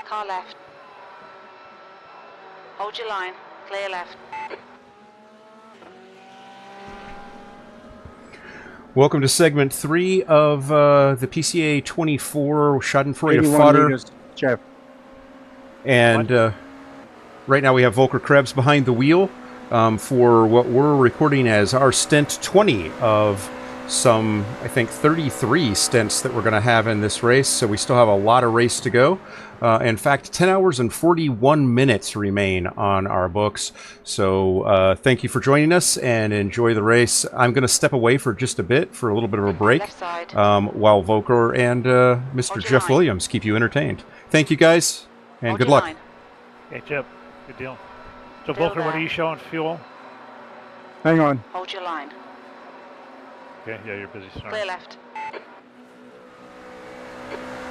car left. Hold your line, clear left. Welcome to segment 3 of the PCA24 Schadenfreude 81 Fodder. liters, Jeff. And right now we have Volker Krebs behind the wheel for what we're recording as our stint 20 of some, I think, 33 stints that we're going to have in this race. So we still have a lot of race to go. In fact, 10 hours and 41 minutes remain on our books. So thank you for joining us and enjoy the race. I'm going to step away for just a bit for a little bit of a break while Volker and Mr. Jeff Williams keep you entertained. Thank you, guys, and good luck. Hey, Jeff. Good deal. So, Volker, what are you showing fuel? Hang on. Hold your line. Okay, yeah, you're busy. Sorry. Clear left.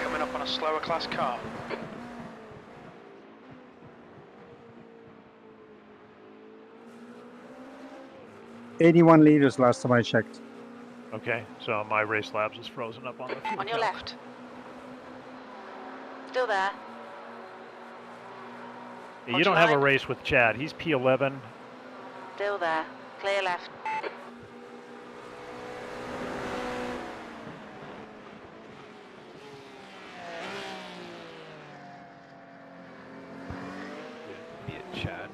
Coming up on a slower class car. $81 liters last time I checked. Okay, so my race labs is frozen up on the fuel On your count. left. Still there. You don't have a race with Chad. He's P11. Still there. Clear left. Yeah, Chad.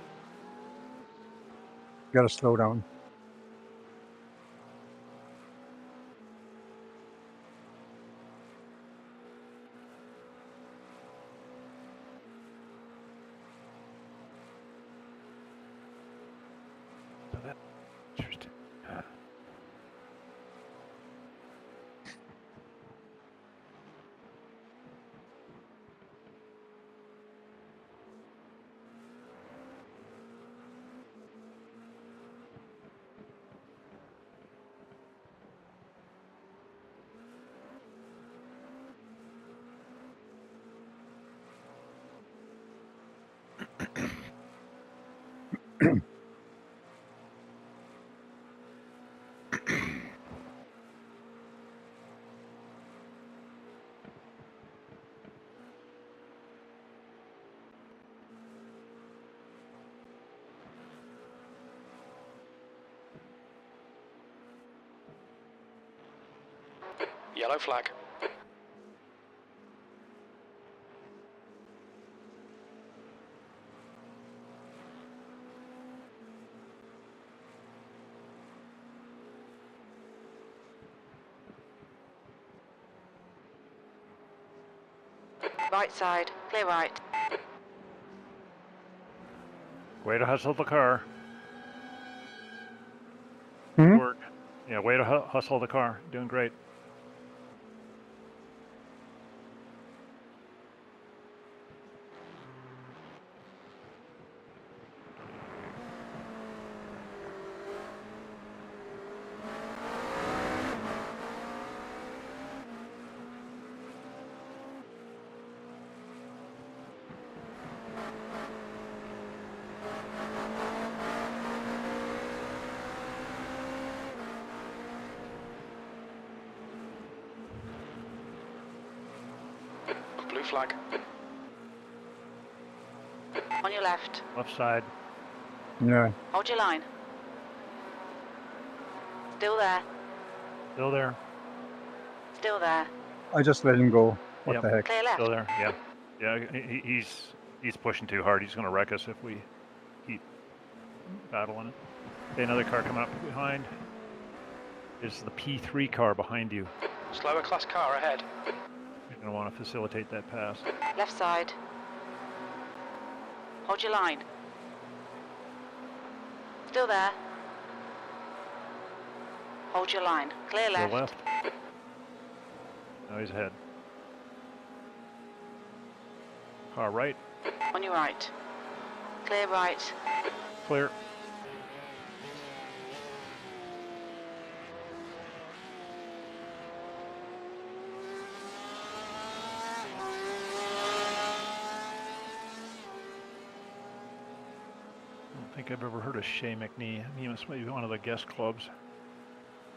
Gotta slow down. Interesting. Yellow flag. Right side. Clear right. Way to hustle the car. Hmm? Work. Yeah, way to hustle the car. Doing great. Blue flag. On your left. Left side. Yeah. Hold your line. Still there. Still there. Still there. I just let him go. What Yep. the heck? Clear left. Still there. Yeah. Yeah, he's pushing too hard. He's going to wreck us if we keep battling it. Okay, another car coming up behind. Is the P3 car behind you. Slower class car ahead. You're going to want to facilitate that pass. Left side. Hold your line. Still there. Hold your line. Clear To the left. left. Now he's ahead. Car right. On your right. Clear right. Clear. I don't think I've ever heard of Shay McNee. He must be one of the guest clubs.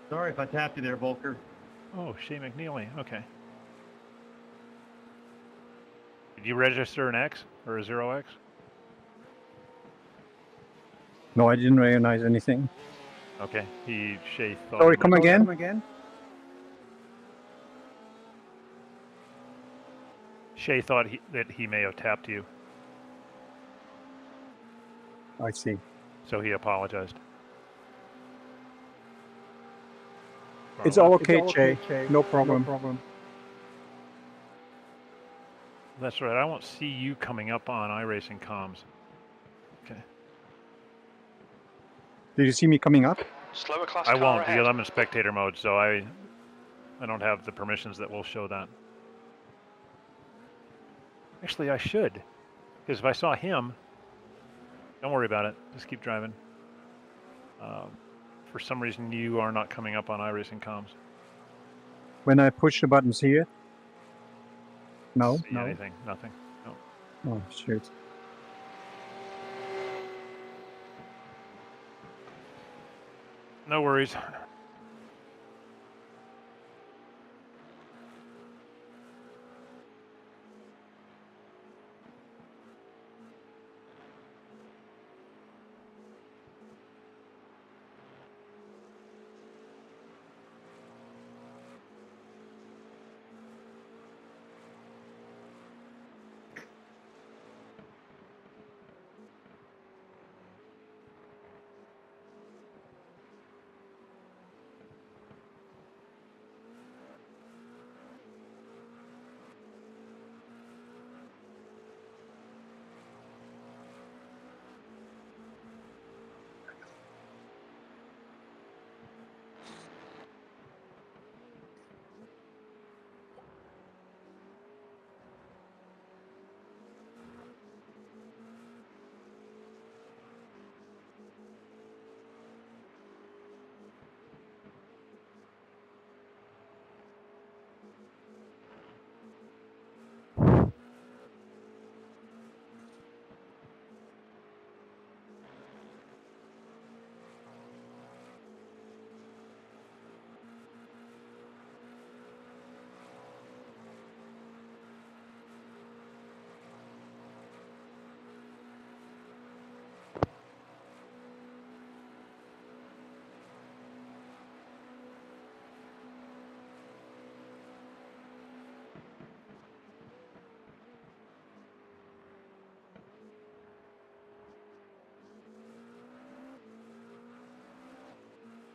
Sorry if I tapped you there, Volker. Oh, Shay McNeely. Okay. Did you register an X or a 0X? No, I didn't recognize anything. Okay. Shay thought. Sorry, he come might- again? Shay thought that he may have tapped you, I see. so he apologized. It's all okay, Jay. No problem. That's right. I won't see you coming up on iRacing comms. Okay. Did you see me coming up? Slower class I car won't ahead. because I'm in spectator mode, so I don't have the permissions that will show that. Actually, I should, because if I saw him, don't worry about it. Just keep driving. For some reason, you are not coming up on iRacing comms. When I push the button, see it? No, See anything? Nothing. No. Oh, shoot. No worries.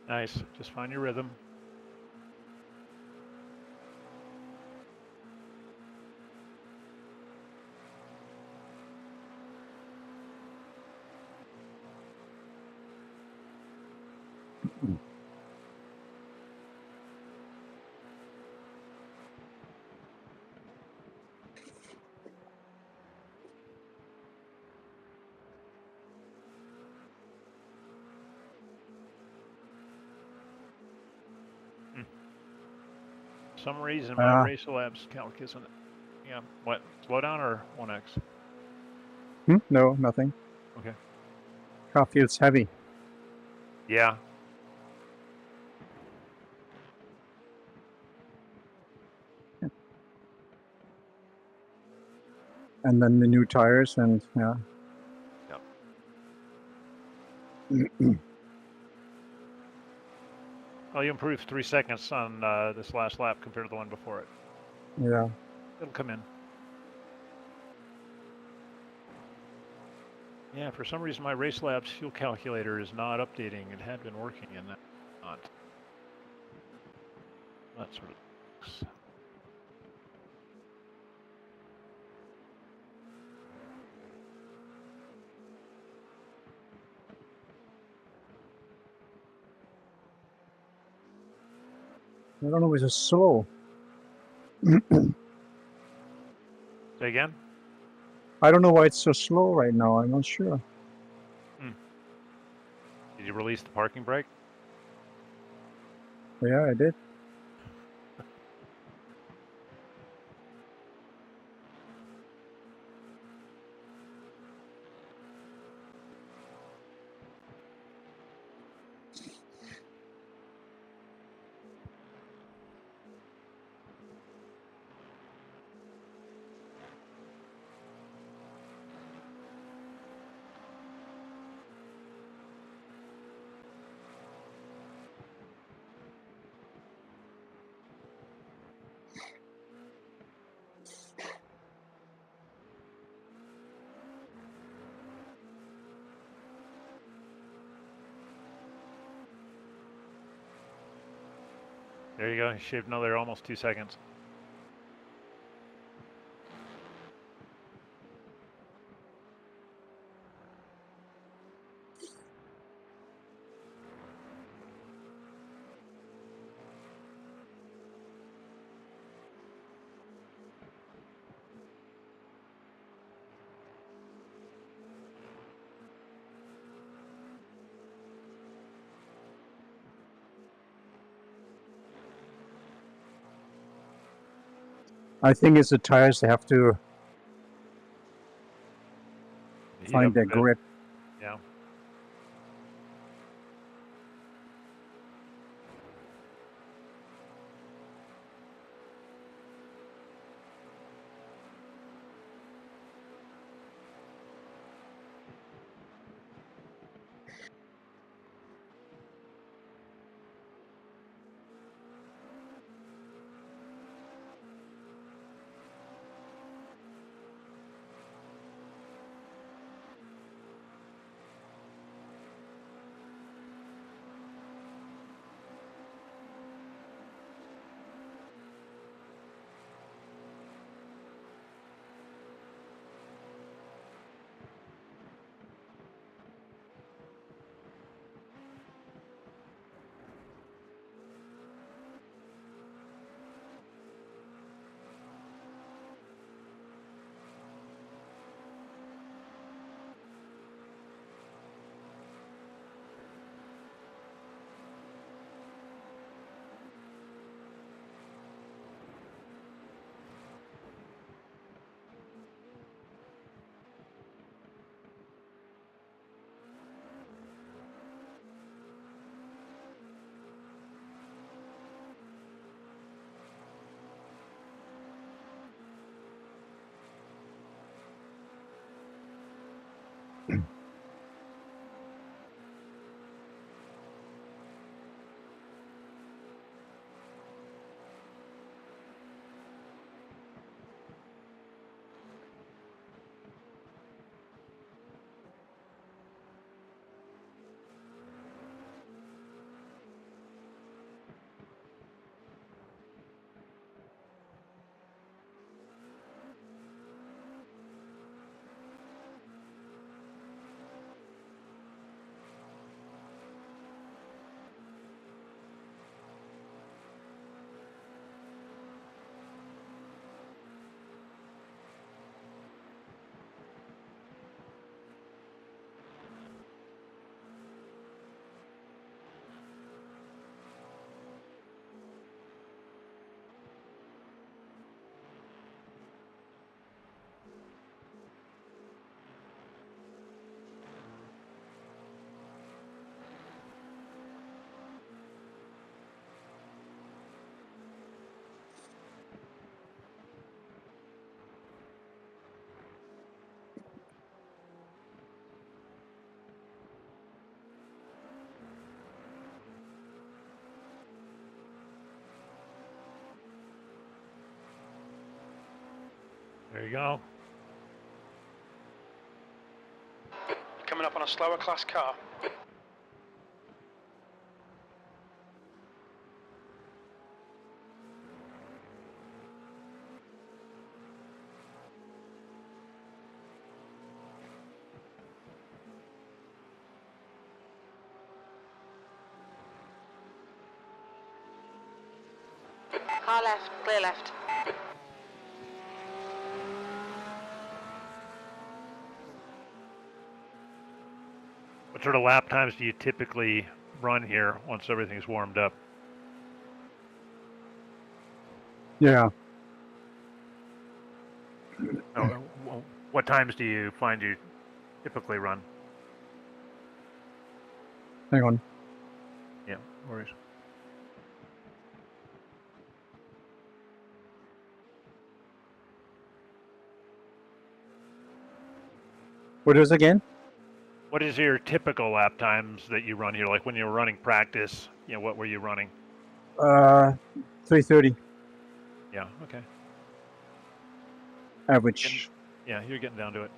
Nice. Just find your rhythm. For some reason, my race labs calc isn't. Yeah. What? Slowdown or 1x? No, nothing. Okay. Car feels heavy. Yeah. And then the new tires and yeah. Well, you improved 3 seconds on this last lap compared to the one before it. Yeah. It'll come in. Yeah, for some reason my Race Labs fuel calculator is not updating. It had been working and that not. That sort of looks. I don't know, it's so slow. Say again? I don't know why it's so slow right now. I'm not sure. Did you release the parking brake? Yeah, I did. There you go. You shaved another almost 2 seconds. I think it's the tires. They have to Heat find up their a bit. grip. Yeah. There you go. Coming up on a slower class car. Car left, clear left. What sort of lap times do you typically run here once everything's warmed up? Yeah. What times do you find you typically run? Hang on. Yeah, no worries. What is it again? What is your typical lap times that you run here? Like when you were running practice, what were you running? 330 Yeah, okay. average. Yeah, you're getting down to it.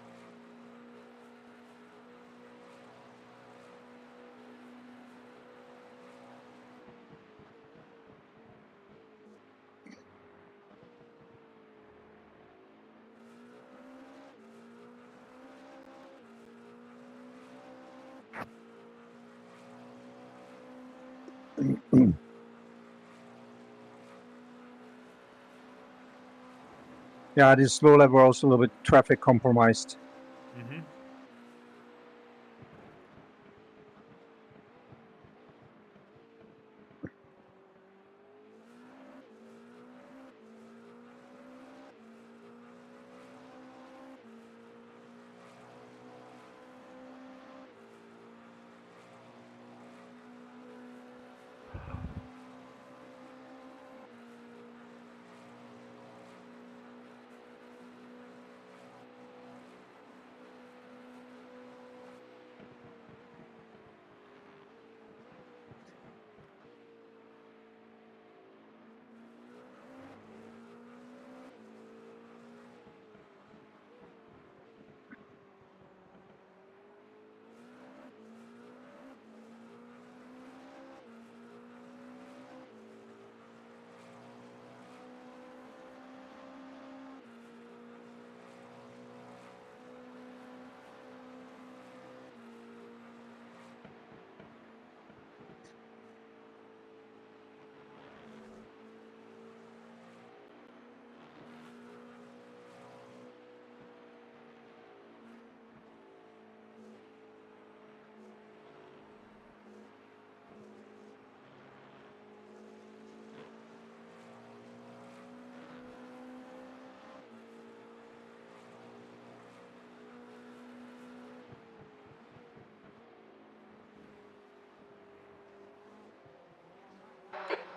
Yeah, this slow level also a little bit traffic compromised. Mm-hmm.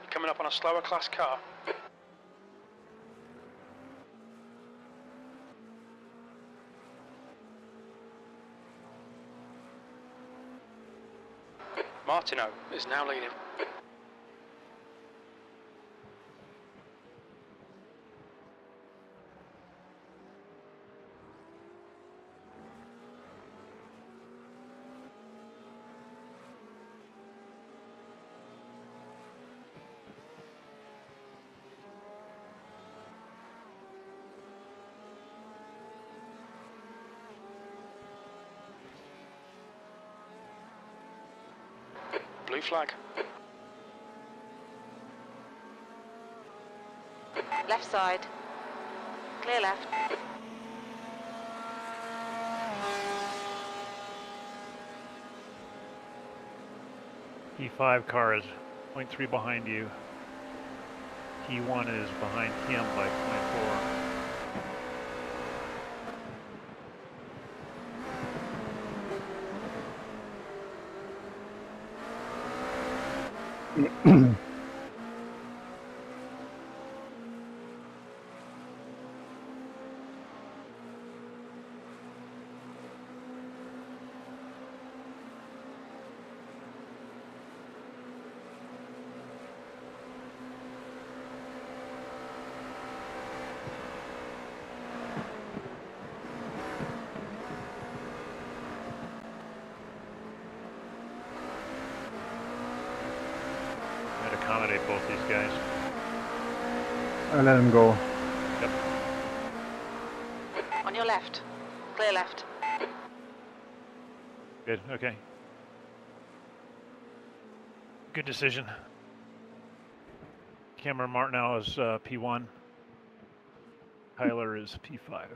Coming up on a slower class car. Martineau is now leading. Blue flag. Left side. Clear left. P5 car is 0.3 behind you. P1 is behind him by 0.4. I'd accommodate both these guys. I let him go. Yep. On your left. Clear left. Good. Okay. Good decision. Cameron Martineau is P1. Tyler is P5.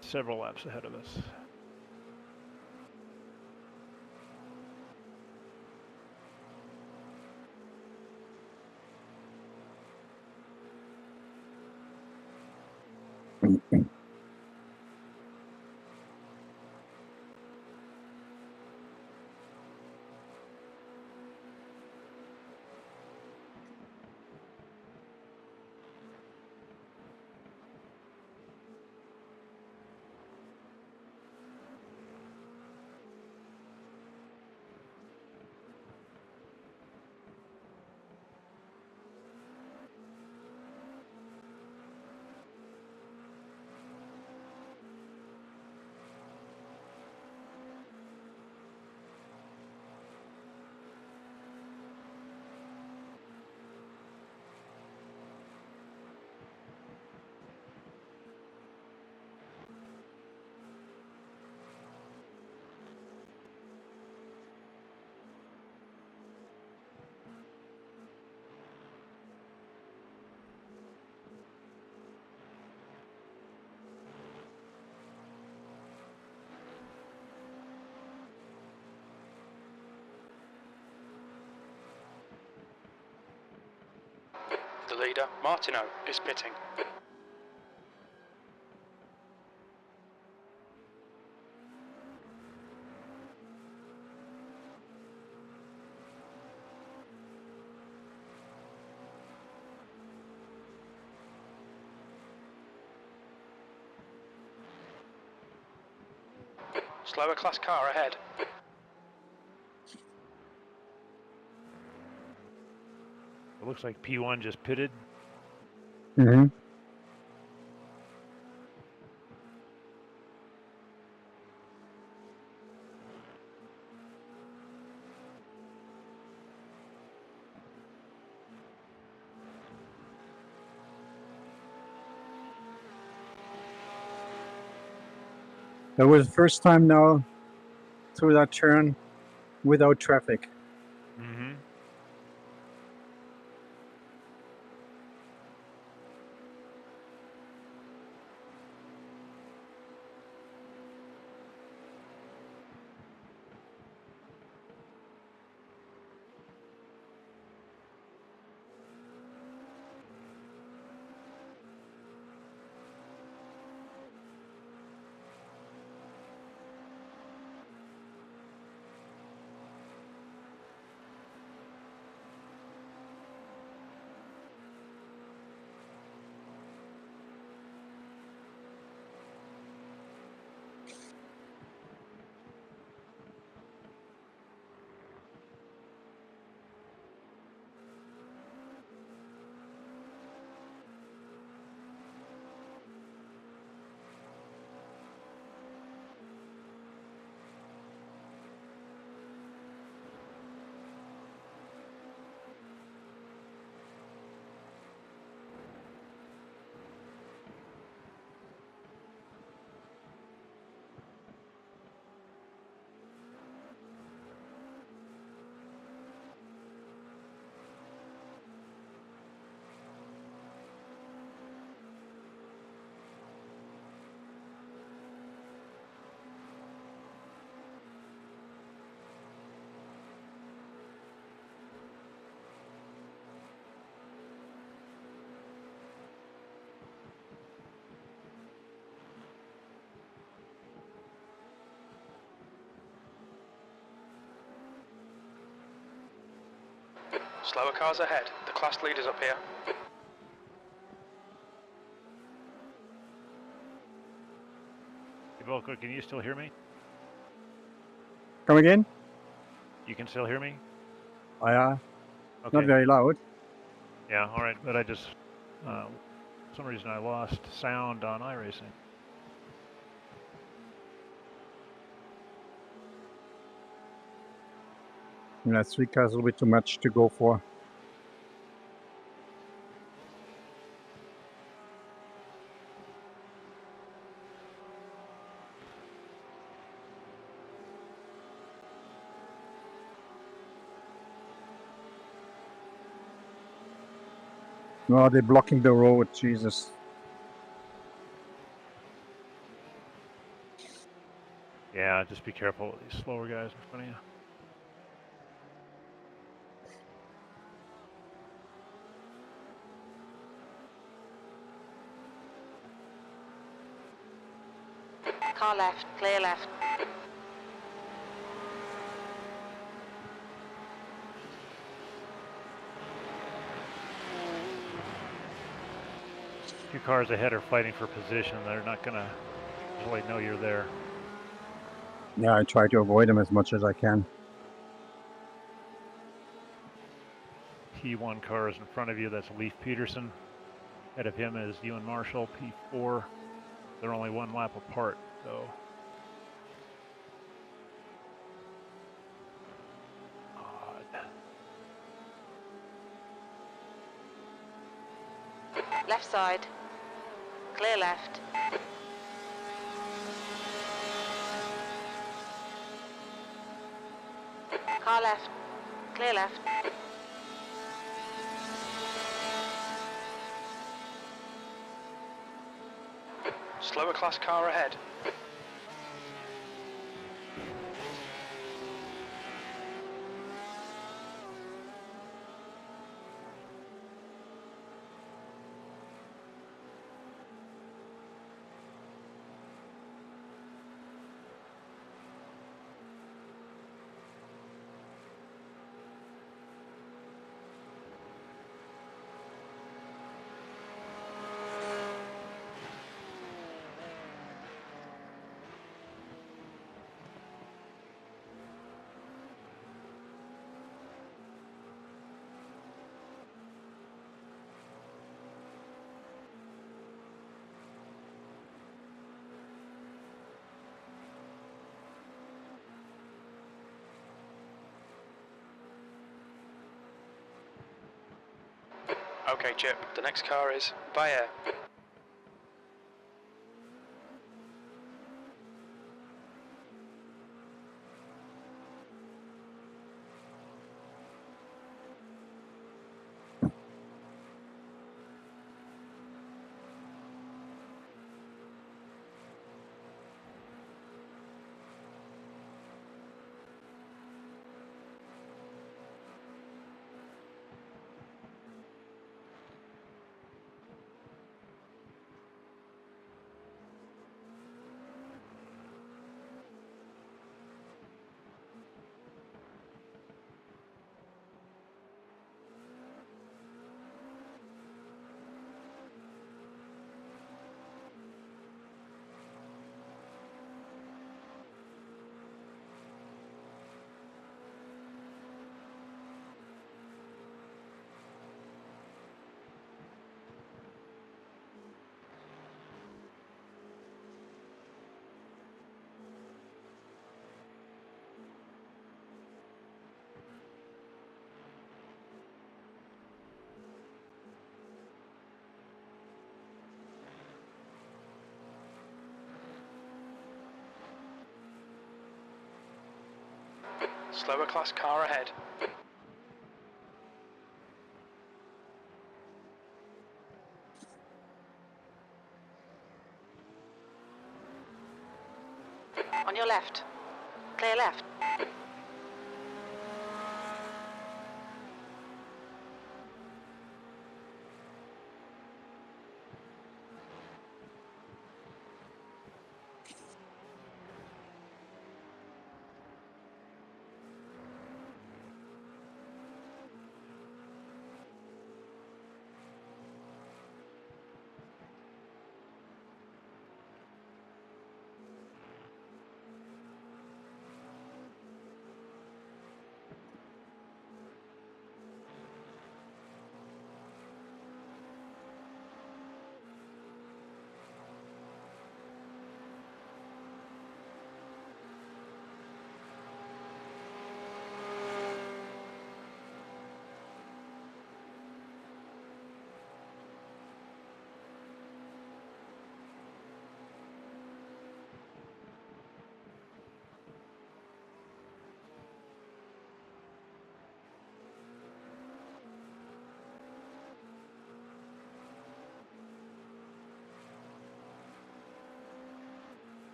Several laps ahead of us. leader, Martineau, is pitting. Slower class car ahead. It looks like P1 just pitted. Mm-hmm. That was the first time now through that turn without traffic. Mm-hmm. Slower cars ahead. The class leader's up here. Hey, Volker, can you still hear me? Come again? You can still hear me? Yeah, Okay. not very loud. Yeah, all right. But I just, for some reason I lost sound on iRacing. Yeah, 3 cars a little bit too much to go for. No, they're blocking the road, Jesus. Yeah, just be careful with these slower guys in front of you. Car left, clear left. Two cars ahead are fighting for position. They're not going to really know you're there. Yeah, I try to avoid them as much as I can. P1 car is in front of you. That's Leif Peterson. Ahead of him is Ewan Marshall, P4. They're only one lap apart, so. Odd. Left side. Clear left. Car left. Clear left. Slower class car ahead. Okay, Chip. The next car is by air. Slower class car ahead. On your left. Clear left.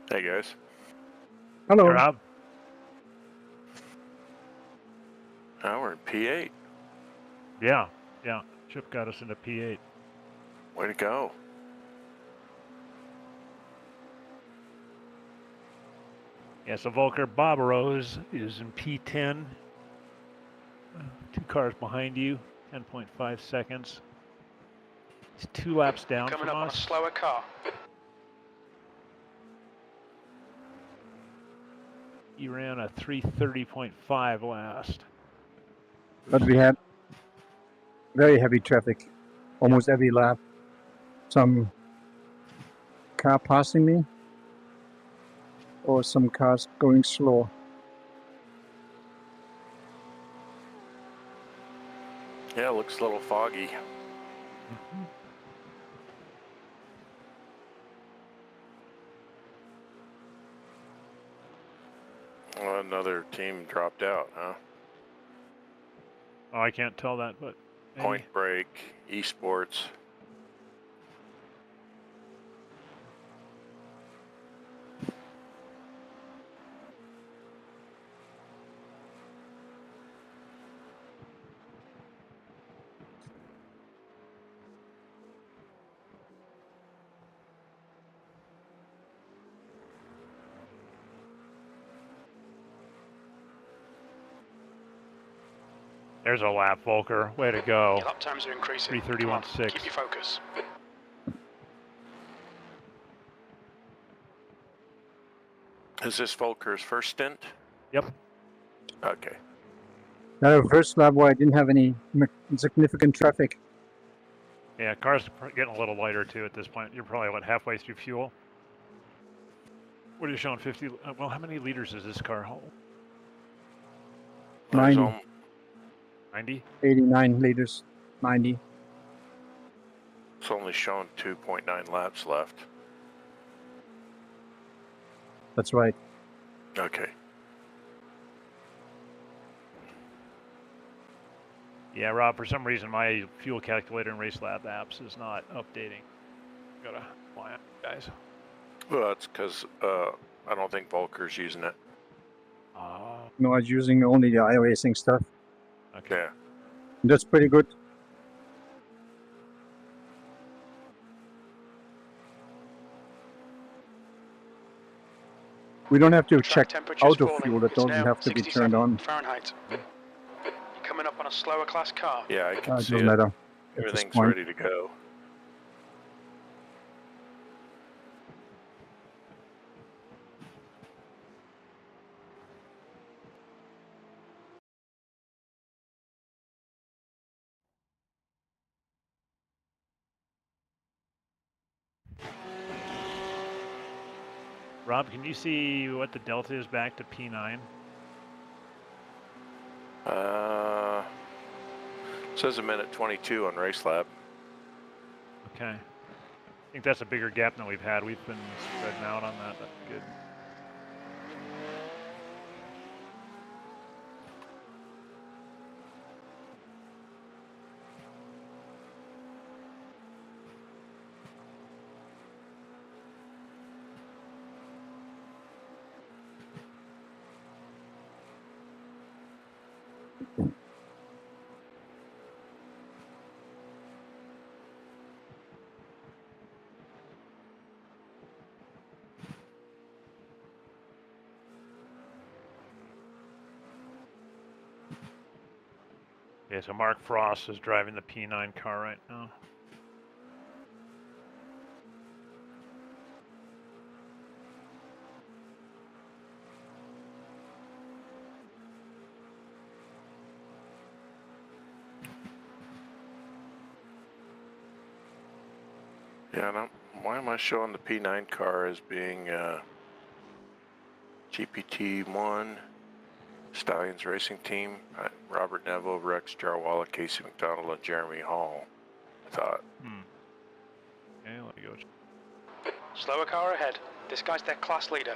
Hey guys. Hello. Hey, Rob. Now we're in P8. Yeah. Chip got us into P8. Way to go. Yeah, so Volker Barbaros is in P10. 2 cars behind you, 10.5 seconds. He's 2 laps down Coming from up on a us. slower car. He ran a 3:30.5 last. But we had very heavy traffic almost every lap. Some car passing me or some cars going slow. Yeah, it looks a little foggy. Well, another team dropped out, huh? Oh, I can't tell that, but maybe. Point Break, Esports. There's a lap, Volker. Way to go. Your lap times are increasing. Come on, 3:31.6. keep your focus. Is this Volker's first stint? Yep. Okay. Now, the first lap where I didn't have any significant traffic. Yeah, car's getting a little lighter too at this point. You're probably, what, halfway through fuel? What are you showing, 50? Well, how many liters does this car hold? There's 90, 90? 89 liters, 90. It's only shown 2.9 laps left. That's right. Okay. Yeah, Rob, for some reason my fuel calculator and race lab apps is not updating. Gotta fly out, guys. Well, that's because I don't think Volker's using it. No, I was using only the iRacing stuff. Okay. Yeah. That's pretty good. We don't have to Track check temperature's auto falling. fuel. That It's doesn't now have to be 67 turned on. Fahrenheit. You're coming up on a slower class car. Yeah, I can It see doesn't it. matter at this Everything's point. ready to go. Rob, can you see what the delta is back to P9? Says a minute 22 on Race Lab. Okay. I think that's a bigger gap than we've had. We've been spreading out on that. That's good. Okay, so Mark Frost is driving the P9 car right now. Yeah, no, why am I showing the P9 car as being GPT-1, Stallions Racing Team, Robert Neville, Rex Jarwala, Casey McDonald, and Jeremy Hall? I thought. Okay, let me go. Slower car ahead. This guy's their class leader.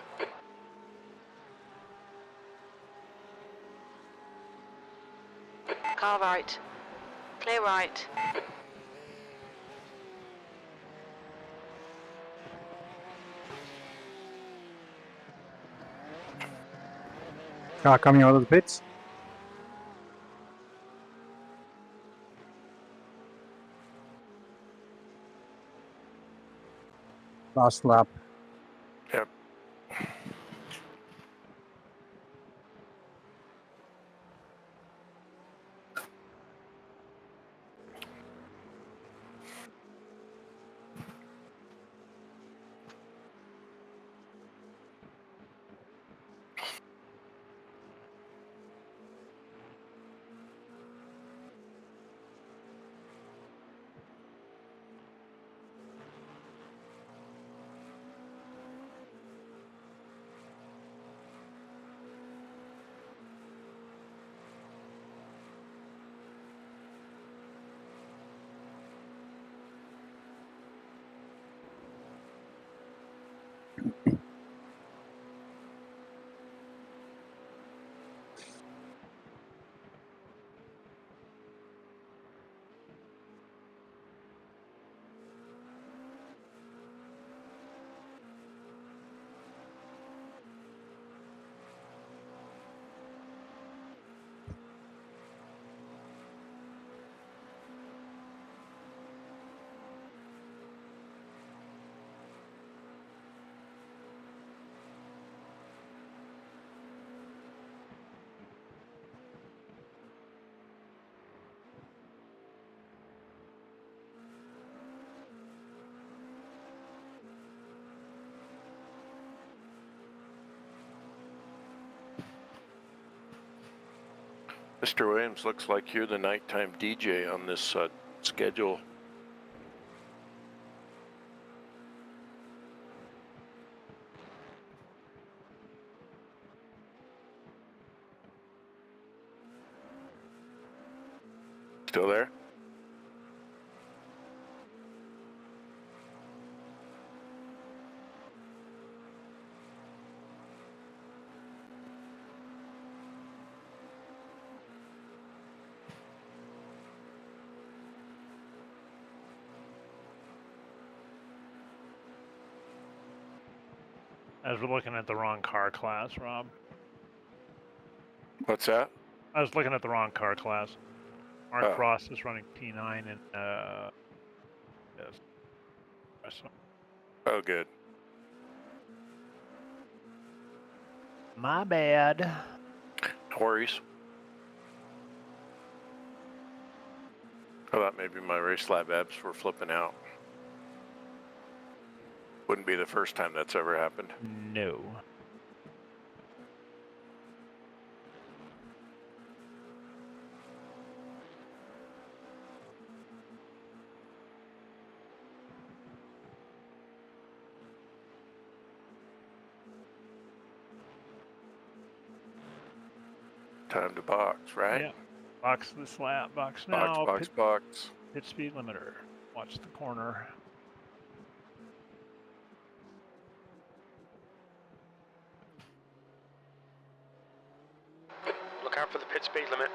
Car right. Clear right. Car coming out of the pits. Last lap. Yep. Mr. Williams, looks like you're the nighttime DJ on this schedule. Still there? As we're looking at the wrong car class, Rob. What's that? I was looking at the wrong car class. Mark Oh. Frost is running P9 and yes. Oh, good. My bad. No worries. I thought maybe my race lab abs were flipping out. Wouldn't be the first time that's ever happened. No. Time to box, right? Yeah. Box this lap. Box now. Box. Pit speed limiter. Watch the corner. Look out for the pit speed limit.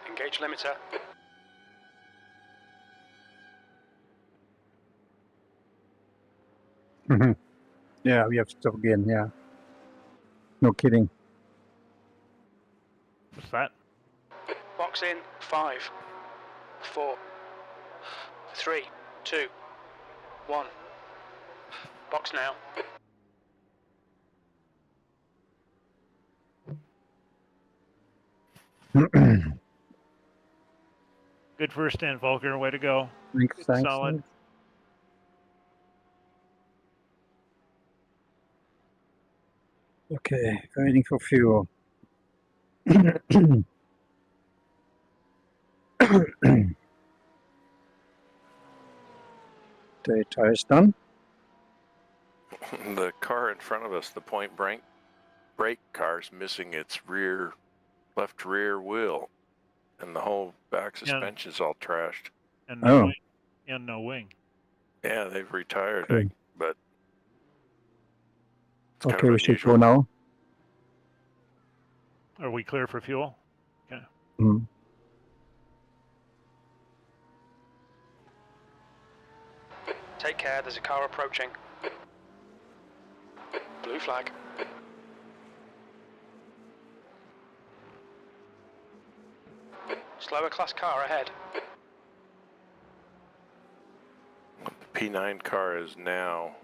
Engage limiter. Yeah, we have to again. Yeah. No kidding. What's that? Box in. 5, 4, 3, 2, 1. Box now. Good first stint, Volker. Way to go. Thanks. Solid. Thanks. Okay, waiting for fuel. The tire's done. The car in front of us, the point brake car's missing its left rear wheel, and the whole back suspension's all trashed. And Oh. wing. And no wing. Yeah, they've retired, Okay. but it's kind Okay, of we should go unusual. now. Are we clear for fuel? Okay. Hmm. Take care, there's a car approaching. Blue flag. Slower class car ahead. The P9 car is now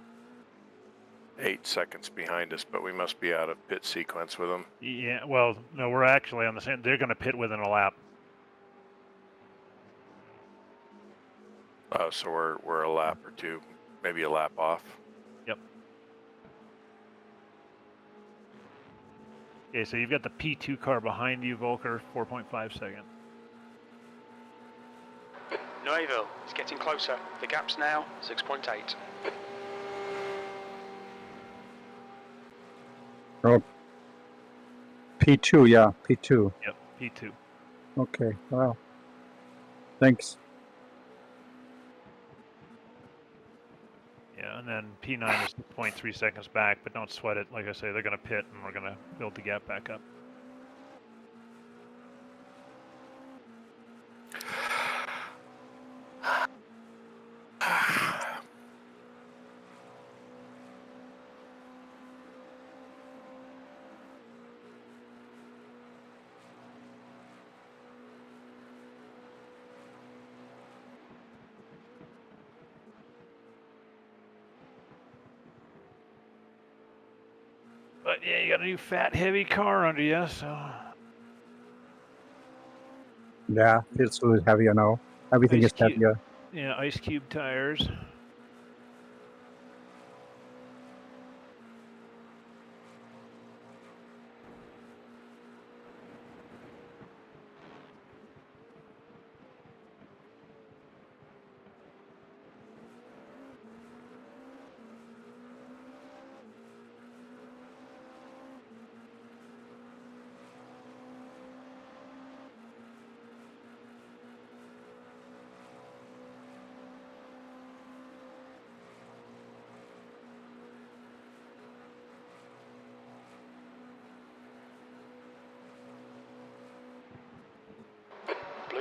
8 seconds behind us, but we must be out of pit sequence with them. Yeah, well, no, we're actually on the same. They're going to pit within a lap. Oh, so we're a lap or two, maybe a lap off. Yep. Okay, so you've got the P2 car behind you, Volker, 4.5 seconds. Noéville is getting closer. The gap's now 6.8. Oh, P2, yeah, P2. Yep, P2. Okay, wow. Thanks. Yeah, and then P9 is 0.3 seconds back, but don't sweat it. Like I say, they're going to pit, and we're going to build the gap back up. But yeah, you got a new fat, heavy car under you, so. Yeah, feels a little heavier now. Everything Ice is heavier. Yeah, ice cube tires.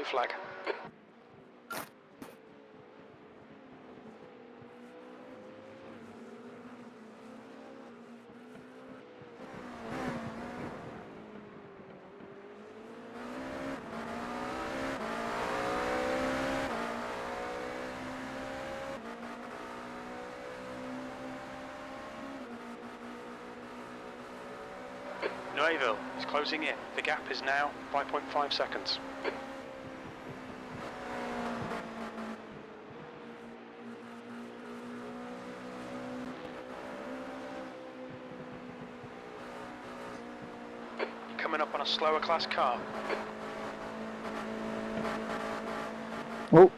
blue flag. Nueville is closing in. The gap is now 5.5 seconds. You're coming up on a slower class car. Oh,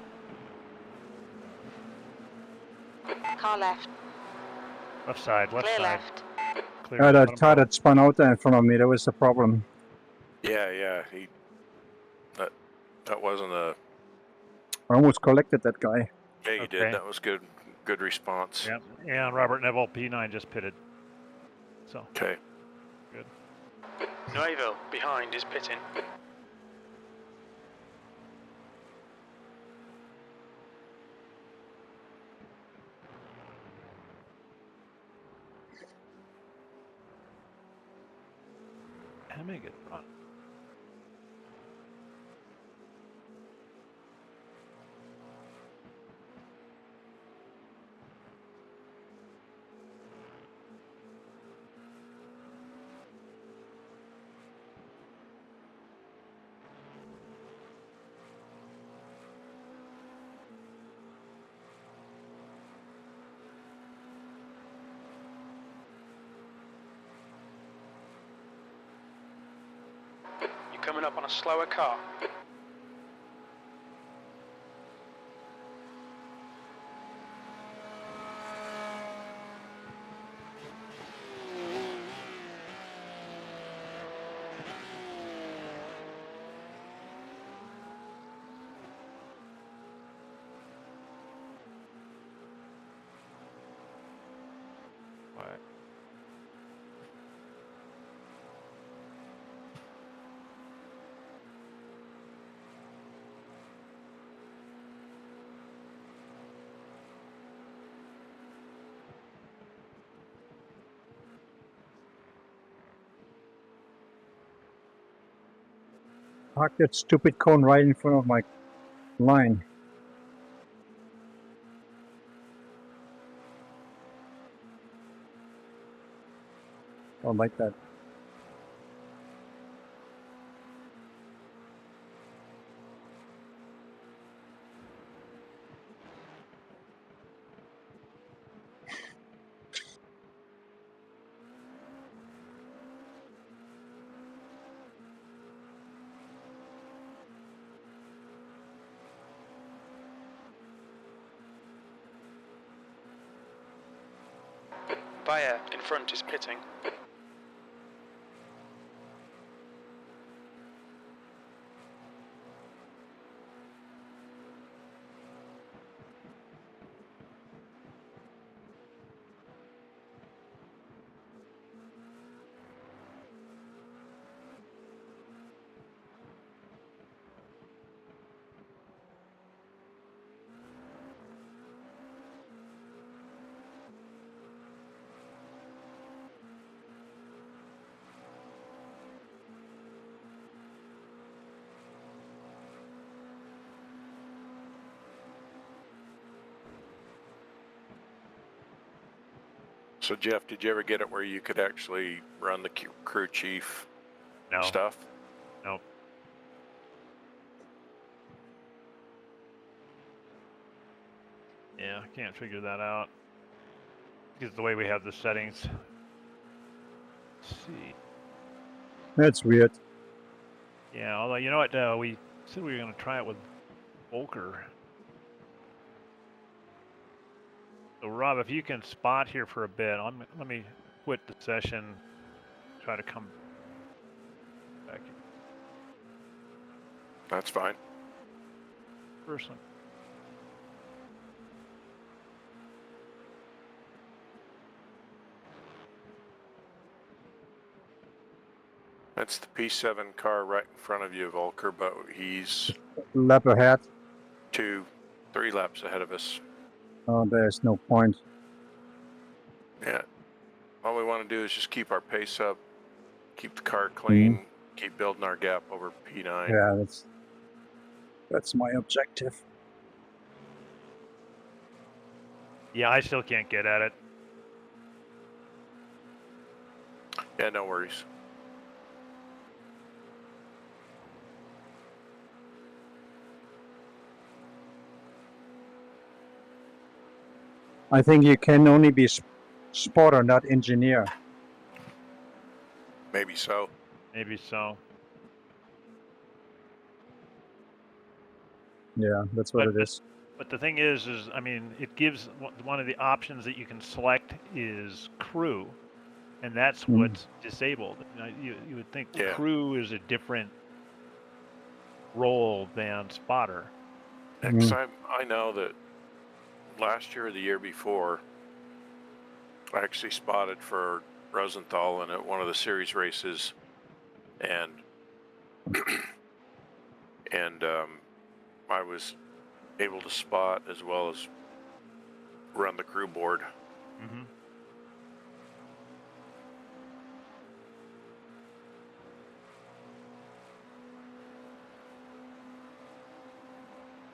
Car left. Left side, left Clear side. left. Clear. yeah, Let that 'em car go. that spun out there in front of me, that was the problem. Yeah, that wasn't a. I almost collected that guy. Yeah, you Okay. did. That was good. Good response. Yeah, and Robert Neville, P9 just pitted. So, Okay. good. Nueville behind is pitting. How many good run? You're coming up on a slower car. Right. Park that stupid cone right in front of my line. Don't like that. Bayer in front is pitting. So Jeff, did you ever get it where you could actually run the crew chief No. stuff? Nope. Yeah, I can't figure that out. Because the way we have the settings. Let's see. That's weird. Yeah, although, you know what, we said we were going to try it with Volker. So Rob, if you can spot here for a bit, let me quit the session, try to come back. That's fine. First one. That's the P7 car right in front of you, Volker, but he's Lap ahead. 3 laps ahead of us. Oh, there's no point. Yeah. All we want to do is just keep our pace up, keep the car clean, keep building our gap over P9. Yeah, that's my objective. Yeah, I still can't get at it. Yeah, no worries. I think you can only be spotter, not engineer. Maybe so. Maybe so. Yeah, that's what it is. But the thing is I mean, it gives one of the options that you can select is crew, and that's what's disabled. You would think crew is a different role than spotter. Because I know that last year or the year before, I actually spotted for Rosenthal in one of the series races, and I was able to spot as well as run the crew board. Mm-hmm.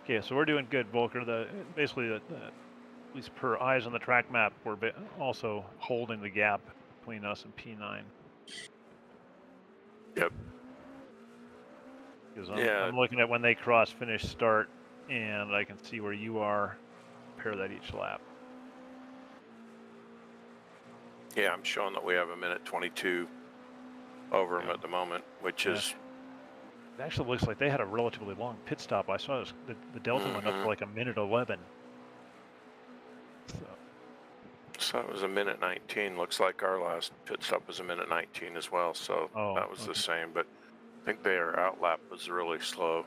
Okay, so we're doing good, Volker. Basically, at least per eyes on the track map, we're also holding the gap between us and P9. Yep. Because I'm looking at when they cross finish start, and I can see where you are. Compare that each lap. Yeah, I'm showing that we have 1:22 over them at the moment, which is... It actually looks like they had a relatively long pit stop. I saw the delta went up to like 1:11. So it was 1:19. Looks like our last pit stop was 1:19 as well. So that was the same. But I think their outlap was really slow.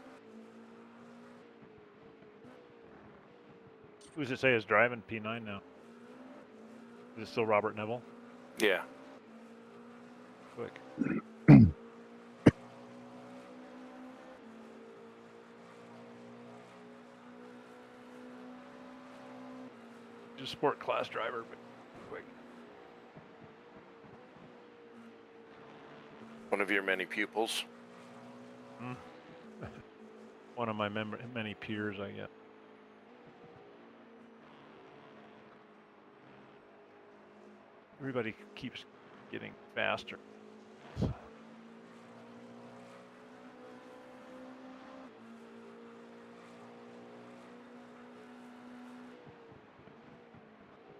Who does it say is driving P9 now? Is it still Robert Neville? Yeah. Quick. Just sport class driver, but quick. One of your many pupils? One of my many peers, I guess. Everybody keeps getting faster.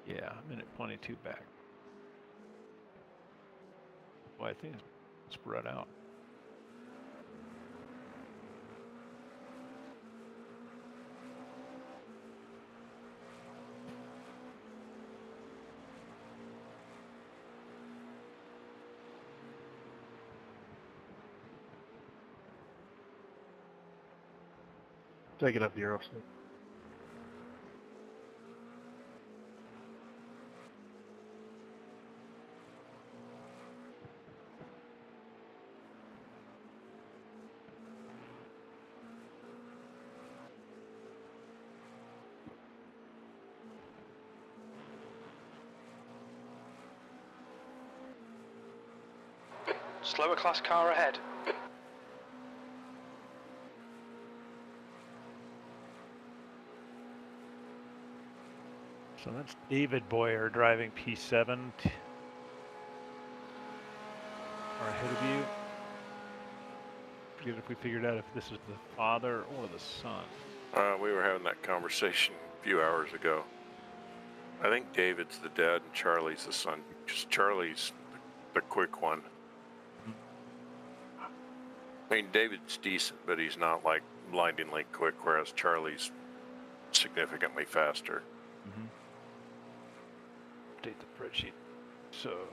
Yeah, 1:22 back. Well, I think it's spread out. Take it up, Euro. Slower class car ahead. So that's David Boyer driving P7. Or ahead of you. Forget if we figured out if this is the father or the son. We were having that conversation a few hours ago. I think David's the dad and Charlie's the son. Just Charlie's the quick one. I mean, David's decent, but he's not like blindingly quick, whereas Charlie's significantly faster. Update the spreadsheet. So,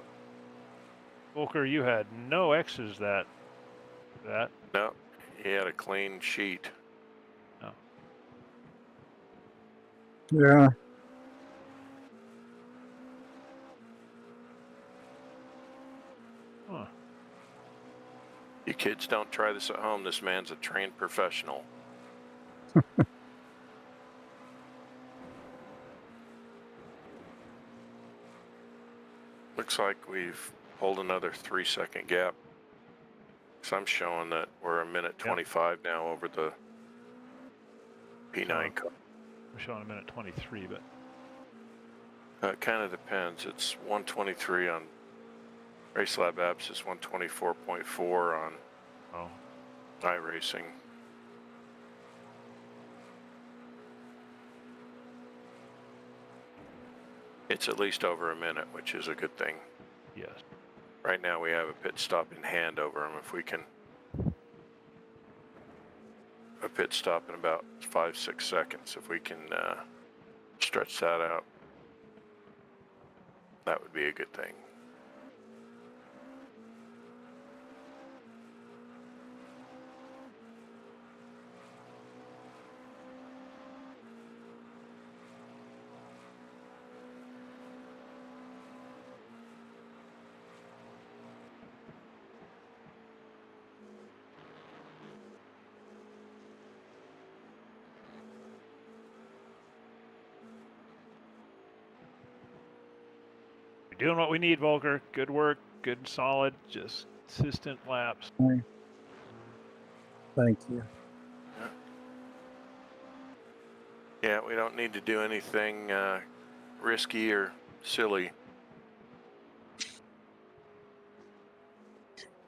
Volker, you had no X's that. No, he had a clean sheet. No. Yeah. Huh. You kids don't try this at home. This man's a trained professional. Looks like we've pulled another 3-second gap. So I'm showing that we're a minute 25 now over the P9 car. We're showing a minute 23, but It kind of depends. It's 123 on RaceLab apps. It's 124.4 on iRacing. It's at least over a minute, which is a good thing. yes. Right now we have a pit stop in hand over him. If we can, a pit stop in about 5-6 seconds. If we can stretch that out, that would be a good thing. You're doing what we need, Volker. Good work, good and solid, just consistent laps. Thank you. Yeah, we don't need to do anything risky or silly.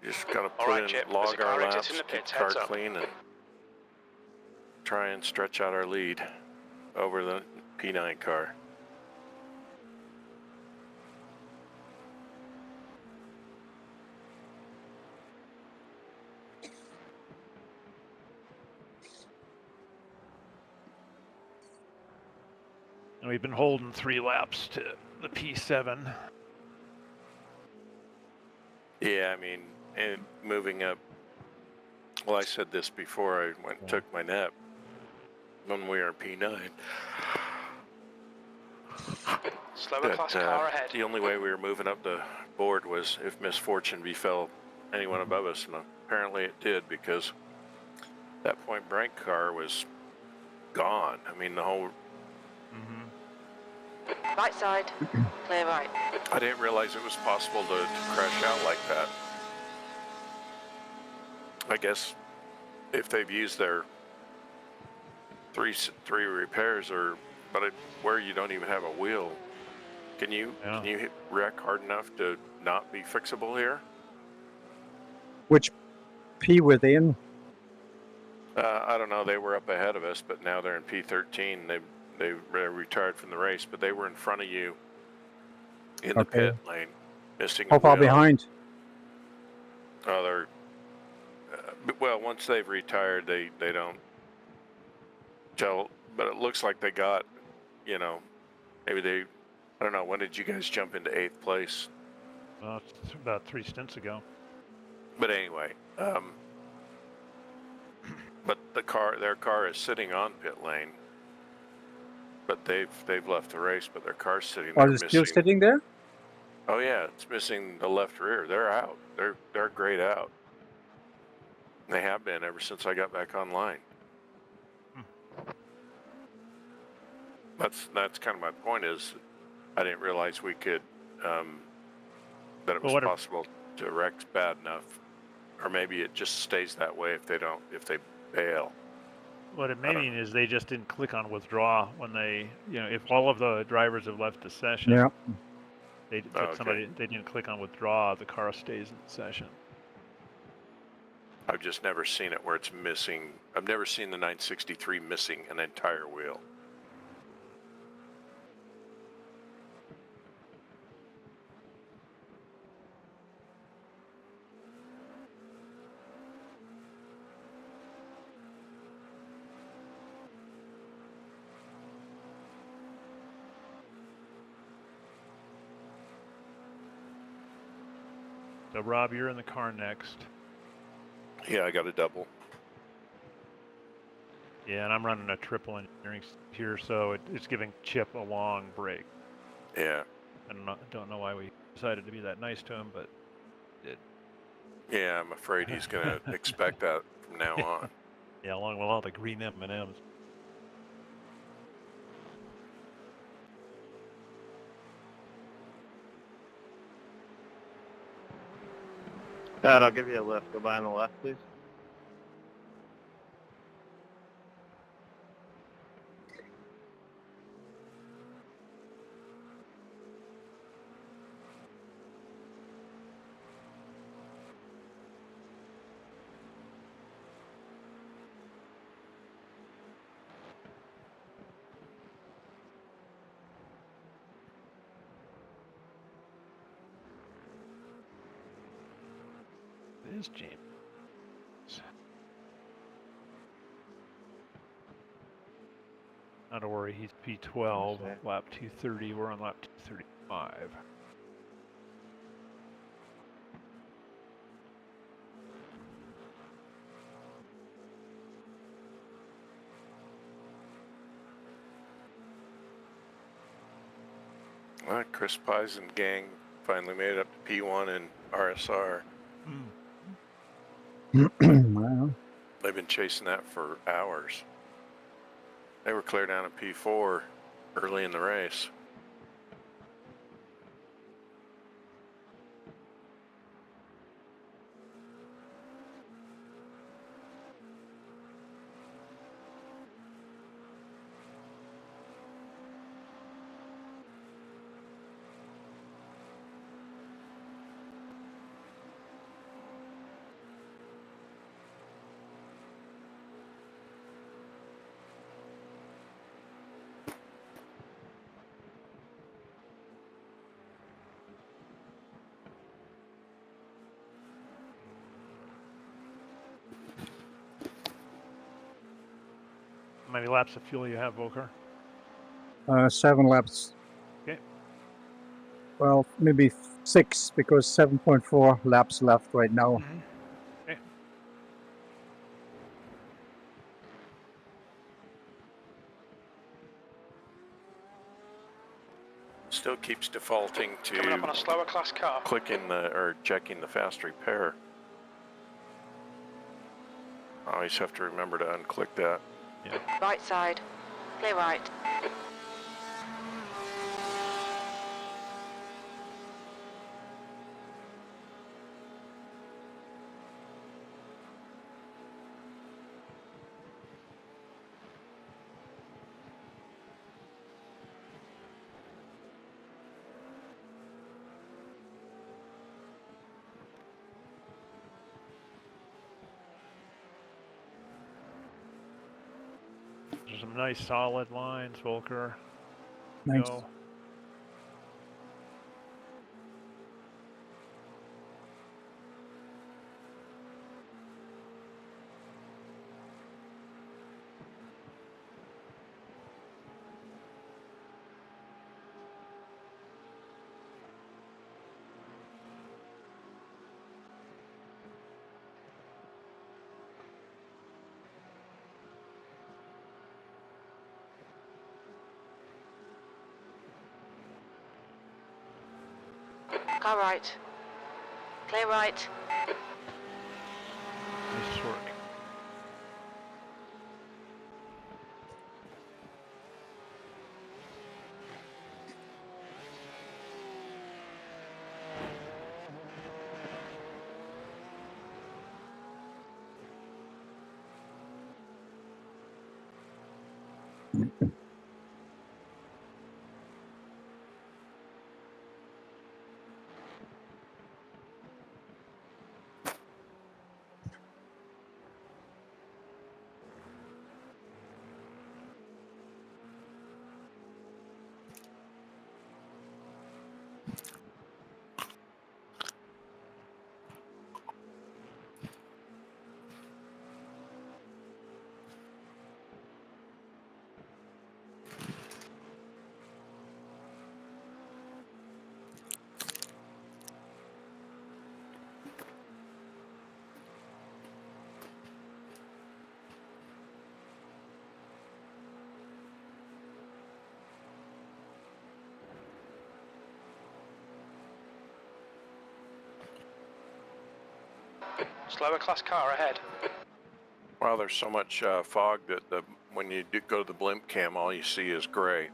Just gotta All put right, in, Chip, there's log a car our exit laps, in the keep pits, the car heads up. clean, and try and stretch out our lead over the P9 car. And we've been holding 3 laps to the P7. Yeah, I mean, and moving up. Well, I said this before I went and took my nap. When we are P9, Slower class car ahead. the only way we were moving up the board was if misfortune befell anyone above us, and apparently it did, because that Point Break car was gone. I mean, the whole. Right side, clear right. I didn't realize it was possible to crash out like that. I guess if they've used their three repairs, where you don't even have a wheel, can you hit wreck hard enough to not be fixable here? Which P within? I don't know. They were up ahead of us, but now they're in P13. They retired from the race, but they were in front of you in the pit lane, missing. How far wheel. behind? Oh, they're well. Once they've retired, they don't tell. But it looks like they got, maybe they. I don't know. When did you guys jump into 8th place? Well, it's about 3 stints ago. But anyway, but their car is sitting on pit lane. But they've left the race, but their car's sitting there. Are they still sitting there? Oh yeah, it's missing the left rear. They're out. They're grayed out. They have been ever since I got back online. That's kind of my point. Is I didn't realize we could that it was possible to wreck bad enough, or maybe it just stays that way if they bail. What it may mean is they just didn't click on withdraw when they, if all of the drivers have left the session, they didn't click on withdraw, the car stays in the session. I've just never seen it where it's missing. I've never seen the 963 missing an entire wheel. So Rob, you're in the car next. Yeah, I got a double. Yeah, and I'm running a triple engineering here, so it's giving Chip a long break. Yeah. I don't know why we decided to be that nice to him, but it. Yeah, I'm afraid he's going to expect that from now on. Yeah, along with all the green M&Ms. Dad, I'll give you a lift. Go by on the left, please. It is James. Not to worry, he's P12, Okay. lap 230. We're on lap 235. Chris Pies and gang finally made it up to P1 and RSR. Well, They've been chasing that for hours. They were clear down at P4 early in the race. How many laps of fuel you have, Volker? 7 laps. Okay. Well, maybe 6 because 7.4 laps left right now. Okay. Still keeps defaulting Coming up on to a slower class car. clicking or checking the fast repair. I always have to remember to unclick that. Yeah. Right side. Clear right. There's some nice solid lines, Volker. Nice. Go. Car right. Clear right. Nice work. Slower class car ahead. Well, there's so much fog that when you do go to the blimp cam, all you see is gray.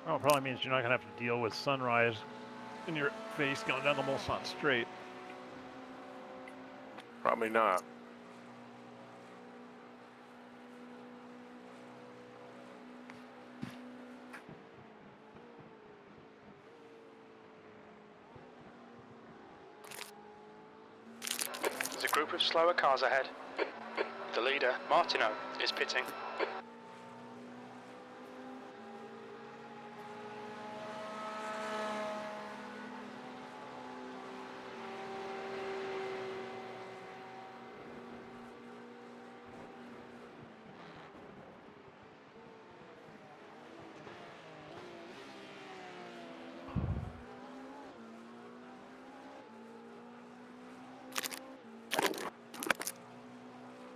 Well, it probably means you're not going to have to deal with sunrise in your face going down the Mulsanne Straight. Probably not. There's a group of slower cars ahead. The leader, Martino, is pitting.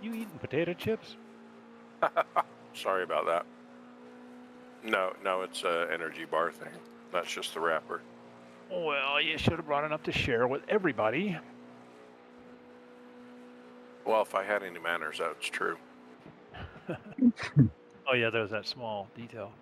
You eating potato chips? Sorry about that. No, it's a energy bar thing. That's just the wrapper. Well, you should have brought enough to share with everybody. Well, if I had any manners, that's true. Oh yeah, there's that small detail.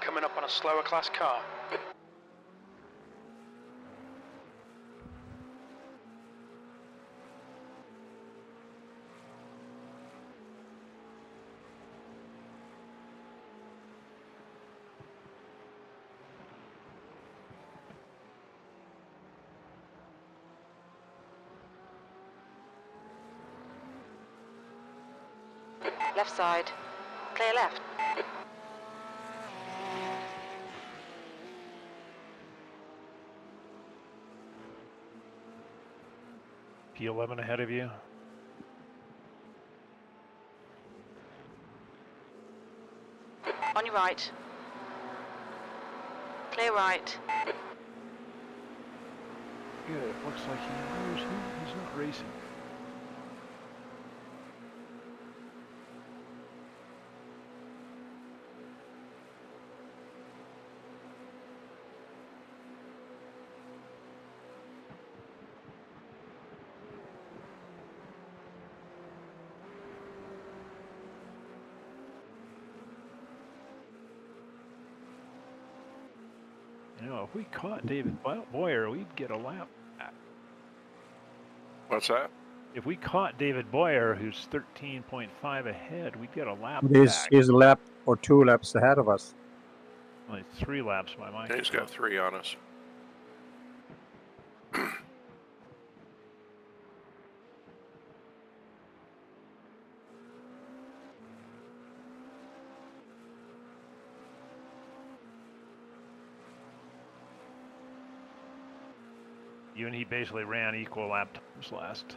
Coming up on a slower class car. Left side. Clear left. P11 ahead of you. On your right. Clear right. Good. It looks like he knows who he's not racing. You know, if we caught David Boyer, we'd get a lap back. What's that? If we caught David Boyer, who's 13.5 ahead, we'd get a lap back. He's a lap or 2 laps ahead of us. Only 3 laps by my He's got 3 on us. You and he basically ran equal lap times last.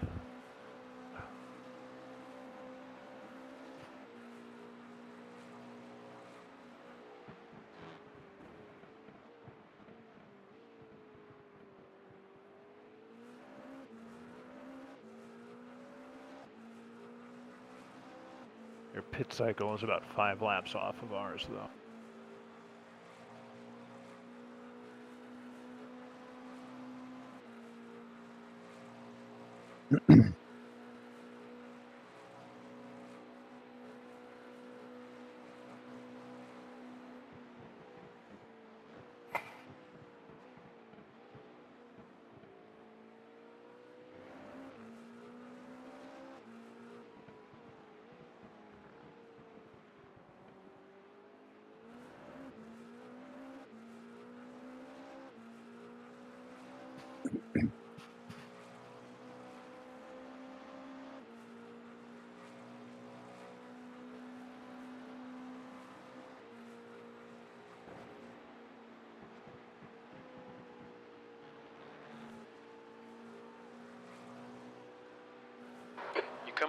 Your pit cycle is about 5 laps off of ours, though.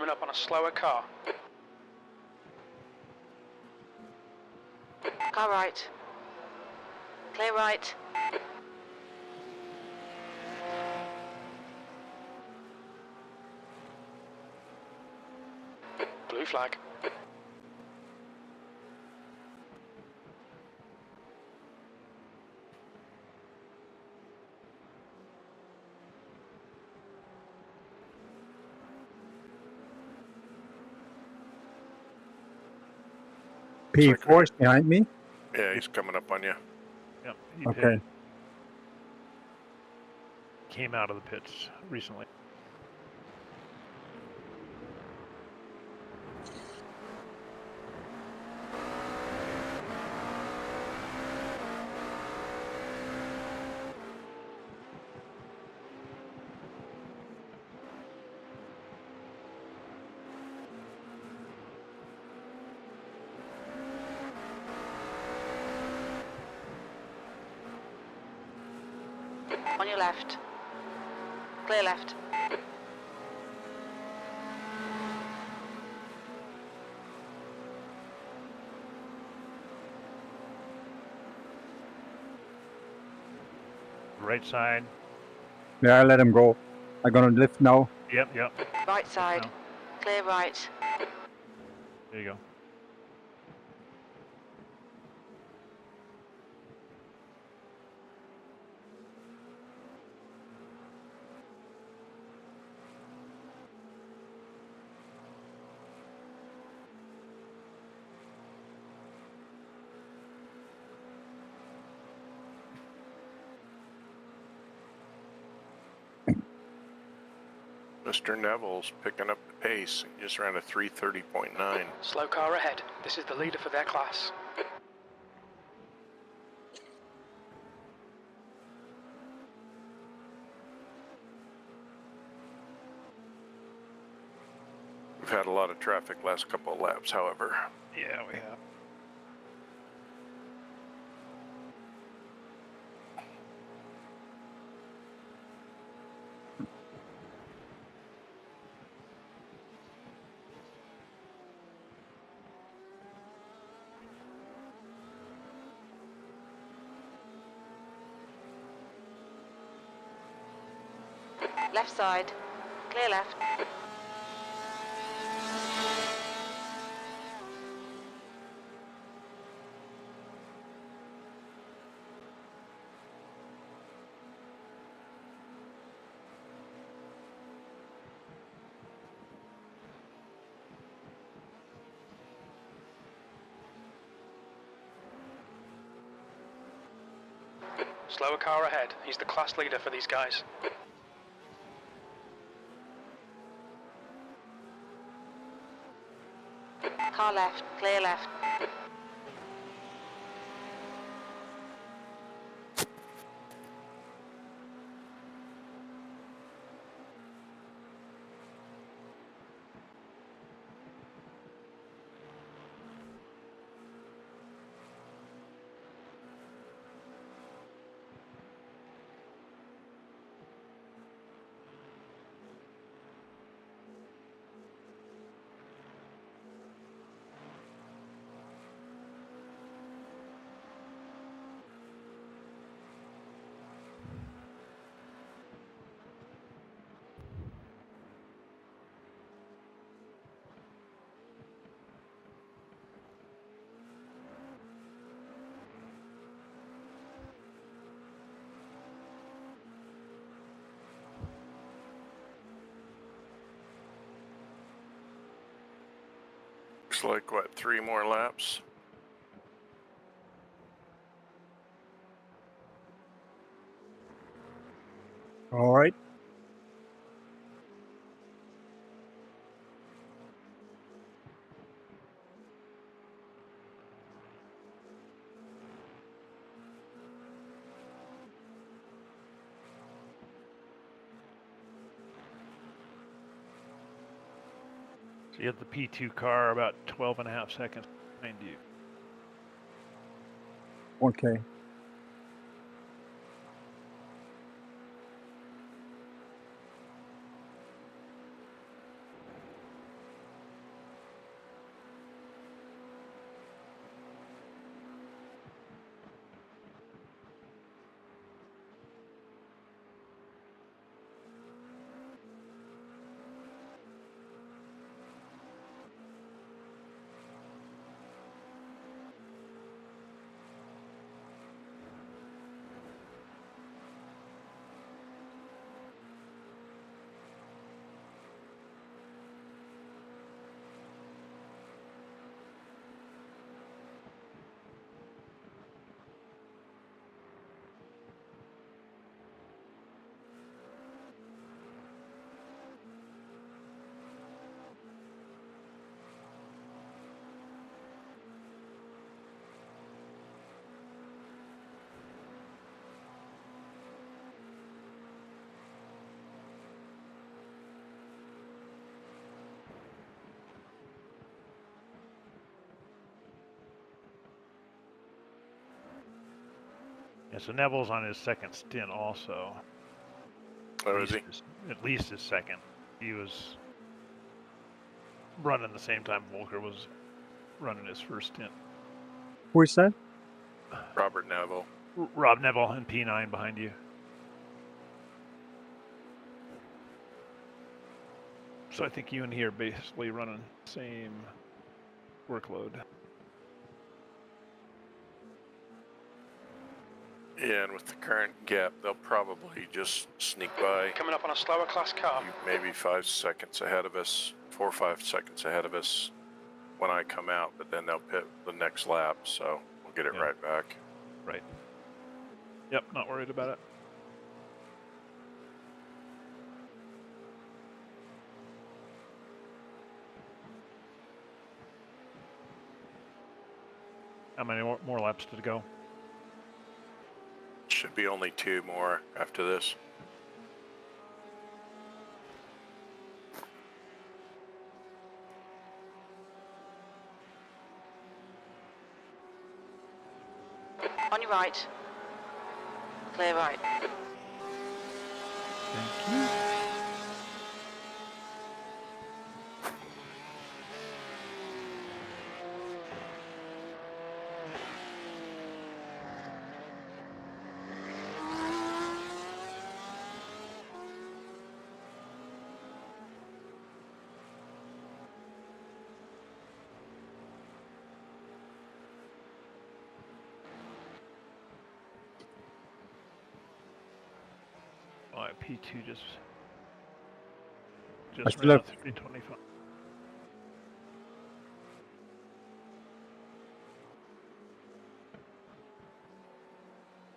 coming up on a slower car. Car right. Clear right. Blue flag. P4 is behind me. Yeah, he's coming up on you. Yep. He Okay. pitted. Came out of the pits recently. On your left. Clear left. Right side. Yeah, I let him go. I'm gonna lift now. Yep. Right side. now. Clear right. There you go. Mr. Neville's picking up the pace. He just ran a 3:30.9. Slow car ahead. This is the leader for their class. We've had a lot of traffic last couple of laps, however. Yeah, we have. Left side. Clear left. Slower car ahead. He's the class leader for these guys. Car left. Clear left. Looks like, what, 3 more laps? All right. So you have the P2 car about 12.5 seconds behind you. Okay. so Neville's on his second stint also. Oh, is he? At least his second. He was running the same time Volker was running his first stint. Who is that? Robert Neville. Rob Neville and P9 behind you. So I think you and he are basically running the same workload. Yeah, and with the current gap, they'll probably just sneak by. Coming up on a slower class car. Maybe 5 seconds ahead of us, 4 or 5 seconds ahead of us when I come out, but then they'll pit the next lap, so we'll get it Yeah. right back. Right. Yep, not worried about it. How many more laps to go? Should be only 2 more after this. On your right. Clear right. Thank you. P2 just still ran have- out 325.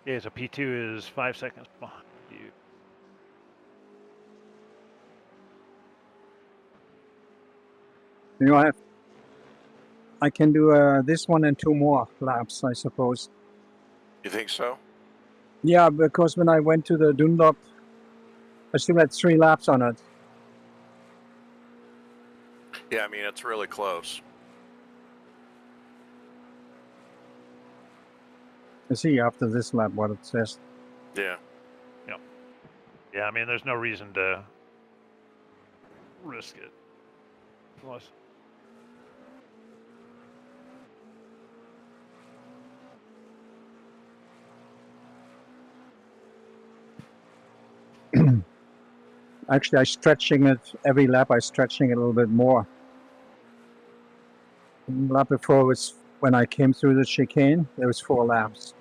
Yeah, so P2 is 5 seconds behind you. You know, I can do this one and 2 more laps, I suppose. You think so? Yeah, because when I went to the Dunlop, I still had 3 laps on it. Yeah, I mean, it's really close. I see after this lap what it says. Yeah. Yeah, I mean, there's no reason to risk it. Unless... Actually, I'm stretching it every lap. I'm stretching it a little bit more. The lap before was when I came through the chicane. There was 4 laps.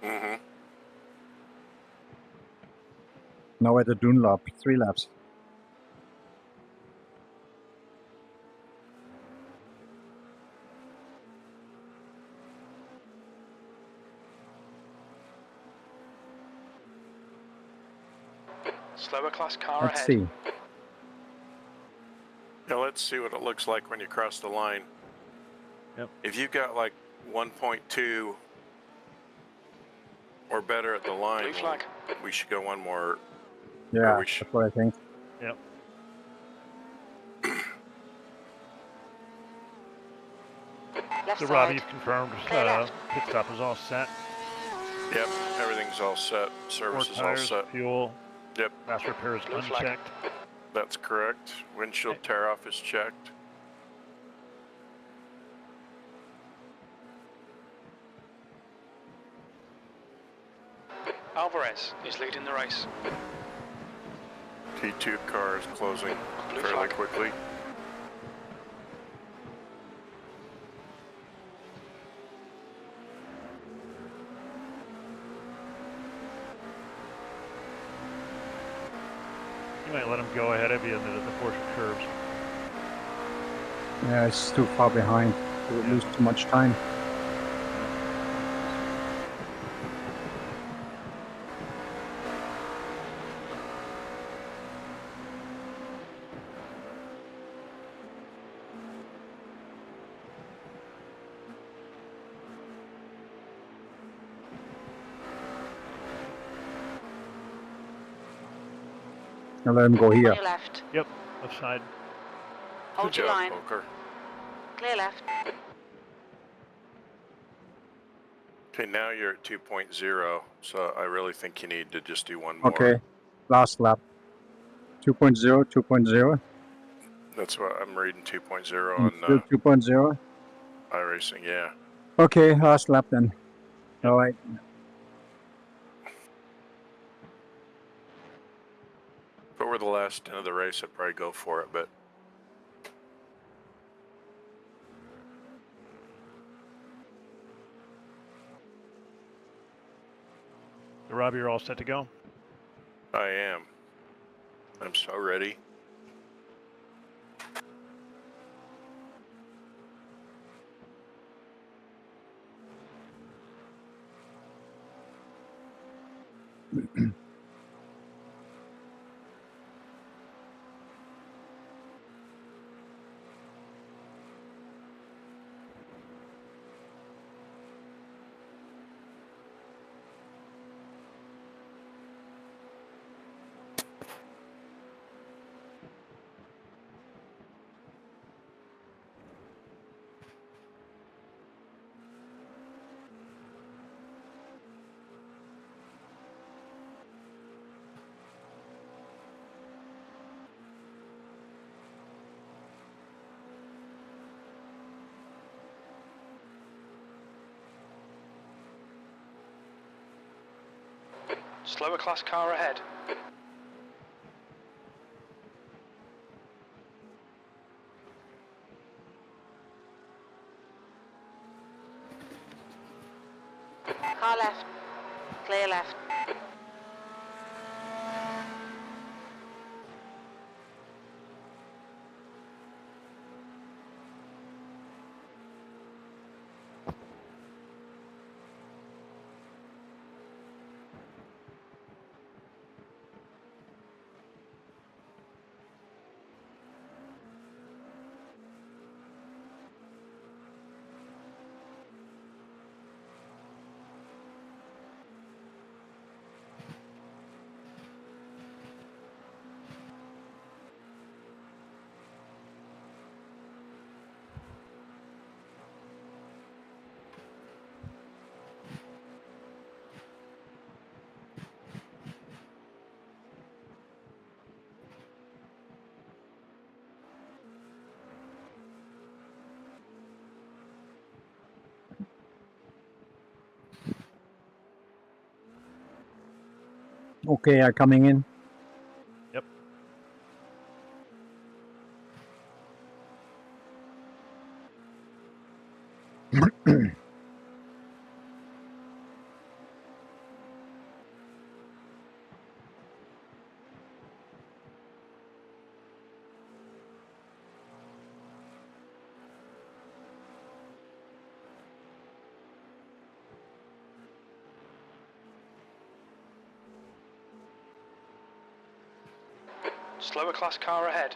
Mm-hmm. Now at the Dunlop, 3 laps. Slower class car Let's ahead. see. Now let's see what it looks like when you cross the line. Yep. If you've got like 1.2 or better at the line, Blue flag. we should go one more. Yeah, we should- that's what I think. Yep. Left So side. Rob, you've confirmed Clear left. pit stop is all set. Yep, everything's all set. 4 Service is all tires, set. fuel. Yep, Last repair is Blue flag. unchecked. that's correct. Windshield tear off is checked. Alvarez is leading the race. T2 car is closing Blue fairly flag. quickly. You might let him go ahead of you into the Porsche curves. Yeah, it's too far behind. We lose too much time. I'll let him go On here. your left. Yep, left side. Hold Good your job, line. Volker. Clear left. Okay, now you're at 2.0, so I really think you need to just do one more. Okay, last lap. 2.0, 2.0. That's what I'm reading. 2.0 And on still 2.0. iRacing. Yeah. Okay, last lap then. Yep. All right. If it were the last stint of the race, I'd probably go for it, but So, Rob, you're all set to go? I am. I'm so ready. Slower class car ahead. Car left. Clear left. Okay, I'm coming in. Yep. Slower class car ahead.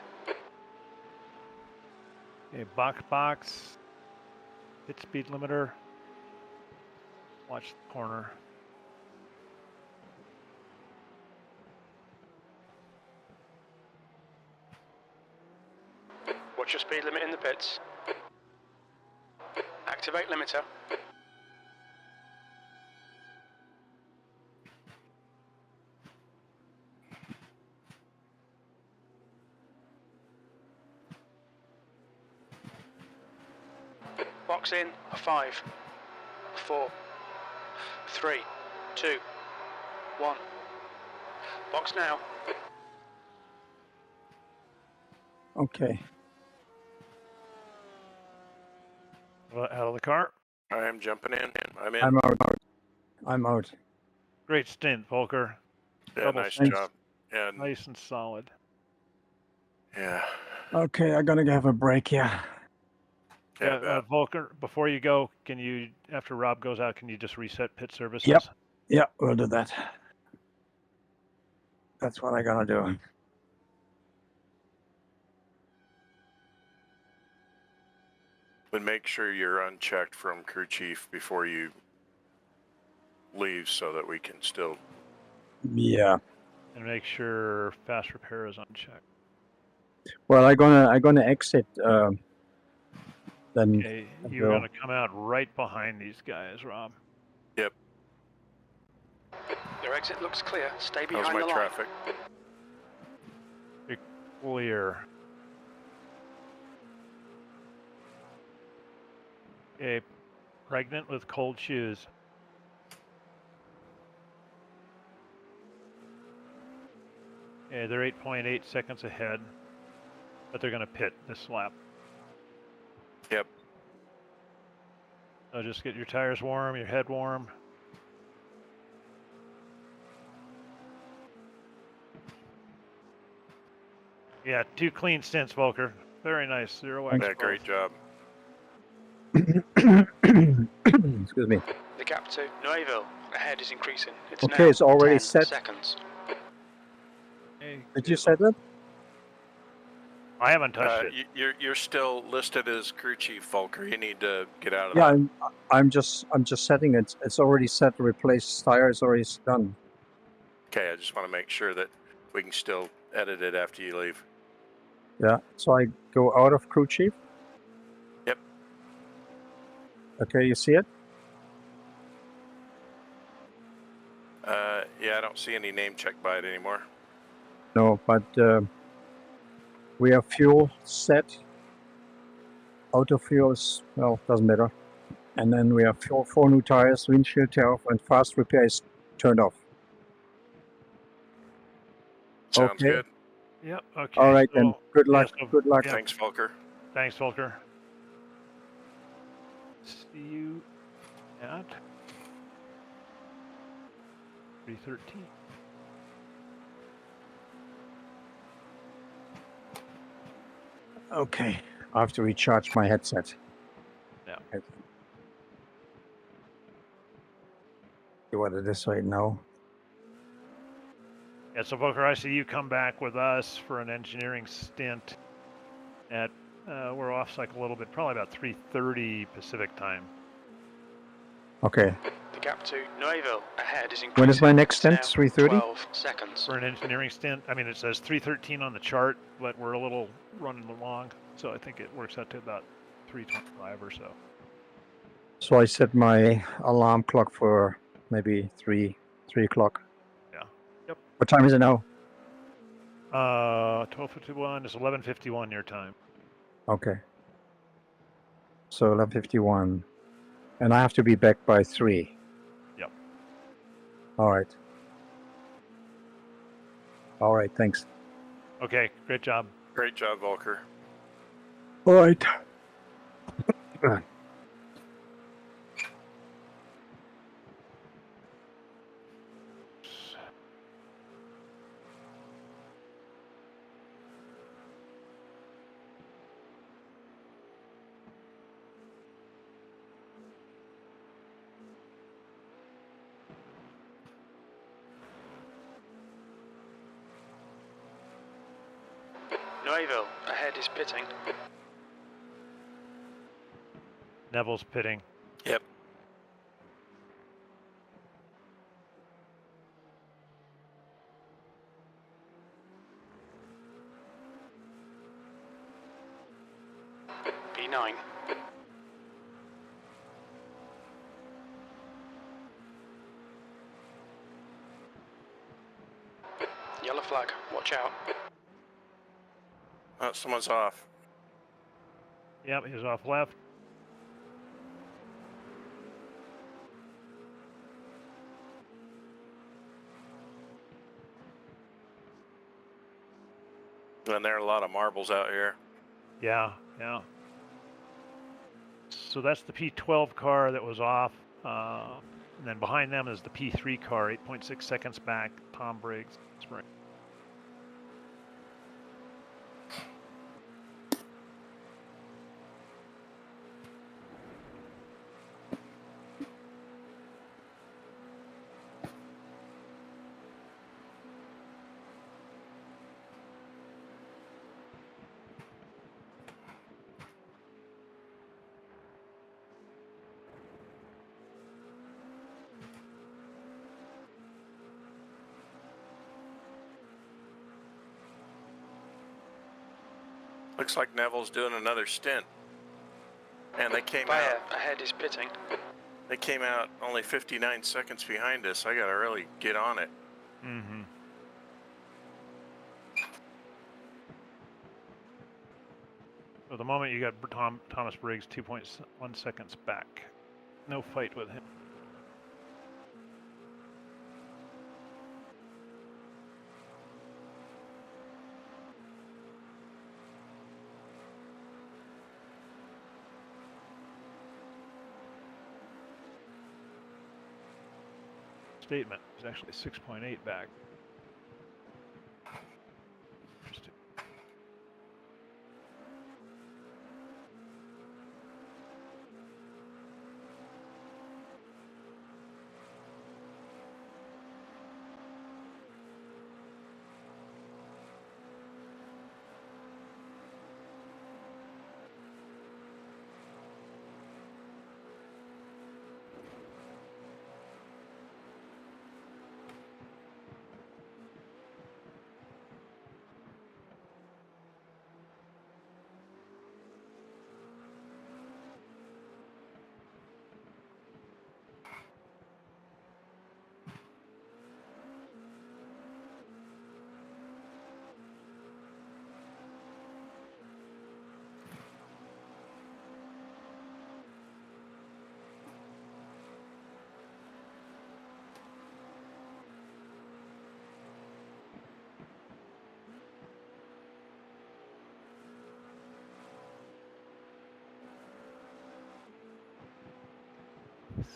Okay, box. Hit speed limiter. Watch the corner. Watch your speed limit in the pits. Activate limiter. Box in a 5, 4, 3, 2, 1. Box now. Okay. Out of the car. I am jumping in. I'm in. I'm out. I'm out. Great stint, Volker. Yeah, double nice thanks. job. And Nice and solid. yeah, Okay, I'm gonna have a break here. yeah, I bet. Volker, before you go, can you, after Rob goes out, can you just reset pit services? Yep. Yeah, we'll do that. That's what I'm gonna do. But make sure you're unchecked from crew chief before you leave, so that we can still. Yeah. And make sure fast repair is unchecked. Well, I'm gonna exit. Then Okay, you're go. going to come out right behind these guys, Rob. Your exit looks clear. Stay How's behind my the line. traffic? You're clear. Okay, pregnant with cold shoes. Okay, they're 8.8 seconds ahead, but they're going to pit this lap. Yep. So just get your tires warm, your head warm. Yeah, 2 clean stints, Volker. Very nice. 0 Thanks. Yeah, great job. Excuse me. The gap to Noiville ahead is increasing. It's Okay, now it's already 10 set. seconds. Hey, Did you set that? I haven't touched it. You're still listed as crew chief, Volker. You need to get out of Yeah, that. I'm just setting it. It's already set. Replace tire is already done. Okay, I just want to make sure that we can still edit it after you leave. Yeah. So I go out of crew chief. Yep. Okay, you see it? Yeah, I don't see any name check by it anymore. No, but we have fuel set. Auto fuel is, well, doesn't matter. And then we have four new tires, windshield tear off, and fast repair is turned off. Sounds Okay. good. Yep. Okay. All right then. Good luck. yeah, so- Good luck. yeah. Thanks, Volker. Thanks, Volker. See you at 3:13. Okay. I have to recharge my headset. Yeah. Okay. See what it is right now. Yeah, so Volker, I see you come back with us for an engineering stint at, we're off cycle a little bit, probably about 3:30 Pacific time. Okay. The gap to Noiville ahead is increasing. When is my next It's stint? now 3:30? 12 seconds. For an engineering stint, I mean, it says 3:13 on the chart, but we're a little running along, so I think it works out to about 3:25 or so. So I set my alarm clock for maybe 3 o'clock. Yeah. Yep. What time is it now? 12:51 is 11:51 your time. Okay. So 11:51. And I have to be back by 3. Yep. All right. All right, thanks. Okay, great job. Great job, Volker. All right. Noiville ahead is pitting. Neville's pitting. Yep. B9. Yellow flag, watch out. Oh, someone's off. Yep, he's off left. And there are a lot of marbles out here. Yeah, yeah. So that's the P12 car that was off. And then behind them is the P3 car, 8.6 seconds back, Tom Briggs. Spring. Looks like Neville's doing another stint. And they came Bayer out. ahead is pitting. They came out only 59 seconds behind us. I got to really get on it. Mm-hmm. So at the moment, you got Thomas Briggs 2.1 seconds back. No fight with him. Statement is actually 6.8 back. Interesting.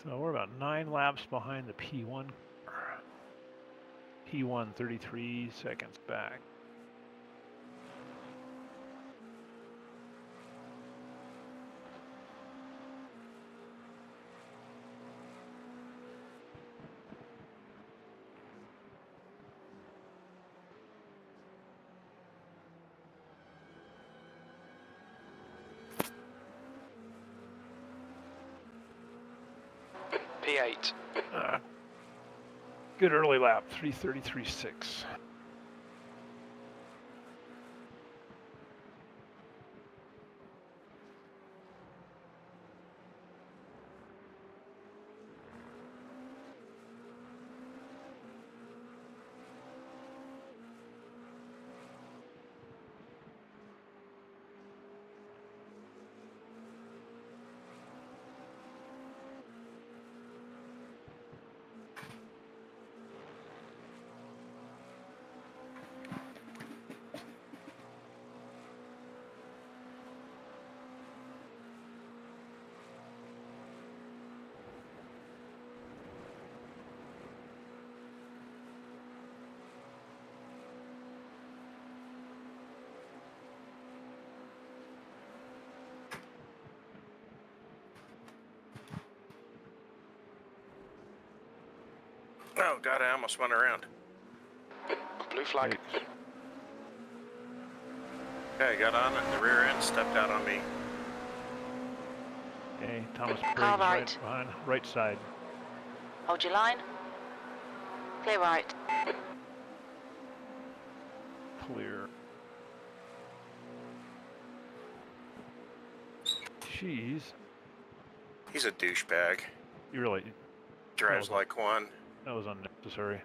So we're about 9 laps behind the P1 car. P1 33 seconds back. P8. Good early lap, 3:33.6. Oh, God, I almost went around. Blue flag. Okay, got on at the rear end, stepped out on me. Okay, Thomas Briggs Car right right. behind, right side. Hold your line. Clear right. Clear. Jeez. He's a douchebag. You really, Drives like one. that was unnecessary.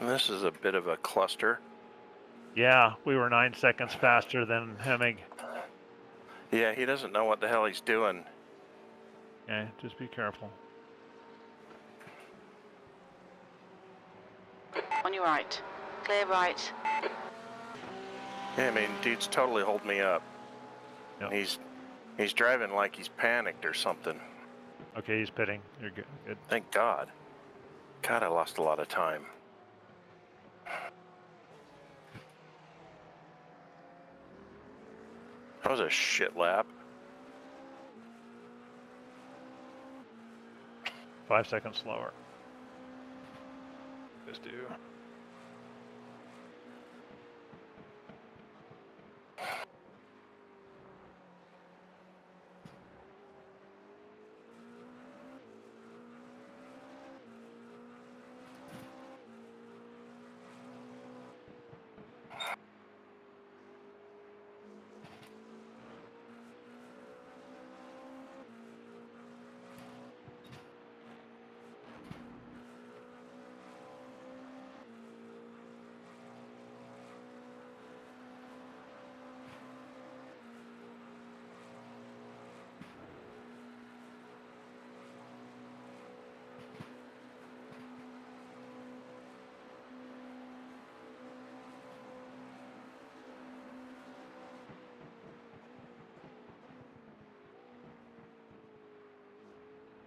This is a bit of a cluster. Yeah, we were 9 seconds faster than Hemming. Yeah, he doesn't know what the hell he's doing. Okay, just be careful. On your right. Clear right. Yeah, I mean, dude's totally holding me up. Yep. He's driving like he's panicked or something. Okay, he's pitting. You're good. Good. Thank God. God, I lost a lot of time. That was a shit lap. 5 seconds slower. Just do.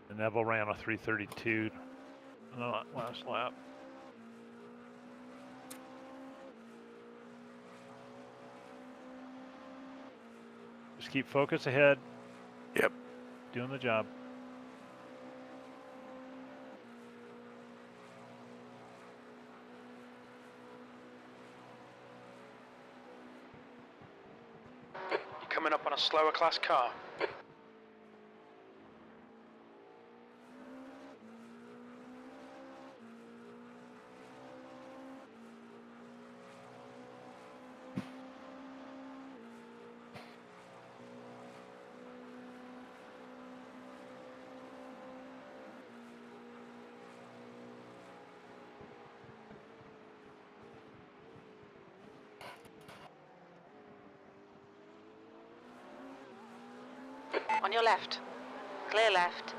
And Neville ran a 3:32 on the last lap. Just keep focus ahead. Yep. Doing the job. You're coming up on a slower class car. On your left. Clear left.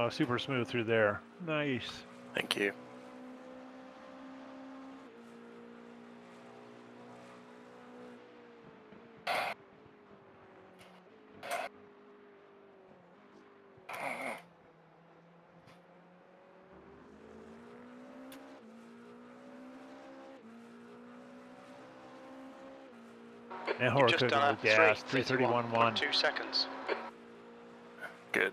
Super smooth through there. Nice. Thank you. Now You've we're just cooking done a with gas. 3:31.1. 3:31.2 seconds. Good.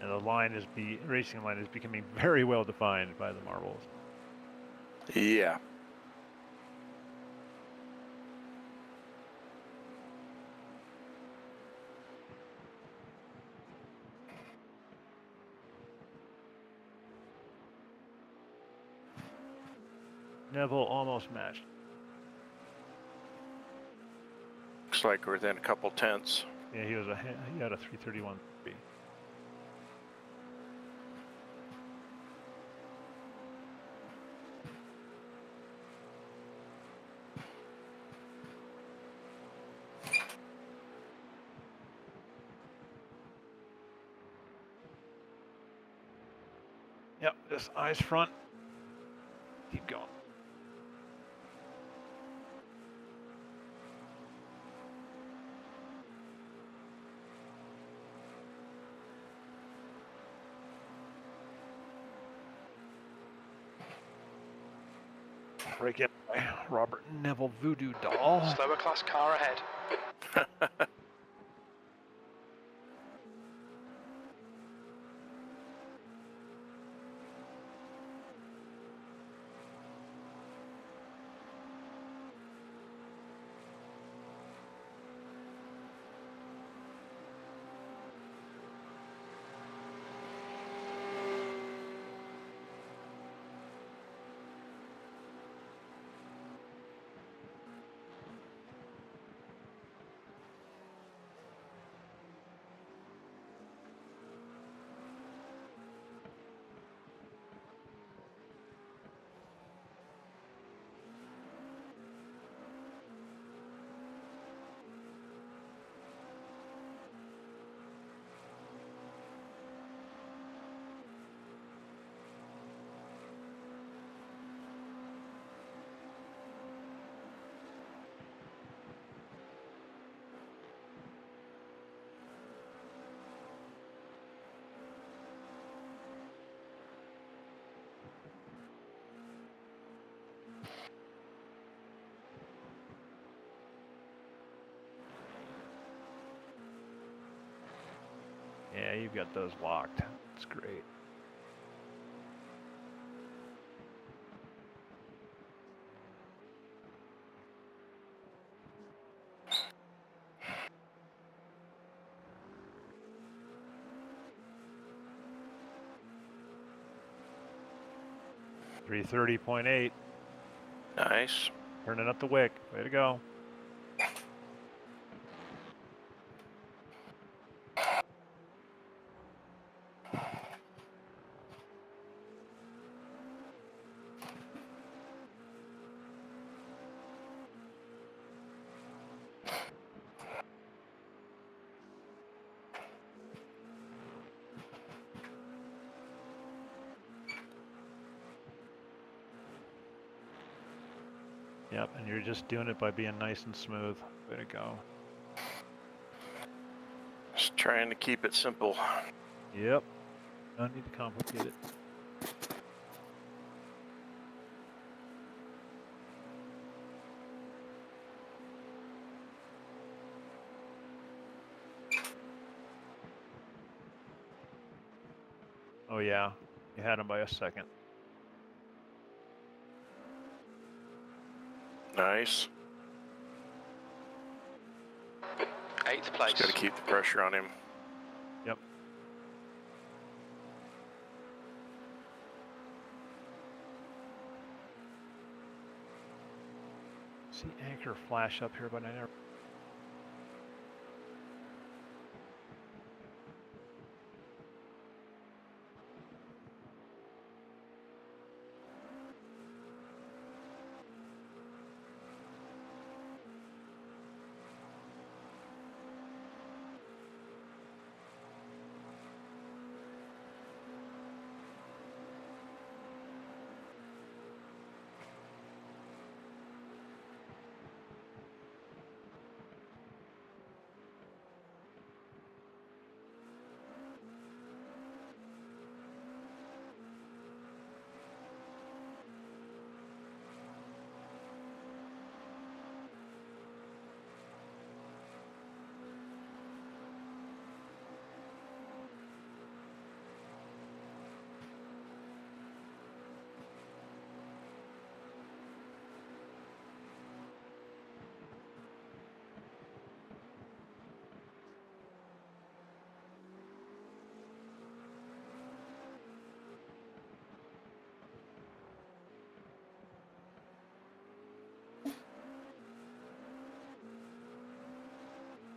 And the line is racing line is becoming very well defined by the marbles. Yeah. Neville almost matched. Looks like we're within a couple tenths. Yeah, he had a 331.3. Yep, this eyes front. Keep going. Break it by Robert Neville Voodoo Doll. Slower class car ahead. Yeah, you've got those locked. That's great. .330.8. Nice. Turning up the wick. Way to go. Yep, and you're just doing it by being nice and smooth. Way to go. Just trying to keep it simple. Yep. No need to complicate it. Oh yeah, you had him by a second. Nice. 8th place. Just got to keep the pressure on him. Yep. See anchor flash up here, but I never.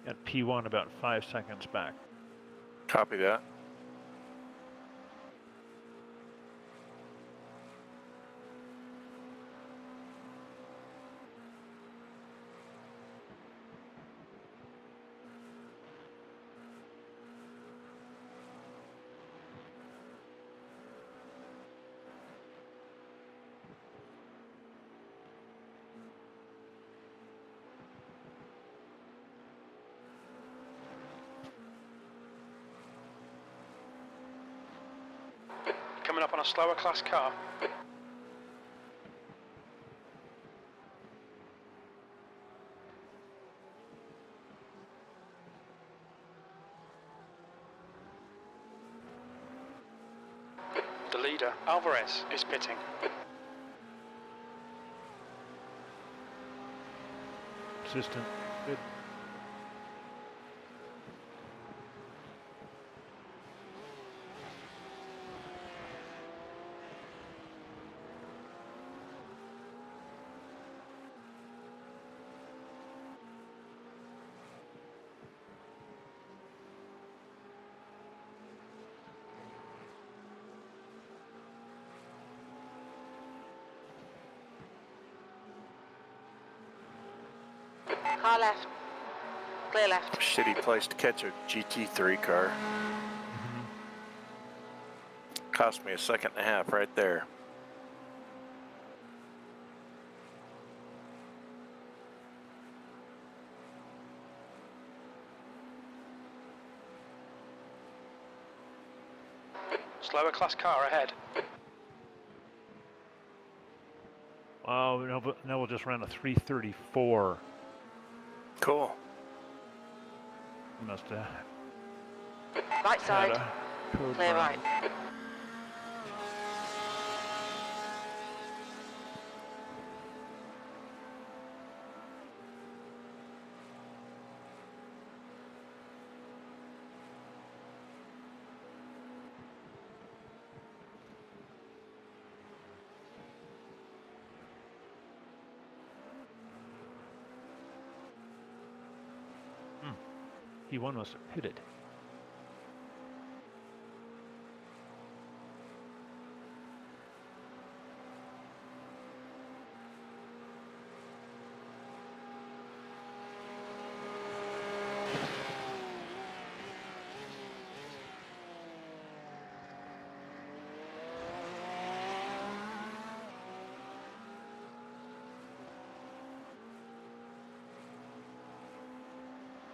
At P1 about 5 seconds back. Copy that. Coming up on a slower class car. The leader, Alvarez, is pitting. Consistent. Good. Car left. Clear left. Shitty place to catch a GT3 car. Cost me a second and a half right there. Slower class car ahead. Wow, now we'll just run a 334. Cool. Must have Right had side. a code Clear run. right. P1 must have pitted.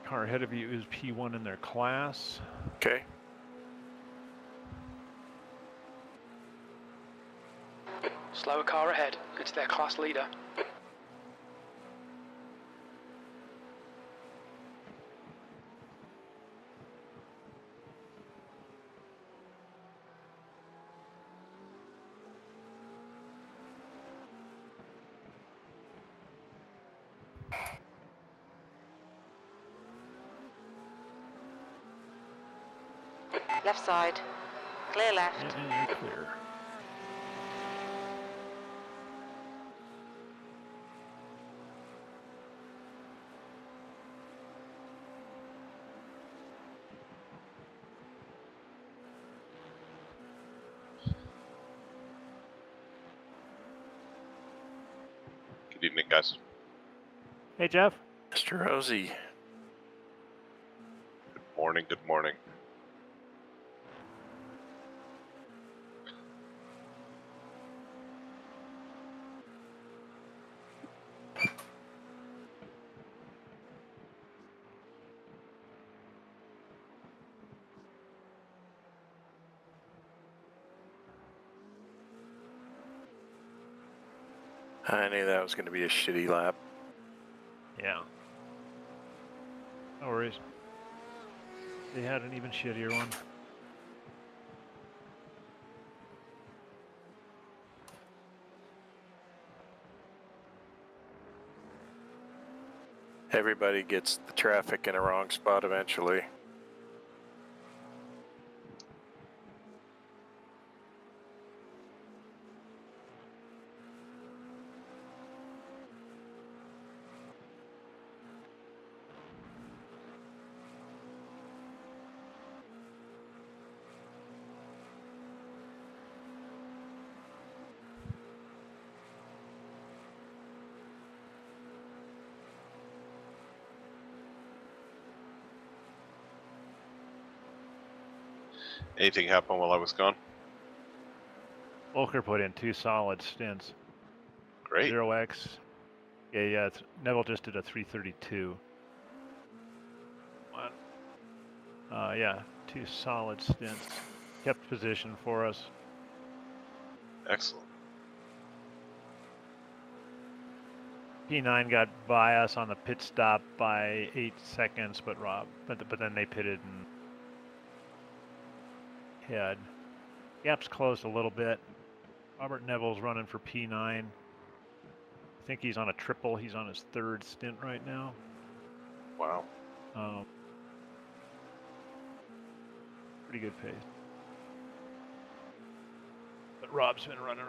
Car ahead of you is P1 in their class. Okay. Slower car ahead. It's their class leader. Left side. Clear left. And clear. Good evening, guys. Hey, Jeff. Mr. Rosie. Good morning, good morning. I knew that was going to be a shitty lap. Yeah. No worries. They had an even shittier one. Everybody gets the traffic in a wrong spot eventually. Anything happen while I was gone? Volker put in 2 solid stints. Great. 0x. Yeah. Neville just did a 332. One. Yeah, 2 solid stints. Kept position for us. Excellent. P9 got by us on the pit stop by 8 seconds, but then they pitted and had gaps closed a little bit. Robert Neville's running for P9. I think he's on a triple. He's on his 3rd stint right now. Wow. Pretty good pace. But Rob's been running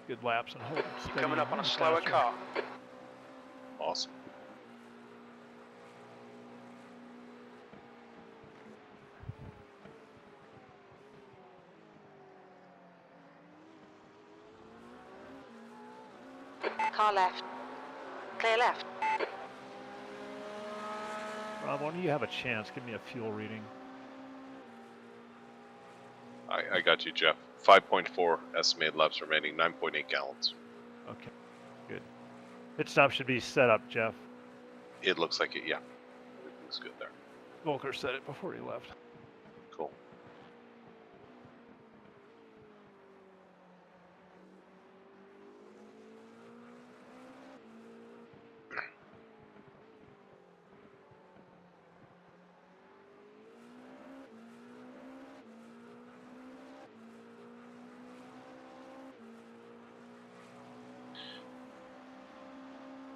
good laps and holding steady. Coming up on a and slower faster. car. Awesome. Car left. Clear left. Rob, when you have a chance, give me a fuel reading. I got you, Jeff. 5.4 estimated laps remaining, 9.8 gallons. Okay, good. Pit stop should be set up, Jeff. It looks like it, yeah. Everything's good there. Volker said it before he left. Cool.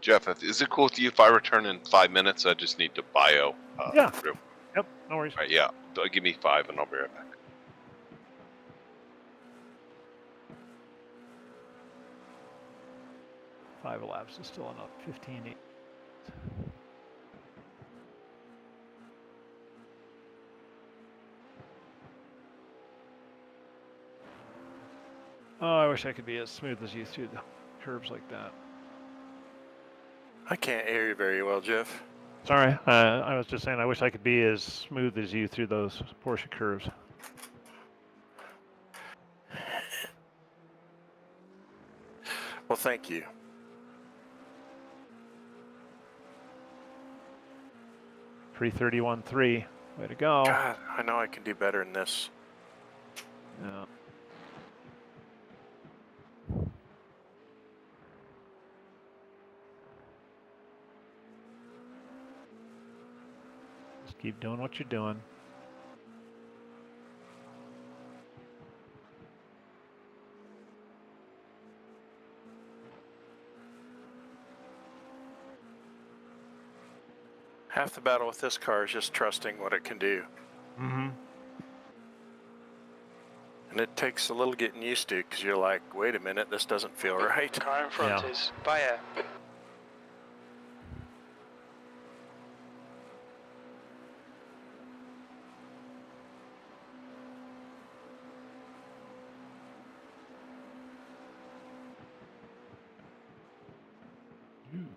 Jeff, is it cool with you if I return in 5 minutes? I just need to bio. Yeah. Through. Yep, no worries. All right, yeah. Give me 5 and I'll be right back. Five laps is still enough. 15-8. Oh, I wish I could be as smooth as you through the curves like that. I can't hear you very well, Jeff. Sorry, I was just saying I wish I could be as smooth as you through those Porsche curves. Well, thank you. Three 31.3. Way to go. God, I know I can do better than this. Yeah. Just keep doing what you're doing. Half the battle with this car is just trusting what it can do. Mm-hmm. And it takes a little getting used to because you're like, wait a minute, this doesn't feel right. Car in front Yeah. is by air.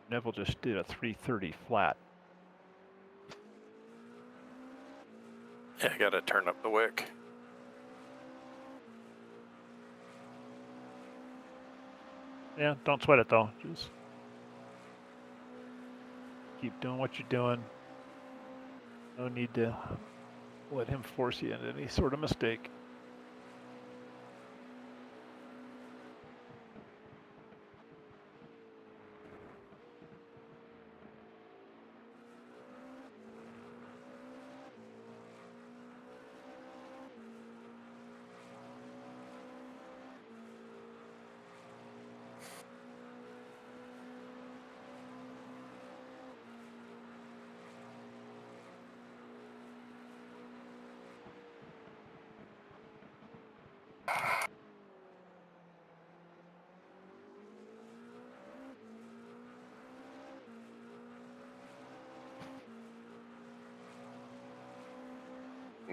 Neville just did a 330 flat. Yeah, I gotta turn up the wick. Yeah, don't sweat it though. Just keep doing what you're doing. No need to let him force you into any sort of mistake.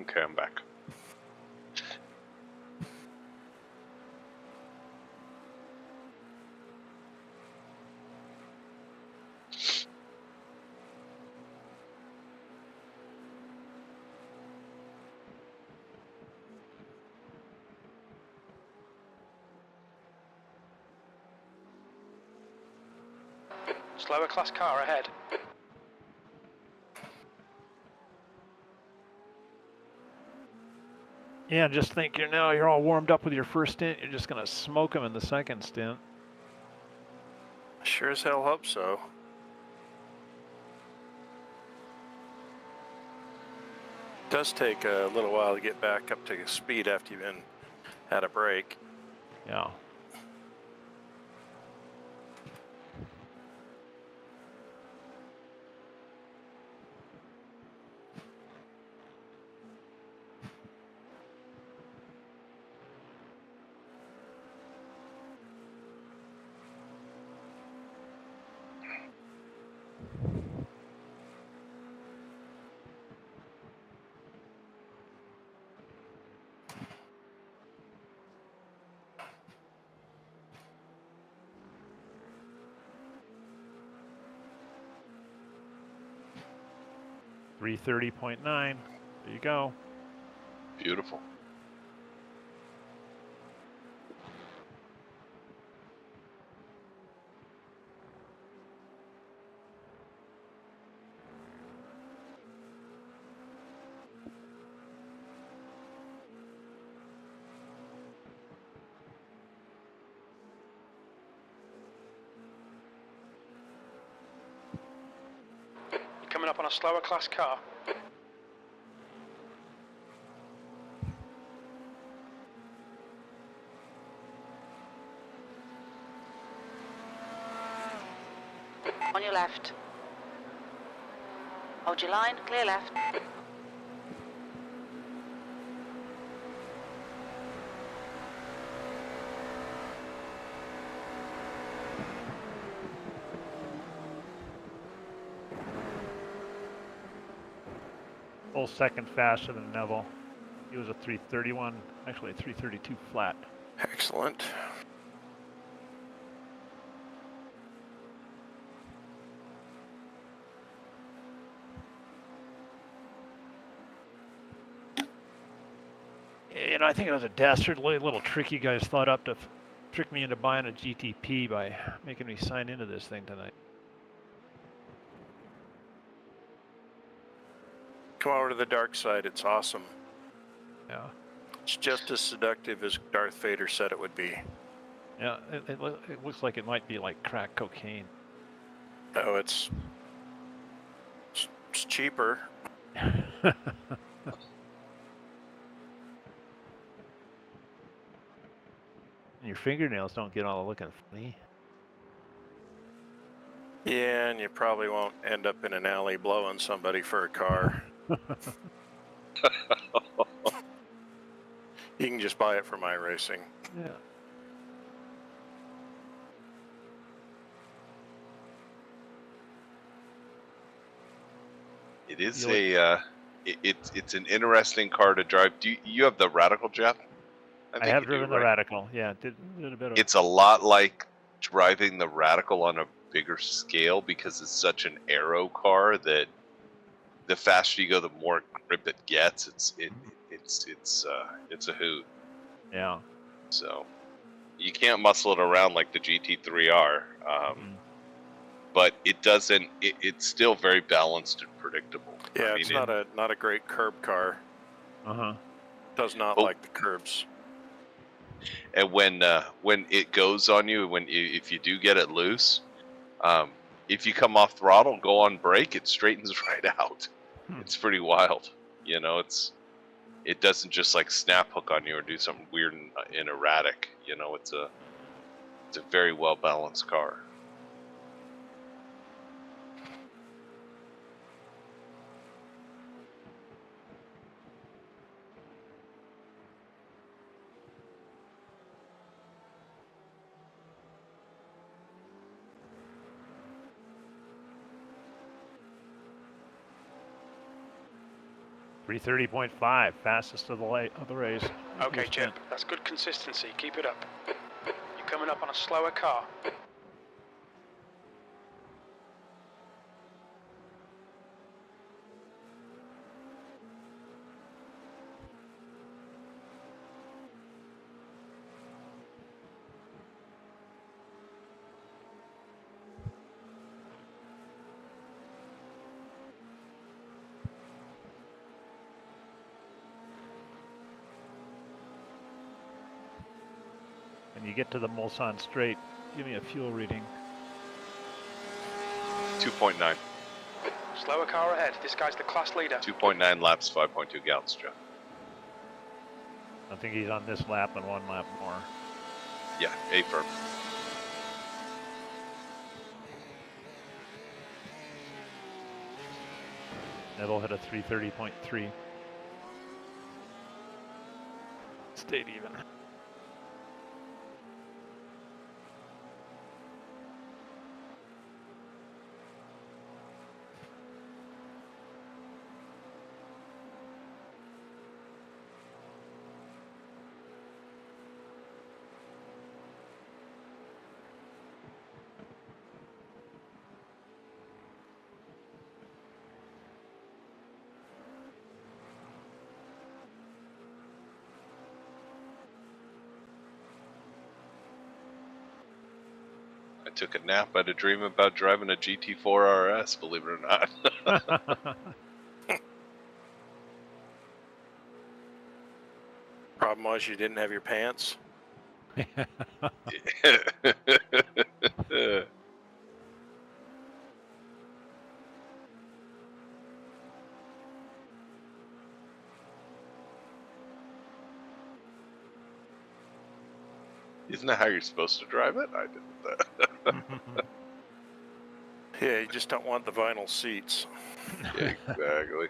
Okay, I'm back. Slower class car ahead. Yeah, just think you're all warmed up with your first stint. You're just gonna smoke them in the second stint. Sure as hell hope so. Does take a little while to get back up to speed after you've been had a break. Yeah. .330.9. There you go. Beautiful. You're coming up on a slower class car. On your left. Hold your line, clear left. Full second faster than Neville. He was a 331, actually a 332 flat. Excellent. You know, I think it was a dastardly little trick you guys thought up to trick me into buying a GTP by making me sign into this thing tonight. Come over to the dark side. It's awesome. Yeah. It's just as seductive as Darth Vader said it would be. Yeah, it looks like it might be like crack cocaine. Oh, it's cheaper. Your fingernails don't get all looking funny. Yeah, and you probably won't end up in an alley blowing somebody for a car. You can just buy it from iRacing. Yeah. It is it's an interesting car to drive. Do you have the Radical, Jeff? I think have you driven do, the right? Radical. Yeah, did a bit of. It's a lot like driving the Radical on a bigger scale because it's such an aero car that the faster you go, the more grip it gets. It's a hoot. Yeah. So you can't muscle it around like the GT3R, but it doesn't. It's still very balanced and predictable. Yeah, I mean, it's not a great curb car. Does not like the curbs. And when it goes on you, if you do get it loose, if you come off throttle, go on brake, it straightens right out. It's pretty wild. You know, it doesn't just like snap hook on you or do something weird and erratic. You know, it's a very well balanced car. .330.5, fastest of the race. Okay, Chip, that's good consistency. Keep it up. You're coming up on a slower car. When you get to the Mulsanne Straight, give me a fuel reading. 2.9. Slower car ahead. This guy's the class leader. 2.9 laps, 5.2 gallons, Jeff. I think he's on this lap and 1 lap more. Yeah, A firm. It'll hit a 330.3. Stayed even. I took a nap. I had a dream about driving a GT4 RS, believe it or not. Problem was you didn't have your pants. Isn't that how you're supposed to drive it? I didn't. Yeah, you just don't want the vinyl seats. Yeah, exactly.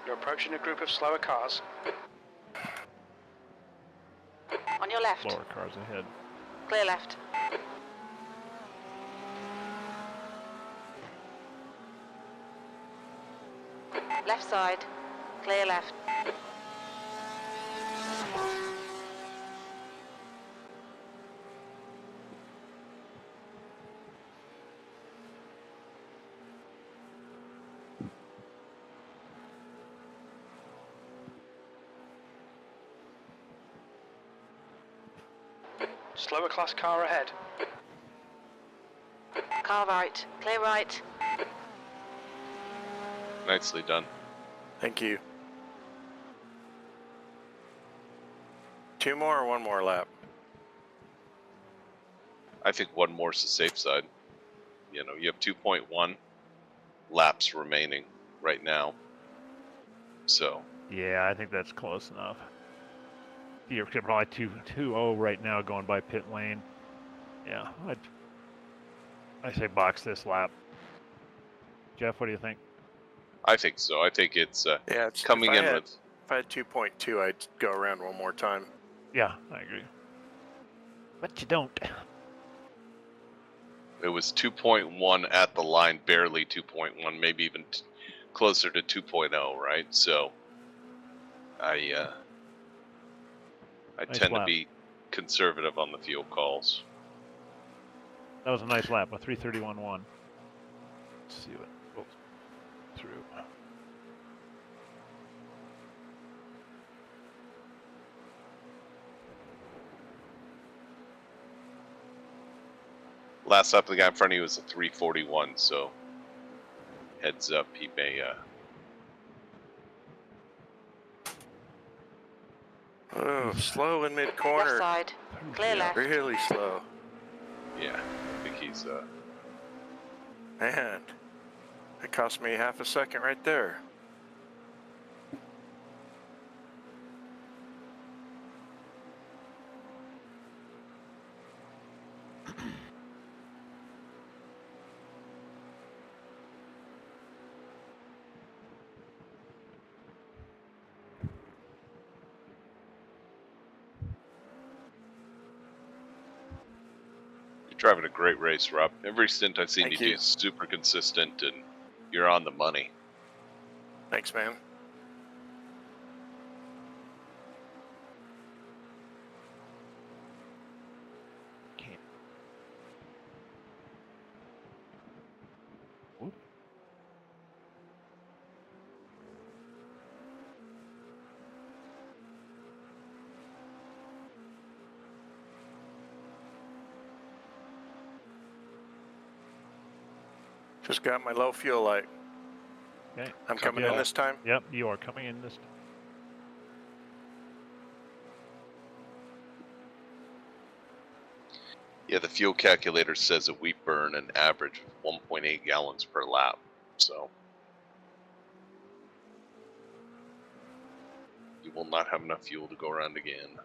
You're approaching a group of slower cars. On your left. Slower cars ahead. Clear left. Left side. Clear left. Slower class car ahead. Car right. Clear right. Nicely done. Thank you. 2 more or 1 more lap? I think 1 more is the safe side. You know, you have 2.1 laps remaining right now. So, Yeah, I think that's close enough. You're probably 2-0 right now going by pit lane. Yeah, I say box this lap. Jeff, what do you think? I think so. I think it's Yeah, it's coming in with... If I had 2.2, I'd go around 1 more time. Yeah, I agree. But you don't. It was 2.1 at the line, barely 2.1, maybe even closer to 2.0, right? So, I Nice tend to lap. be conservative on the fuel calls. That was a nice lap, a 331.1. Let's see what goes through. Last lap, the guy in front of you was a 341, so heads up, he may... Oh, slow in Left mid-corner. side. Clear left. Really slow. Yeah, I think he's... Man, it cost me half a second right there. driving a great race, Rob. Every stint I've seen Thank you you. do is super consistent, and you're on the money. Thanks, man. Just got my low fuel light. Okay. I'm coming in this time. Yep, you are coming in this. Yeah, the fuel calculator says that we burn an average of 1.8 gallons per lap. So you will not have enough fuel to go around again.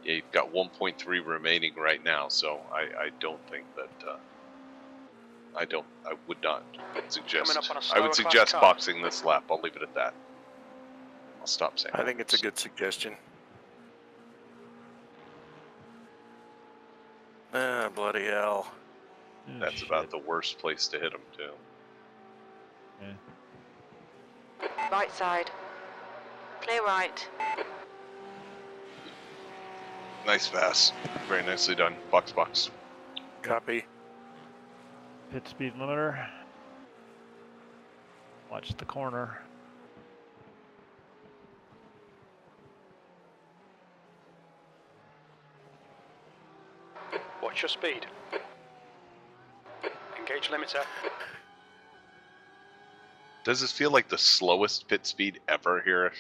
Yeah, you've got 1.3 remaining right now, so I don't think that I would not suggest. Coming up on a I slower would class suggest car. boxing this lap. I'll leave it at that. I'll stop saying. I think it's a good suggestion. Ah, bloody hell. Oh, That's shit. about the worst place to hit him too. Yeah. Right side. Clear right. Nice pass. Very nicely done. Box, box. Copy. Pit speed limiter. Watch the corner. Watch your speed. Engage limiter. Does this feel like the slowest pit speed ever here?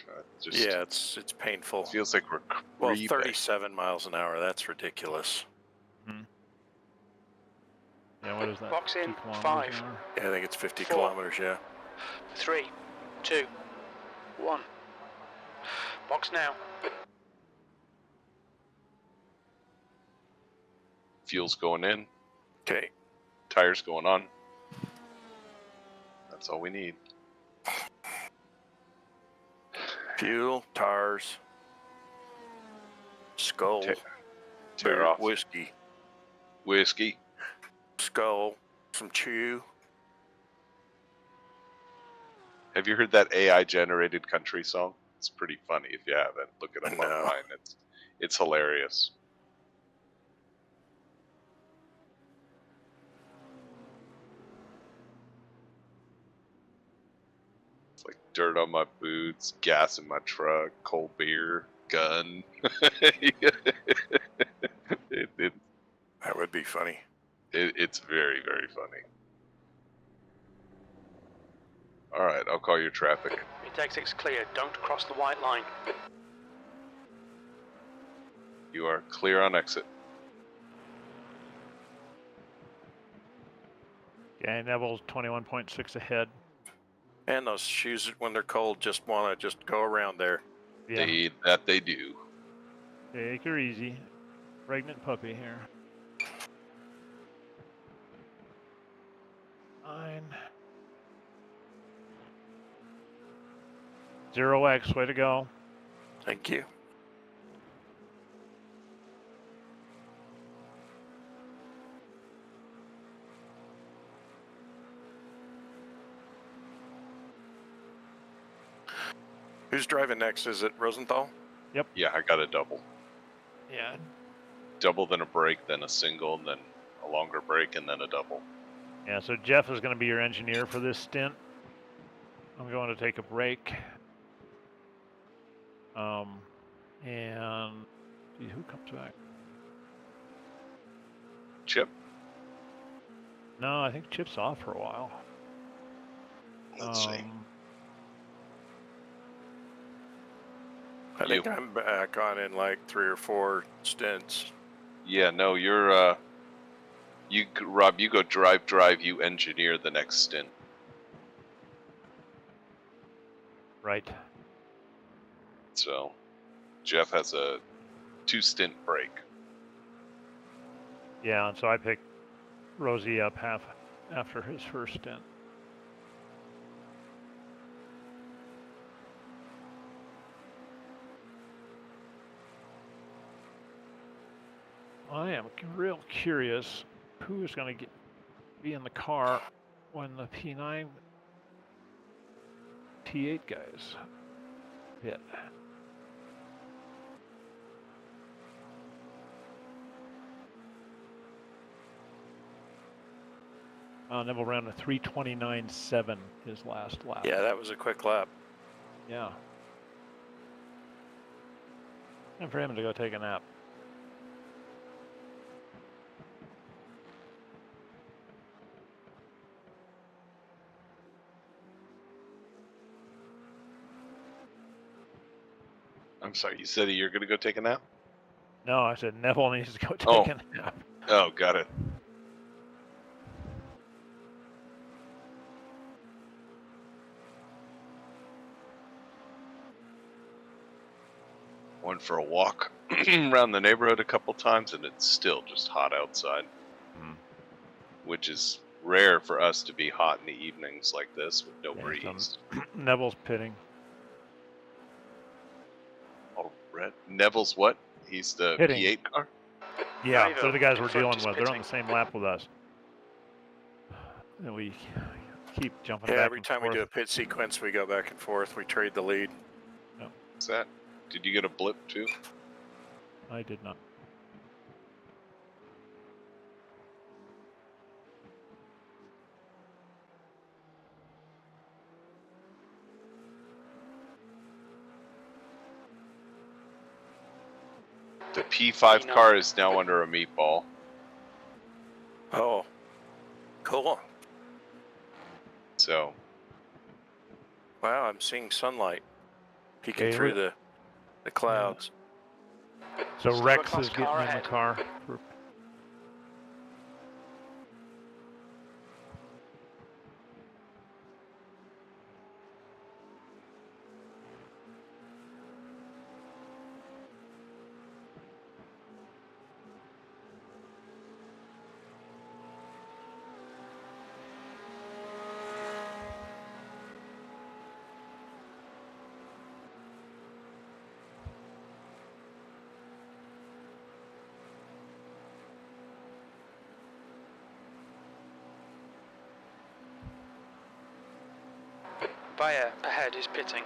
Just Yeah, it's painful. feels like we're Well, creeping. 37 miles an hour. That's ridiculous. Yeah, what is that? Box in, 2 kilometers 5. an hour? Yeah, I think it's 50 4. kilometers. Yeah. 3, 2, 1. Box now. Fuel's going in. Okay. Tires going on. That's all we need. Fuel, tires, skull, Tear off. whiskey, skull, some chew. Have you heard that AI generated country song? It's pretty funny. If you haven't, look it up No. online. It's hilarious. It's like dirt on my boots, gas in my truck, cold beer, gun. That would be funny. It's very, very funny. All right, I'll call your traffic. Intake 6 clear. Don't cross the white line. You are clear on exit. Yeah, Neville's 21.6 ahead. And those shoes, when they're cold, just want to just go around there. Yeah. They do. Take her easy. Pregnant puppy here. 9. 0x, way to go. Thank you. Who's driving next? Is it Rosenthal? Yeah, I got a double. Yeah. Double, then a break, then a single, then a longer break, and then a double. Yeah, so Jeff is going to be your engineer for this stint. I'm going to take a break. And see who comes back. Chip? No, I think Chip's off for a while. Let's see. I think I'm back on in like 3 or 4 stints. Yeah, no, you're, Rob, you go drive, you engineer the next stint. Right. So, Jeff has a 2-stint break. Yeah, and so I picked Rosie up half after his first stint. I am real curious who is going to be in the car when the P9 T8 guys hit. Neville ran a 3:29.7 his last lap. Yeah, that was a quick lap. Yeah. And for him to go take a nap. I'm sorry, you said you're going to go take a nap? No, I said Neville needs to go take Oh. a nap. Oh, got it. Went for a walk around the neighborhood a couple times, and it's still just hot outside, which is rare for us to be hot in the evenings like this with no breeze. Neville's pitting. Oh, Red. Neville's what? He's the Hitting. P8 car? Yeah, Ivo, they're the guys we're confirmed dealing he's with. They're on pitting. the same lap with us. And we keep jumping Yeah, back every and time forth. we do a pit sequence, we go back and forth. We trade the lead. What's that? Did you get a blip too? I did not. The P5 car is now under a meatball. Oh, cool. So, Wow, I'm seeing sunlight peeking Okay, through the clouds. So Slower Rex class is getting car in the ahead. car. Bayer ahead is pitting.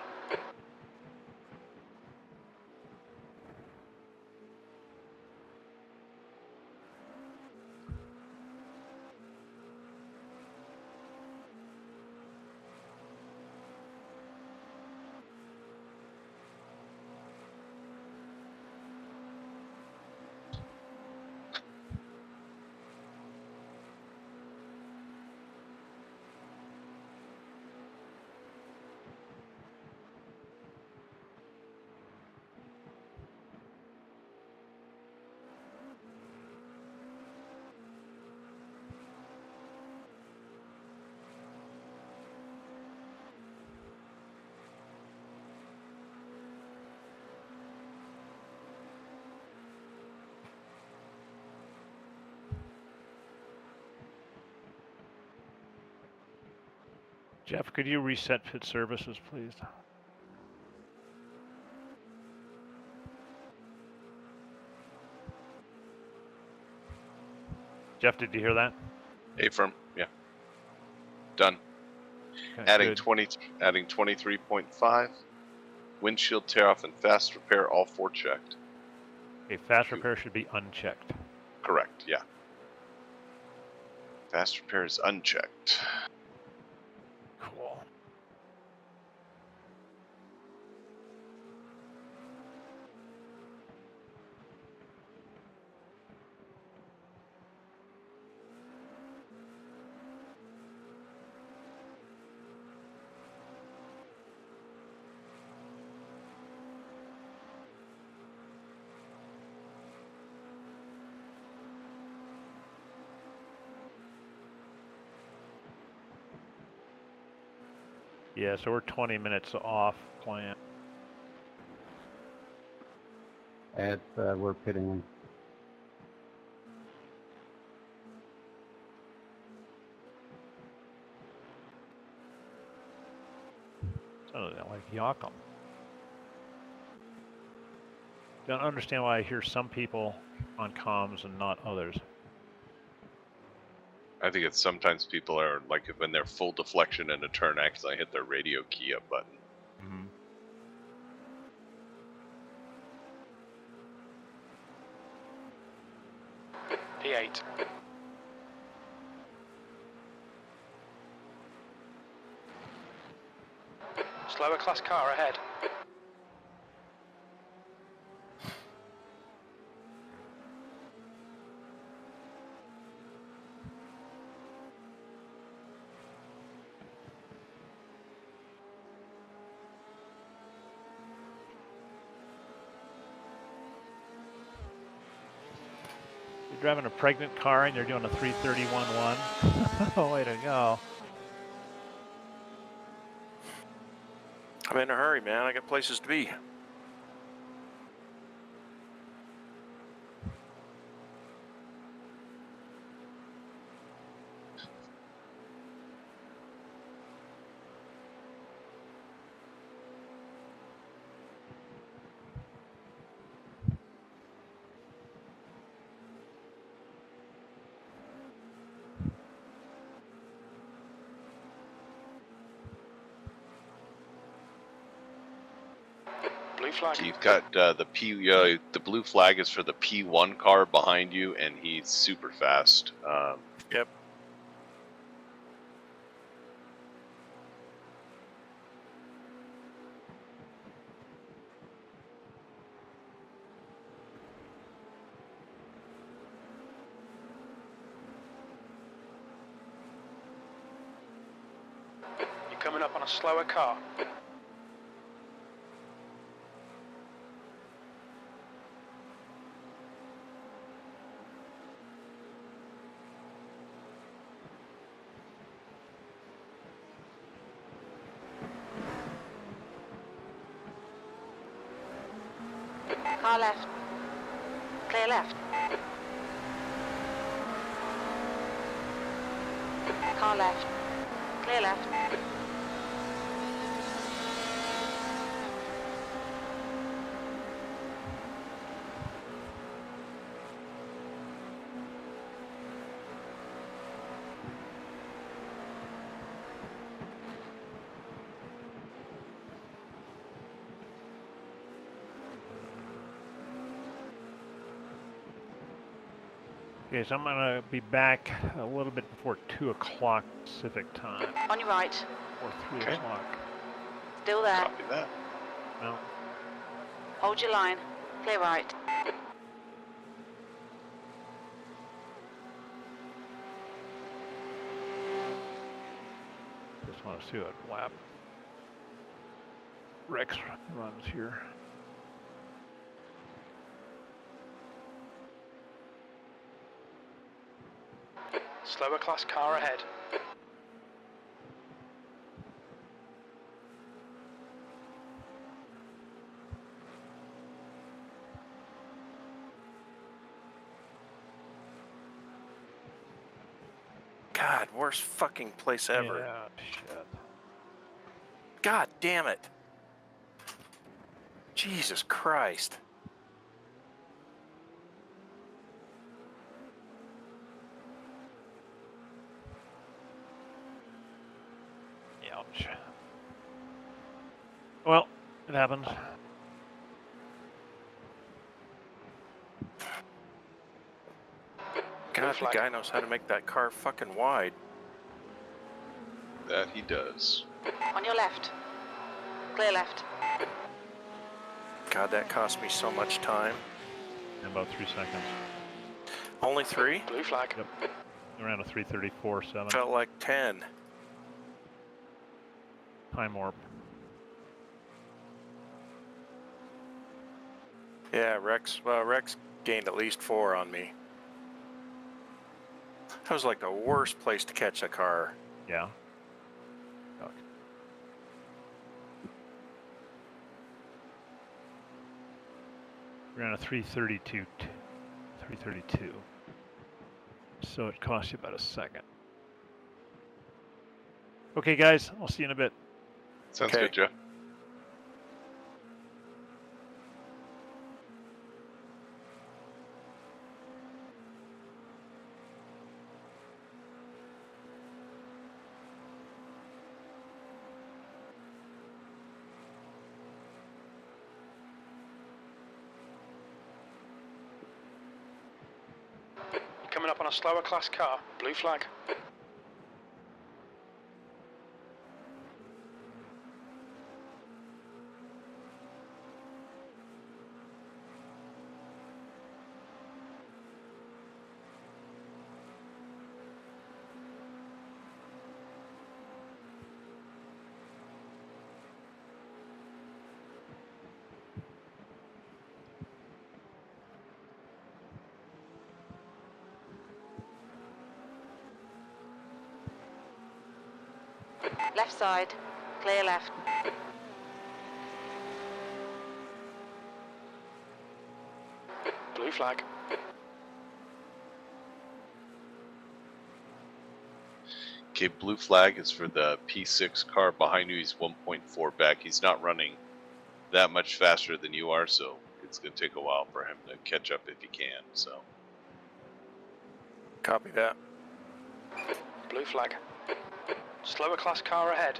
Jeff, could you reset pit services, please? Jeff, did you hear that? A-firm, yeah. Done. Okay, Adding good. 23.5. Windshield tear off and fast repair, all 4 checked. Okay, fast repair should be unchecked. Correct, yeah. Fast repair is unchecked. Cool. Yeah, so we're 20 minutes off plan. We're pitting. Sounded like Yakum. Don't understand why I hear some people on comms and not others. I think it's sometimes people are like when they're full deflection in a turn, accidentally hit their radio key up button. Mm-hmm. P8. Slower class car ahead. driving a pregnant car and you're doing a 331.1. Way to go. I'm in a hurry, man. I got places to be. Blue flag. So you've got the blue flag is for the P1 car behind you, and he's super fast. Yep. You're coming up on a slower car. Car left. Clear left. Car left. Clear left. Okay, so I'm gonna be back a little bit before 2 o'clock Pacific time, On your right. or 3 Okay. o'clock. Still there. Copy that. Well, Hold your line. Clear right. just want to see what lap Rex runs here. Slower class car ahead. God, worst fucking place ever. Yeah, shit. God damn it. Jesus Christ. Ouch. Well, it happens. God, the flag. guy knows how to make that car fucking wide. That he does. On your left. Clear left. God, that cost me so much time. In about 3 seconds. Only 3? Blue flag. Yep. Around a 3:34.7. Felt like 10. Time warp. Yeah, Rex gained at least 4 on me. That was like the worst place to catch a car. Yeah. Fuck. Around a 3:32. 3:32. So it cost you about a second. Okay, guys, I'll see you in a bit. Sounds Okay. good, Joe. You're coming up on a slower class car. Blue flag. Left side. Clear left. Blue flag. Okay, blue flag is for the P6 car behind you. He's 1.4 back. He's not running that much faster than you are, so it's going to take a while for him to catch up if he can. So, Copy that. Blue flag. Slower class car ahead.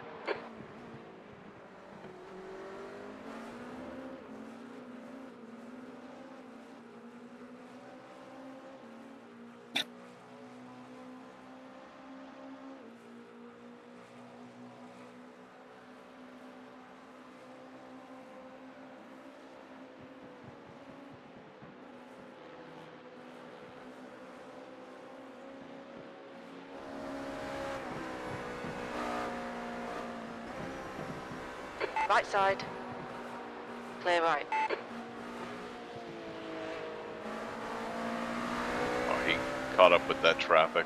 Right side. Clear right. oh, he caught up with that traffic.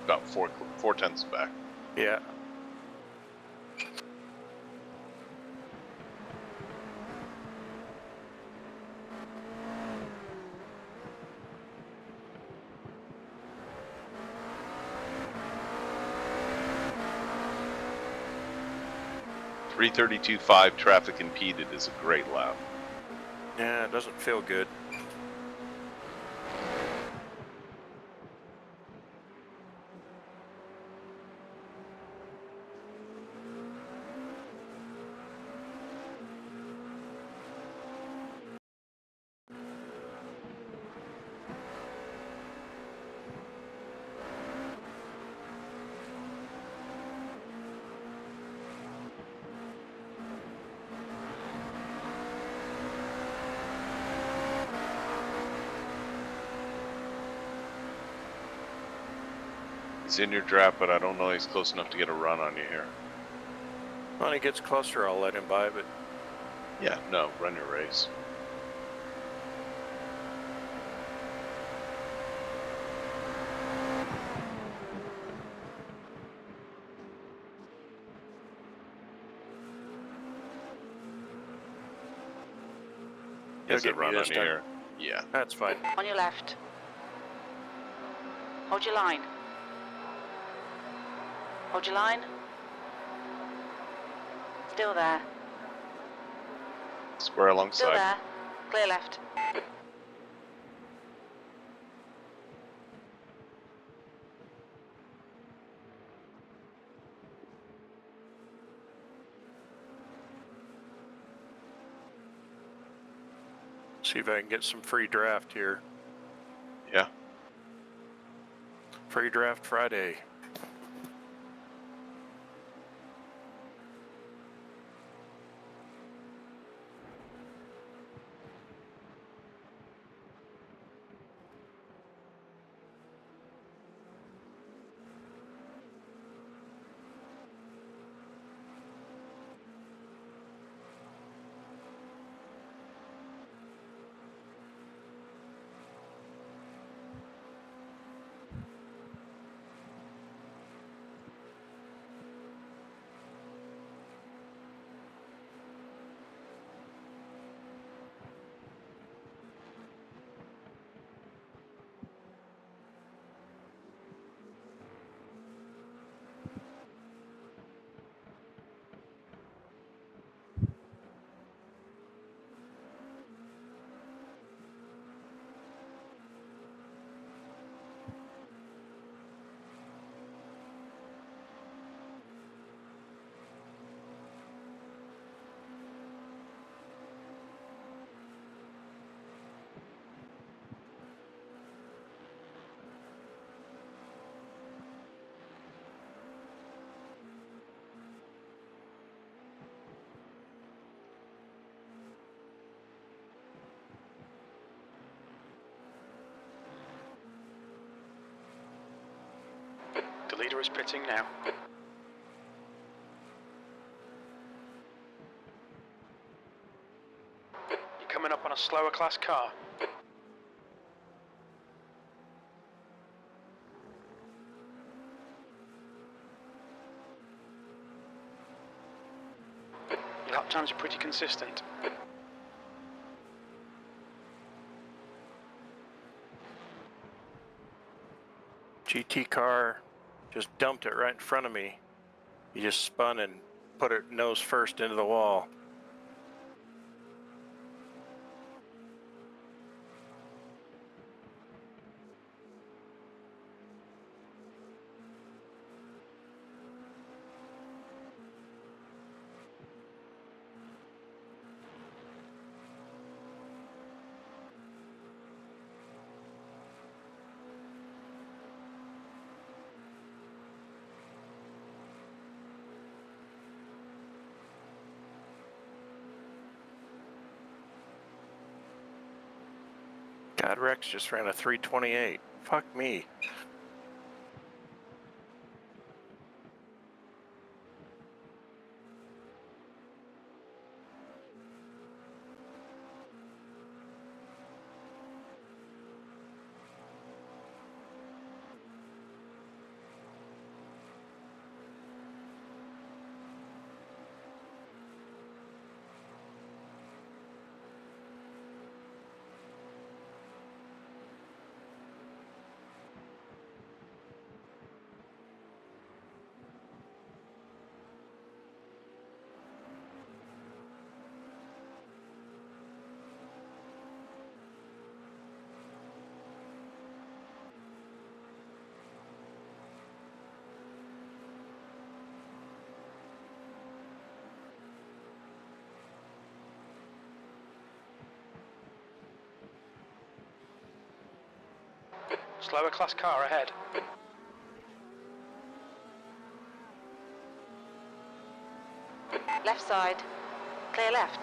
About four tenths back. Yeah. .332.5 traffic impeded is a great lap. Yeah, it doesn't feel good. He's in your draft, but I don't know he's close enough to get a run on you here. When he gets closer, I'll let him by, but Yeah, no, run your race. he'll Gets a get me run on this you time. here. Yeah. That's fine. On your left. Hold your line. Hold your line. Still there. Square Still alongside. there. Clear left. See if I can get some free draft here. Yeah. Free draft Friday. The leader is pitting now. You're coming up on a slower class car. Times are pretty consistent. GT car just dumped it right in front of me. He just spun and put it nose first into the wall. God, Rex just ran a 328. Fuck me. Slower class car ahead. Left side. Clear left.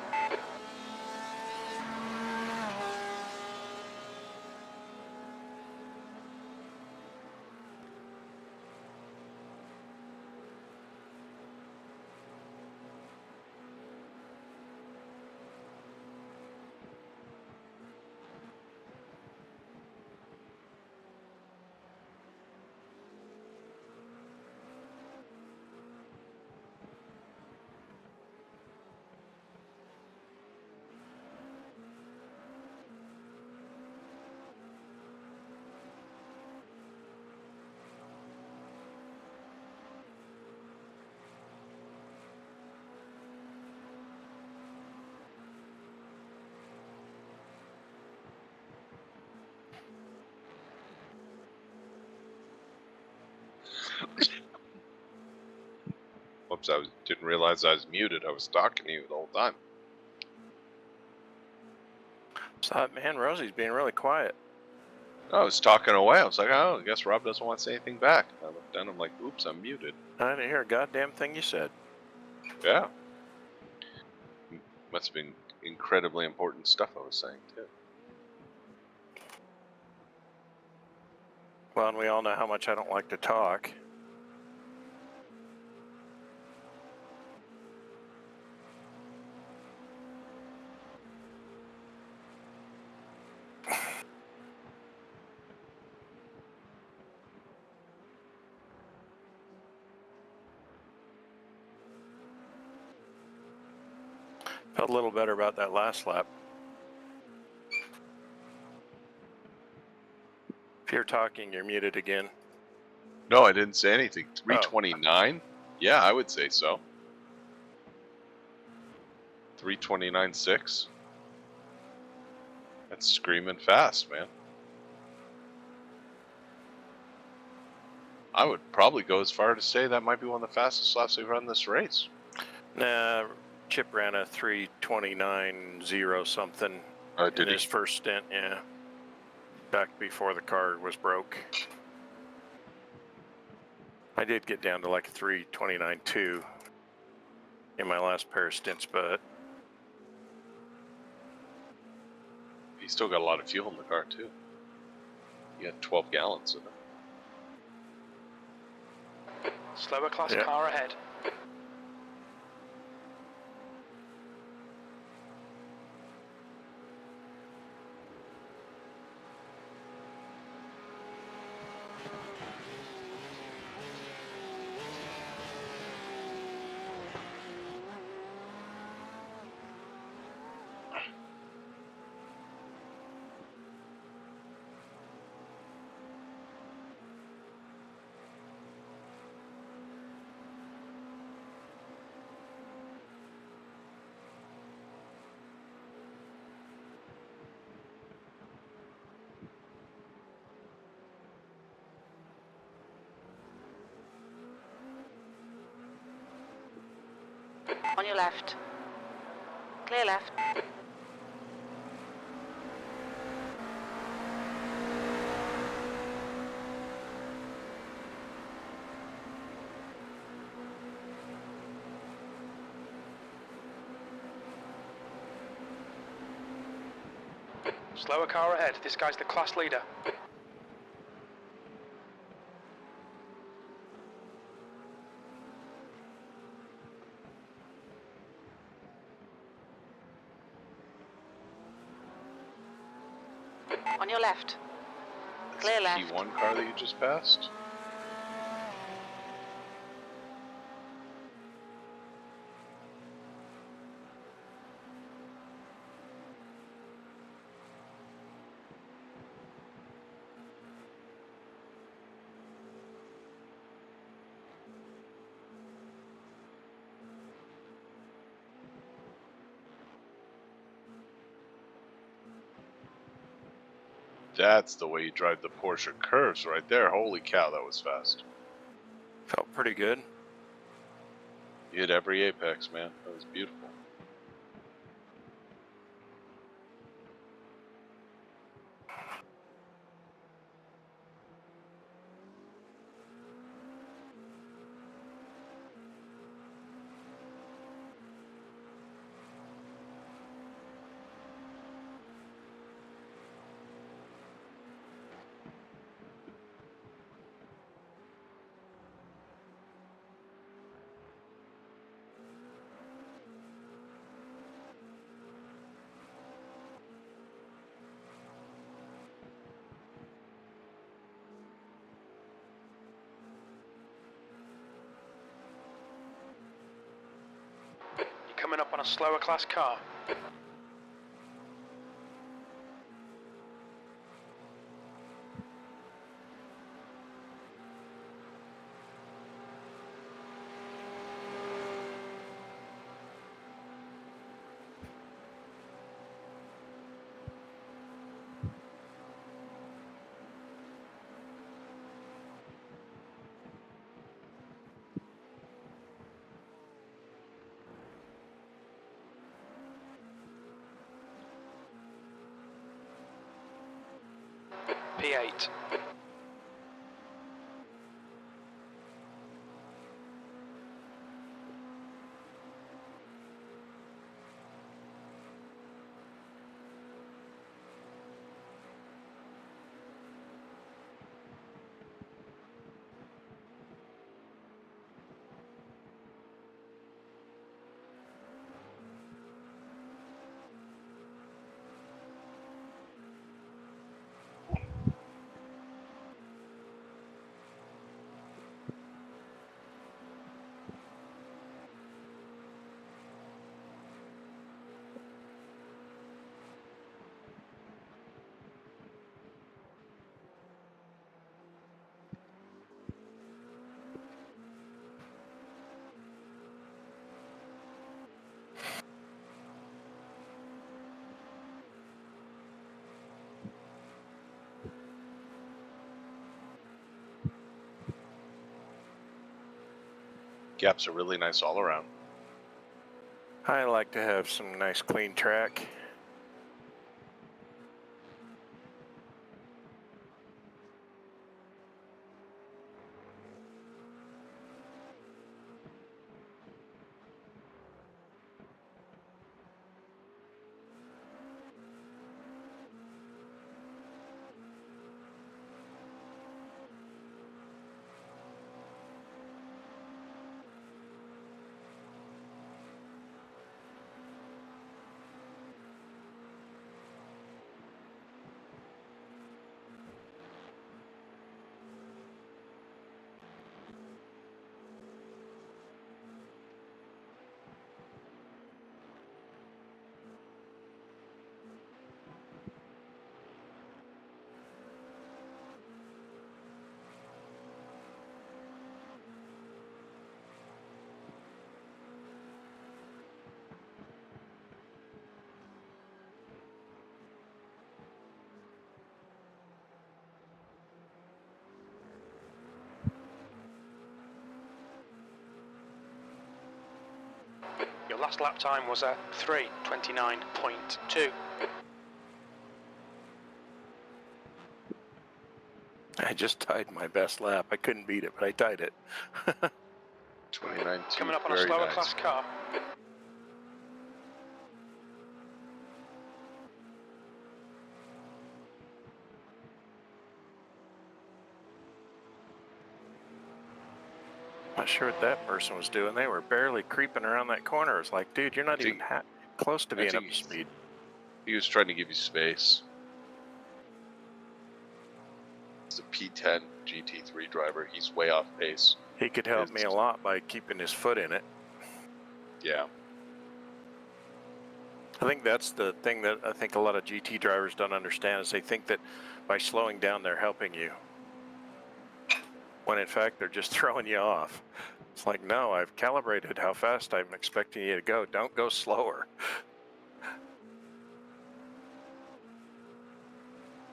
Whoops, didn't realize I was muted. I was talking to you the whole time. So, man, Rosie's being really quiet. I was talking away. I was like, oh, I guess Rob doesn't want to say anything back. I looked down. I'm like, oops, I'm muted. I didn't hear a goddamn thing you said. Yeah. Must have been incredibly important stuff I was saying, too. Well, and we all know how much I don't like to talk. Felt a little better about that last lap. If you're talking, you're muted again. No, I didn't say anything. 329? Yeah, I would say so. 329.6. That's screaming fast, man. I would probably go as far to say that might be one of the fastest laps we've run this race. Nah, Chip ran a 329.0 something in his first stint, yeah. Back before the car was broke. I did get down to like a 329.2 in my last pair of stints, but He still got a lot of fuel in the car, too. He had 12 gallons of it. Slower class car ahead. On your left. Clear left. Slower car ahead. This guy's the class leader. On your left. That's Clear the left. P1 car that you just passed. That's the way you drive the Porsche curves right there. Holy cow, that was fast. Felt pretty good. You hit every apex, man. That was beautiful. You're coming up on a slower class car. P8. Gaps are really nice all around. I like to have some nice clean track. Last lap time was a 3:29.2. I just tied my best lap. I couldn't beat it, but I tied it. 29.2. Coming up on a very slower nice. class car. Not sure what that person was doing. They were barely creeping around that corner. It's like, dude, you're not even close to being up to speed. He was trying to give you space. He's a P10 GT3 driver. He's way off pace. He could help me a lot by keeping his foot in it. Yeah. I think that's the thing that I think a lot of GT drivers don't understand is they think that by slowing down they're helping you. When in fact they're just throwing you off. It's like, no, I've calibrated how fast I'm expecting you to go. Don't go slower.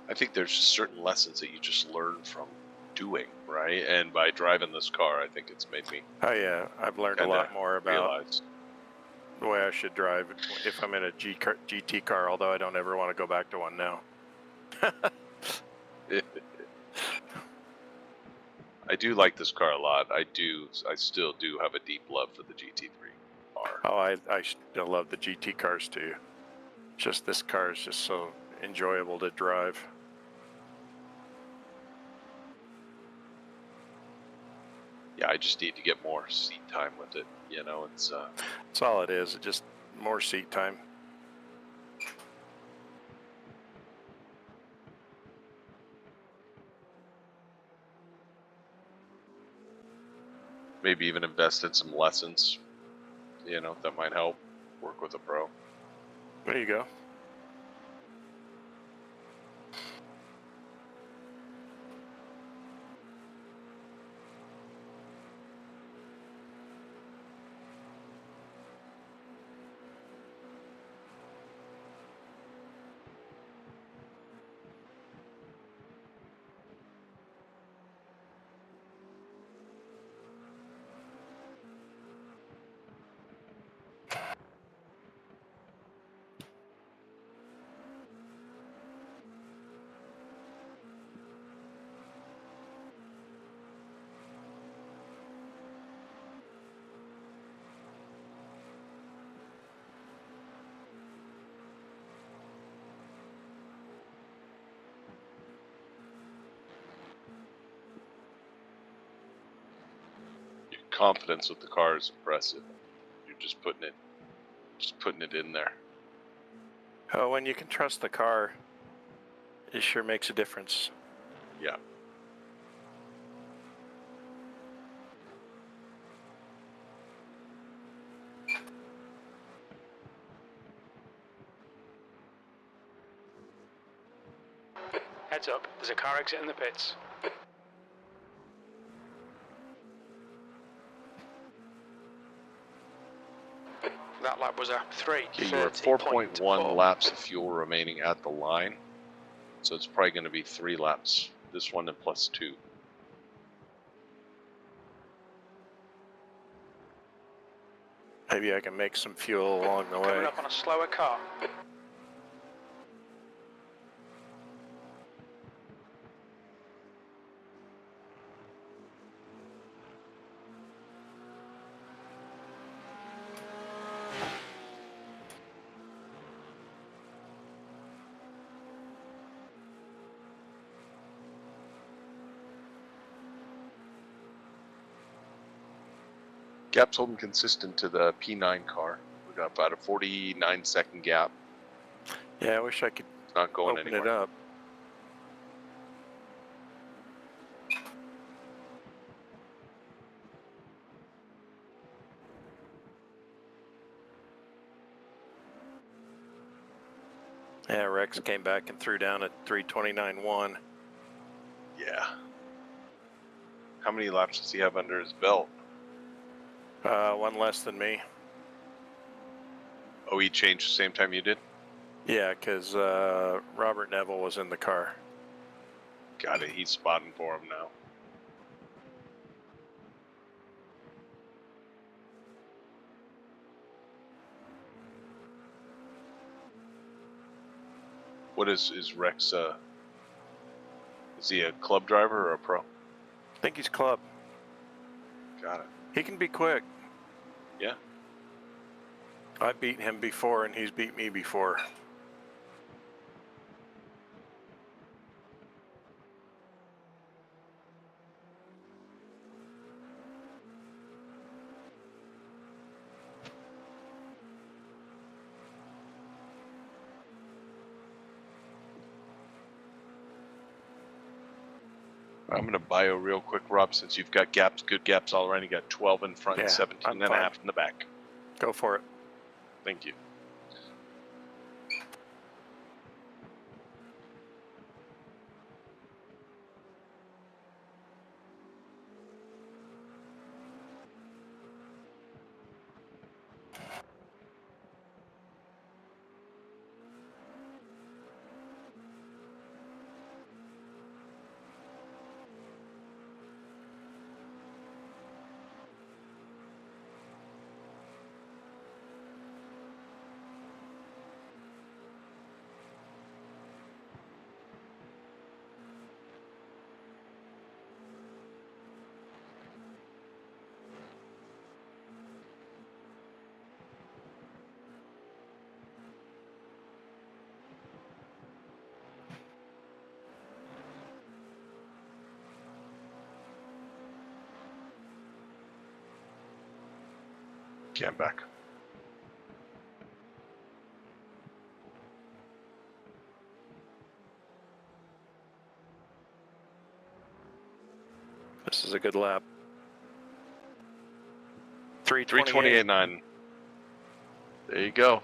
I think there's just certain lessons that you just learn from doing, right? And by driving this car, I think it's made me Oh yeah, I've learned a lot more about realize the way I should drive if I'm in a GT car, although I don't ever want to go back to one now. I do like this car a lot. I still do have a deep love for the GT3 car. Oh, I still love the GT cars too. Just this car is just so enjoyable to drive. Yeah, I just need to get more seat time with it. You know, it's That's all it is. It's just more seat time. maybe even invest in some lessons. You know, that might help. Work with a pro. There you go. Your confidence with the car is impressive. You're just putting it in there. Oh, when you can trust the car, it sure makes a difference. Yeah. Heads up, there's a car exit in the pits. That lap was a 3. Yeah, you have 4.1 laps of fuel remaining at the line. So it's probably going to be 3 laps. This one and plus 2. Maybe I can make some fuel along the way. Coming up on a slower car. Gap's holding consistent to the P9 car. We got about a 49-second gap. Yeah, I wish I could It's not going open anywhere. it up. Yeah, Rex came back and threw down at 3:29.1. Yeah. How many laps does he have under his belt? One less than me. Oh, he changed the same time you did? Yeah, because Robert Neville was in the car. Got it. He's spotting for him now. What is Rex? Is he a club driver or a pro? I think he's club. Got it. He can be quick. Yeah. I beat him before, and he's beat me before. I'm going to bio real quick, Rob, since you've got gaps, good gaps all around. You got 12 in front and 17 and a half in the back. Go for it. Thank you. Okay, I'm back. This is a good lap. 328.9. There you go.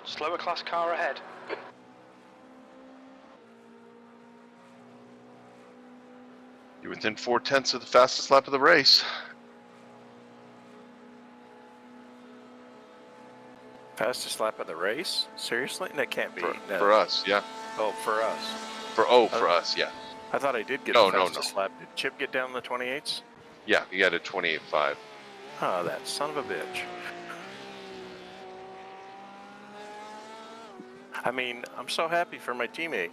Slower class car ahead. You're within 4/10 of the fastest lap of the race. Fastest lap of the race? Seriously? That can't be. No. For us, yeah. Oh, for us. For us, yeah. I thought I did get No, the no, fastest lap. Did Chip get down the 28s? Yeah, you got a 28.5. Oh, that son of a bitch. I mean, I'm so happy for my teammate.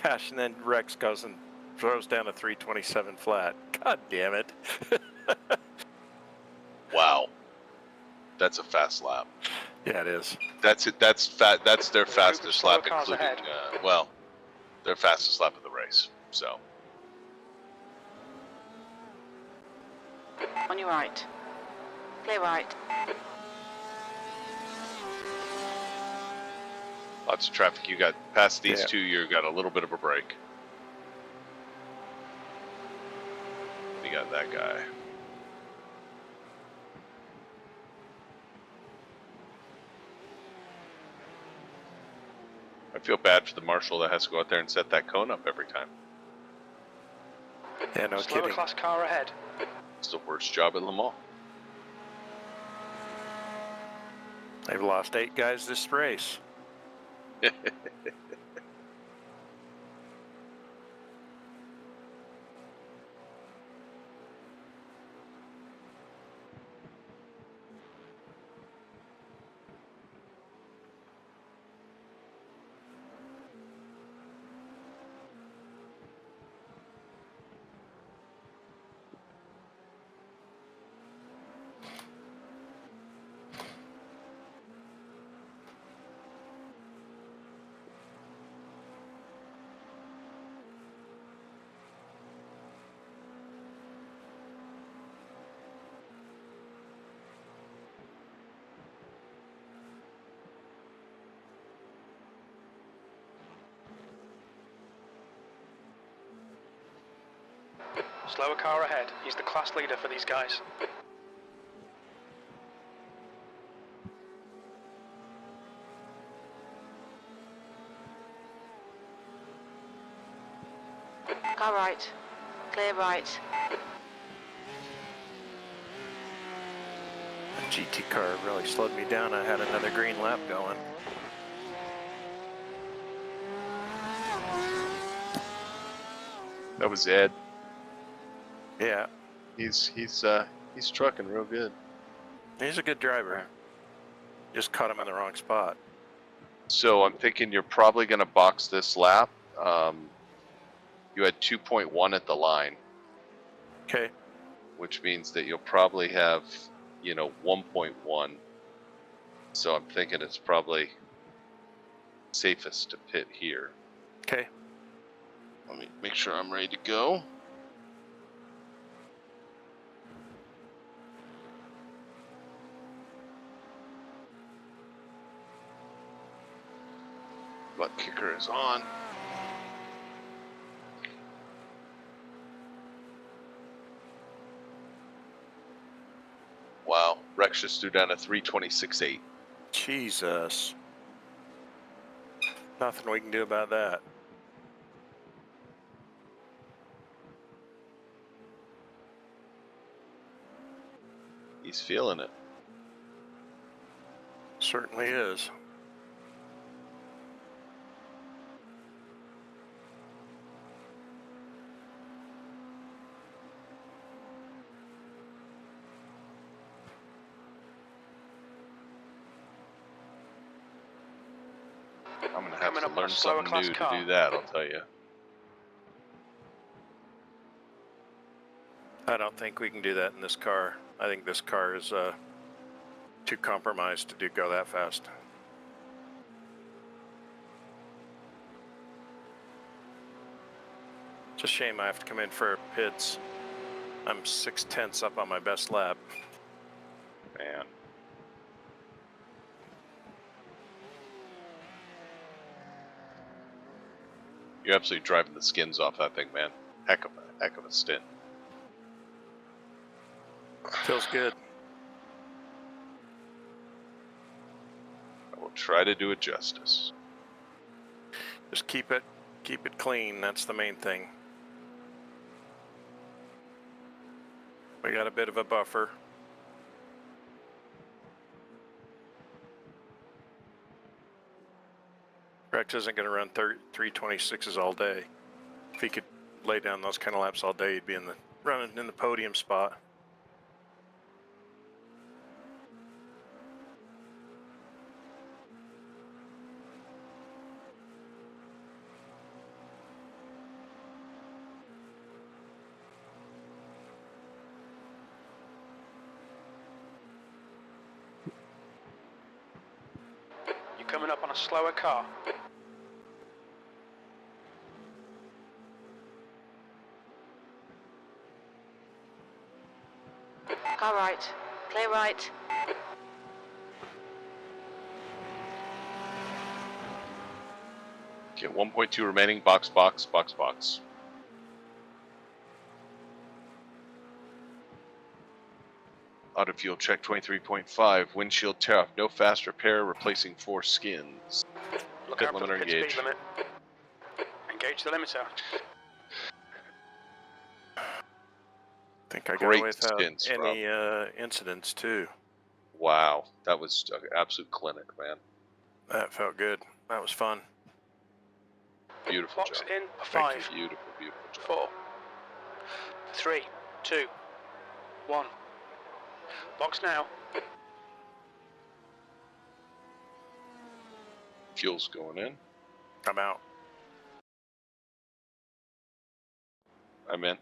Gosh, and then Rex goes and throws down a 327 flat. God damn it. Wow. That's a fast lap. Yeah, it is. That's it. That's their fastest lap, cars including ahead. their fastest lap of the race. So On your right. Clear right. lots of traffic. You got past these Yeah. two. You got a little bit of a break. You got that guy. I feel bad for the marshal that has to go out there and set that cone up every time. Yeah, no Slower kidding. class car ahead. It's the worst job at Le Mans. They've lost 8 guys this race. Slower car ahead. He's the class leader for these guys. Car right. Clear right. The GT car really slowed me down. I had another green lap going. That was Ed. Yeah, He's trucking real good. he's a good driver. Just caught him in the wrong spot. So I'm thinking you're probably going to box this lap. You had 2.1 at the line, Okay. which means that you'll probably have, 1.1. So I'm thinking it's probably safest to pit here. Okay. Let me make sure I'm ready to go. Butt kicker is on. Wow, Rex just threw down a 326.8. Jesus. Nothing we can do about that. He's feeling it. Certainly is. I'm going to have to learn something new to do that, I'll tell you. I don't think we can do that in this car. I think this car is too compromised to go that fast. It's a shame I have to come in for pits. I'm 6/10 up on my best lap. Man. You're absolutely driving the skins off that thing, man. Heck of a stint. Feels good. I will try to do it justice. Just keep it clean. That's the main thing. We got a bit of a buffer. Rex isn't going to run 326s all day. If he could lay down those kind of laps all day, he'd be running in the podium spot. You're coming up on a slower car. Car right. Clear right. Okay, 1.2 remaining. Box, box, box, box. Auto fuel check 23.5. Windshield tear off. No fast repair. Replacing 4 skins. Look Pit out for the limiter pit engaged. speed limit. Engage the limiter. I think I got Great away without stints, any incidents too. Wow, that was an absolute clinic, man. That felt good. That was fun. Beautiful Box job. in. Thank you. 5, Beautiful, beautiful job. 4, 3, 2, 1. Box now. Fuel's going in. I'm out. I'm in.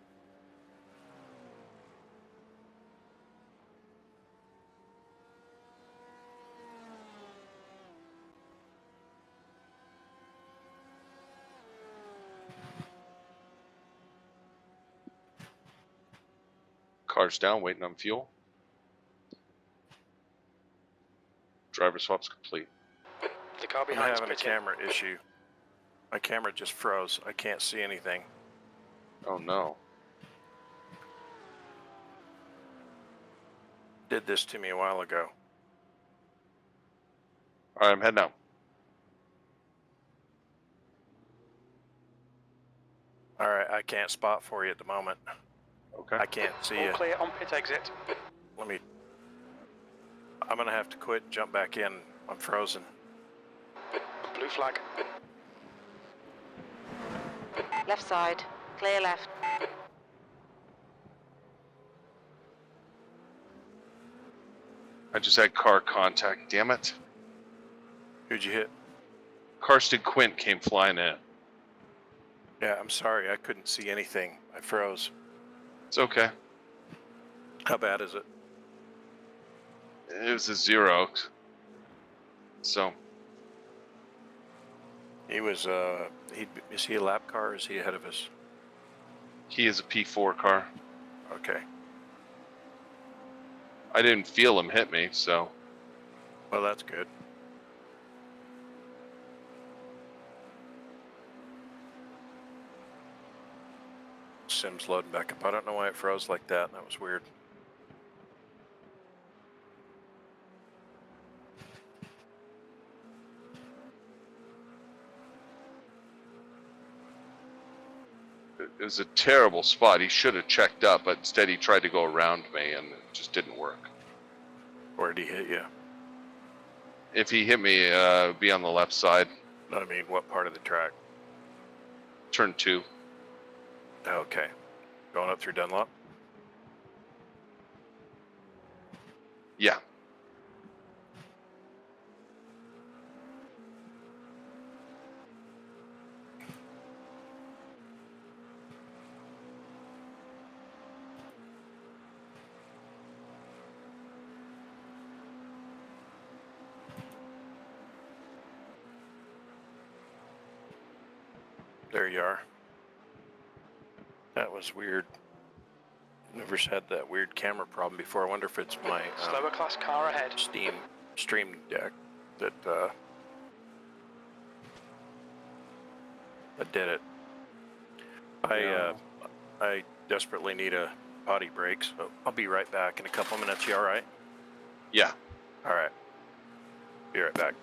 Car's down, waiting on fuel. Driver swap's complete. The car I'm behind is having a pitting. camera issue. My camera just froze. I can't see anything. Oh no. Did this to me a while ago. Alright, I'm heading out. All right, I can't spot for you at the moment. Okay. I can't see All you. clear on pit exit. I'm gonna have to quit and jump back in. I'm frozen. Blue flag. Left side. Clear left. I just had car contact. Damn it. Who'd you hit? Karsten Quint came flying in. Yeah, I'm sorry. I couldn't see anything. I froze. It's okay. How bad is it? It was a 0. So He was, is he a lap car or is he ahead of us? he is a P4 car. Okay. I didn't feel him hit me, so. Well, that's good. Sim's loading back up. I don't know why it froze like that. That was weird. It was a terrible spot. He should have checked up, but instead he tried to go around me, and it just didn't work. Where did he hit you? If he hit me, it'd be on the left side. I mean, what part of the track? Turn 2. Okay. Going up through Dunlop? Yeah. There you are. That was weird. Never had that weird camera problem before. I wonder if it's my Slower class car ahead. stream deck that did it. I desperately need a potty break, so I'll be right back in a couple minutes. You all right? Yeah. All right. Be right back.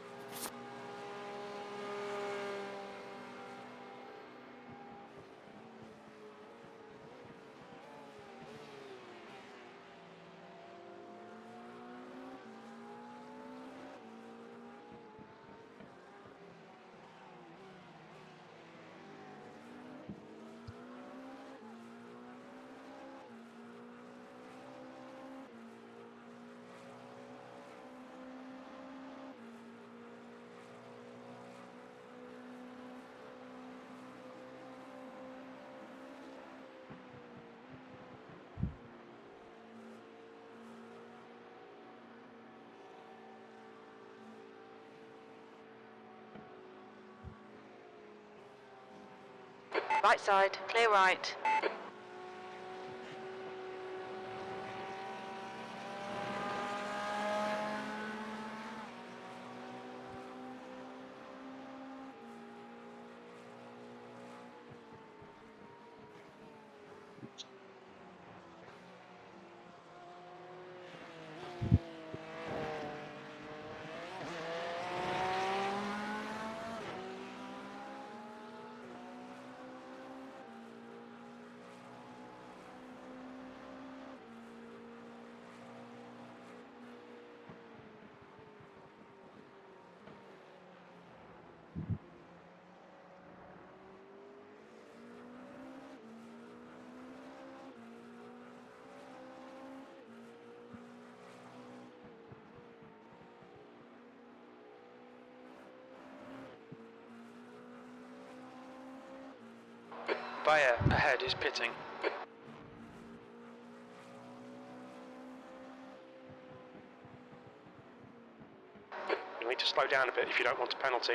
Right side. Clear right. Bayer ahead is pitting. You need to slow down a bit if you don't want a penalty.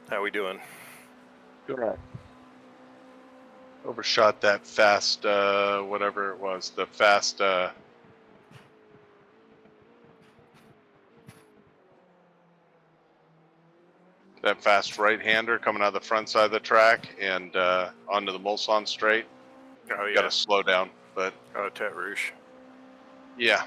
How we doing? Good. Overshot that fast, whatever it was, the fast, that fast right-hander coming out of the front side of the track and onto the Mulsanne straight. Oh, yeah. Got to slow down, but Oh, Tet Rouge. yeah.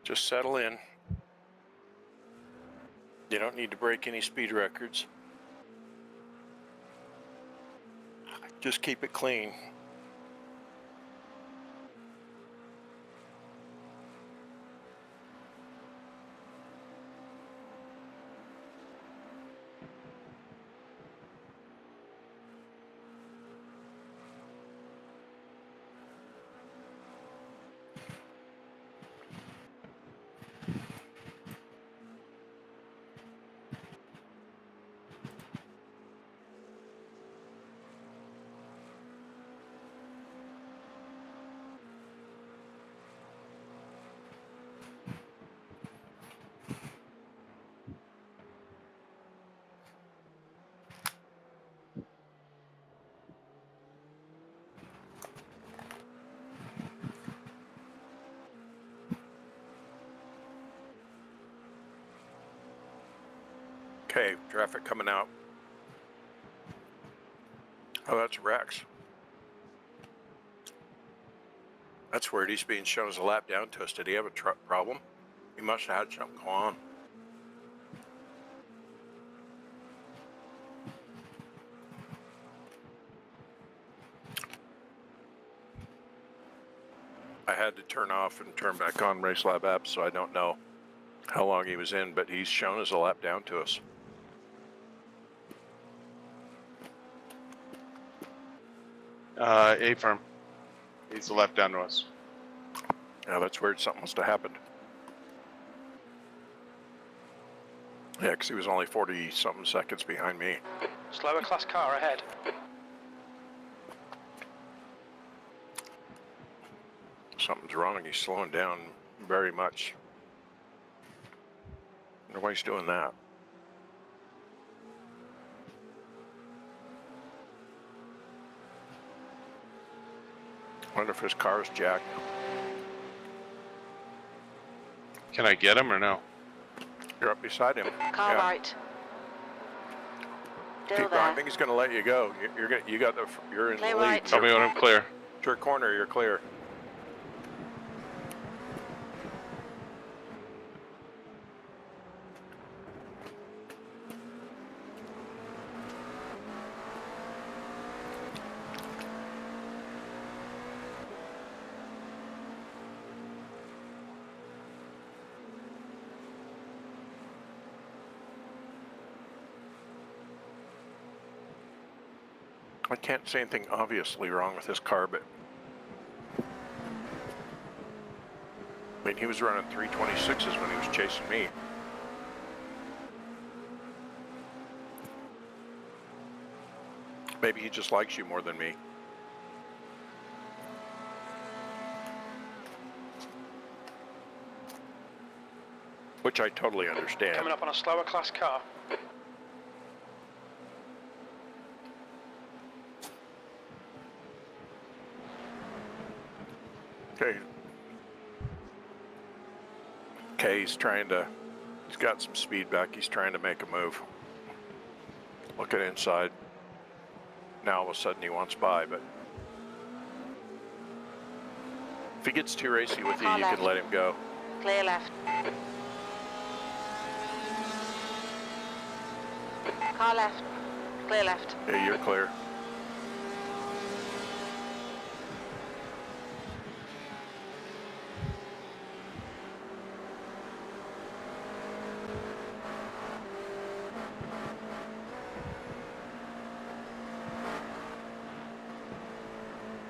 Just settle in. You don't need to break any speed records. Just keep it clean. Okay, traffic coming out. Oh, that's Rex. That's weird. He's being shown as a lap down to us. Did he have a problem? He must have had something go on. I had to turn off and turn back on Race Lab apps, so I don't know how long he was in, but he's shown as a lap down to us. A-firm. He's the left down to us. Yeah, that's weird. Something must have happened. Yeah, because he was only 40-something seconds behind me. Slower class car ahead. Something's wrong. He's slowing down very much. I wonder why he's doing that. I wonder if his car is jacked. Can I get him or no? You're up beside him. Car Yeah. right. Still Keep going. I there. think he's going to let you go. You're in Clear the lead. right. Tell me when I'm clear. To your corner, you're clear. I can't see anything obviously wrong with this car, but I mean, he was running 326s when he was chasing me. Maybe he just likes you more than me. Which I totally understand. Coming up on a slower class car. Okay. Okay, he's got some speed back. He's trying to make a move. Looking inside. Now all of a sudden he wants by, but if he gets too racy with you, you can let him go. Clear left. Car left. Clear left. Yeah, you're clear.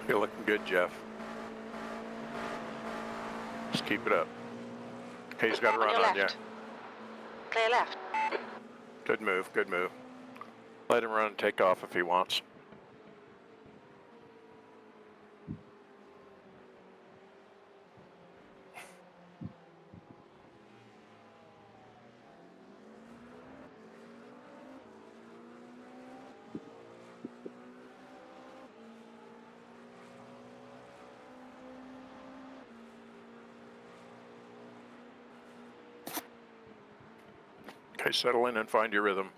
You're looking good, Jeff. Just keep it up. Okay, he's got a On run your on you. left. Clear left. Good move, good move. Let him run and take off if he wants. Okay, settle in and find your rhythm.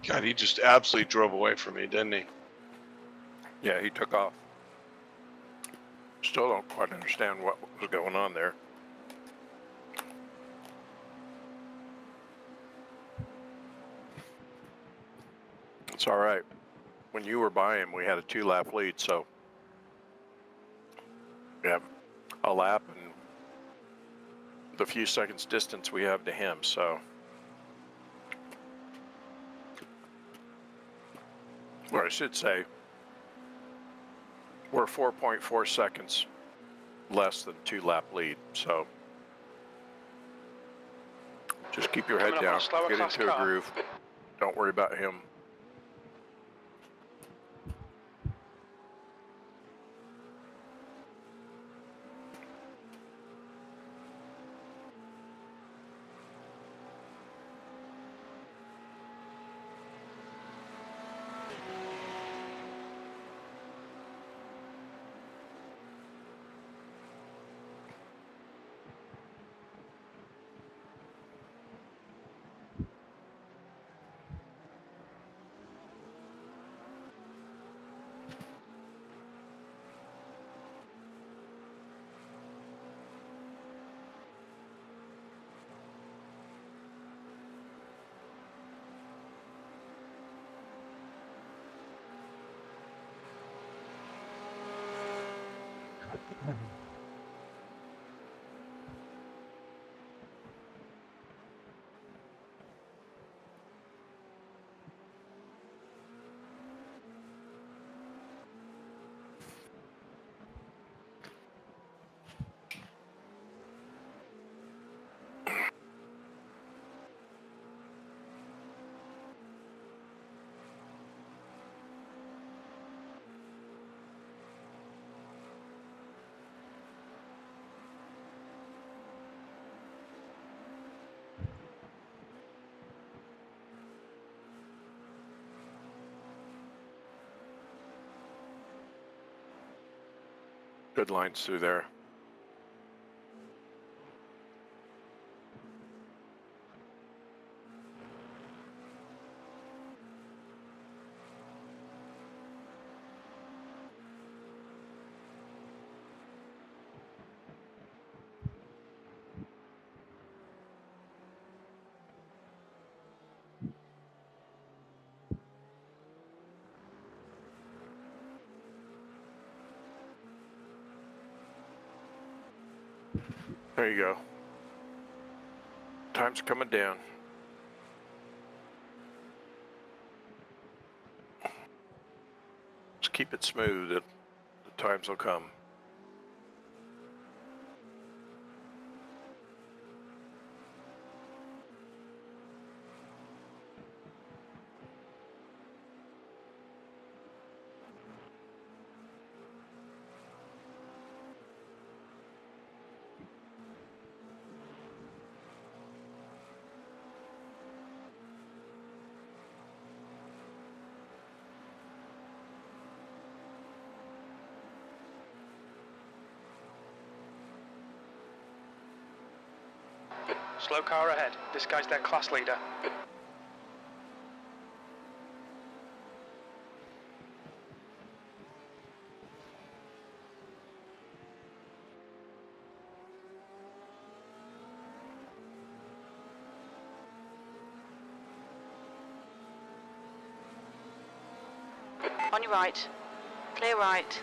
God, he just absolutely drove away from me, didn't he? Yeah, he took off. Still don't quite understand what was going on there. It's all right. When you were by him, we had a 2-lap lead, so yeah, a lap and the few seconds distance we have to him, so. Or I should say, we're 4.4 seconds less than 2-lap lead, so just keep your head Coming up on down, a slower get class into a car. groove. Don't worry about him. Good lines through there. There you go. Time's coming down. Just keep it smooth. The times will come. Slow car ahead. This guy's their class leader. On your right. Clear right.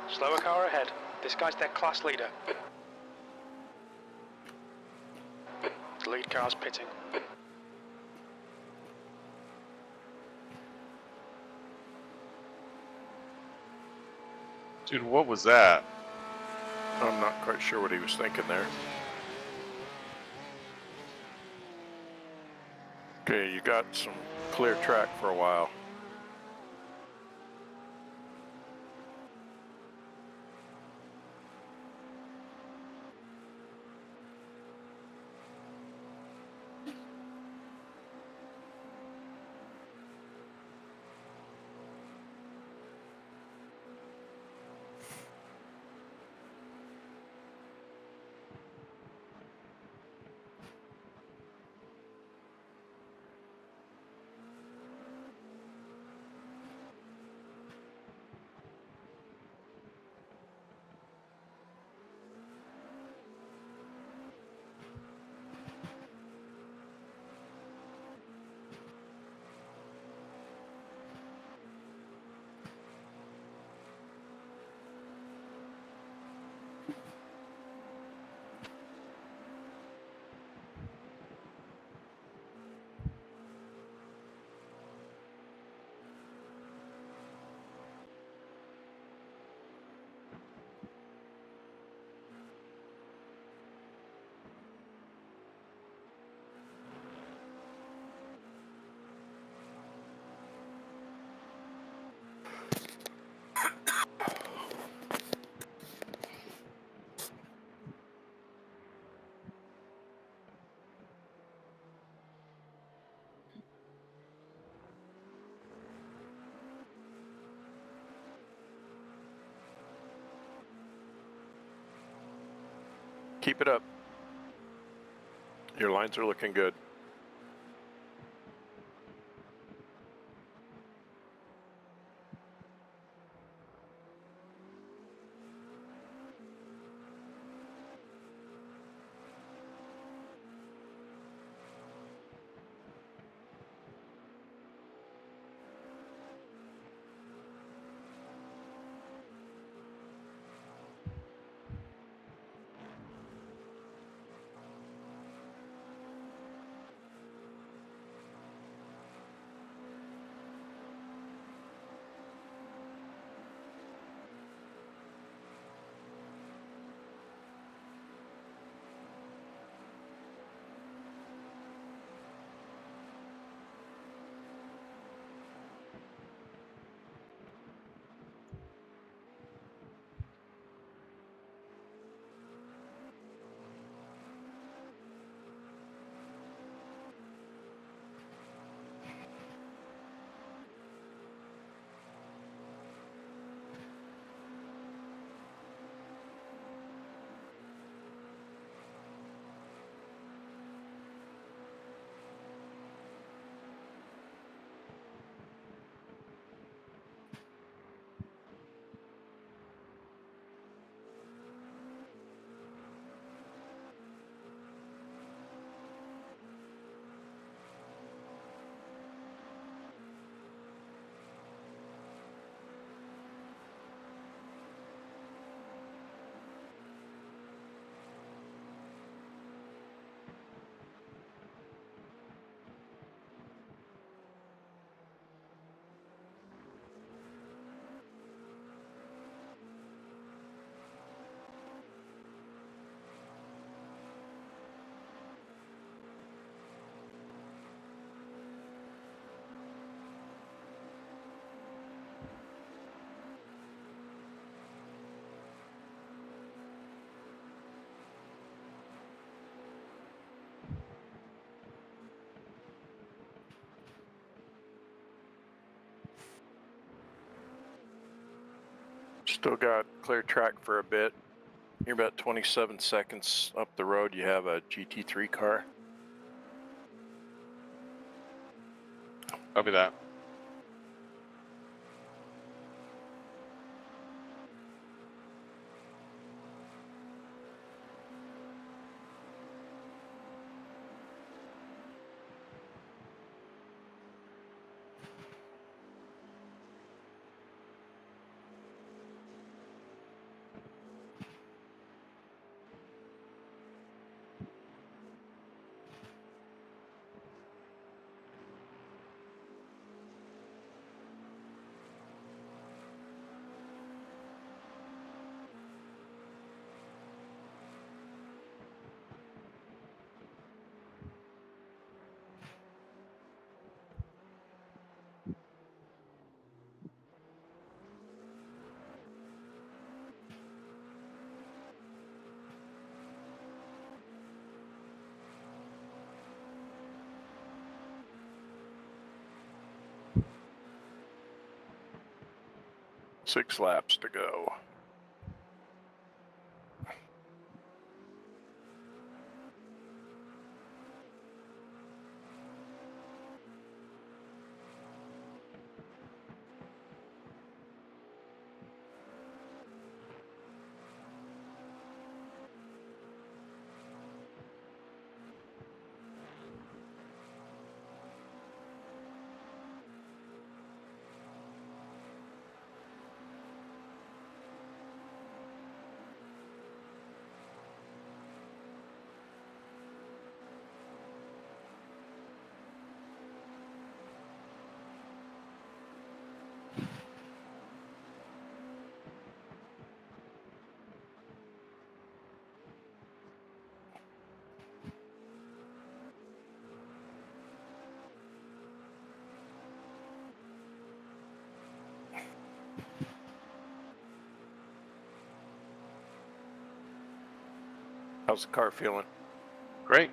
Slower car ahead. This guy's their class leader. The lead car's pitting. Dude, what was that? I'm not quite sure what he was thinking there. Okay, you got some clear track for a while. Keep it up. Your lines are looking good. Still got clear track for a bit. You're about 27 seconds up the road. You have a GT3 car. Copy that. Six laps to go. How's the car feeling? Great.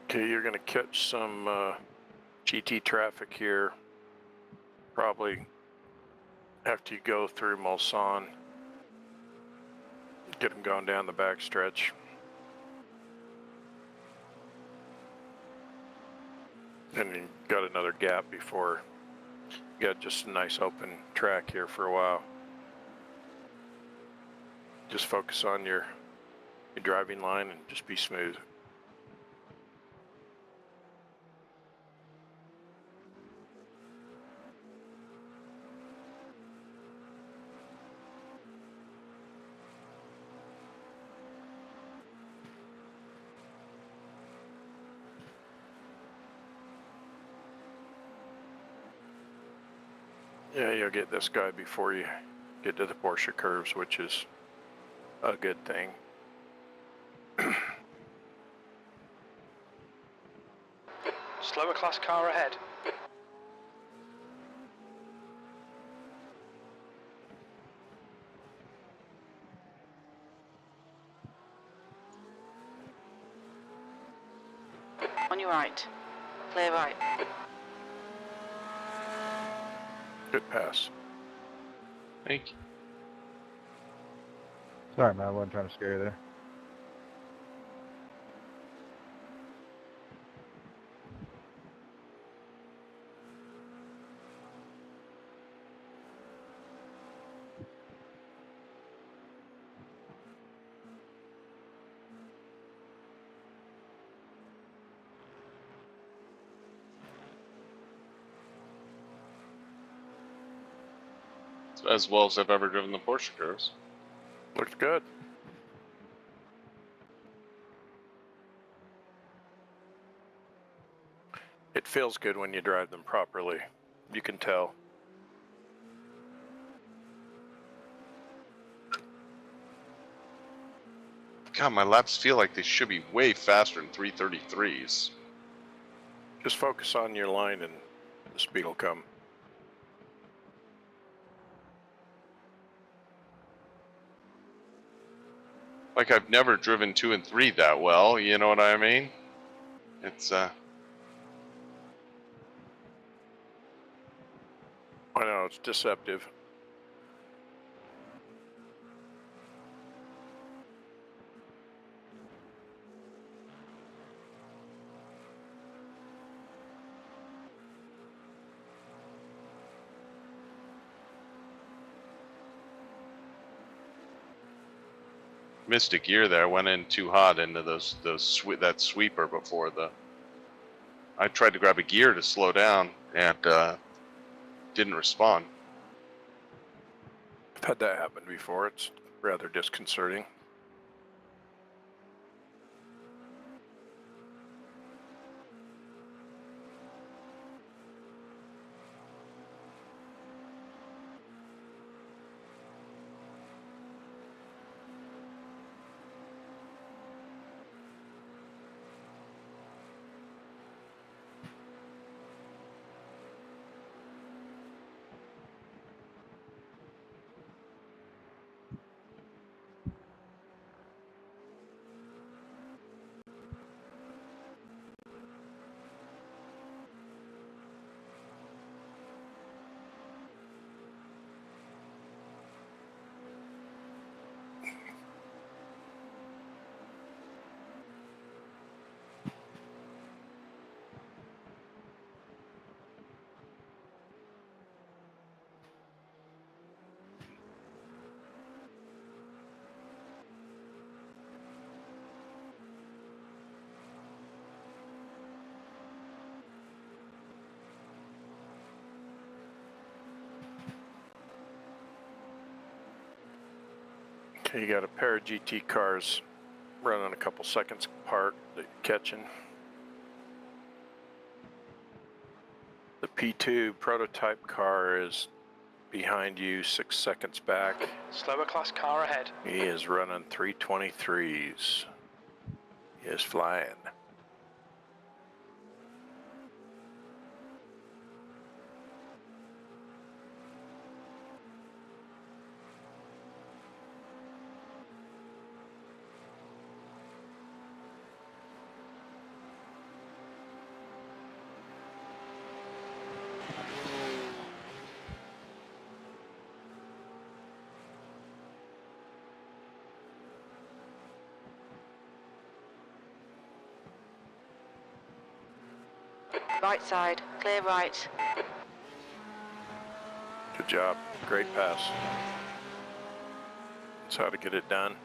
Okay, you're going to catch some GT traffic here, probably after you go through Mulsanne. Get them going down the back stretch. And you got another gap before you got just a nice open track here for a while. Just focus on your driving line and just be smooth. Yeah, you'll get this guy before you get to the Porsche curves, which is a good thing. Slower class car ahead. On your right. Clear right. Good pass. Thank you. Sorry, man. I wasn't trying to scare you there. As well as I've ever driven the Porsche curves. Looks good. It feels good when you drive them properly. You can tell. God, my laps feel like they should be way faster than 333s. Just focus on your line and the speed will come. Like I've never driven 2 and 3 that well, you know what I mean? It's I know, it's deceptive. Missed a gear there. Went in too hot into that sweeper before the. I tried to grab a gear to slow down and didn't respond. I've had that happen before. It's rather disconcerting. Okay, you got a pair of GT cars running a couple seconds apart that you're catching. The P2 prototype car is behind you, 6 seconds back. Slower class car ahead. He is running 323s. He is flying. Right side, clear right. Good job. Great pass. That's how to get it done.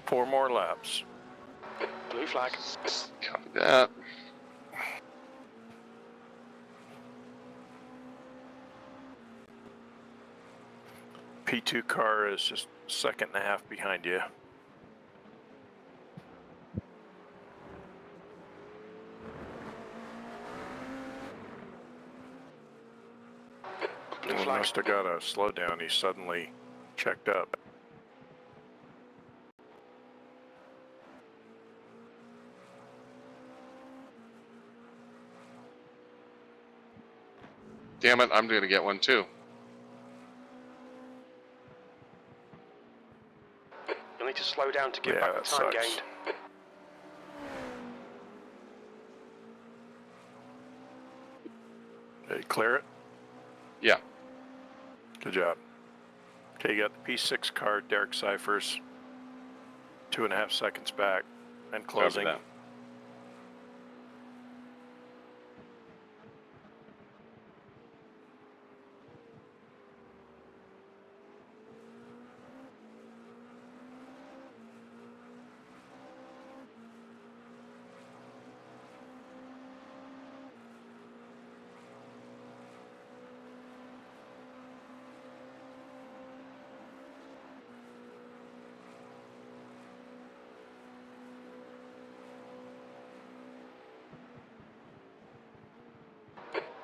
Four more laps. Blue flag. Copy that. P2 car is just a second and a half behind you. Blue He flag. must have got a slowdown. He suddenly checked up. Damn it, I'm gonna get one too. You'll need to slow down to get Yeah, back the that time sucks. gained. Did you clear it? Yeah. Good job. Okay, you got the P6 car, Derek Cyphers, 2.5 seconds back and closing. Copy that.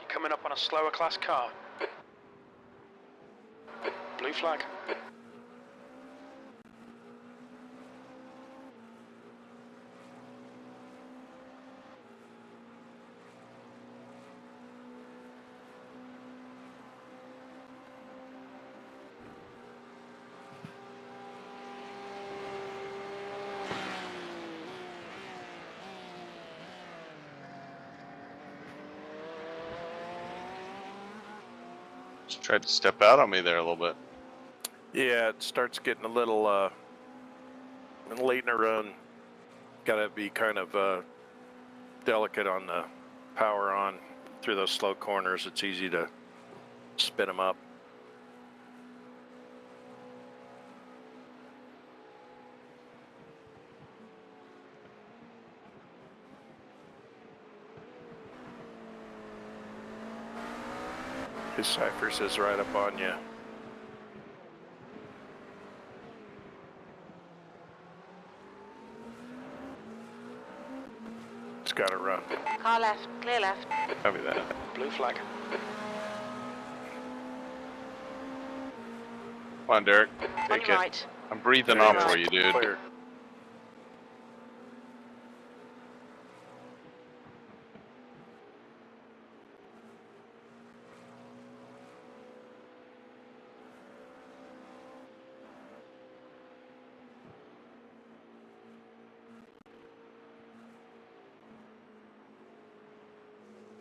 Coming up on a slower class car. Blue flag. Just tried to step out on me there a little bit. Yeah, it starts getting a little late in the run. Gotta be kind of delicate on the power on through those slow corners. It's easy to spin them up. His Cyphers is right up on you. It's got to run. Car left, clear left. Copy that. Blue flag. Come on, Derek. On Take your it. right. I'm breathing Very on right. for you, dude. Clear.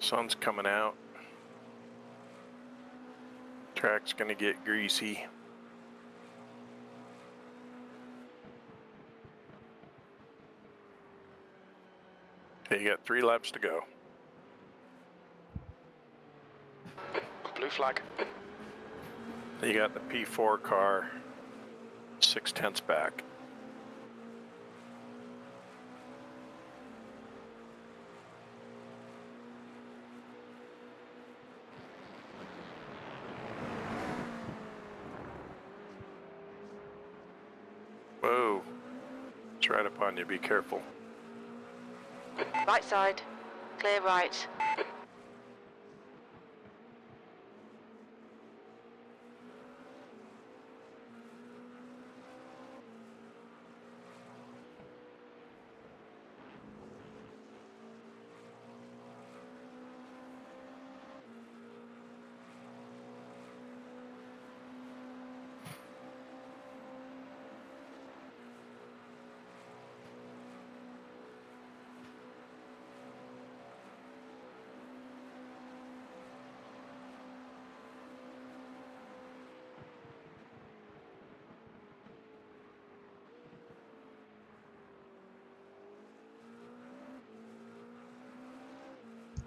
Sun's coming out. Track's gonna get greasy. Okay, you got 3 laps to go. Blue flag. You got the P4 car 6/10 back. Whoa, it's right upon you, be careful. Right side, clear right.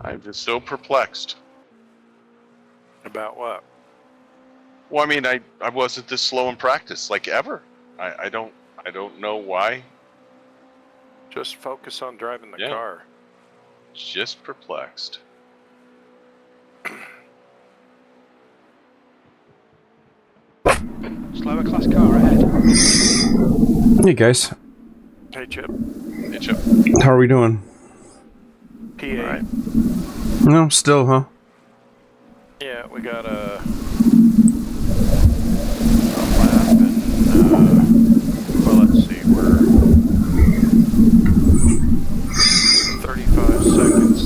I'm just so perplexed. About what? Well, I mean, I wasn't this slow in practice, like ever. I don't know why. Just focus on driving the Yeah. car. Just perplexed. Slower class car ahead. Hey guys, Hey, Chip. Hey, Chip. how are we doing? PA. Right. No, still, huh? Yeah, we got a lap and, well, let's see, we're 35 seconds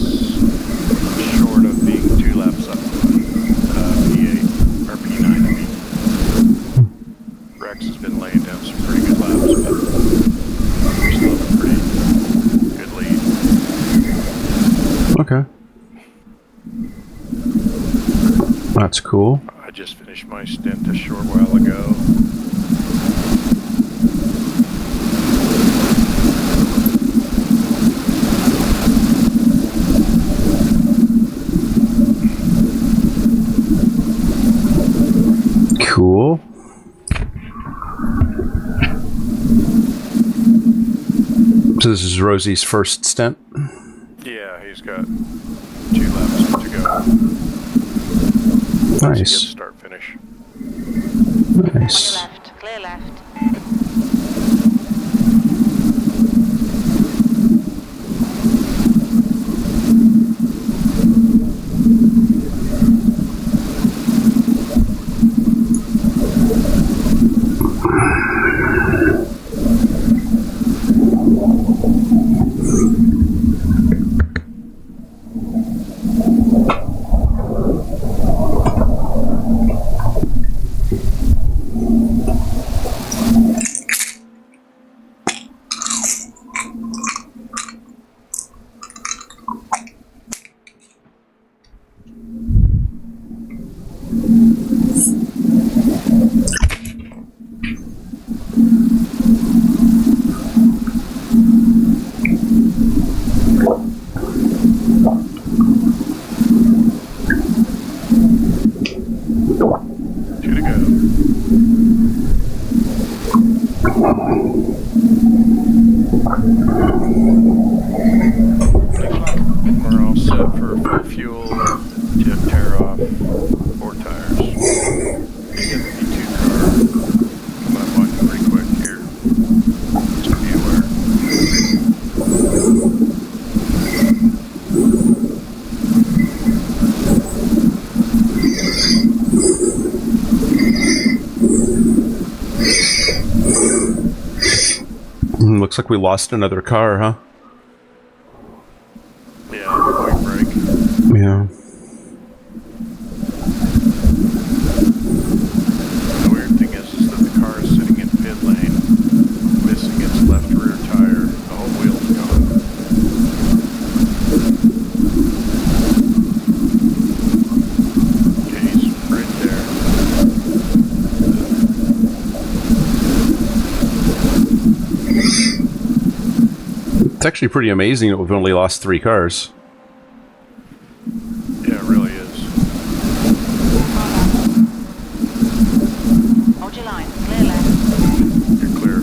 short of being 2 laps up. P8, or P9, I mean. Rex has been laying down some pretty good laps, but we're still have a pretty good lead. Okay. That's cool. I just finished my stint a short while ago. Cool. So this is Rosie's first stint. Yeah, he's got 2 laps to go. Nice. Start finish. Nice. On your left, clear left. We're all set for full fuel, jet tear off, 4 tires. You get the B2 car coming up on you pretty quick here. Just be aware. Looks like we lost another car, huh? Yeah, quick break. Yeah. The weird thing is that the car is sitting in pit lane, missing its left rear tire. The whole wheel's gone. Okay, he's right there. It's actually pretty amazing that we've only lost 3 cars. Yeah, it really is. Hold your line. Clear left. You're clear.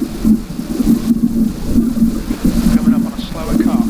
Coming up on a slower car.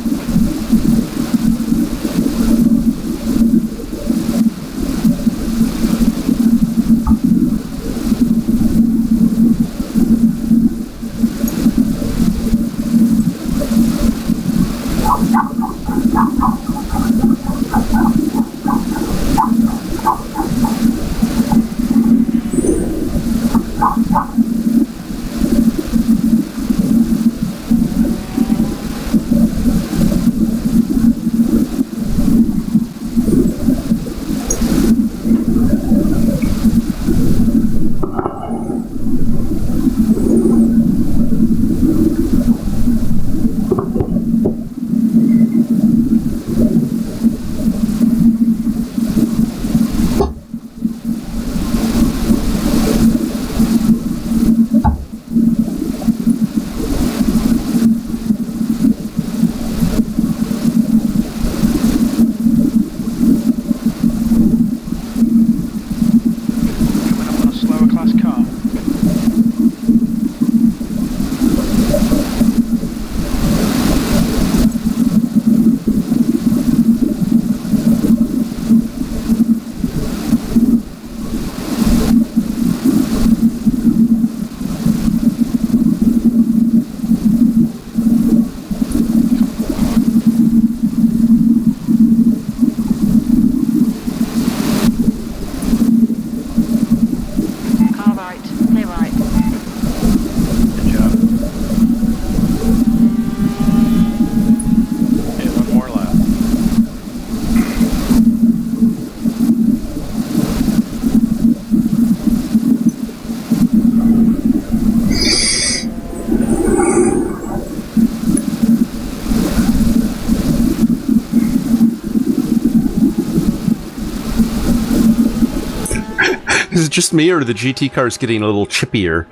Is it just me, or are the GT cars getting a little chippier?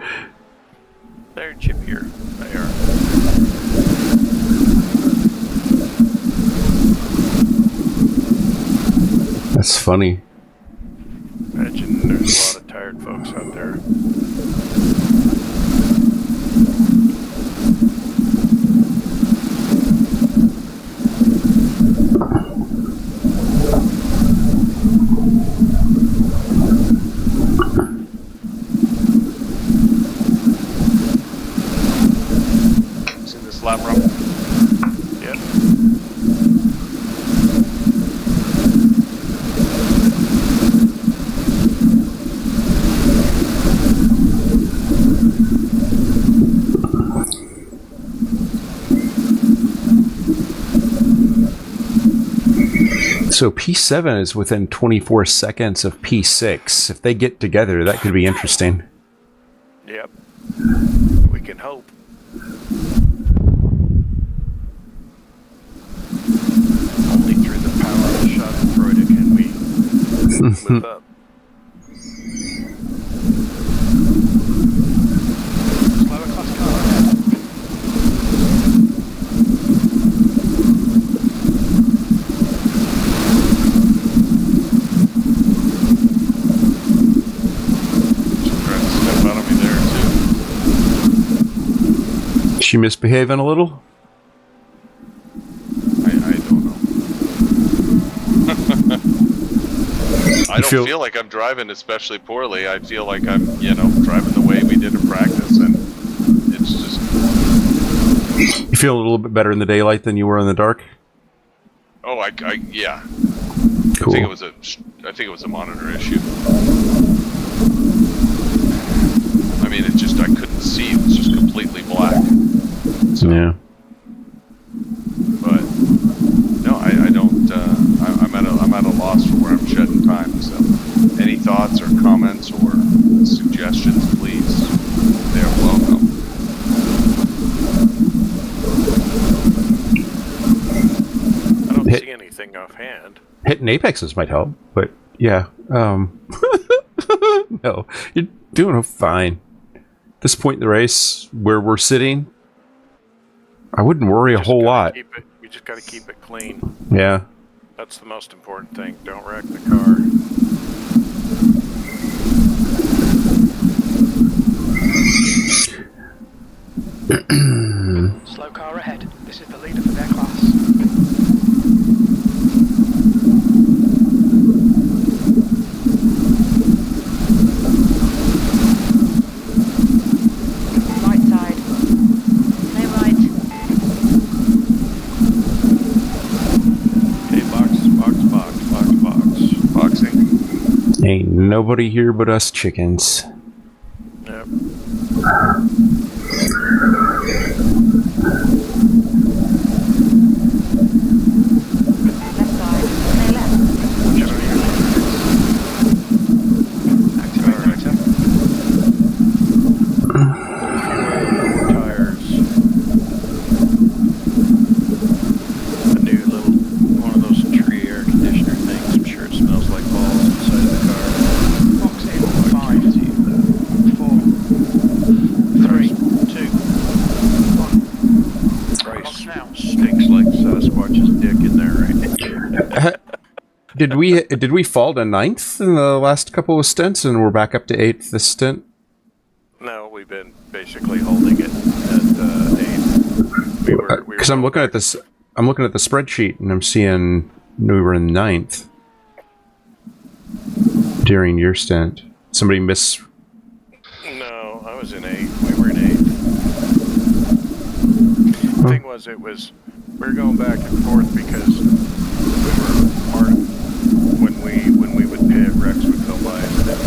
They're chippier. They are. That's funny. Imagine there's a lot of tired folks out there. See this lap rumble? Yep. So P7 is within 24 seconds of P6. If they get together, that could be interesting. Yep. We can hope. Only through the power of Schadenfreude can we move up. Slower class car. Trying to step out of me there too. she misbehaving a little? I don't know. I don't feel like I'm driving especially poorly. I feel like I'm, driving the way we did in practice, and it's just... You feel a little bit better in the daylight than you were in the dark? Oh, yeah. Cool. I think it was a monitor issue. I mean, I couldn't see. It was just completely black. So, yeah. But no, I don't. I'm at a loss for where I'm shedding time. So, any thoughts or comments or suggestions, please, they're welcome. I don't see anything offhand. Hitting apexes might help, but yeah. No, you're doing fine. At this point in the race, where we're sitting, I wouldn't worry a whole lot. We just got to keep it clean. Yeah. That's the most important thing. Don't wreck the car. Slow car ahead. This is the leader for their class. Right side. Stay right. Okay, box. Boxing. Ain't nobody here but us chickens. Yep. Left side. Stay left. Activator. Tires. A new little one of those tree air conditioner things. I'm sure it smells like balls inside the car. Box in. 5, 4, 3, 2, 1. Christ, Box now. stinks like Sasquatch's dick in there, right? Did we fall to 9th in the last couple of stints, and we're back up to 8th this stint? No, we've been basically holding it at 8. Because I'm looking at this. I'm looking at the spreadsheet, and I'm seeing we were in 9th during your stint. Somebody miss. No, I was in 8. We were in 8th. The thing was, we were going back and forth because we were part when we would pit, Rex would go by and then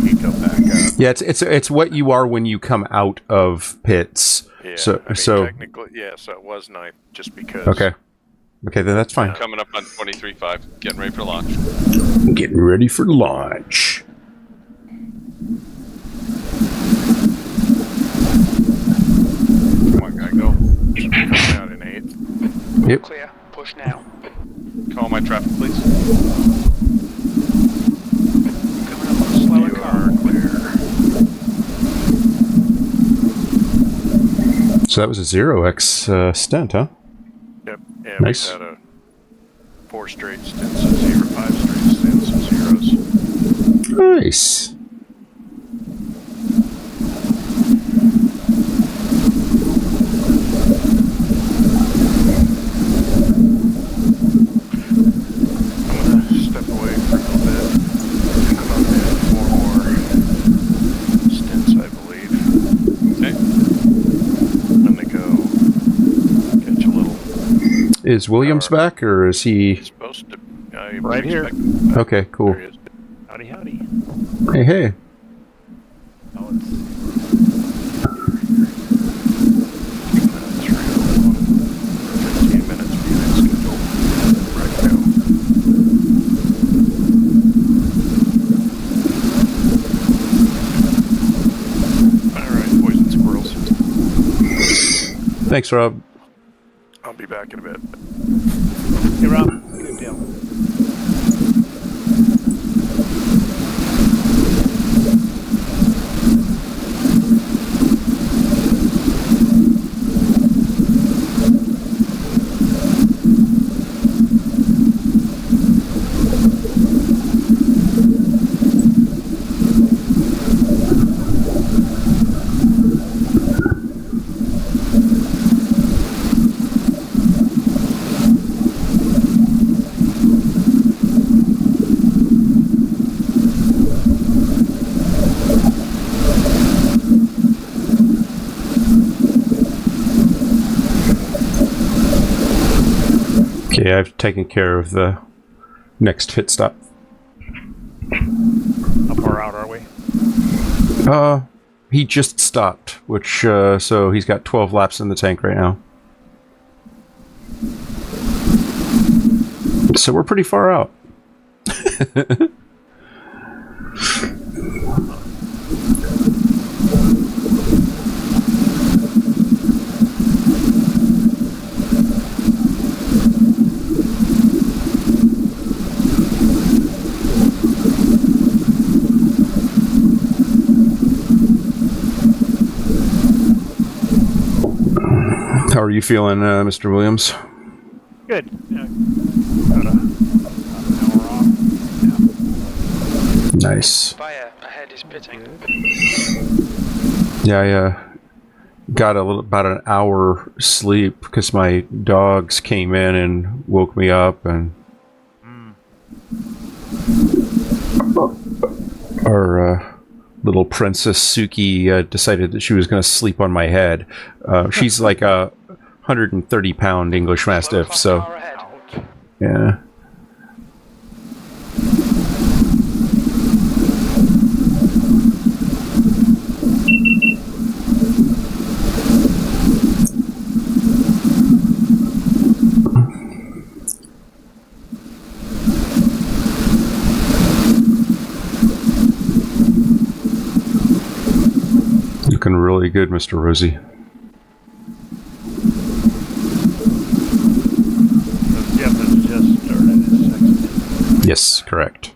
he'd go back up. Yeah, it's what you are when you come out of pits. Yeah, so technically, yeah. So it was 9th just because. Okay, then that's fine. Coming up on 23.5, getting ready for launch. Getting ready for launch. Come on, guy, go. Coming out in 8th. Yep. Clear. Push now. Call my traffic, please. Coming up on a slower You car. are clear. So that was a 0x stint, huh? Yep. Yeah. Nice. We've had 4 straight stints of 0, 5 straight stints of zeros. Nice. I'm gonna step away for a little bit. I'm up at 4 more stints, I believe. Okay. I'm gonna go catch a little. Is Williams back, or is he? He's supposed to. I Right here. expect him back. Okay, cool. There he is. Howdy. Hey. Oh, it's 15 minutes behind schedule right now. Alright, boys and squirrels. Thanks, Rob. I'll be back in a bit. Hey, Rob. Good deal. Yeah, I've taken care of the next pit stop. How far out are we? He just stopped, which, so he's got 12 laps in the tank right now. So we're pretty far out. How are you feeling, Mr. Williams? Good. Yeah. About an hour off. Yeah. Nice. Fire ahead is pitting. Yeah, I got about an hour sleep because my dogs came in and woke me up, and our little princess Suki decided that she was going to sleep on my head. She's like a 130-pound English Mastiff, so yeah. Looking really good, Mr. Rosie. Jeff has just started his second. Yes, correct.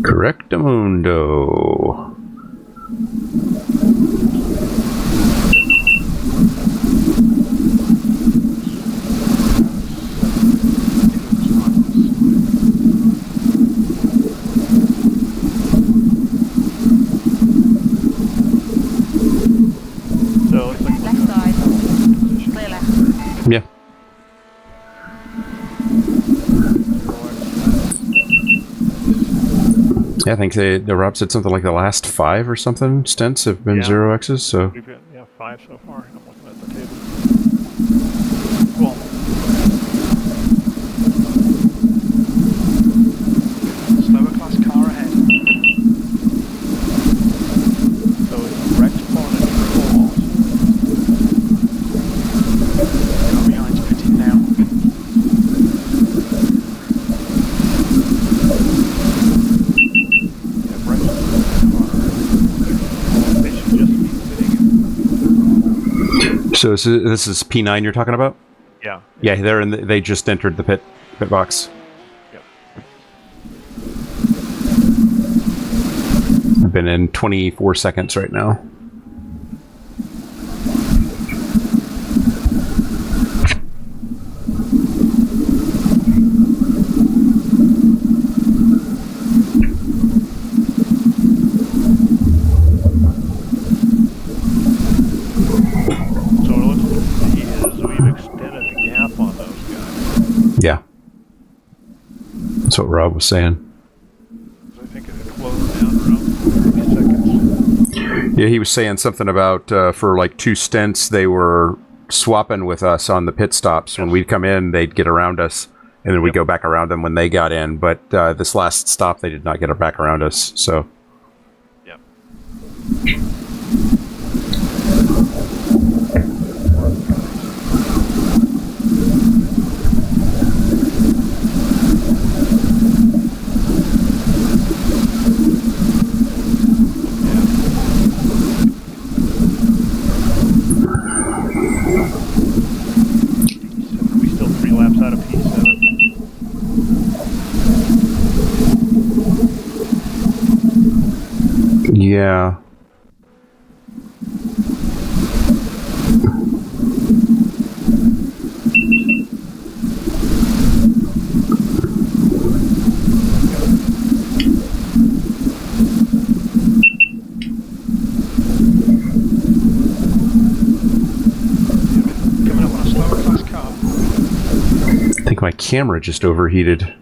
Correctamundo. Yeah. Yeah, I think the Rob said something like the last 5 or something stints have been 0Xs, so. We've got 5 so far. I'm looking at the table. Cool. Slower class car ahead. So it's wrecked bonnet full. Car behind's pitting now. So this is P9 you're talking about? Yeah. Yeah, they're in. They just entered the pit box. Yep. I've been in 24 seconds right now. Yeah. That's what Rob was saying. I think it had closed down around 30 seconds. Yeah, he was saying something about for like 2 stints they were swapping with us on the pit stops. When we'd come in, they'd get around us, and then we'd go back around them when they got in. But this last stop, they did not get back around us. So. Yep. Out of P7. Yeah. Coming up on a slower class car. I think my camera just overheated.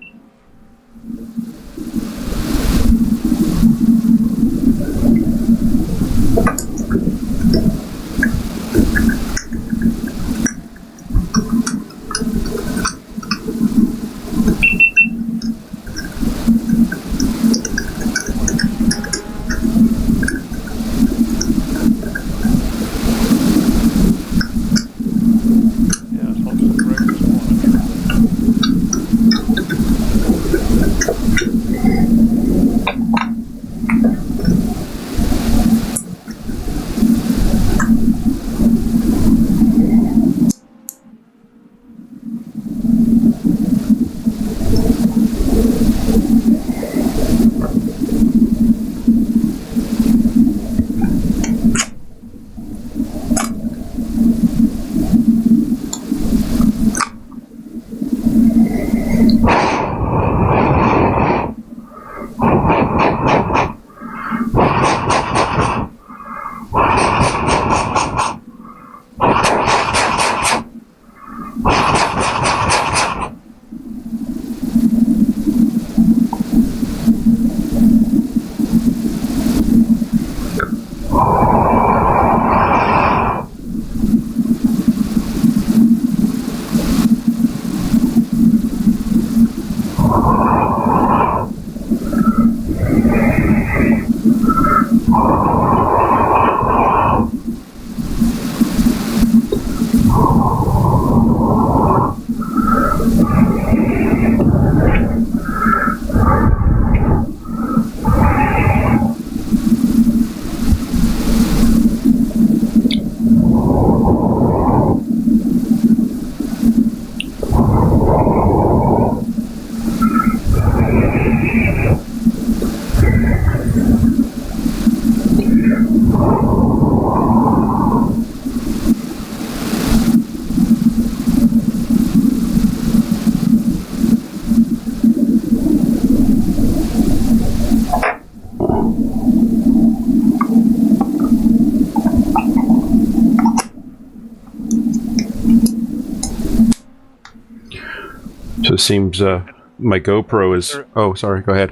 seems my GoPro is... Oh, sorry, go ahead.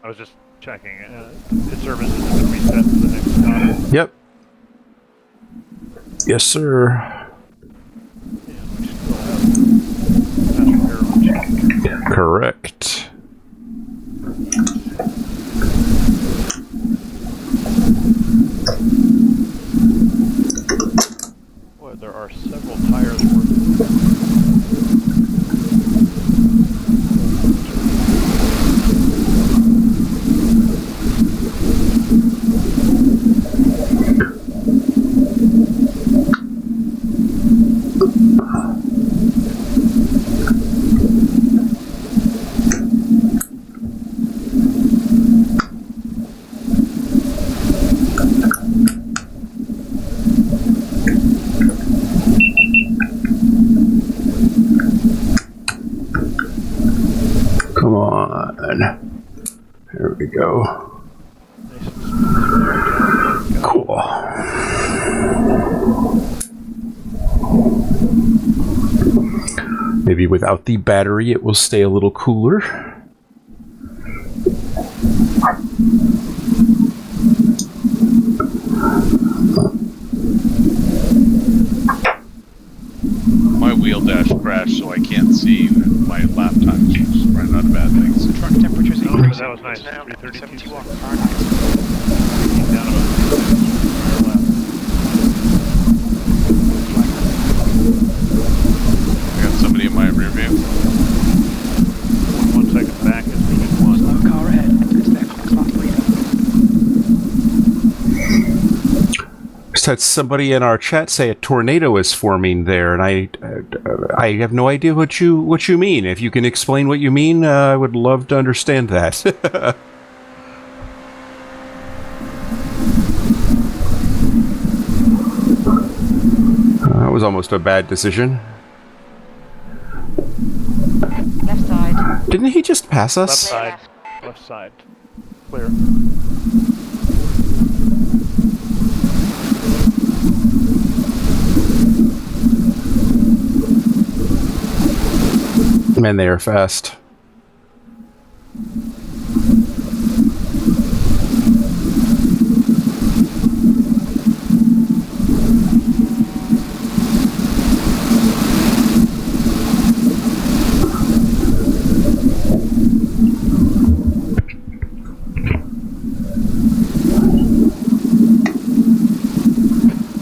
I was just checking. Pit services have been reset to the next stop. Yep. Yes, sir. And we still have passenger on. Correct. Boy, there are several tires worth. Come on. There we go. Cool. Maybe without the battery it will stay a little cooler. My wheel dash crashed, so I can't see my laptop keeps running out of bad things. The track temperature's But increasing. that was nice. It's now 332 71 Fahrenheit. down about I got somebody in my rear view. 1 second back as we get one. Slow car ahead. It's their clock's last leader. Just had somebody in our chat say a tornado is forming there, and I have no idea what you mean. If you can explain what you mean, I would love to understand that. That was almost a bad decision. Left side. Didn't he just pass Left us? side. Left side. Clear. Man, they are fast.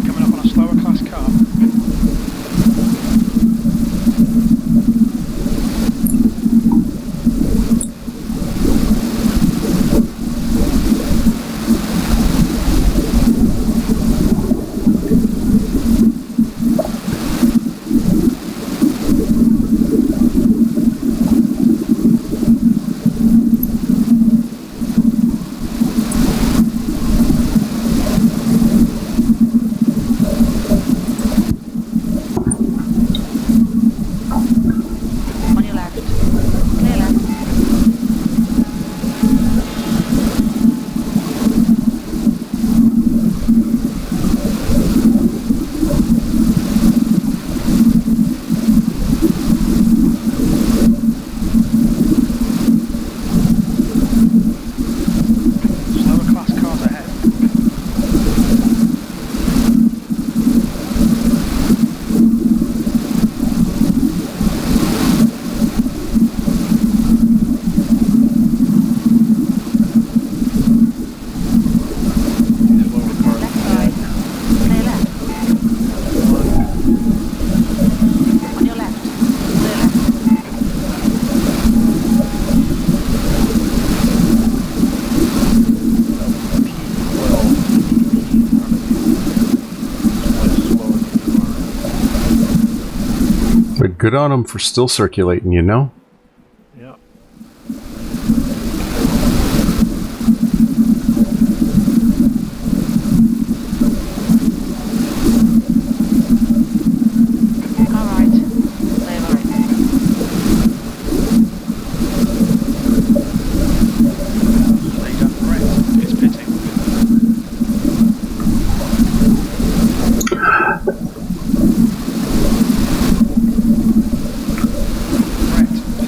Coming up on a slower class car. On your left. Clear left. Slower class cars ahead. Left side. Clear left. On your left. Clear left. But good on them for still circulating, you know? Yeah. Car right. Clear right. Leader. Brett is pitting. Brett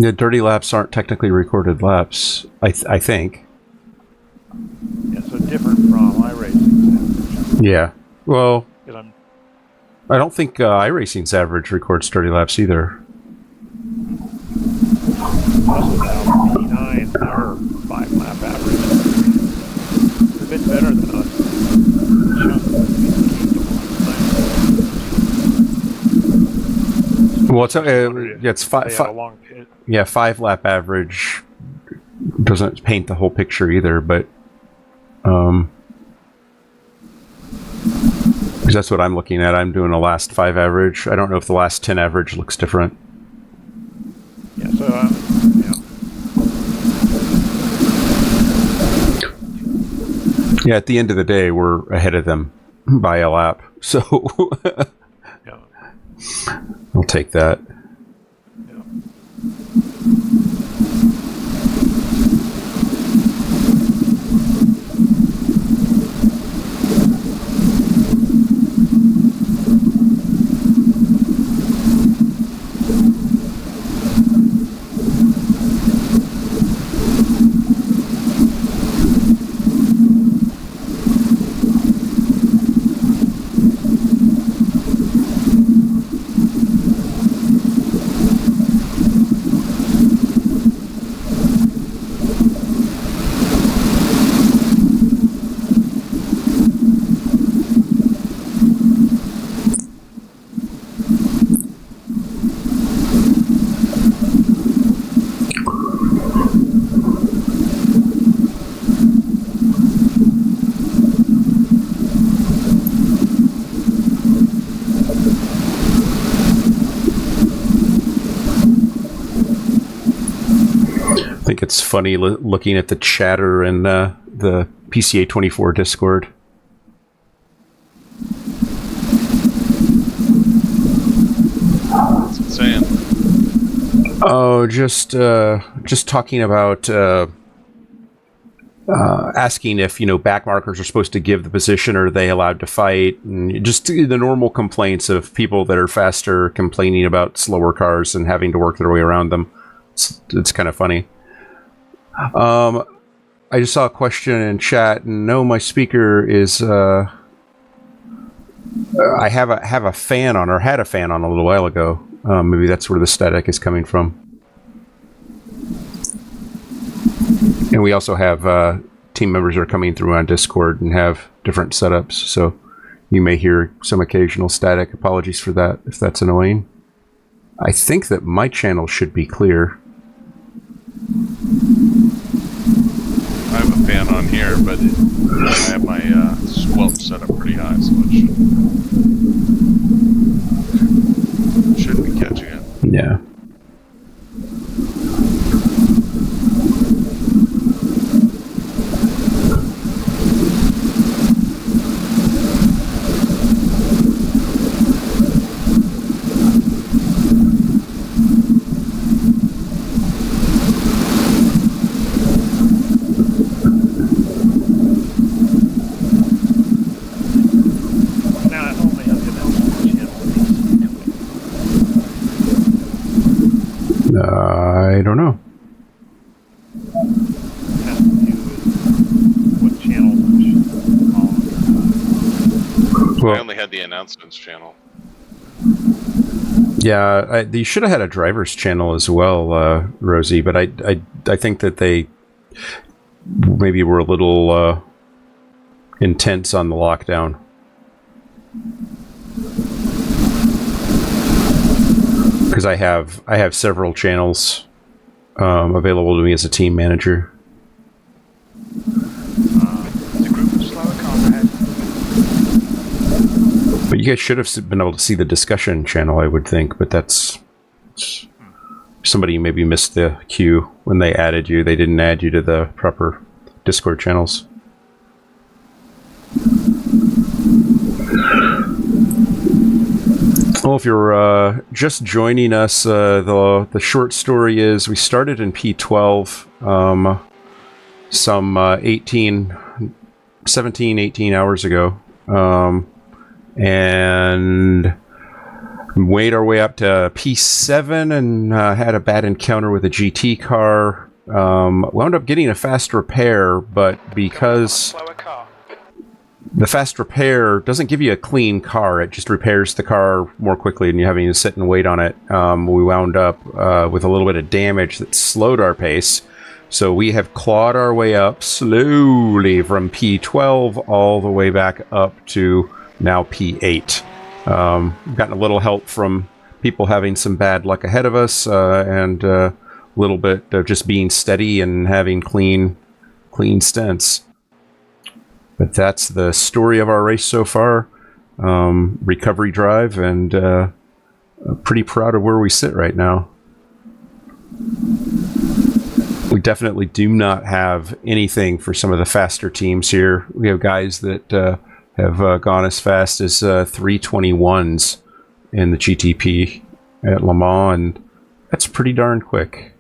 The dirty laps aren't technically recorded laps, I think. Yeah, so different from iRacing's. Yeah. Well, 'Cause I'm I don't think iRacing's average records dirty laps either. also now P9, their 5-lap average. It's a bit better than us. Well, it's They had a long pit. yeah, 5-lap average doesn't paint the whole picture either, but because that's what I'm looking at. I'm doing a last 5 average. I don't know if the last 10 average looks different. Yeah, so Yeah, at the end of the day, we're ahead of them by a lap, so yeah. I'll take that. I think it's funny looking at the chatter in the PCA24 Discord. What's it saying? Oh, just talking about asking if back markers are supposed to give the position, or are they allowed to fight, and just the normal complaints of people that are faster complaining about slower cars and having to work their way around them. It's kind of funny. I just saw a question in chat, and no, my speaker is. I have a fan on, or had a fan on a little while ago. Maybe that's where the static is coming from. And we also have team members that are coming through on Discord and have different setups, so you may hear some occasional static. Apologies for that if that's annoying. I think that my channel should be clear. I have a fan on here, but I have my squelch set up pretty high, so it shouldn't be catching it. Yeah. I don't know. Has to do with what channel Well, I only had the announcements channel. Yeah, you should have had a driver's channel as well, Rosie, but I think that they maybe were a little intense on the lockdown. Because I have several channels available to me as a team manager. The group of slower cars ahead. But you guys should have been able to see the discussion channel, I would think. But that's somebody maybe missed the queue when they added you. They didn't add you to the proper Discord channels. Well, if you're just joining us, the short story is we started in P12 some 17, 18 hours ago. And Made our way up to P7 and had a bad encounter with a GT car. Wound up getting a fast repair, but because Slower car. the fast repair doesn't give you a clean car, it just repairs the car more quickly than you having to sit and wait on it. We wound up with a little bit of damage that slowed our pace. So we have clawed our way up slowly from P12 all the way back up to now P8. Gotten a little help from people having some bad luck ahead of us, and a little bit of just being steady and having clean stints. But that's the story of our race so far. Recovery drive, and pretty proud of where we sit right now. We definitely do not have anything for some of the faster teams here. We have guys that have gone as fast as 321s in the GTP at Le Mans, and that's pretty darn quick.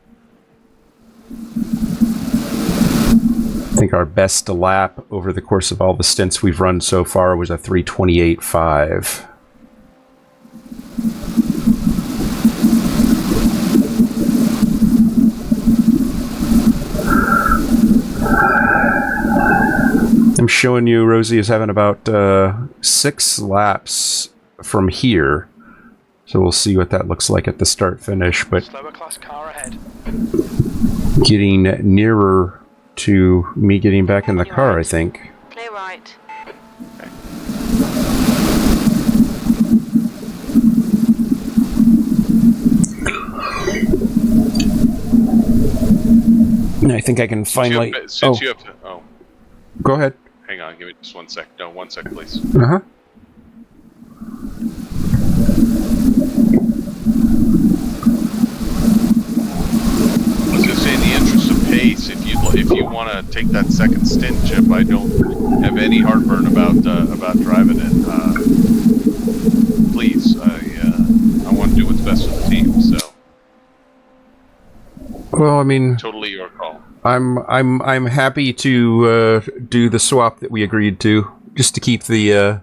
I think our best lap over the course of all the stints we've run so far was a 328.5. I'm showing you Rosie is having about 6 laps from here. So we'll see what that looks like at the start-finish. But Slower class car ahead. getting nearer to me getting back in the car, I think. Clear right. I think I can finally... Since you have to... Oh, go ahead. hang on. Give me just 1 sec. No, 1 sec, please. Uh-huh. I was going to say, in the interest of pace, if you want to take that second stint, Chip, I don't have any heartburn about driving it. Please, I want to do what's best for the team. So, well, I mean, totally your call. I'm happy to do the swap that we agreed to, just to keep the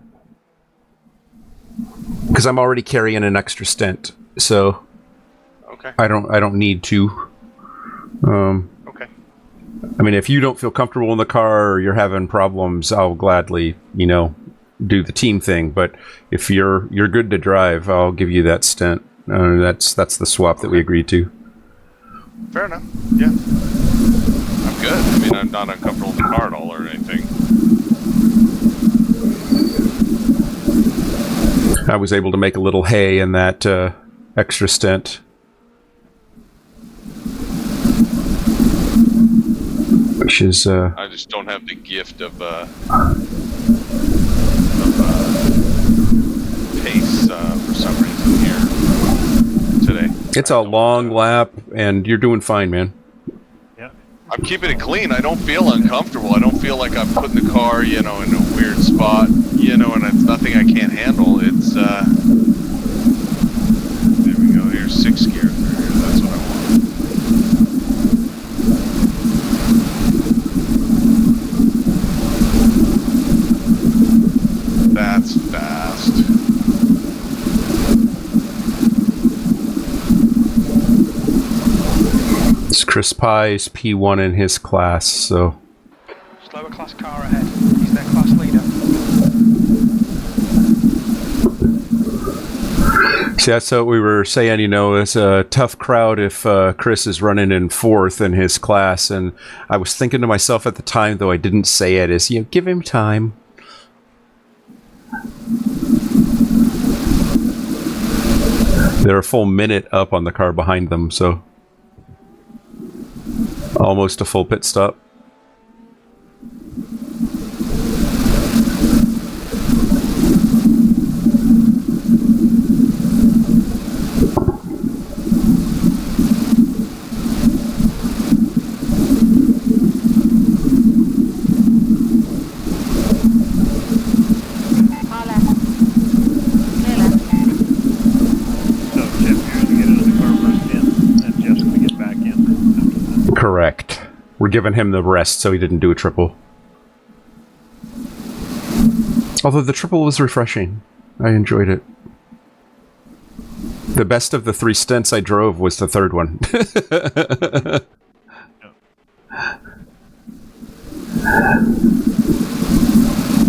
because I'm already carrying an extra stint, so okay. I don't need to. Okay. I mean, if you don't feel comfortable in the car or you're having problems, I'll gladly, do the team thing. But if you're good to drive, I'll give you that stint. That's the swap that we agreed to. Fair enough. Yeah. I'm good. I mean, I'm not uncomfortable in the car at all or anything. I was able to make a little hay in that extra stint. Which is... I just don't have the gift of pace for some reason here today. It's a long lap, and you're doing fine, man. Yeah. I'm keeping it clean. I don't feel uncomfortable. I don't feel like I'm putting the car, in a weird spot, and it's nothing I can't handle. It's, there we go. Here's 6 gear through here. That's what I want. That's fast. It's Chris Pye's P1 in his class, so... Slower class car ahead. He's their class leader. See, that's what we were saying, it's a tough crowd if Chris is running in 4th in his class, and I was thinking to myself at the time, though I didn't say it, is, give him time. They're a full minute up on the car behind them, so... almost a full pit stop. Correct. We're giving him the rest so he didn't do a triple. Although the triple was refreshing. I enjoyed it. The best of the 3 stints I drove was the third one. Part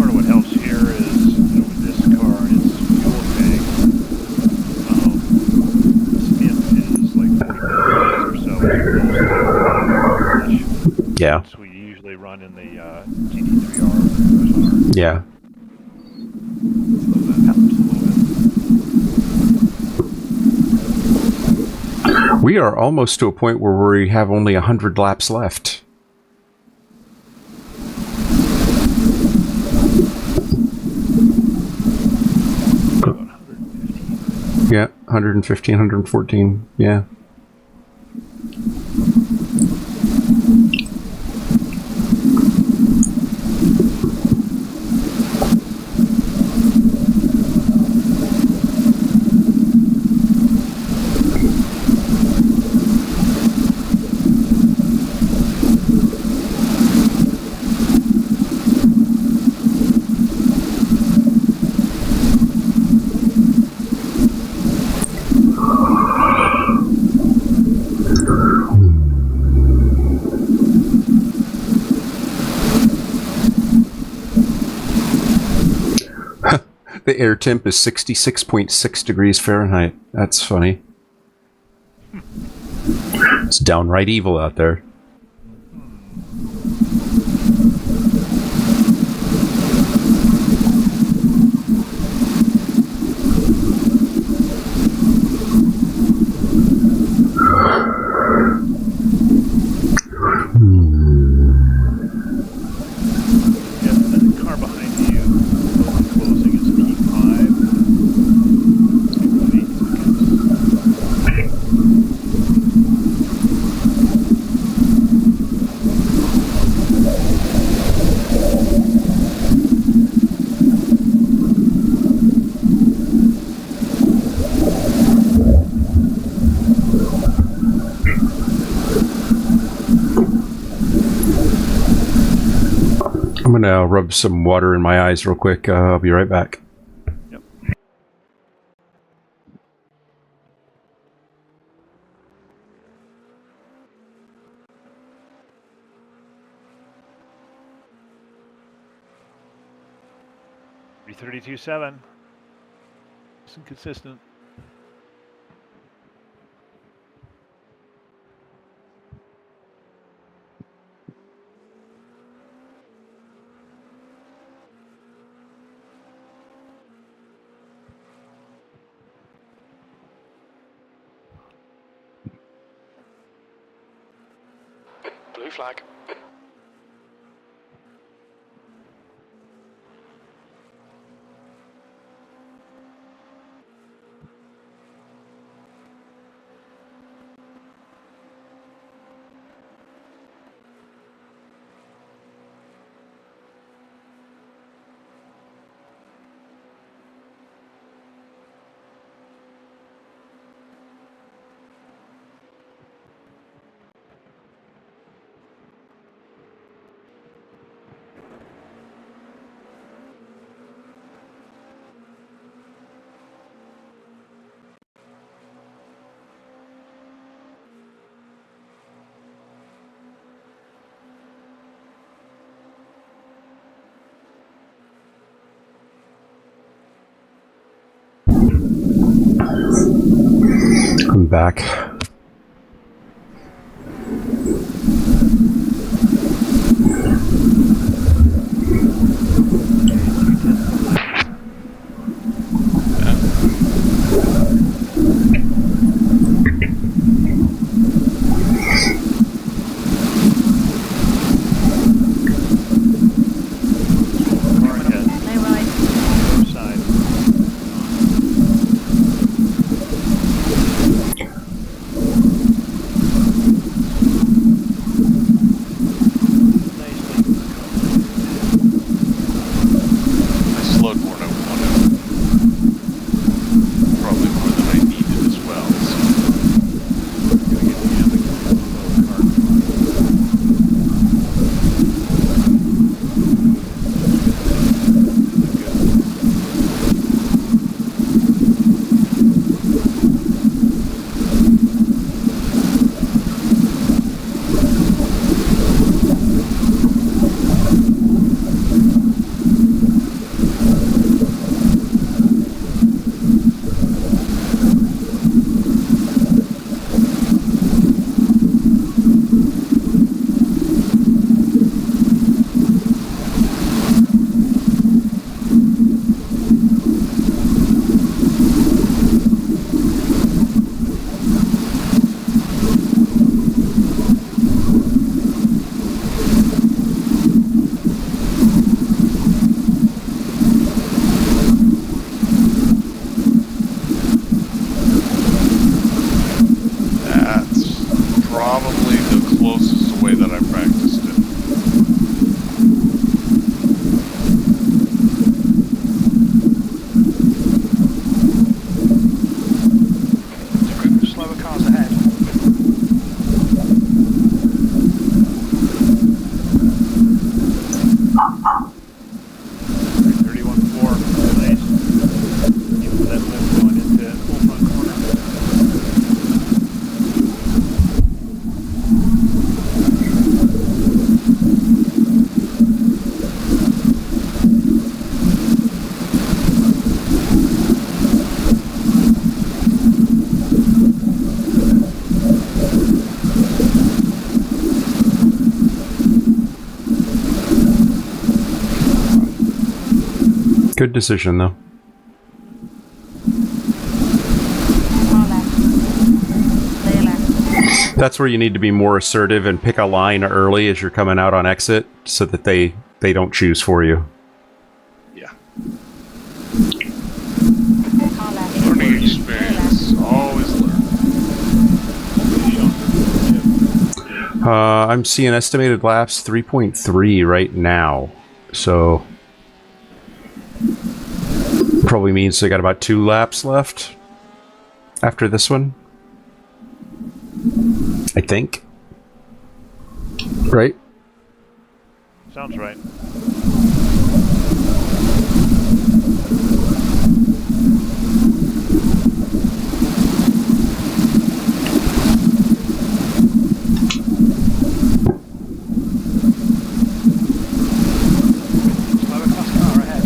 of what helps here is, with this car and its fuel tank, stint is like 40 minutes or so. Yeah. So we usually run in the GT3R. Yeah. So that helps a little bit. We are almost to a point where we have only 100 laps left. Yeah, 115, 114, yeah. The air temp is 66.6 degrees Fahrenheit. That's funny. It's downright evil out there. I'm gonna rub some water in my eyes real quick. I'll be right back. Yep. $332.7. It's inconsistent. Blue flag. I'm back. Good decision, though. Car left. Clear left. That's where you need to be more assertive and pick a line early as you're coming out on exit so that they don't choose for you. Yeah. Car left. Learning experience. Always learn. I'm seeing estimated laps 3.3 right now. So probably means they got about 2 laps left after this one. I think. Right? Sounds right. Slower class car ahead.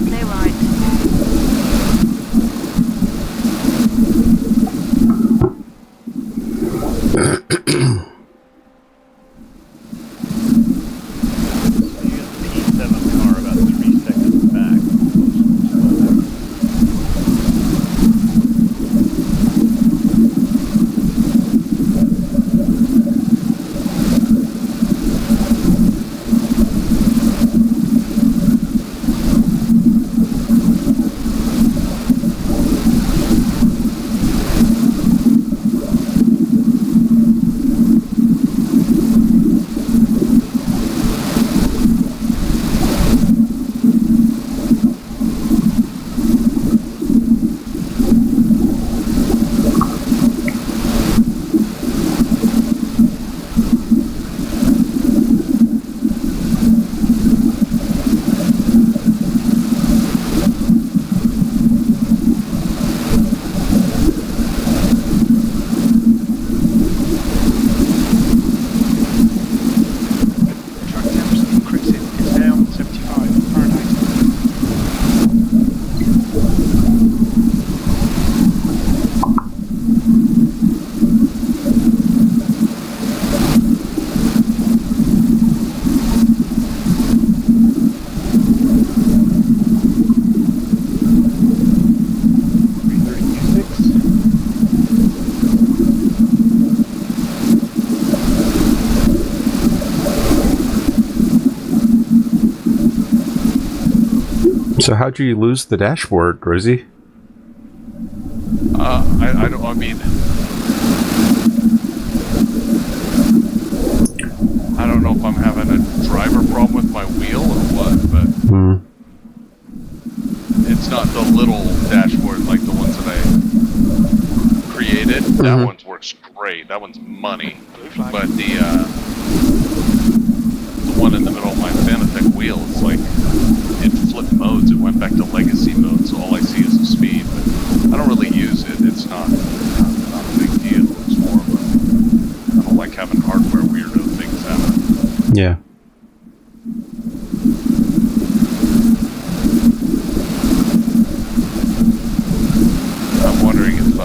Clear right. You got the P7 car about 3 seconds back. Track temperature increasing. It's down 75 Fahrenheit. So how'd you lose the dashboard, Rosie? I don't. I mean, I don't know if I'm having a driver problem with my wheel or what, but it's not the little dashboard like the ones that I created. That one works great. That one's money. Blue flag. But the one in the middle of my Fanatec wheel, it's like it flipped modes. It went back to legacy mode, so all I see is the speed. But I don't really use it. It's not a big deal. It's more of a, I don't like having hardware weirdo things happen. Yeah. I'm wondering if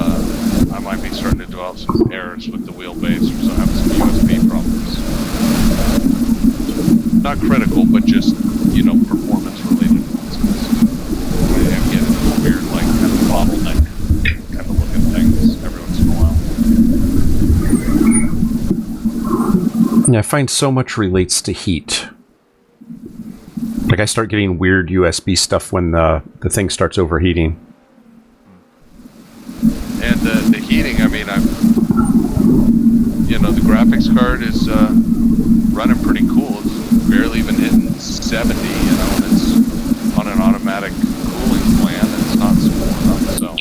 I might be starting to develop some errors with the wheelbase or so having some USB problems. Not critical, but just, performance related ones. I'm getting a weird, kind of bottleneck kind of looking things every once in a while. Yeah, I find so much relates to heat. Like I start getting weird USB stuff when the thing starts overheating. And the heating, I mean, the graphics card is running pretty cool. It's barely even hitting 70, and it's on an automatic cooling plan, and it's not spooling up, so.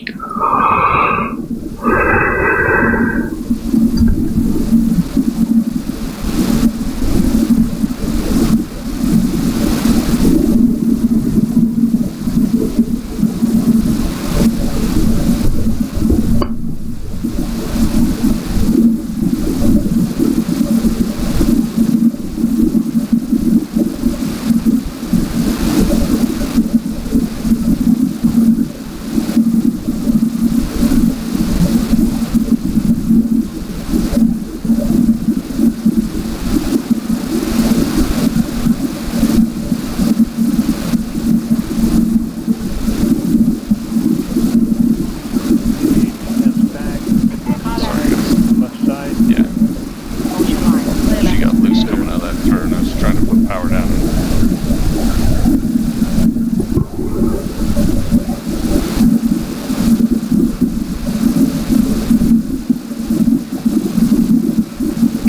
turn. I was trying to put power down.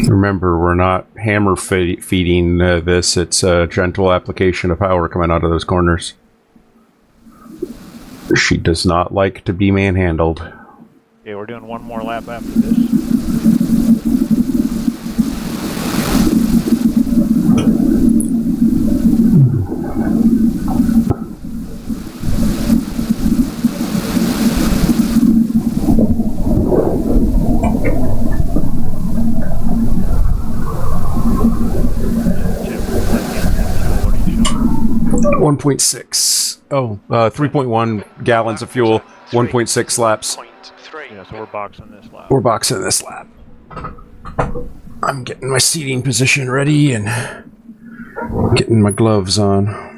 Remember, we're not hammer feeding this. It's a gentle application of power coming out of those corners. She does not like to be manhandled. Yeah, we're doing one more lap after this. Chip, 1.6. Oh, 3.1 gallons of fuel, 1.6 laps. 0.3. Yeah, so we're boxing this lap. We're boxing this lap. I'm getting my seating position ready and getting my gloves on.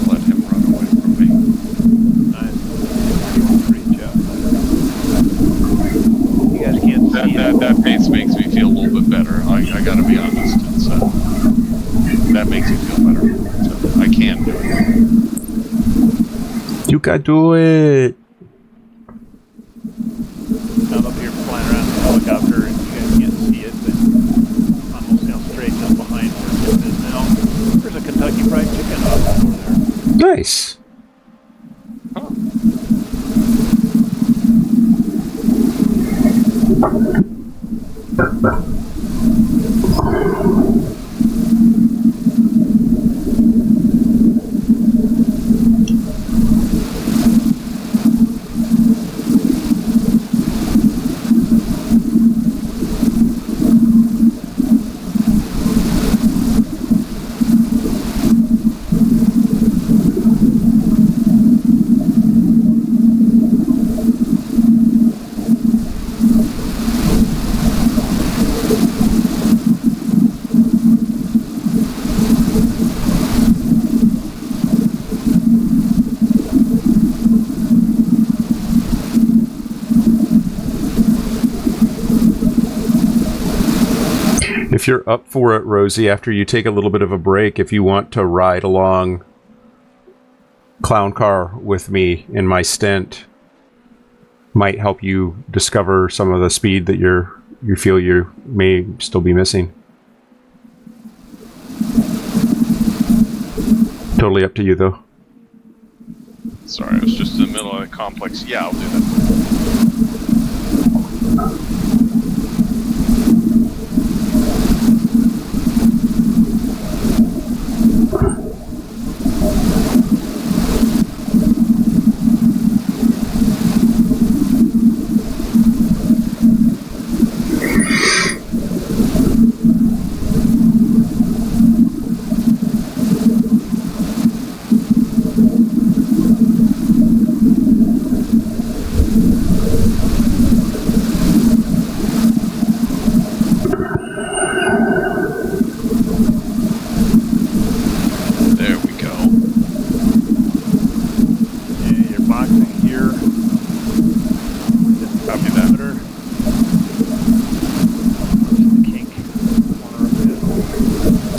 Let him run away from me. Nice. Great job. You guys can't see That pace makes me feel a little bit better. I gotta be honest. It's, that makes me feel better. So I can do it. You can do it. I'm up here flying around the helicopter and you guys can't see it, but I'm almost down straight up behind where Witt is now. There's a Kentucky Fried Chicken up over there. Nice. If you're up for it, Rosie, after you take a little bit of a break, if you want to ride along Clown Car with me in my stint, might help you discover some of the speed that you feel you may still be missing. Totally up to you, though. Sorry, I was just in the middle of a complex. Yeah, I'll do that.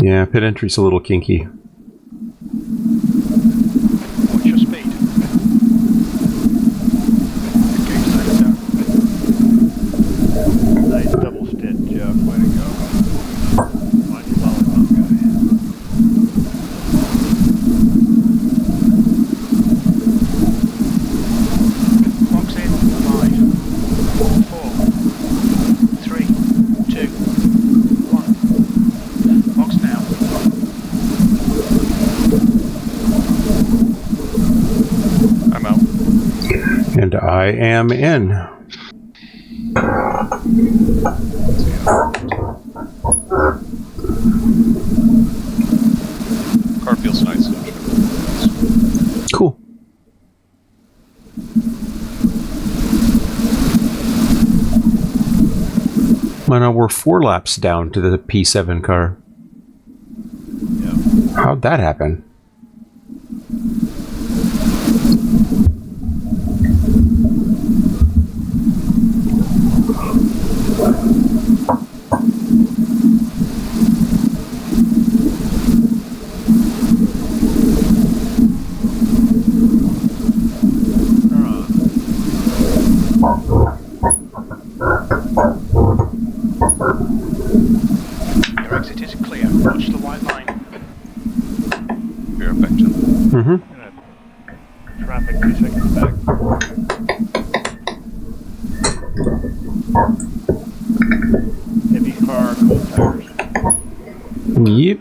Yeah, pit entry's a little kinky. What's your speed? Nice double stint, Jeff. Way to go. Mighty lollipop guy. Box in. 5, 4, 3, 2, 1. Box now. I'm out. And I am in. Car feels nice. Cool. Well, now we're 4 laps down to the P7 car. Yeah. How'd that happen? Your exit is clear. Watch the white line. You're back to Mm-hmm. Traffic 2 seconds back. Heavy car, cold tires. Yep.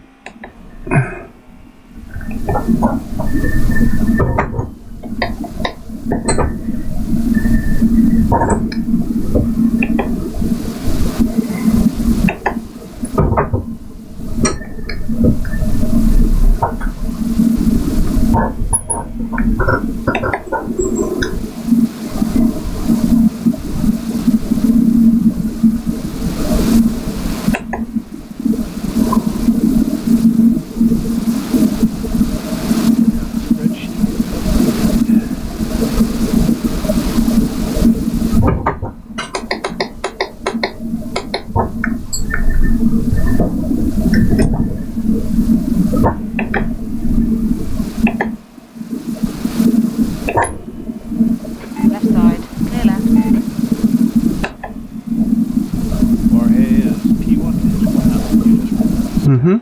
Left side. Clear left. Jorge is P1 to his left. Mm-hmm.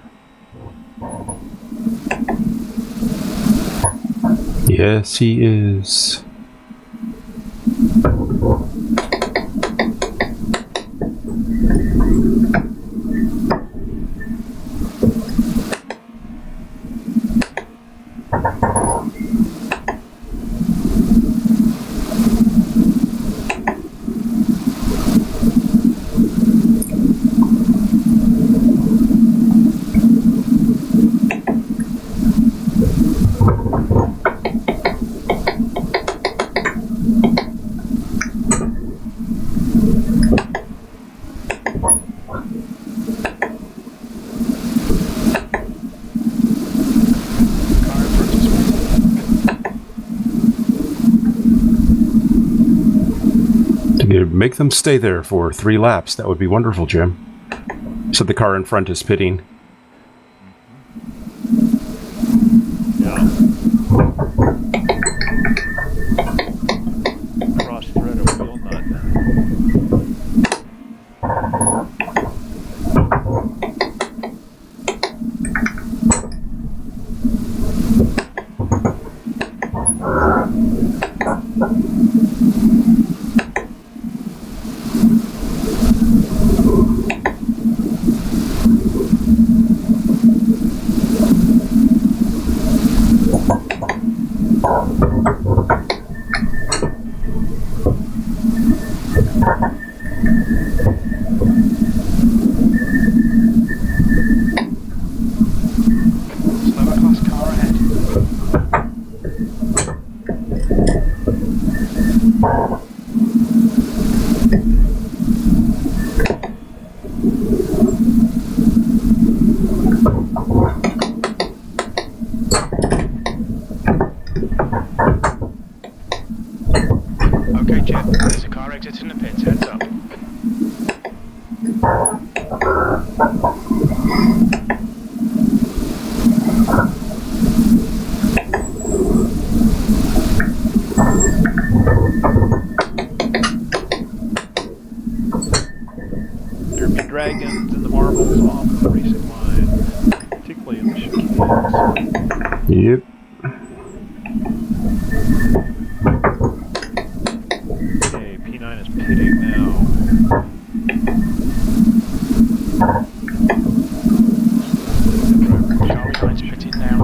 Yes, he is. Make them stay there for 3 laps. That would be wonderful, Jim. So the car in front is pitting. Yeah. Cross thread a wheel nut. Slower class car ahead. Okay, Jim, there's a car exiting the pits. Heads up. Derby Dragons and the Marbles off the racing line, particularly in the chicanes. Yep. Okay, P9 is pitting now. Charlie 9's pitting now.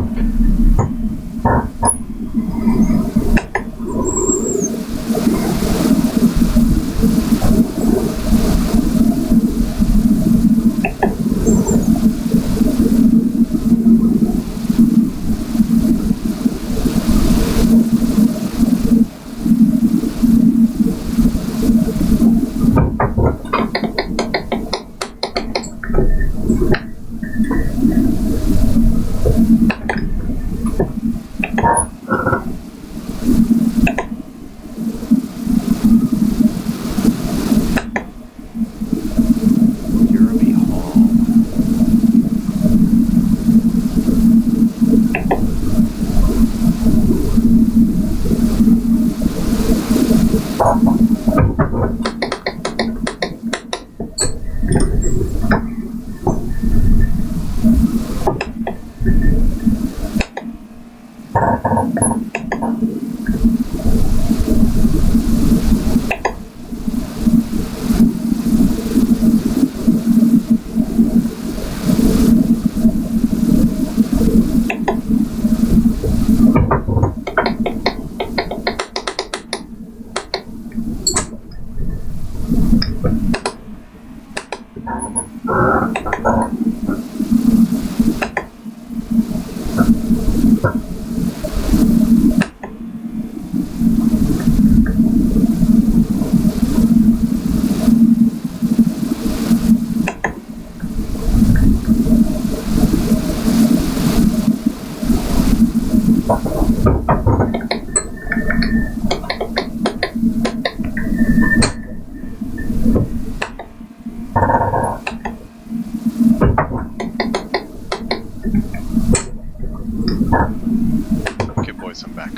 Okay, boys, I'm back.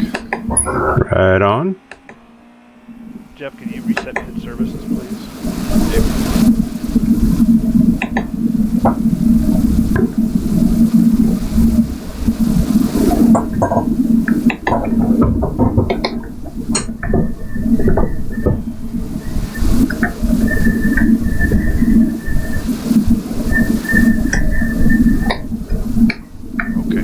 Right on. Jeff, can you reset pit services, please? Okay.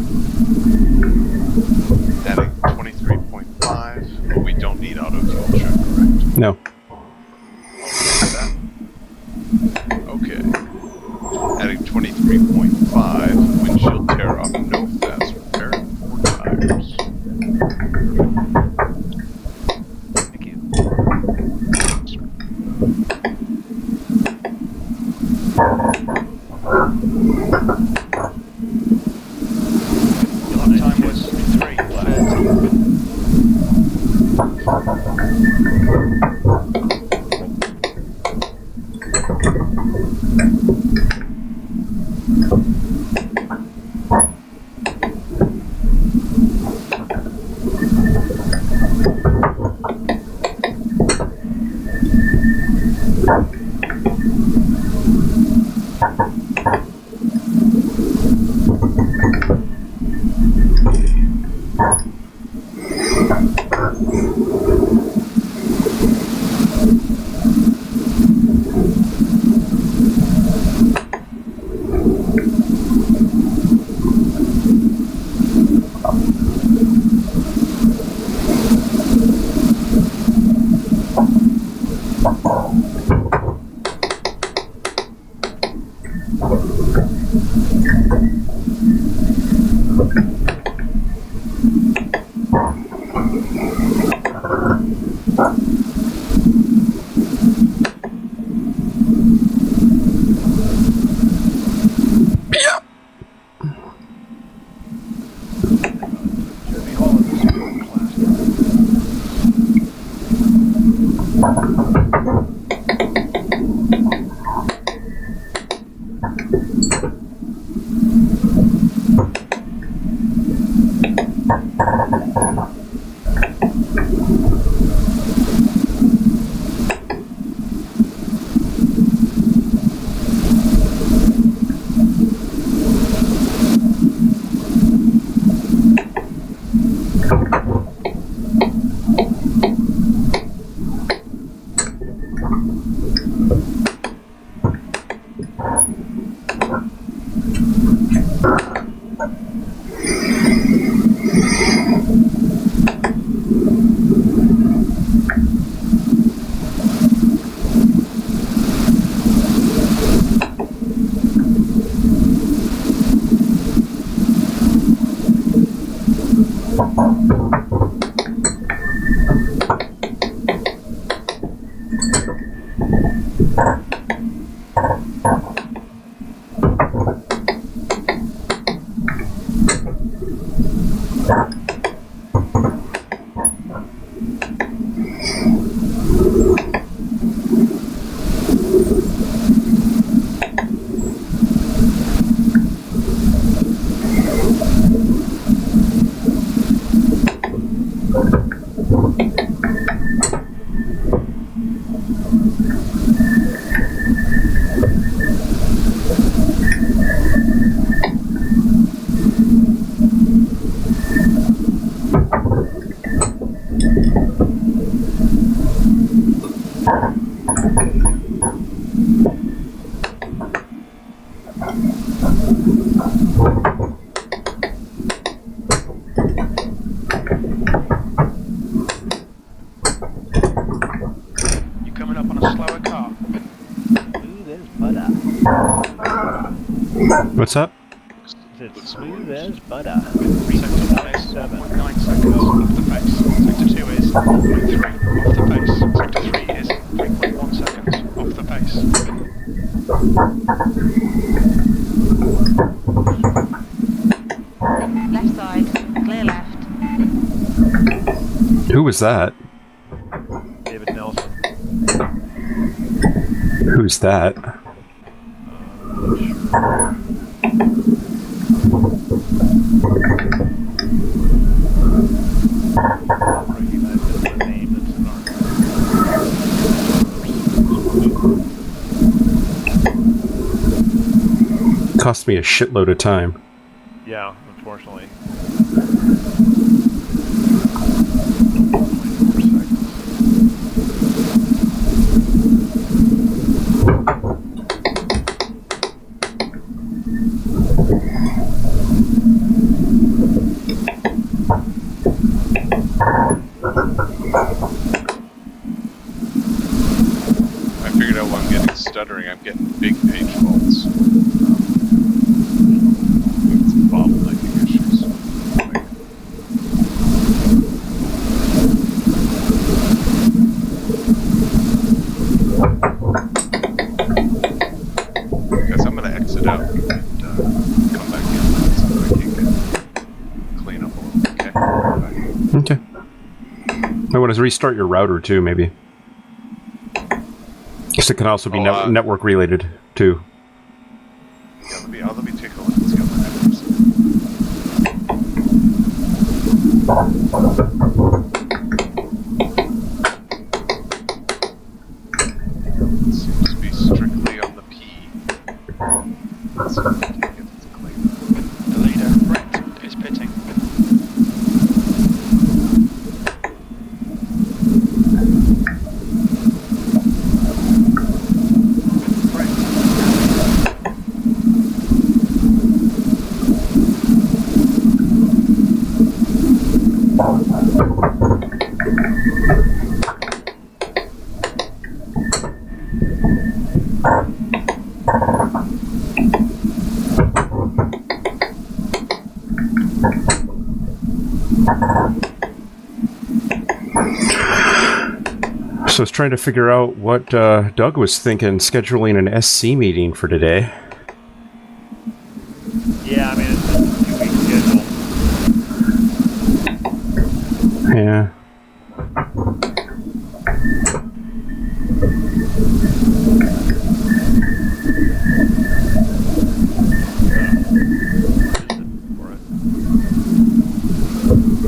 Adding 23.5. Oh, we don't need auto fuel check, correct? No. Okay. Adding 23.5. Windshield tear off, no fast repair, 4 tires. Thank you. Your time was 3:30. What's up? It's smooth as butter. Sector 1 is 1.9 seconds off the pace. Sector 2 is 1.3 off the pace. Sector 3 is 3.1 seconds off the pace. Left side, clear left. Who was that? David Nelson. Who's that? Recognize the name that's in our. Cost me a shitload of time. Yeah, unfortunately. I figured out why I'm getting stuttering. I'm getting big page faults. Some bottlenecking issues. Guys, I'm going to exit out and come back in so I can clean up a little, okay? Bye. Okay. I want to restart your router too, maybe. Because it can also be network related too. Yeah, let me take a look and see how my network's. It seems to be strictly on the P. Let's see if we can get it to clean up. The leader, Brett, is pitting. So I was trying to figure out what Doug was thinking, scheduling an SC meeting for today. Yeah, I mean, it's a 2-week schedule. Yeah.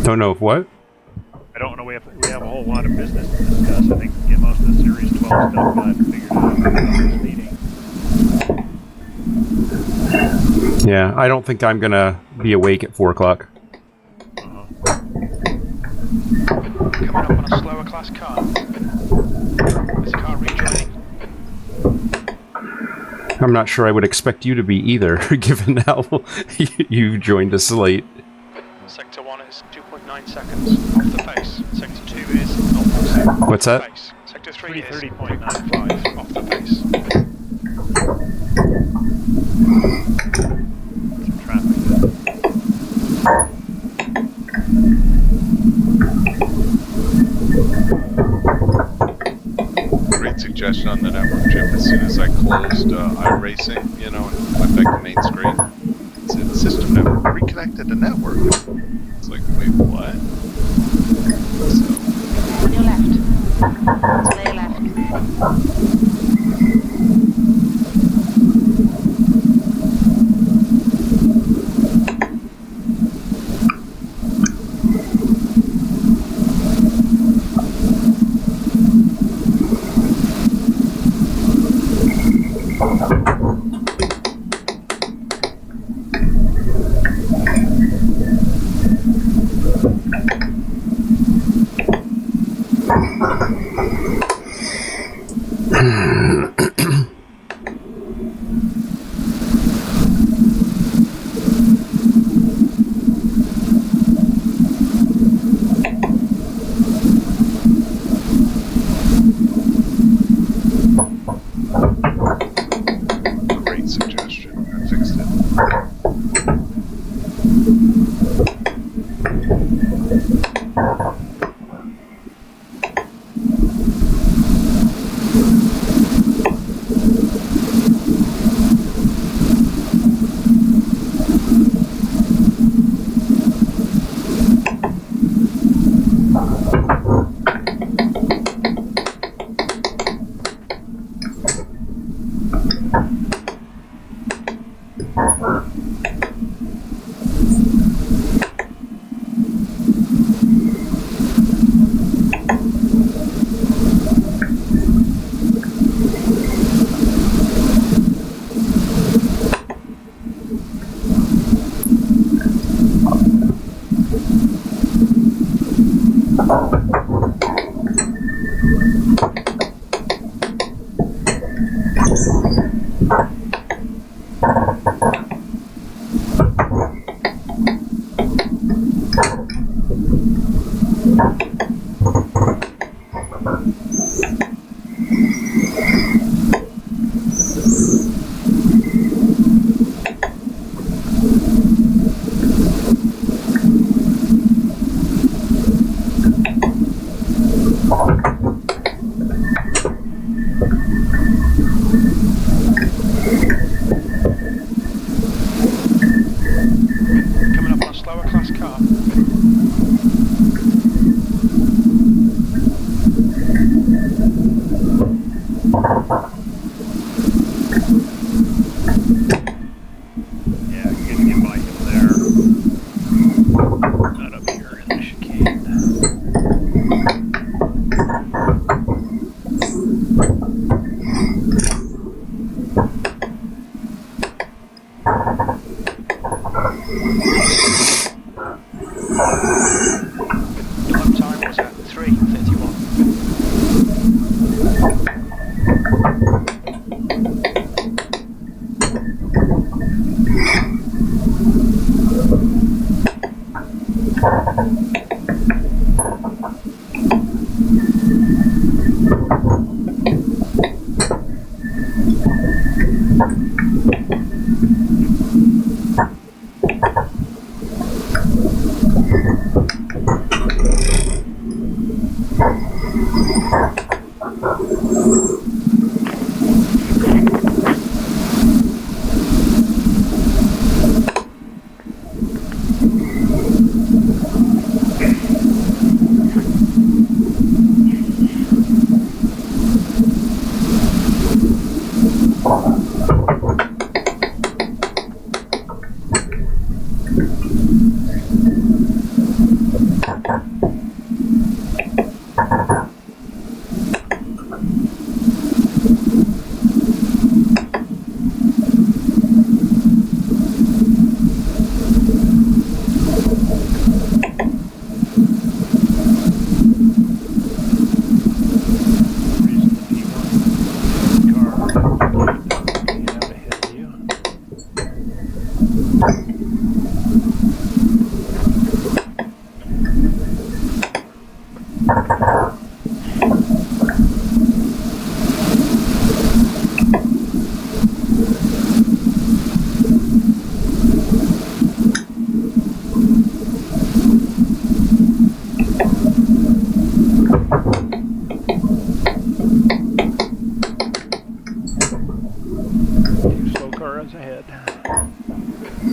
Don't know what? I don't know. We have a whole lot of business to discuss. I think most of the Series 12 stuff got figured out in this meeting. Yeah, I don't think I'm gonna be awake at 4 o'clock. Coming up on a slower class car. Is the car rejoining? I'm not sure I would expect you to be either, given how you joined us late. Sector 1 is 2.9 seconds off the pace. Sector 2 is 0.7 off What's the that? pace. Sector 3 is 3:30.95 3.95 off the pace. Some traffic Great suggestion on the network chip. As soon as I closed iRacing, and went back to main screen, it said system network reconnected to network. It's like, wait, what? So, On your left. Clear left.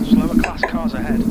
Slower class cars ahead.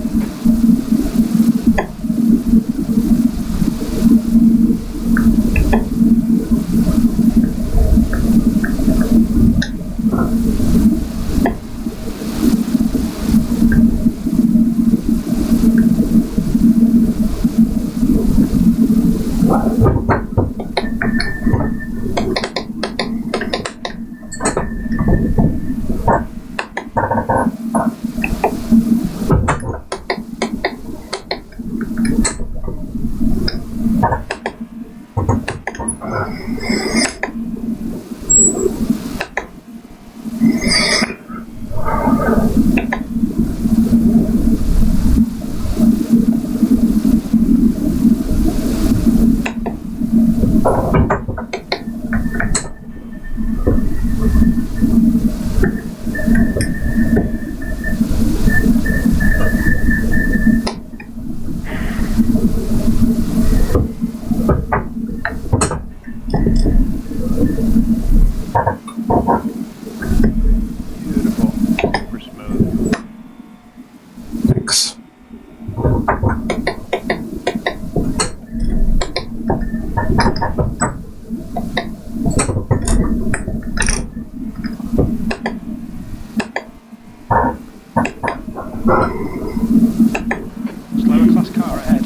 Slower class car ahead.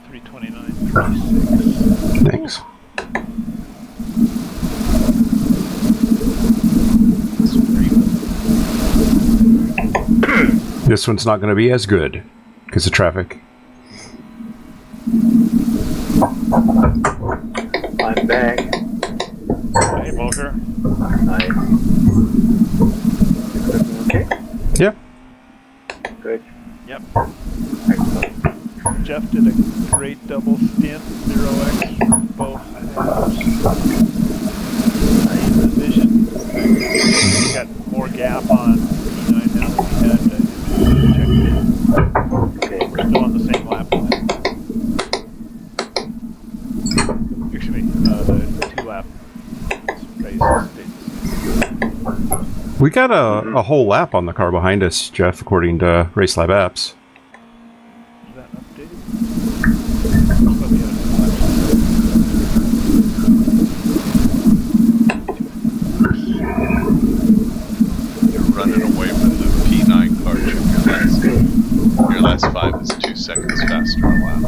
329.36. Thanks. This one's not going to be as good because of traffic. I'm back. Hey, Volker. Hi. Okay? Yeah. Good. Yep. Excellent. Jeff did a great double stint, 0x for both halves. Nice vision. We got more gap on P9 now than we had checked in. Okay. We're still on the same lap. Excuse me, the 2 lap race states. We got a whole lap on the car behind us, Jeff, according to Race Lab apps. Is that updated? But we had You're running away from the P9 car, Chip. Your last 5 is 2 seconds faster a lap.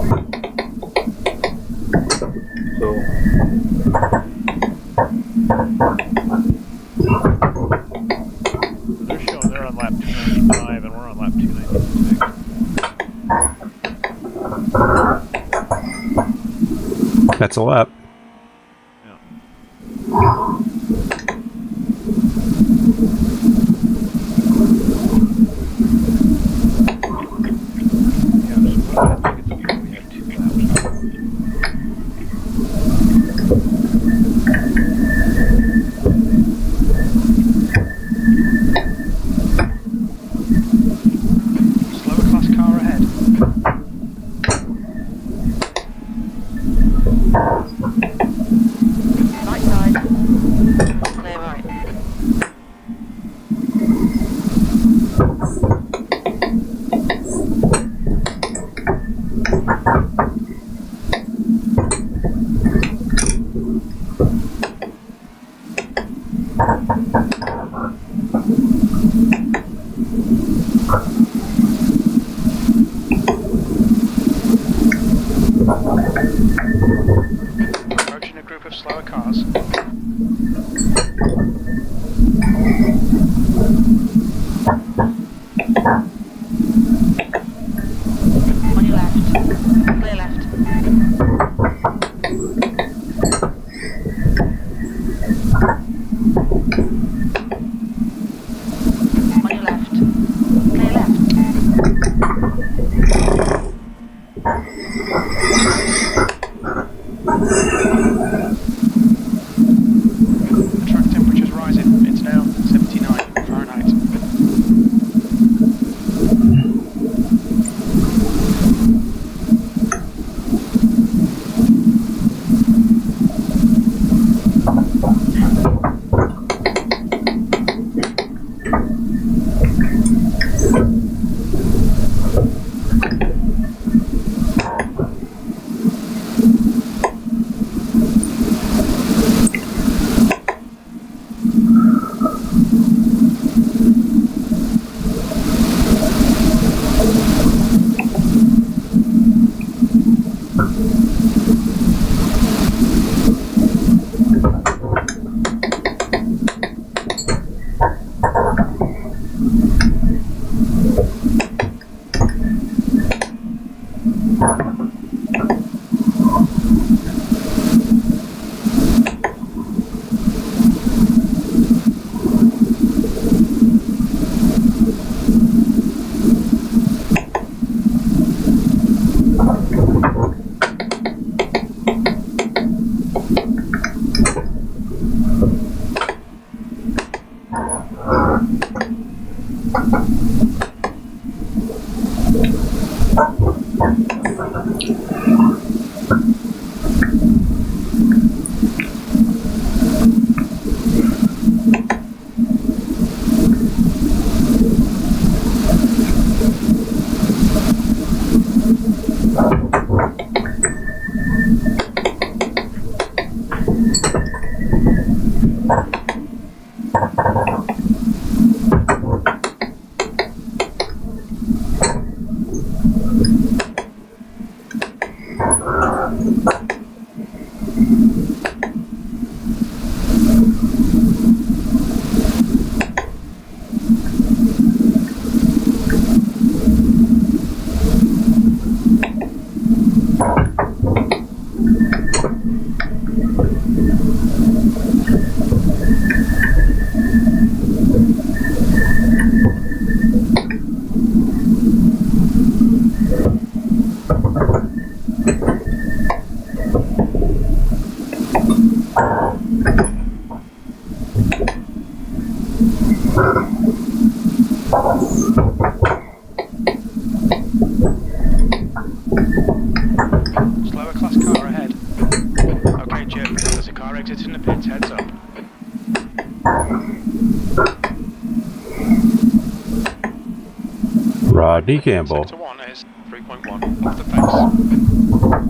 They're showing they're on lap 295 and we're on lap 296. That's a lap. Slower class car ahead. Right side. Clear right. Approaching a group of slower cars. On your left. Clear left. On your left. Clear left. The track temperature's rising. It's now 79 Fahrenheit. Rodney Campbell. Sector 1 is 3.1 off the pace.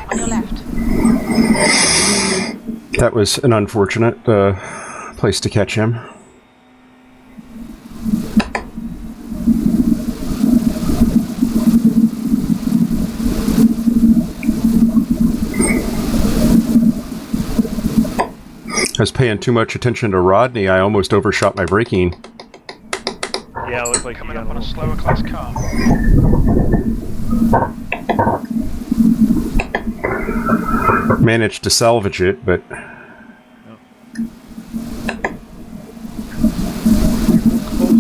On your left. That was an unfortunate place to catch him. I was paying too much attention to Rodney. I almost overshot my braking. Yeah, it looked like Coming he up got on a a little slower class car. Managed to salvage it, but close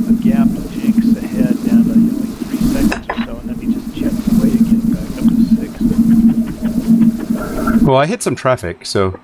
the gap to Jinx ahead down to like 3 seconds or so, and then he just chips away again back up to 6. well, I hit some traffic, so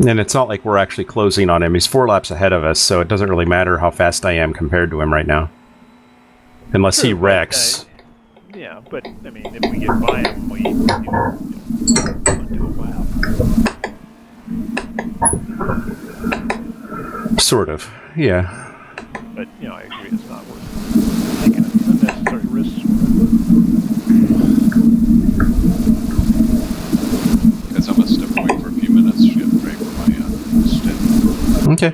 and it's not like we're actually closing on him. He's 4 laps ahead of us, so it doesn't really matter how fast I am compared to him right now. Unless he Sure, but, wrecks. Yeah, but I mean, if we get by him, we do a lap. Sort of, yeah. But I agree, it's not worth taking unnecessary risks. Guys, I'm gonna step away for a few minutes to get ready for my stint. Okay.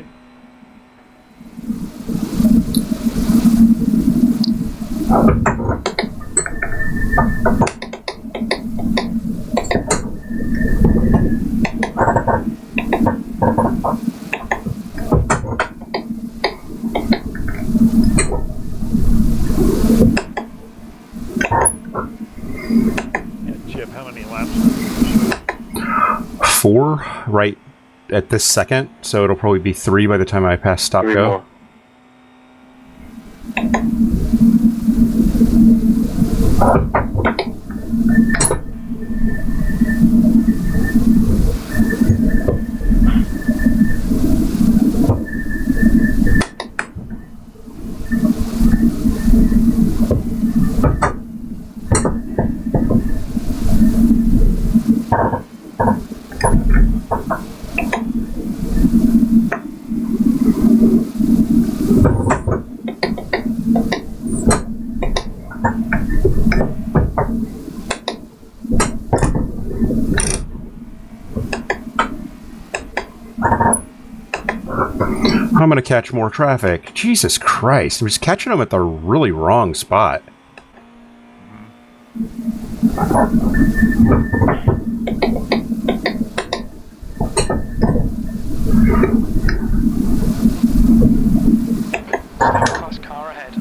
Chip, how many laps? 4 right at this second, so it'll probably be 3 by the time I pass stop 3 go. more. I'm gonna catch more traffic. Jesus Christ, I was catching them at the really wrong spot. Class car ahead.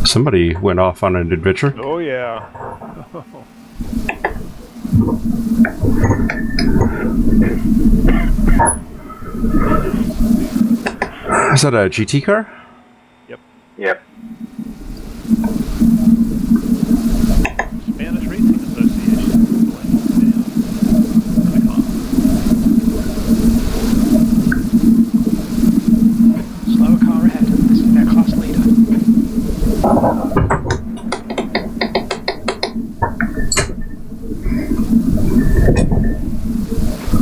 Somebody went off on an adventure. Oh yeah. Is that a GT car? Yep. Spanish Racing Association. Slower car ahead. This is their class leader.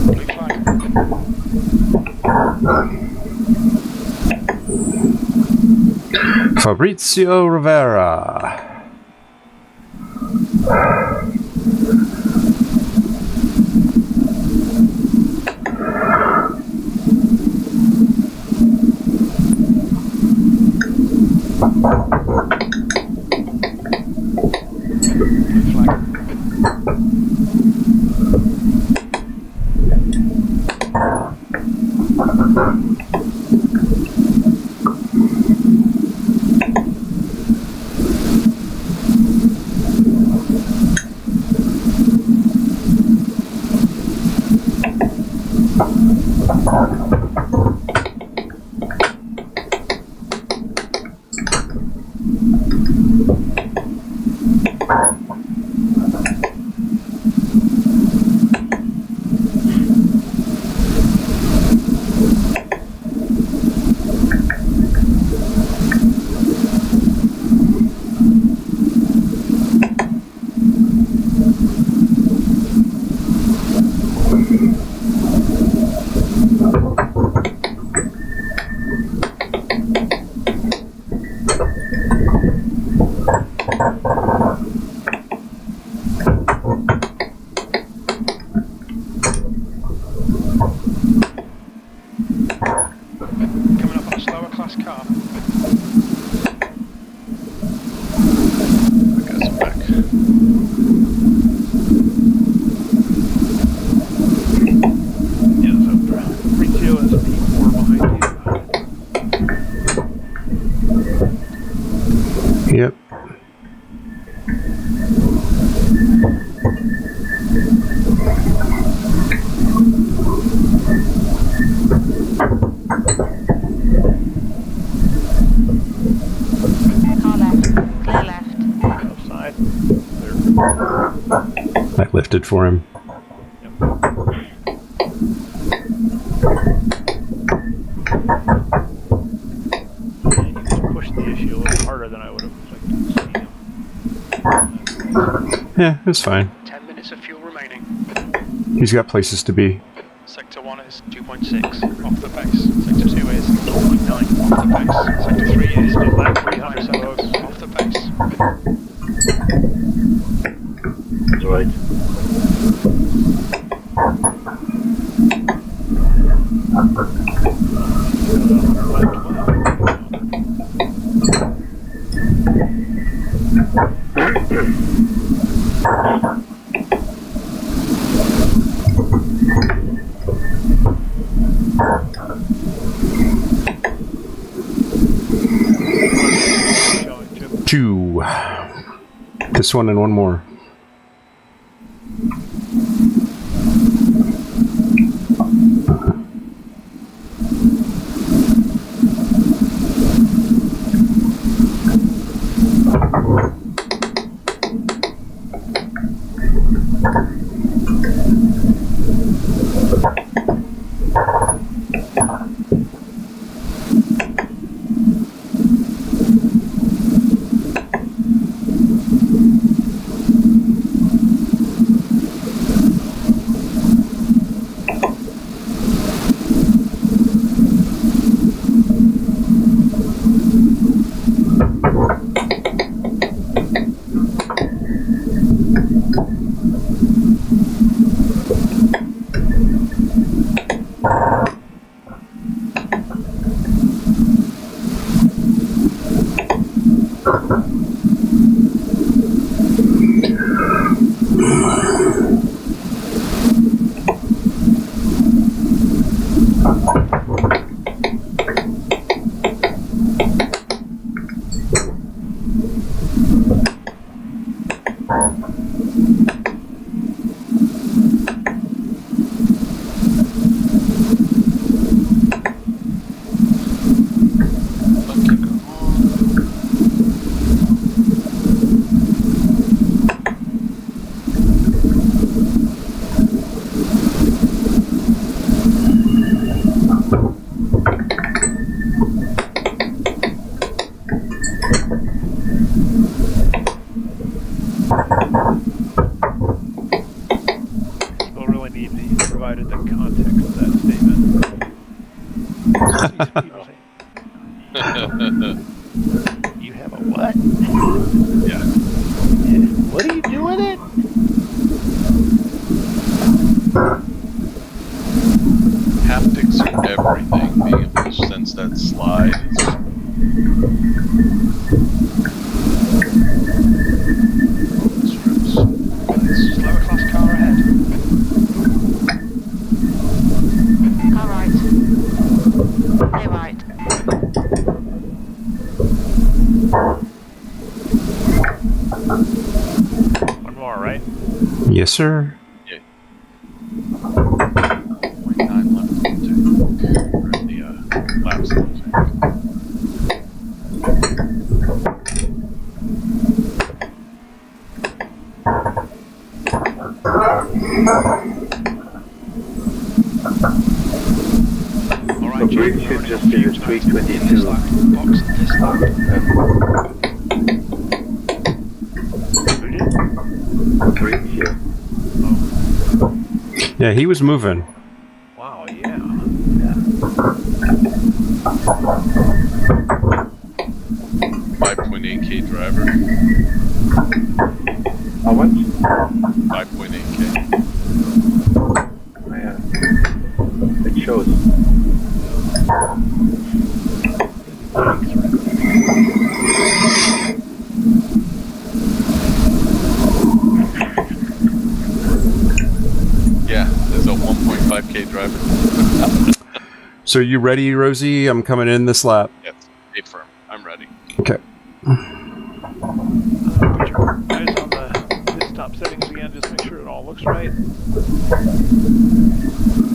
Blue flag. Fabrizio Rivera. Blue Coming up on a slower class car. I got some back. Yeah, so retail is P4 behind you. Yep. Car left. Clear left. Outside. There. I lifted for him. Yeah, he just pushed the issue a little harder than I would have liked to see him. Yeah, it's fine. 10 minutes of fuel remaining. He's got places to be. Sector 1 is 2.6 off the pace. Sector 2 is 0.9 off the pace. Sector 3 is 300 seconds off the pace. Right. Two. This one and one more. Still really need to be provided the context of that statement. You have a what? Yeah. What do you do with it? Haptics are everything. Being able to sense that slide Slower class car ahead. Car right. Clear right. One more, right? Yes, sir. Yeah. 0.9 left. We're in the laps. So Witt should just be the 322. Box this lap. Witt, yeah. Yeah, he was moving. Wow, yeah. 5.8K driver. How much? 5.8K. Oh, yeah. It shows. Yeah, there's a 1.5K driver. So you ready, Rosie? I'm coming in this lap. Yes, stay firm. I'm ready. Okay. Put your eyes on the pit stop settings again, just make sure it all looks right.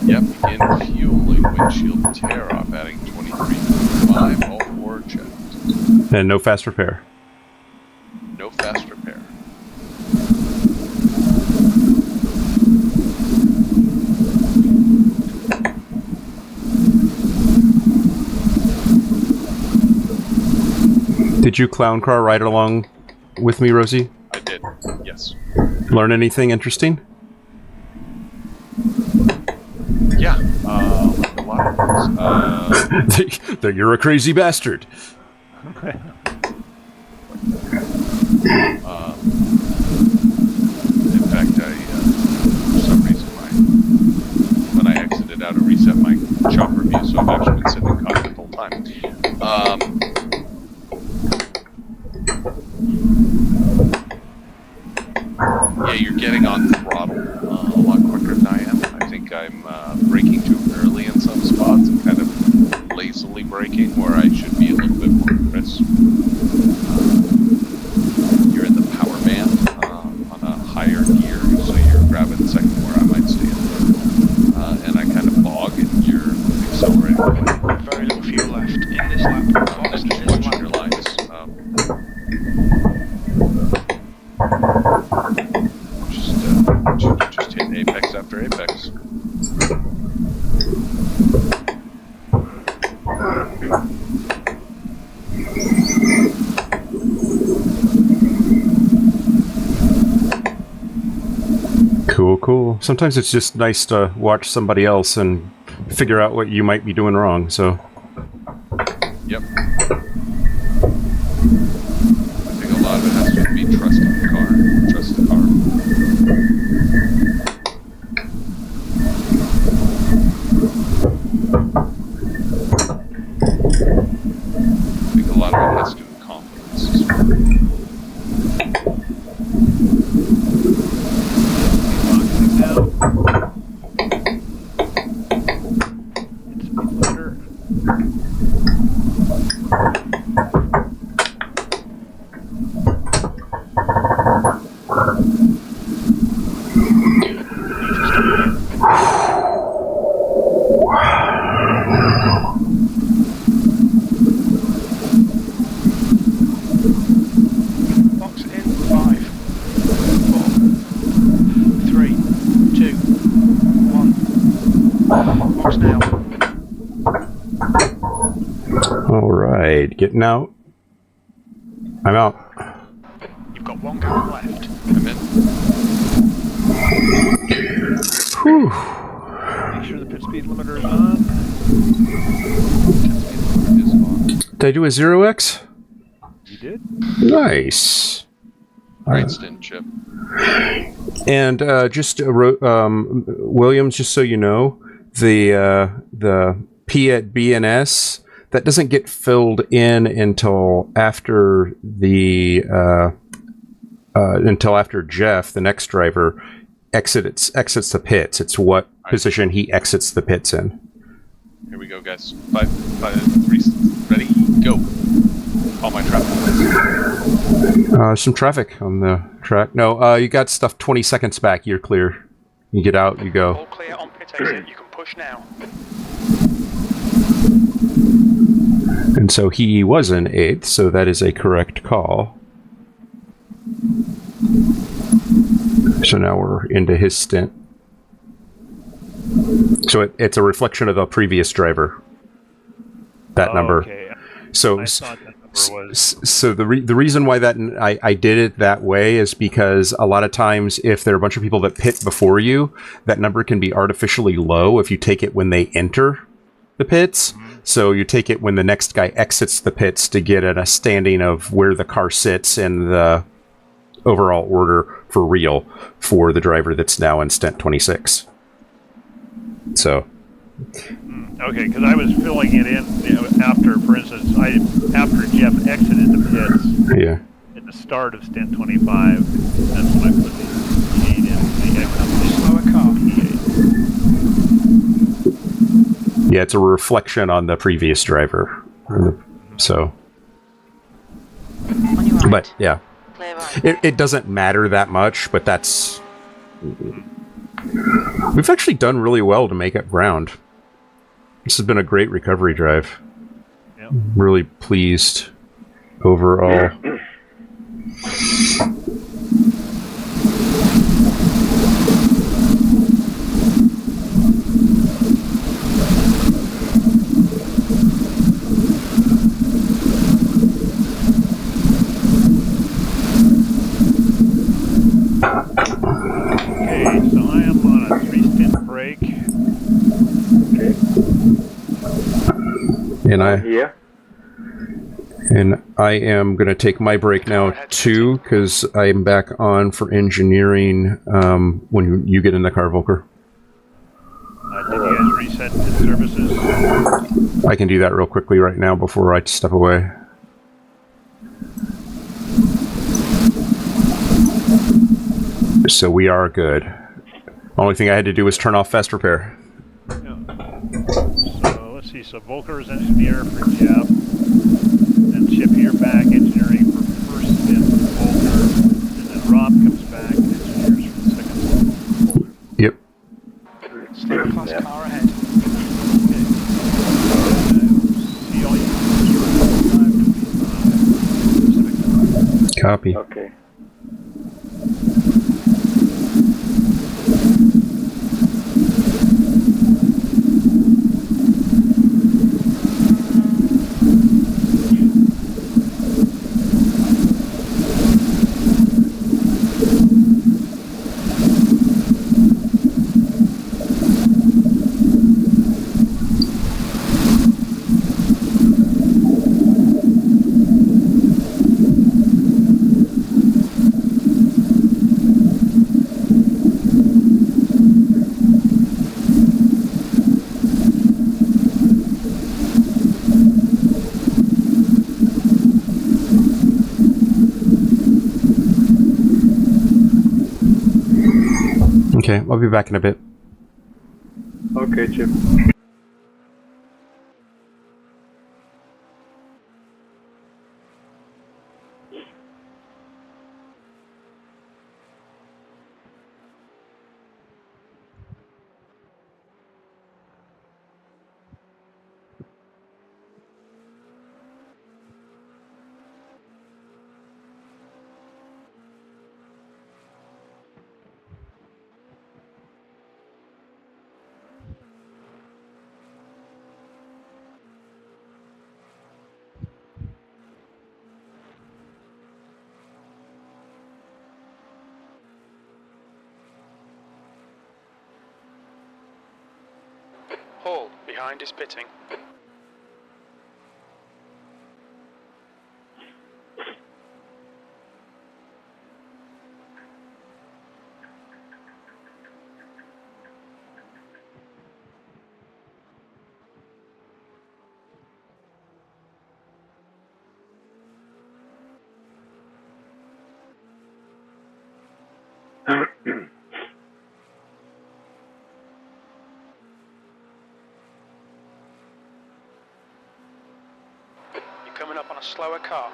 Yep, begin fueling windshield tear off, adding 23.5, all four checked. And no fast repair. No fast repair. Did you clown car ride along with me, Rosie? I did, yes. Learn anything interesting? Yeah, a lot of things. That you're a crazy bastard. In fact, for some reason, when I exited out, it reset my chopper view, so I've actually been sitting in cockpit the whole time. Yeah, you're getting on throttle a lot quicker than I am. I think I'm braking too early in some spots and kind of lazily braking where I should be a little bit more crisp. You're in the power band on a higher gear, so you're grabbing second where I might stand. And I kind of bog and you're accelerating. Very little fuel left in this lap. Box And just this watching lap. your lines. Just hit apex after apex. Cool. Sometimes it's just nice to watch somebody else and figure out what you might be doing wrong, so... Yep. I think a lot of it has to be trusting the car. Trust the car. I think a lot of it has to do with confidence. Box in 5, 4, 3, 2, 1. Box now. Alright, getting out. I'm out. You've got 1 gallon left. I'm in. Whew. Make sure the pit speed limiter is on. Did I do a 0x? You did? Nice. Great stint, Chip. And Williams, just so you know, the P at BNS, that doesn't get filled in until after Jeff, the next driver, exits the pits. It's what position he exits the pits in. Here we go, guys. 5, 3, ready, go. All my traffic lights. Some traffic on the track. No, you got stuff 20 seconds back. You're clear. You get out, you go. All clear on pit exit. You can push now. And so he was in 8th, so that is a correct call. So now we're into his stint. So it's a reflection of the previous driver. That number. Okay. So I thought that number was. So the reason why that I did it that way is because a lot of times if there are a bunch of people that pit before you, that number can be artificially low if you take it when they enter the pits. So you take it when the next guy exits the pits to get a standing of where the car sits in the overall order for real for the driver that's now in stint 26. So. Okay, because I was filling it in, after, for instance, after Jeff exited the pits. Yeah. At the start of stint 25, that's when I put the shade in. Slower car. Yeah, it's a reflection on the previous driver. So. On your right. But yeah, Clear right. it doesn't matter that much, but that's. We've actually done really well to make up ground. This has been a great recovery drive. Yep. Really pleased overall. Okay, so I am on a 3-stint break. And I am going to take my break now too, because I'm back on for engineering when you get in the car, Volker. Did you guys reset to services? I can do that real quickly right now before I step away. So we are good. Only thing I had to do was turn off fast repair. Yeah. So let's see. So Volker is engineer for Jeff, and Chip, you're back engineering for first stint for Volker, and then Rob comes back and engineers for the second stint for Volker. Yep. Slower class car ahead. Okay. See all you. Copy. Okay. Okay, I'll be back in a bit. Okay, Chip. Hall, behind is pitting. You're coming up on a slower car.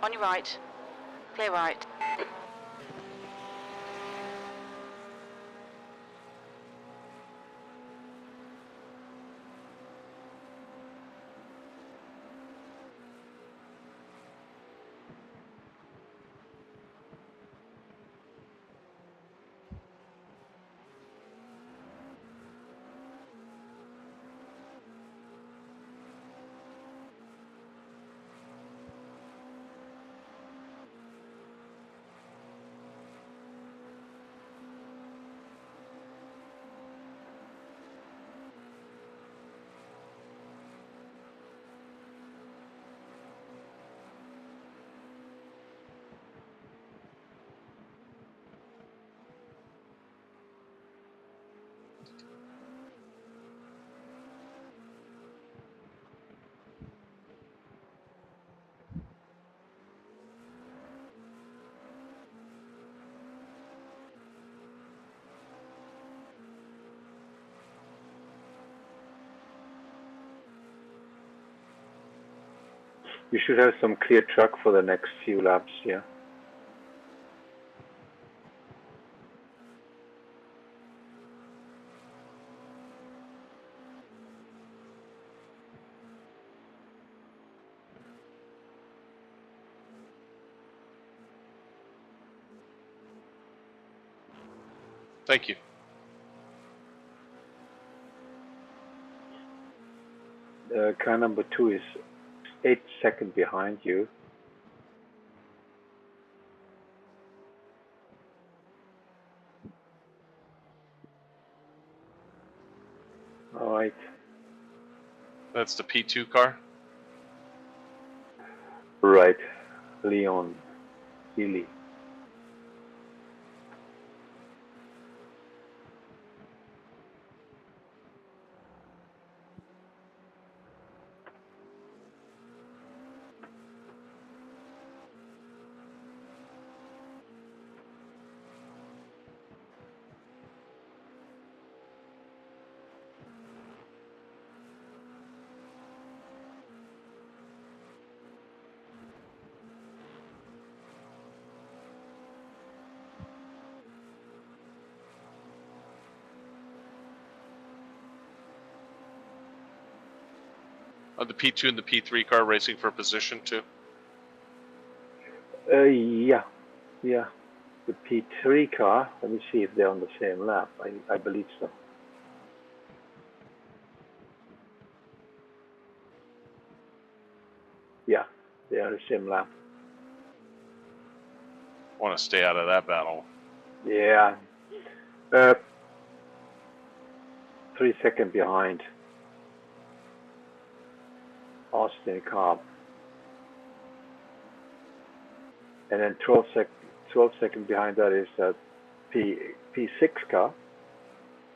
On your right. Clear right. You should have some clear track for the next few laps, yeah. Thank you. Car number 2 is 8 seconds behind you. All right. That's the P2 car? Right. Leon Healy. Are the P2 and the P3 car racing for position too? Yeah. The P3 car, let me see if they're on the same lap. I believe so. Yeah, they are the same lap. Want to stay out of that battle. Yeah. 3 seconds behind Austin Cobb. And then 12 seconds behind that is that P6 car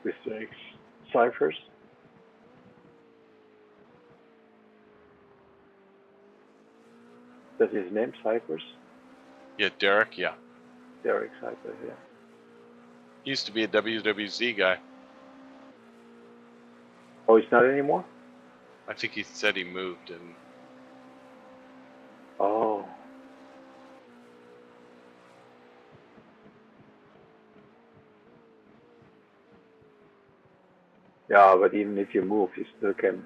with the ciphers. That's his name, Cyphers? Yeah, Derek, yeah. Derek Cyphers, yeah. He used to be a WWZ guy. Oh, he's not anymore? I think he said he moved and Oh. Yeah, but even if you move, you still can.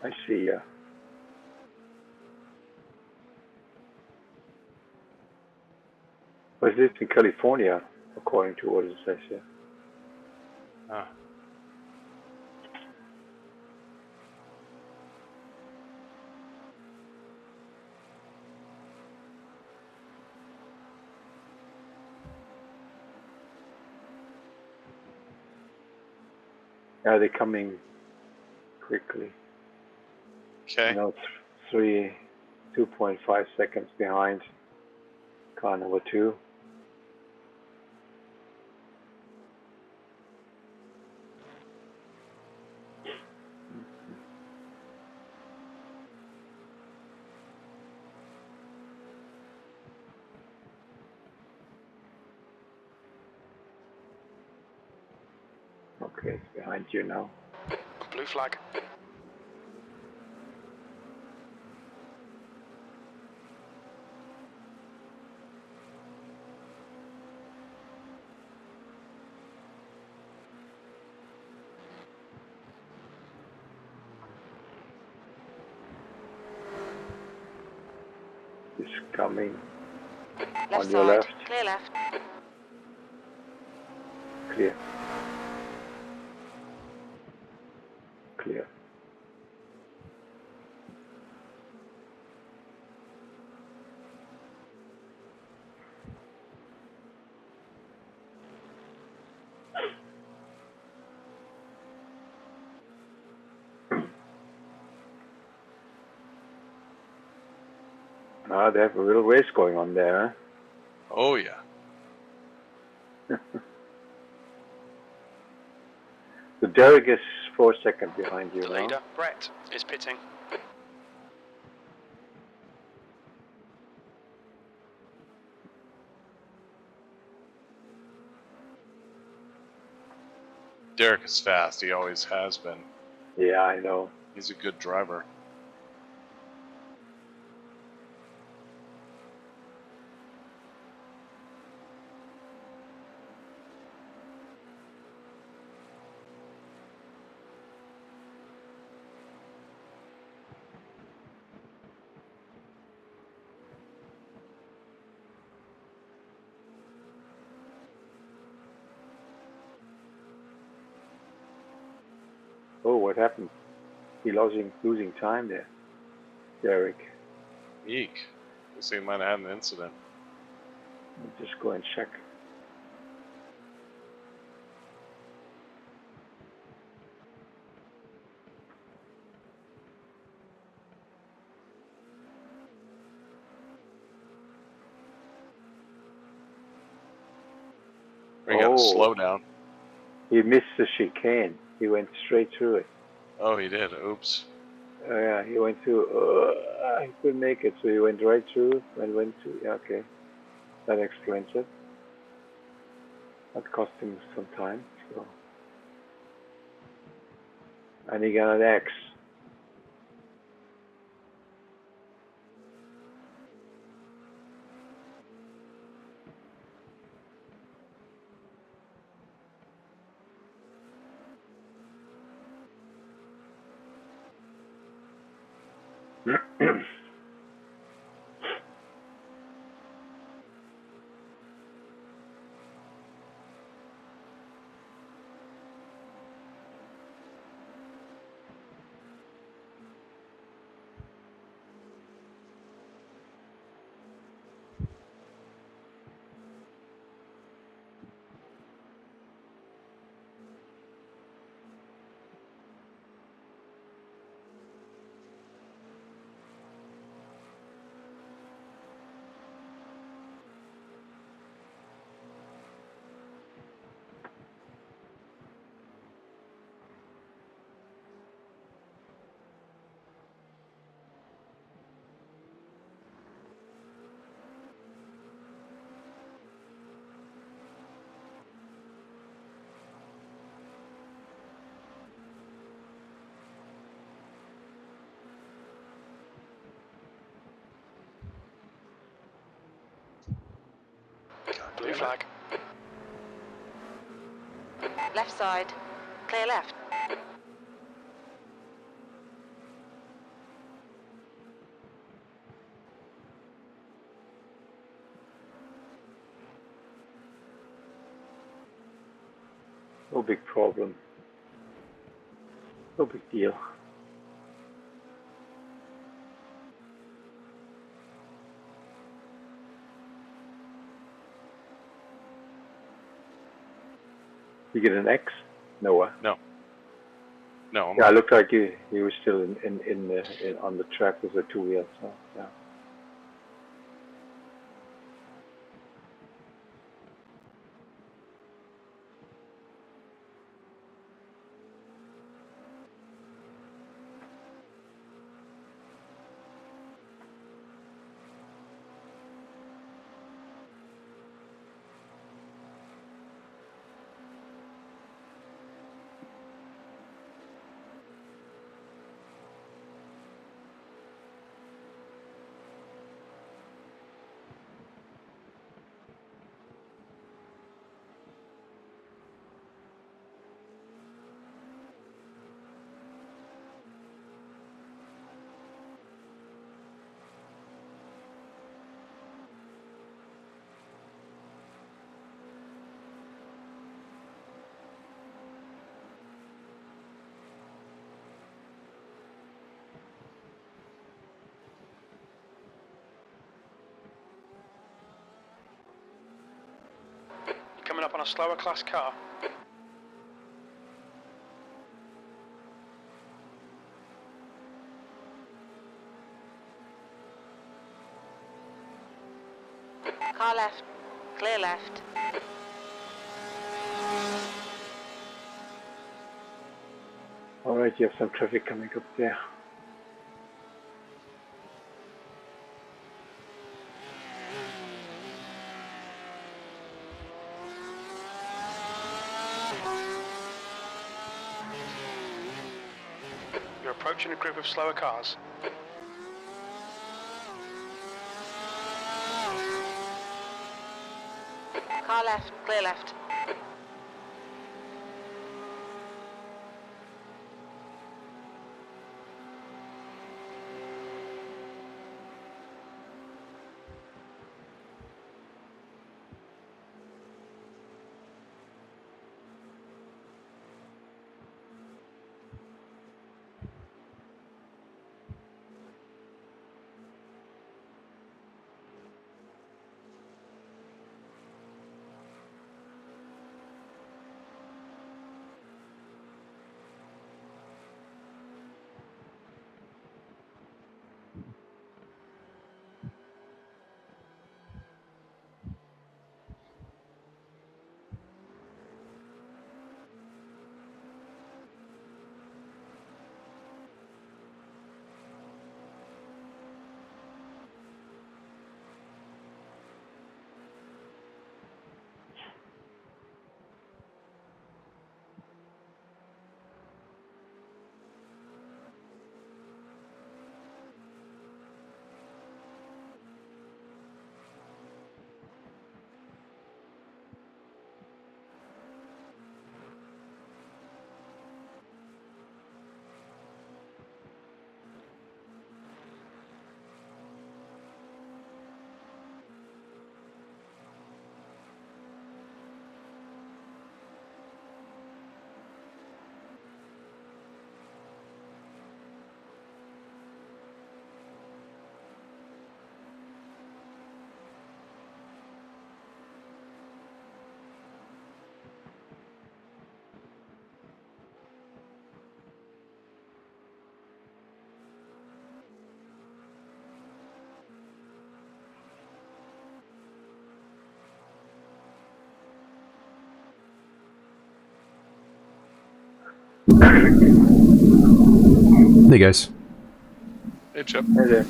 I see, yeah. Was this in California, according to what it says here? Yeah, they're coming quickly. Okay. Now it's 2.5 seconds behind Car number 2. Okay, it's behind you now. Blue flag. It's coming Left on your side. left. Clear left. Clear. Clear. Ah, they have a little race going on there, Oh yeah. huh? So Derek is 4 seconds behind you The now. leader, Brett, is pitting. Derek is fast. He always has been. Yeah, I know. He's a good driver. Oh, what happened? He losing time there, Derek. Eek. Looks like he might have had an incident. I'll just go and check. We got a slowdown. He missed the chicane. He went straight through it. Oh, he did. Oops. Yeah, he went through. He couldn't make it, so he went right through and went to. Yeah, okay, that explains it. That cost him some time. So, and he got an X. Blue flag. Left side. Clear left. No big problem. No big deal. You get an X? Noah. No. No. Yeah, it looked like he was still in on the track with the 2 wheels. So, yeah. Coming up on a slower class car. Car left. Clear left. Alright, you have some traffic coming up there. You're approaching a group of slower cars. Car left. Clear left. Hey guys. Hey, Chip. Hey there.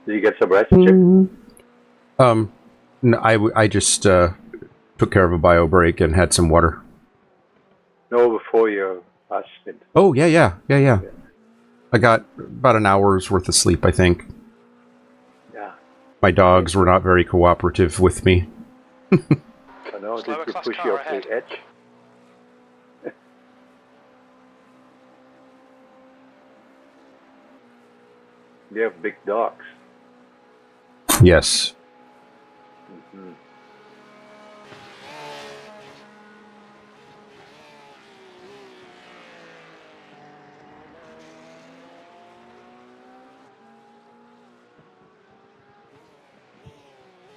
Did you get some rest, Chip? No, I just took care of a bio break and had some water. No, before your last stint. Oh, yeah. I got about an hour's worth of sleep, I think. Yeah. My dogs were not very cooperative with me. I know, Slower did you class push car you off ahead. the edge? You have big dogs. Yes. Mm-hmm.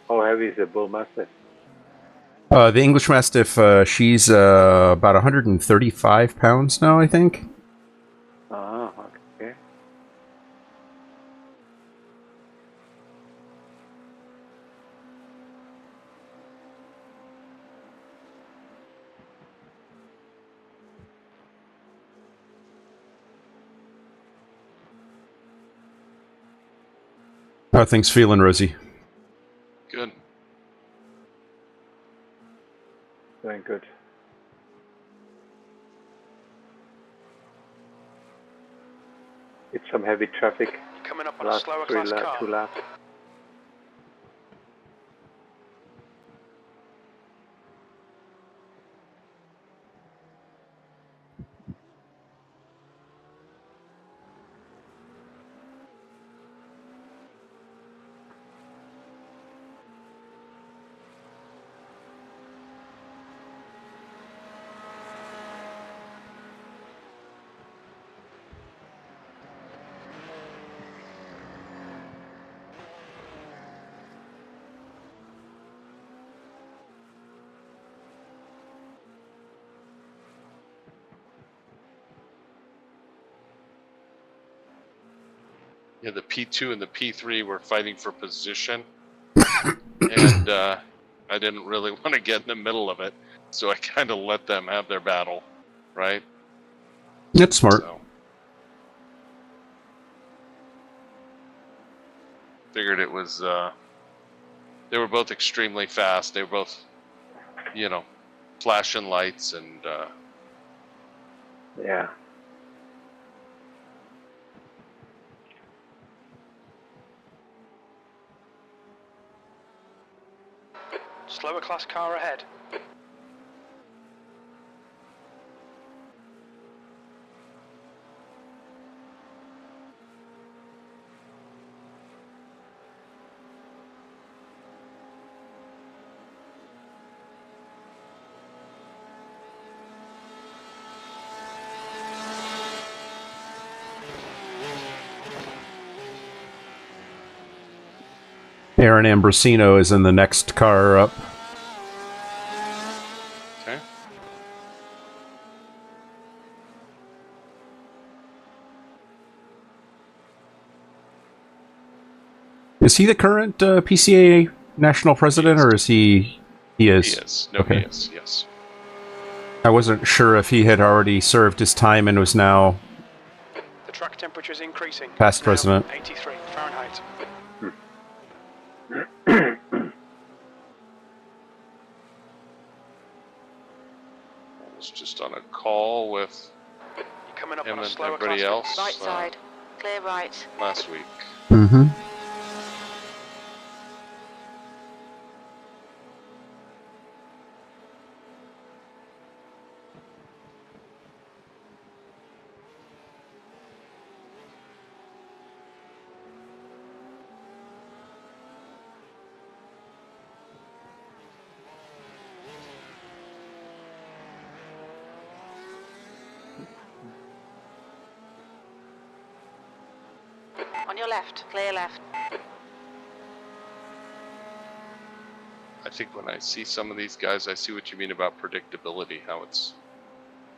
How heavy is a bull mastiff? The English Mastiff, she's about 135 pounds now, I think. Ah, okay. How are things feeling, Rosie? Good. Doing good. It's some heavy traffic. Coming up on a Last slower class car. 2 laps. Yeah, the P2 and the P3 were fighting for position, and I didn't really want to get in the middle of it, so I kind of let them have their battle, right? That's smart. So, figured it was. They were both extremely fast. They were both, you know, flashing lights and. Yeah. Slower class car ahead. Aaron Ambrosino is in the next car up. Okay. Is he the current PCA national president, or is he? He is. He is. No, Okay. he is. Yes. I wasn't sure if he had already served his time and was now The track temperature is increasing. past Now president. 83 Fahrenheit. I was just on a call with You're coming up him on a and slower everybody class. else Right side. Clear right. last week. Mm-hmm. On your left. Clear left. I think when I see some of these guys, I see what you mean about predictability. How it's,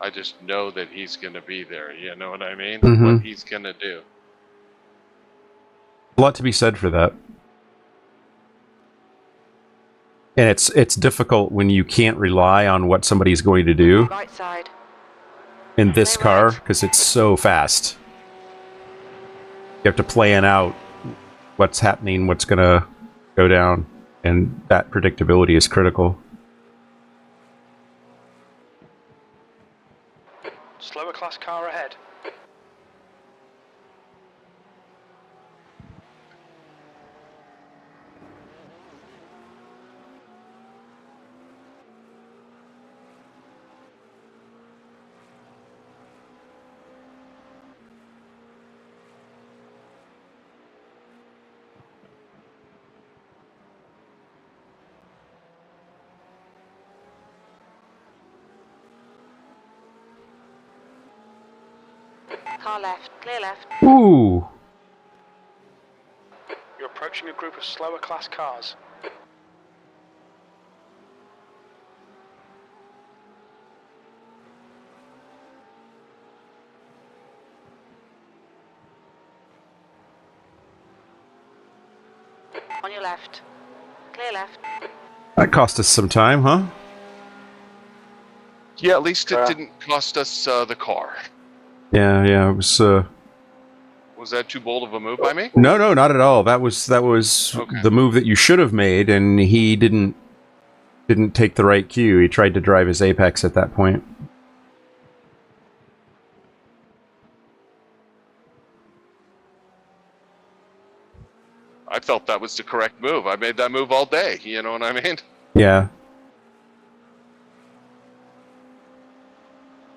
I just know that he's going to be there. You know what I mean? Mhm. What he's going to do. A lot to be said for that. And it's difficult when you can't rely on what somebody's going to do Right side. in this Clear car right. because it's so fast. You have to plan out what's happening, what's going to go down, and that predictability is critical. Slower class car ahead. Car left. Clear left. Ooh. You're approaching a group of slower class cars. On your left. Clear left. That cost us some time, huh? Yeah, at least it didn't cost us the car. Yeah, it was Was that too bold of a move by me? No, not at all. That was Okay. the move that you should have made, and he didn't take the right cue. He tried to drive his apex at that point. I felt that was the correct move. I made that move all day. You know what I mean? Yeah.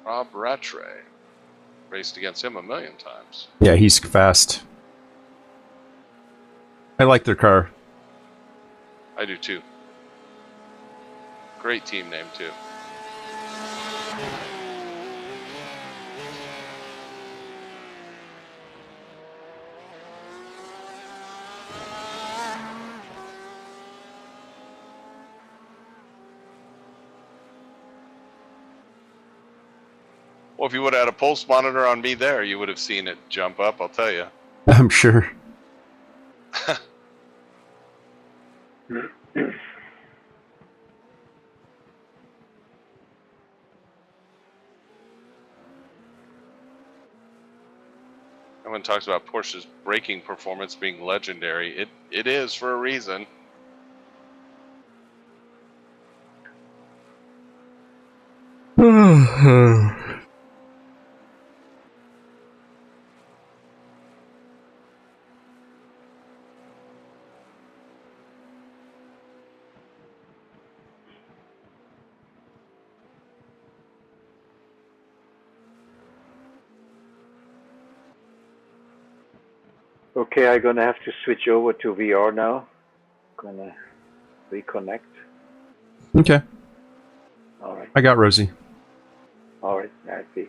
Rob Rattray. Raced against him a million times. Yeah, he's fast. I like their car. I do too. Great team name too. Well, if you would have had a pulse monitor on me there, you would have seen it jump up, I'll tell you. I'm sure. Everyone talks about Porsche's braking performance being legendary. It is for a reason. Okay, I'm gonna have to switch over to VR now. Gonna reconnect. Okay. All right. I got Rosie. All right. I see.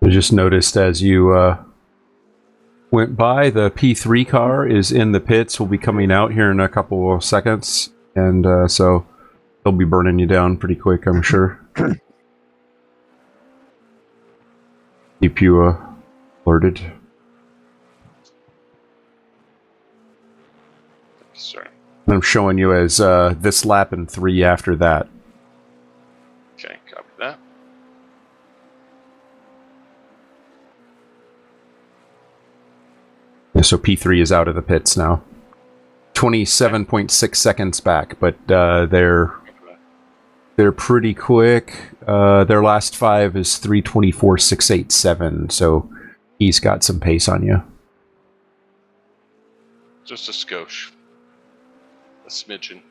I just noticed as you went by, the P3 car is in the pits. Will be coming out here in a couple of seconds, and so they'll be burning you down pretty quick, I'm sure. Keep you alerted. Sorry. I'm showing you as this lap and 3 after that. Okay, copy that. Yeah, so P3 is out of the pits now. 27.6 seconds back, but they're pretty quick. Their last 5 is 3:24.687, so he's got some pace on you. Just a skosh. A smidgen.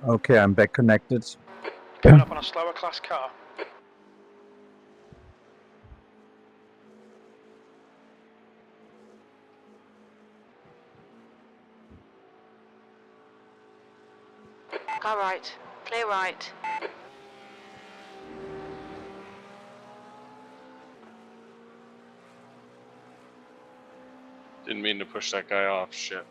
Okay, I'm back connected. Coming up on a slower class car. Car right. Clear right. Didn't mean to push that guy off. Shit.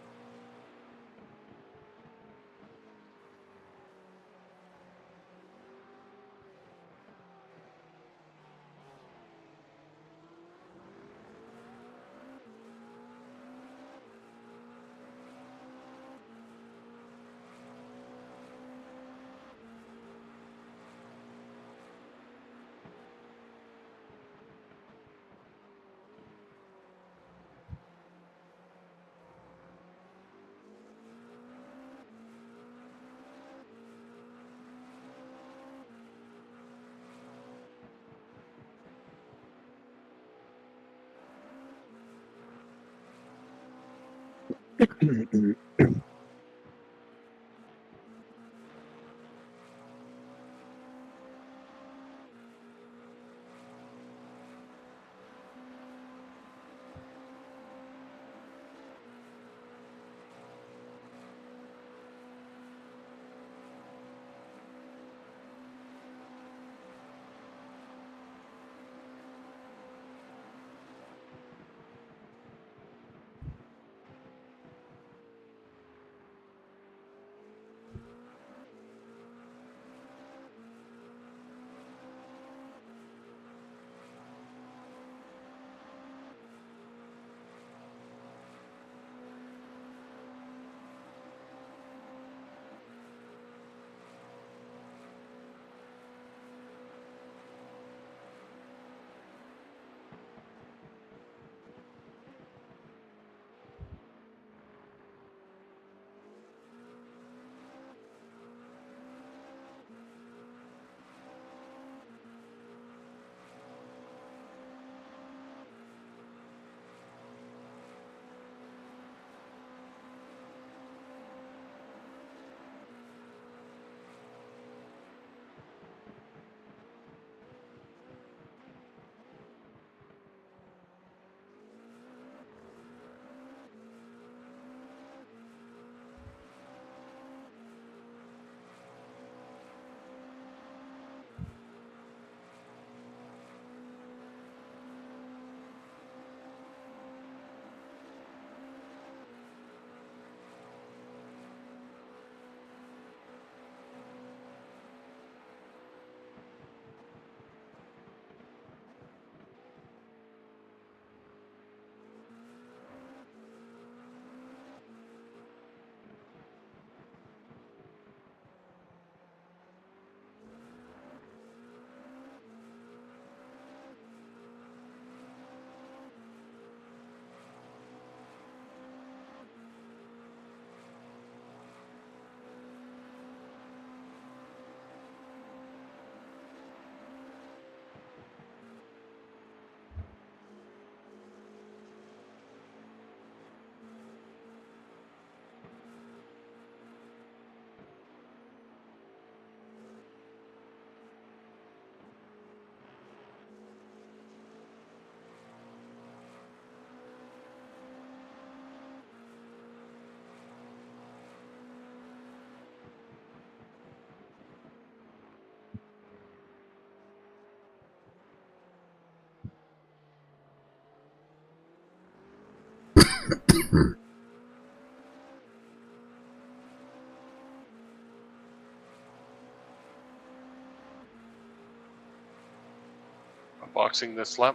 Boxing this lap.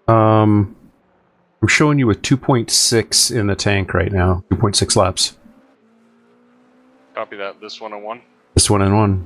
I'm showing you with 2.6 in the tank right now. 2.6 laps. Copy that. This 101. This 1-1.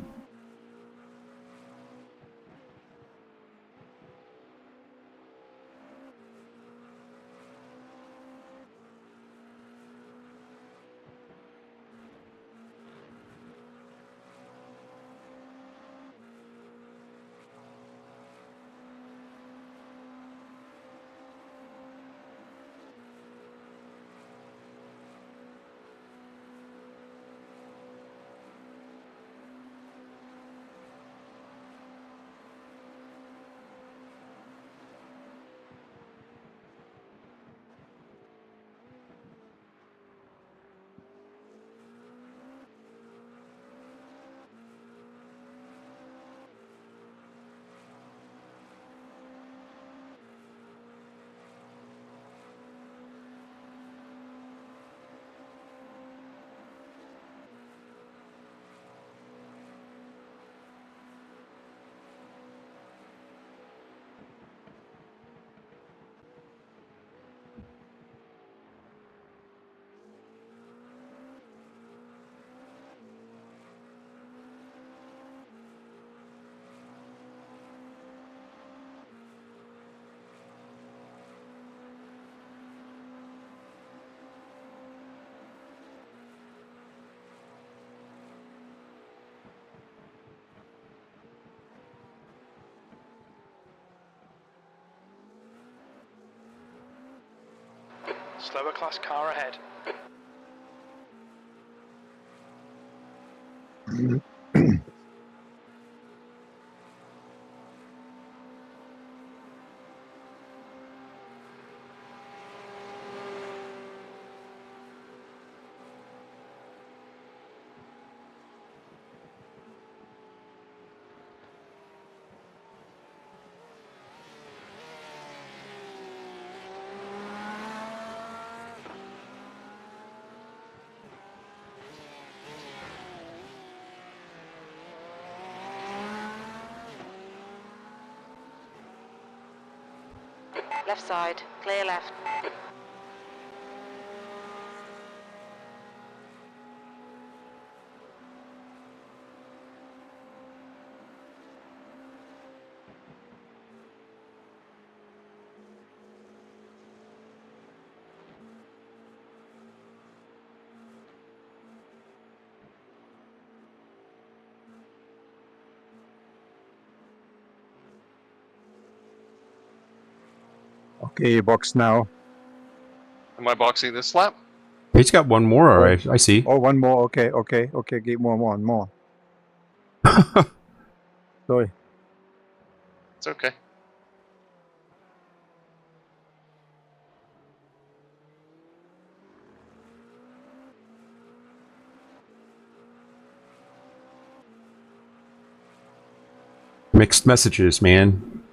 Slower class car ahead. Left side, clear left. Okay, box now. Am I boxing this lap? He's got one more, all right. I see. Oh, one more. Okay. Give one more. Sorry. It's okay. Mixed messages, man.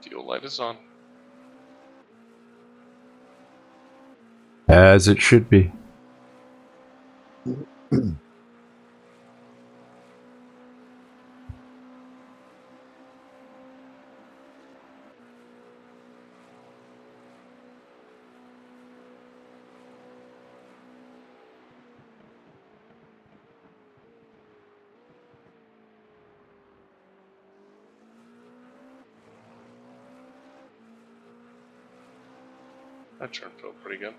Fuel light is on. As it should be. That turn felt pretty good.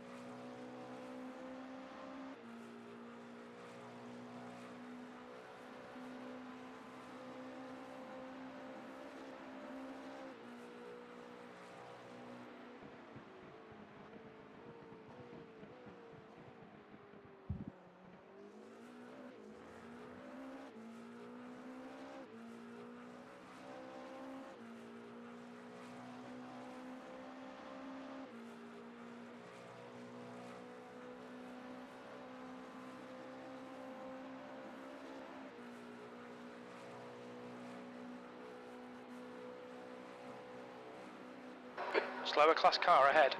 Slower class car ahead.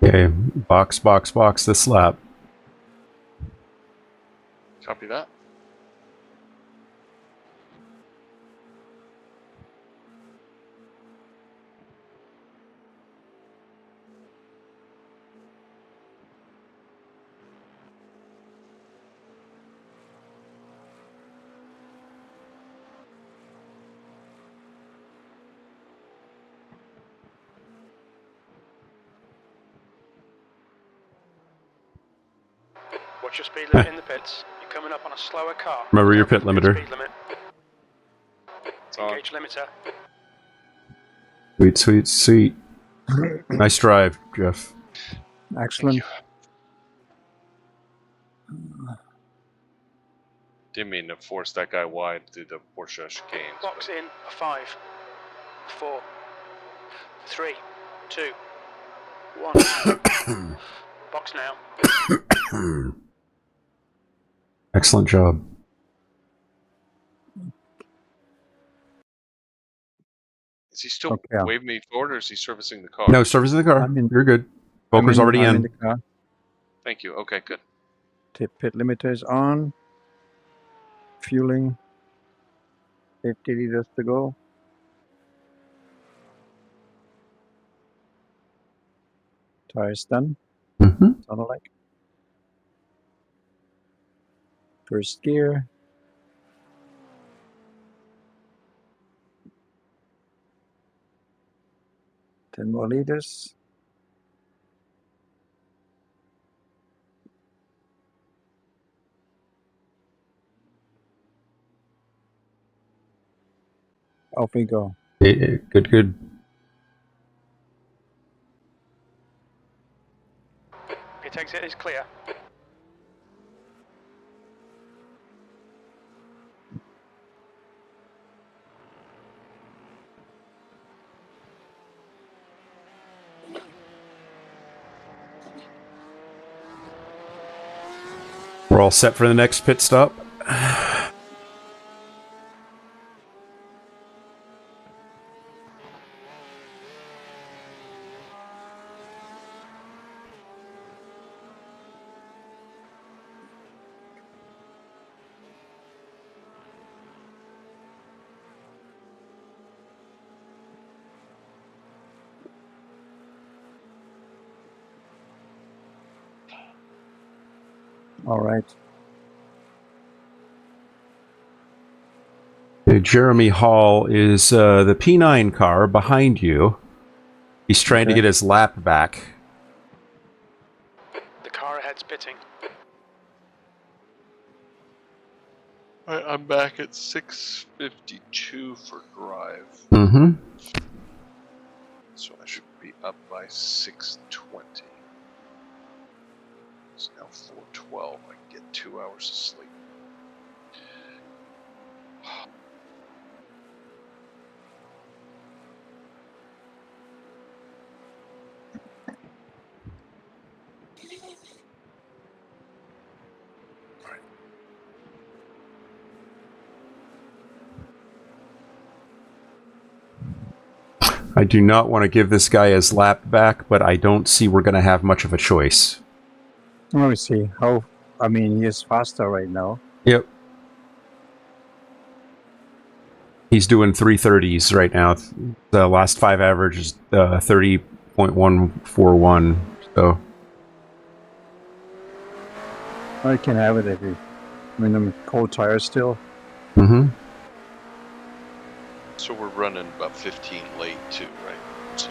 Okay, box this lap. Copy that. Watch Watch your speed limit in the pits. You're coming up on a slower car. Remember your Look out pit for the limiter. Speed limit. It's on. Engage limiter. Sweet, sweet, sweet. Nice drive, Jeff. Excellent. Didn't mean to force that guy wide through the Porsche chicanes. Box in a 5, 4, 3, 2, 1. Box now. Excellent job. Is he still Okay. waving me forward, or is he servicing the car? No, servicing the car. I'm in- You're good. Volker's already I'm in. in the car. Thank you. Okay, good. Pit limiter is on. Fueling. 50 liters to go. Tires done. Mm-hmm. Sound like. First gear. Ten more liters. Off we go. Good, good. Pit exit is clear. We're all set for the next pit stop. All right. Jeremy Hall is the P9 car behind you. He's trying to get his lap back. The car ahead's pitting. I'm back at 6:52 for drive. Mm-hmm. So I should be up by 6:20. It's now 4:12. I can get 2 hours of sleep. I do not want to give this guy his lap back, but I don't see we're going to have much of a choice. Let me see how. I mean, he is faster right now. Yep. He's doing 330s right now. The last 5 average is 30.141. So I can have it if you. I mean, I'm cold tires still. mm-hmm. So we're running about 15 late too, right? So,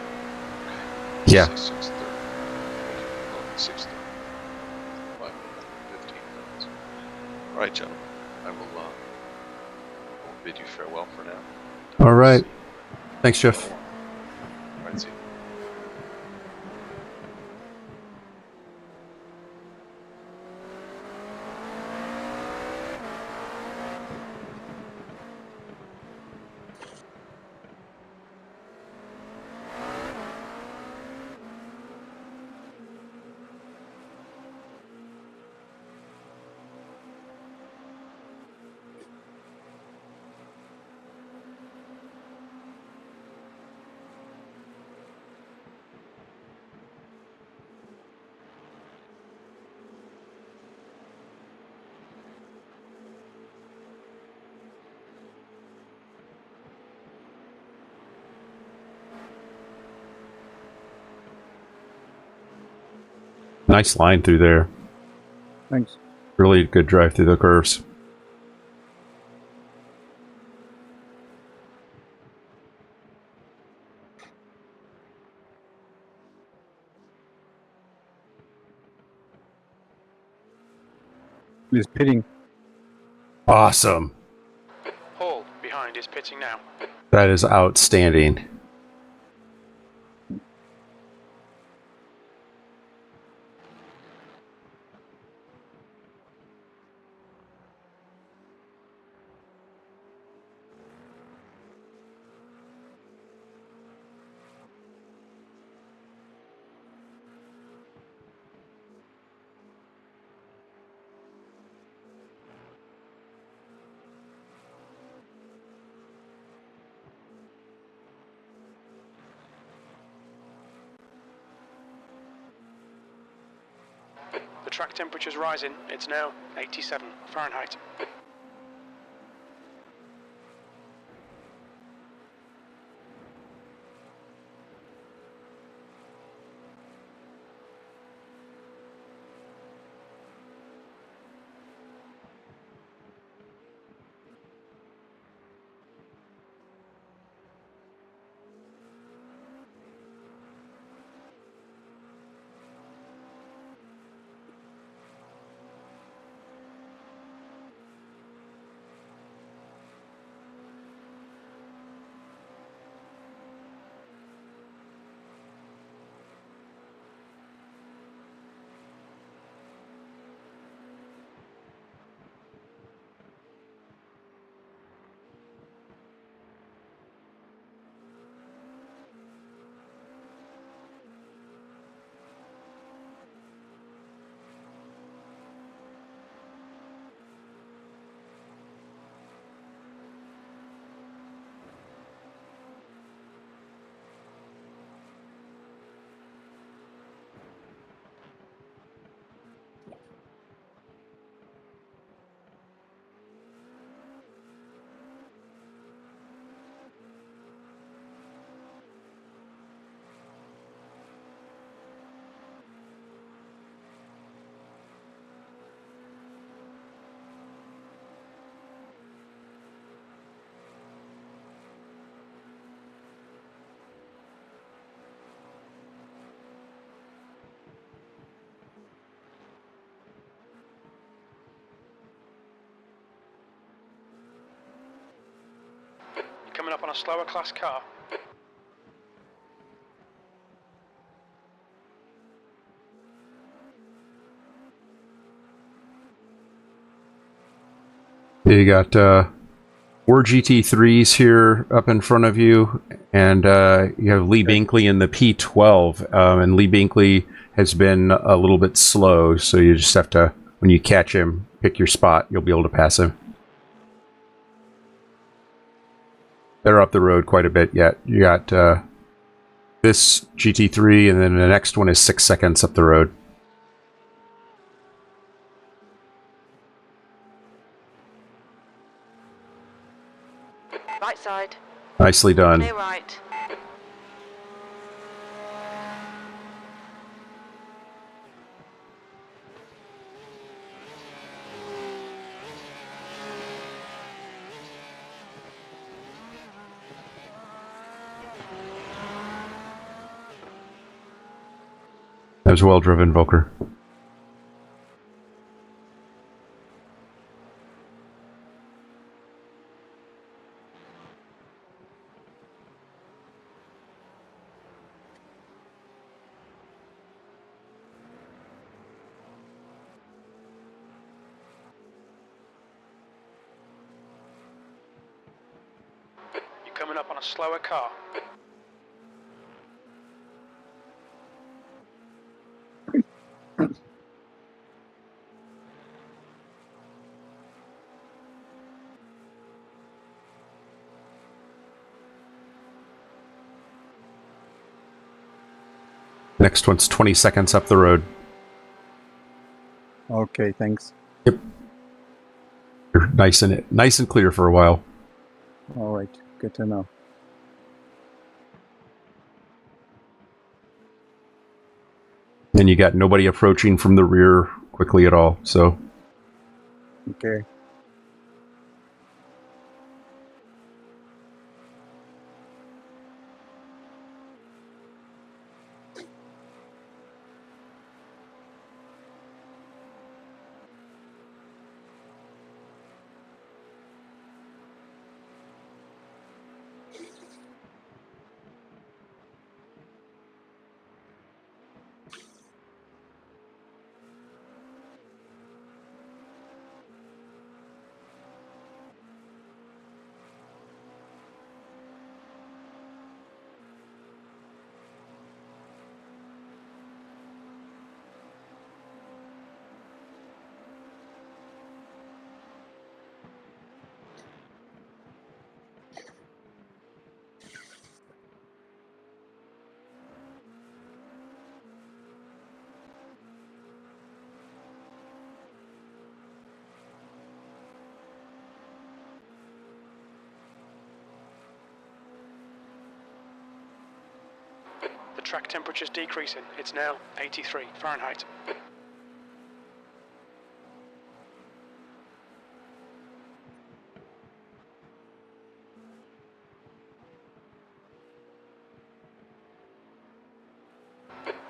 Yeah. 6:30. 6:30. 15 minutes. All right, gentlemen. I will bid you farewell for now. All right. Thanks, Jeff. All right, see you. Nice line through there. Thanks. Really good drive through the curves. He's pitting. Awesome. Hall behind is pitching now. That is outstanding. The track temperature's rising. It's now 87 Fahrenheit. Coming up on a slower class car. You got 4 GT3s here up in front of you, and you have Lee Binkley in the P12. And Lee Binkley has been a little bit slow, so you just have to, when you catch him, pick your spot. You'll be able to pass him. They're up the road quite a bit yet. You got this GT3, and then the next one is 6 seconds up the road. Right side. Nicely done. Clear right. That was well driven, Volker. You're coming up on a slower car. Next one's 20 seconds up the road. Okay, thanks. Yep. You're nice and clear for a while. All right, good to know. And you got nobody approaching from the rear quickly at all, so. Okay. track temperature's decreasing. It's now 83 Fahrenheit.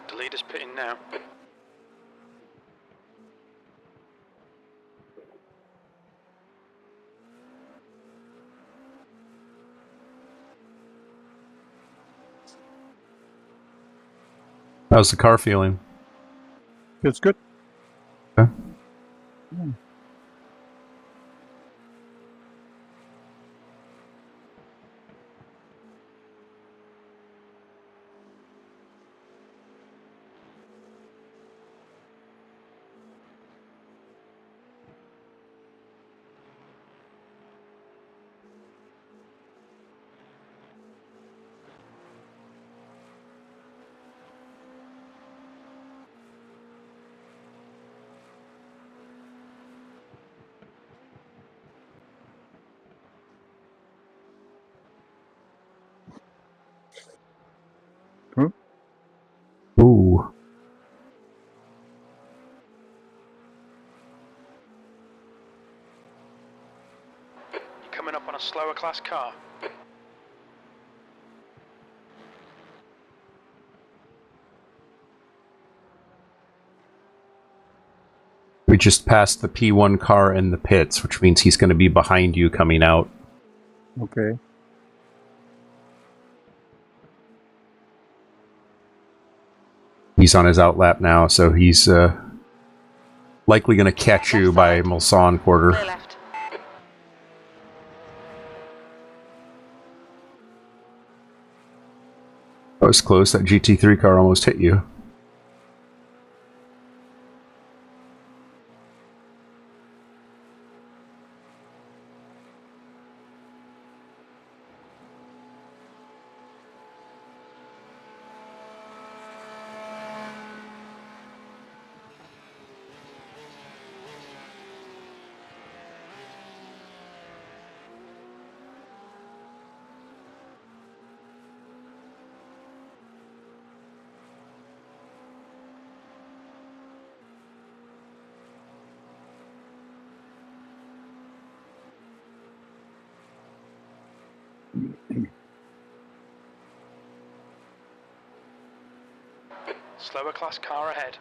The leader's pitting now. How's the car feeling? Feels good. Okay. Yeah. Ooh. You're coming up on a slower class car. We just passed the P1 car in the pits, which means he's going to be behind you coming out. Okay. He's on his outlap now, so he's likely going to catch you by Mulsanne quarter. Clear left. That was close. That GT3 car almost hit you. Slower class car ahead.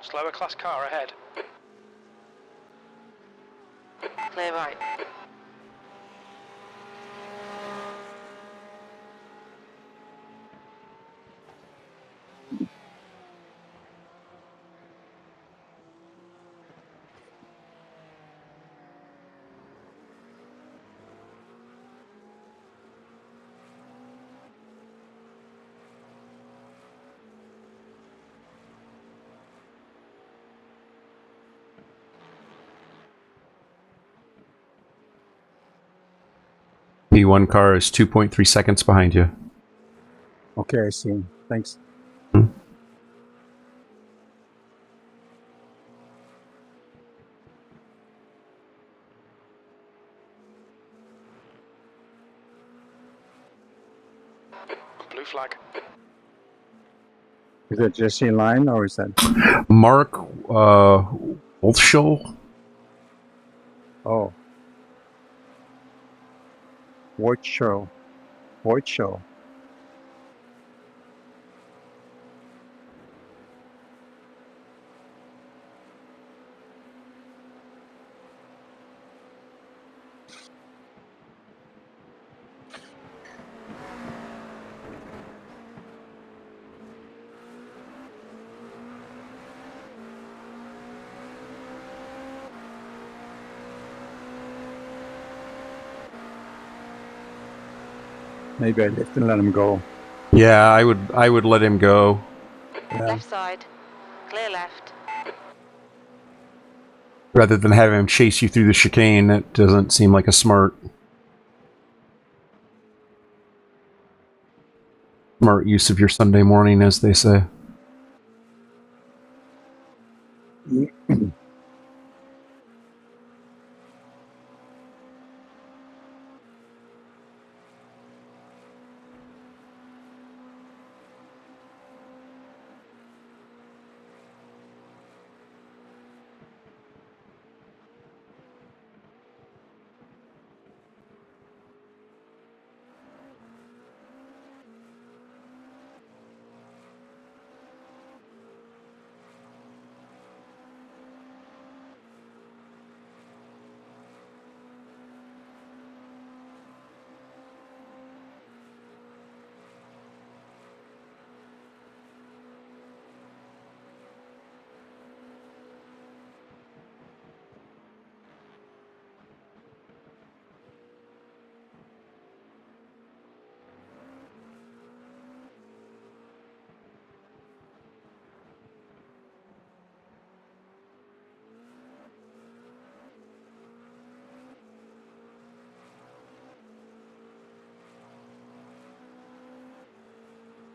Slower class car ahead. Clear right. P1 car is 2.3 seconds behind you. Okay, I see him. Thanks. Blue flag. Is that Jesse in line or is that Mark Wolfschull? Oh. Void show. Maybe I lift and let him go. Yeah, I would let him go. Yeah. Left side. Clear left. Rather than have him chase you through the chicane. That doesn't seem like a smart use of your Sunday morning, as they say.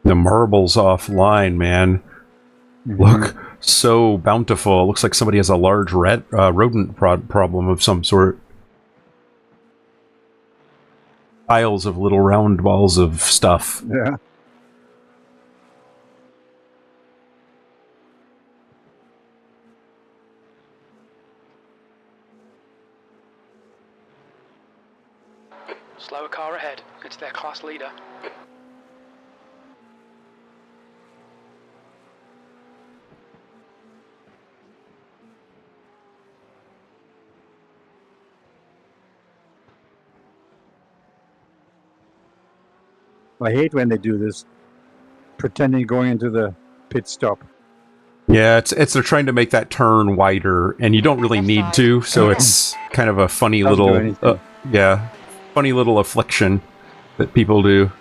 The marble's offline, man. Look so bountiful. It looks like somebody has a large rodent problem of some sort. Piles of little round balls of stuff. Yeah. Slower car ahead. It's their class leader. I hate when they do this, pretending going into the pit stop. Yeah, it's they're trying to make that turn wider, and you don't really need to, so it's kind of a funny Doesn't do little, anything. funny little affliction that people do.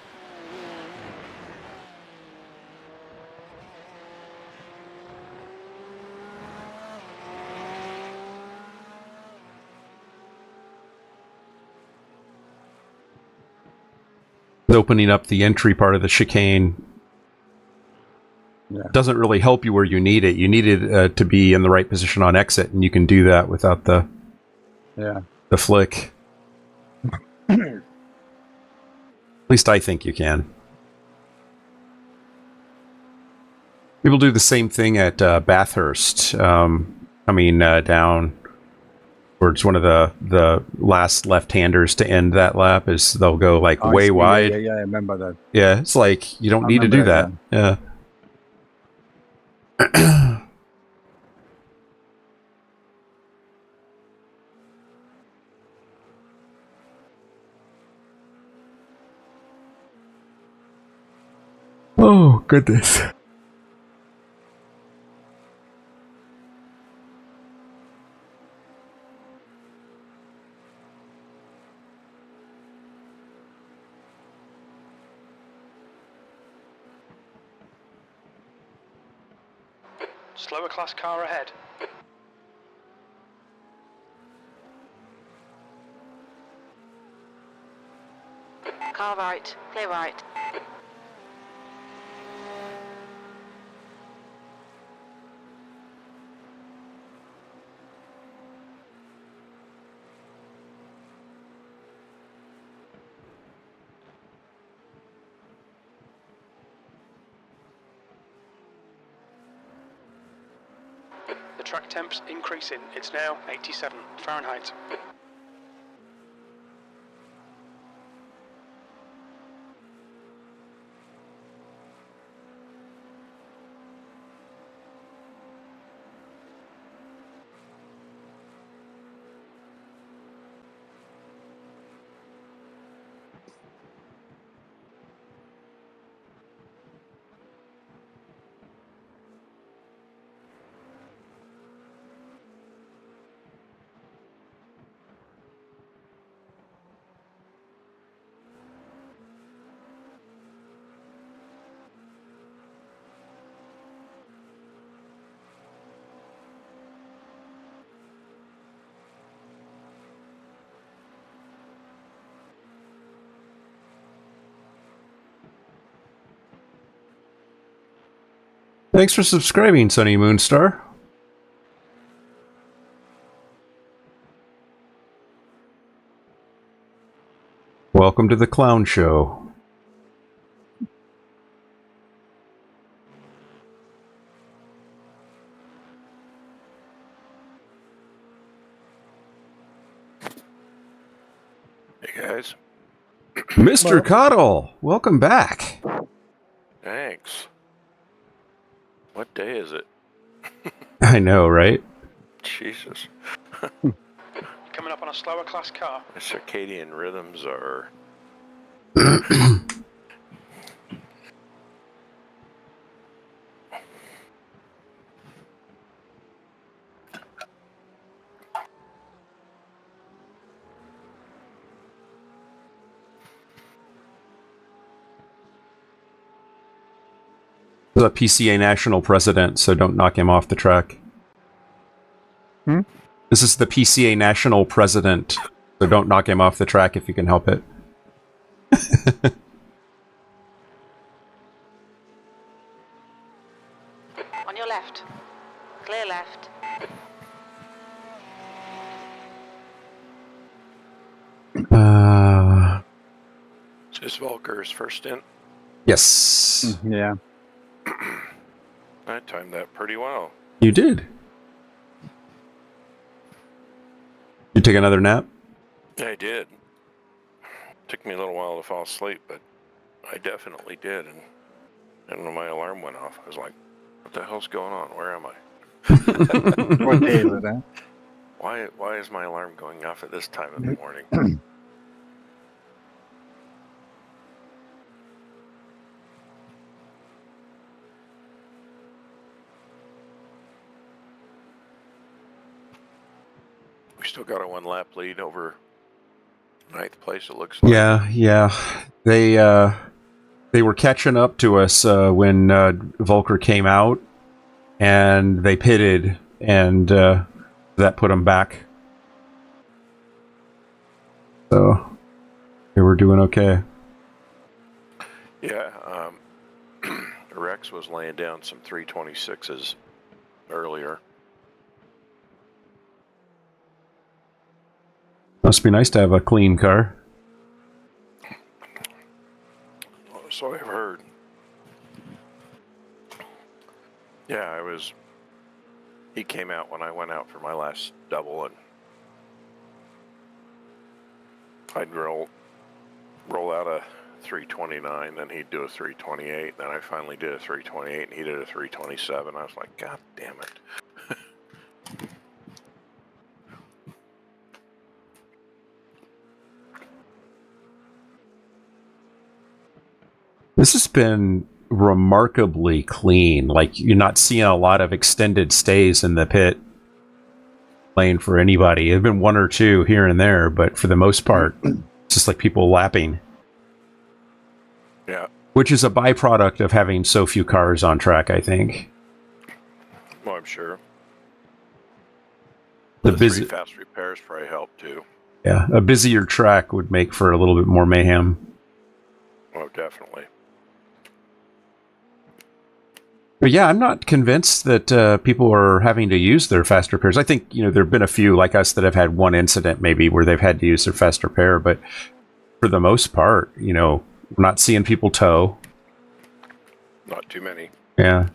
Opening up the entry part of the chicane doesn't really help you where you need it. You need it to be in the right position on exit, and you can do that without the flick. At least I think you can. People do the same thing at Bathurst, coming down towards one of the last left-handers to end that lap. Is they'll go like way wide. Yeah, I remember that. Yeah, it's like you don't need to do that. Yeah. Oh, goodness. Slower class car ahead. Car right. Clear right. The track temp's increasing. It's now 87 Fahrenheit. Thanks for subscribing, Sunny Moonstar. Welcome to the Clown Show. Hey guys. Mr. Cottle, welcome back. Thanks. What day is it? I know, right? Jesus. Coming up on a slower class car. The circadian rhythms are... The PCA national president, so don't knock him off the track. Hmm? This is the PCA national president, so don't knock him off the track if you can help it. On your left. Clear left. Is this Volker's first stint? Yes. Yeah. I timed that pretty well. You did. You take another nap? I did. Took me a little while to fall asleep, but I definitely did. And when my alarm went off, I was like, what the hell's going on? Where am I? What day is it, huh? Why is my alarm going off at this time of the morning? We still got a 1 lap lead over 9th place, it looks like. Yeah. They were catching up to us when Volker came out, and they pitted, and that put them back. So they were doing okay. Yeah, Rex was laying down some 326s earlier. Must be nice to have a clean car. So I've heard. Yeah, he came out when I went out for my last double, and I'd roll out a 329, then he'd do a 328, then I finally did a 328, and he did a 327. I was like, God damn it. This has been remarkably clean. Like, you're not seeing a lot of extended stays in the pit lane for anybody. There have been one or two here and there, but for the most part, it's just like people lapping. Yeah. Which is a byproduct of having so few cars on track, I think. Well, I'm sure. The busy fast repairs probably help too. Yeah, a busier track would make for a little bit more mayhem. Oh, definitely. But yeah, I'm not convinced that people are having to use their fast repairs. I think, there have been a few like us that have had one incident maybe where they've had to use their fast repair, but for the most part, we're not seeing people tow. Not too many. Yeah.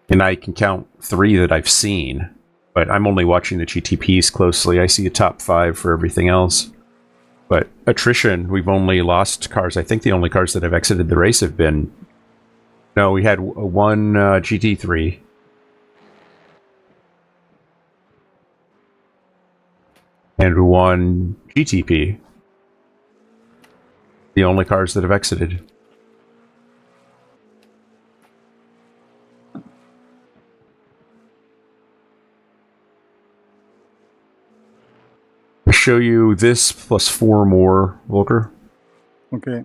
And I can count 3 that I've seen, but I'm only watching the GTPs closely. I see a top 5 for everything else. But attrition, we've only lost cars. I think the only cars that have exited the race have been... No, we had one GT3. And one GTP. The only cars that have exited. Show you this plus 4 more, Volker. Okay.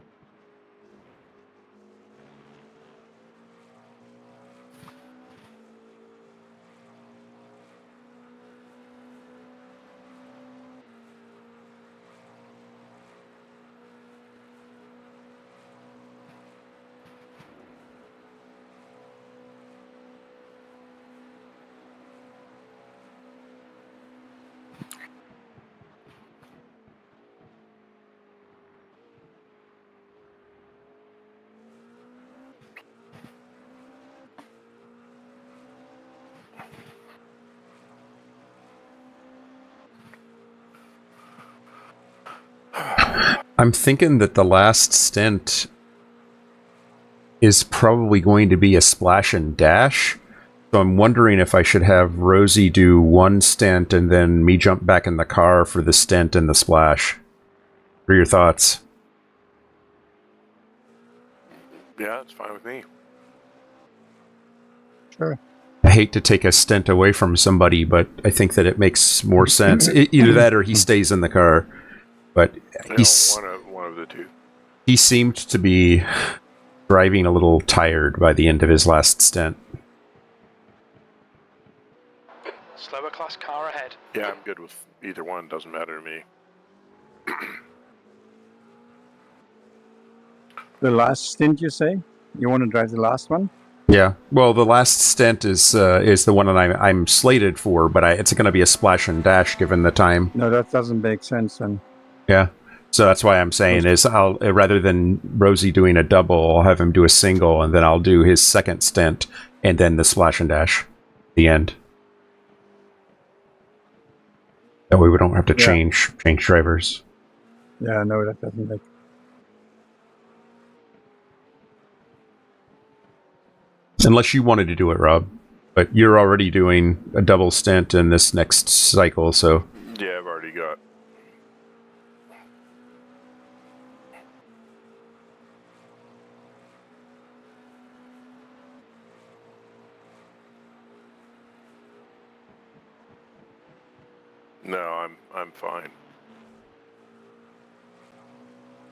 I'm thinking that the last stint is probably going to be a splash and dash. So I'm wondering if I should have Rosie do one stint and then me jump back in the car for the stint and the splash. What are your thoughts? Yeah, it's fine with me. Sure. I hate to take a stint away from somebody, but I think that it makes more sense. Either that or he stays in the car. But he's one of the two. He seemed to be driving a little tired by the end of his last stint. Slower class car ahead. Yeah, I'm good with either one. Doesn't matter to me. The last stint, you say? You want to drive the last one? Yeah. Well, the last stint is the one that I'm slated for, but it's going to be a splash and dash given the time. No, that doesn't make sense then. Yeah. So that's why I'm saying is I'll rather than Rosie doing a double, I'll have him do a single, and then I'll do his second stint, and then the splash and dash, the end. That way we don't have to change drivers. Yeah, no, that doesn't make. Unless you wanted to do it, Rob, but you're already doing a double stint in this next cycle, so. Yeah, I've already got. No, I'm fine.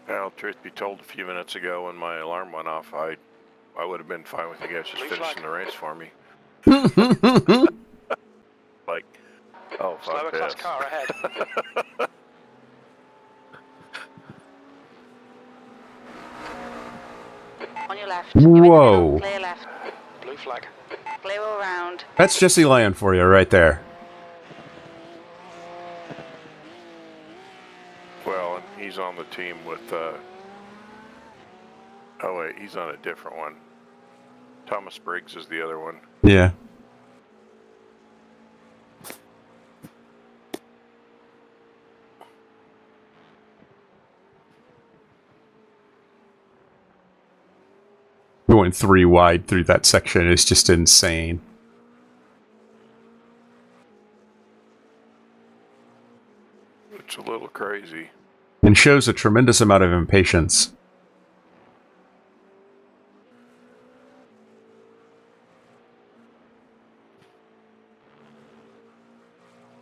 Well, truth be told, a few minutes ago when my alarm went off, I would have been fine with you guys just finishing the race for me. Like, oh, fuck Slower class this. car ahead. On your left. You're in the Whoa. middle. Clear left. Blue flag. Clear all round. That's Jesse Lyon for you right there. Well, and he's on the team with, oh wait, he's on a different one. Thomas Briggs is the other one. Yeah. Going 3 wide through that section is just insane. It's a little crazy. And shows a tremendous amount of impatience.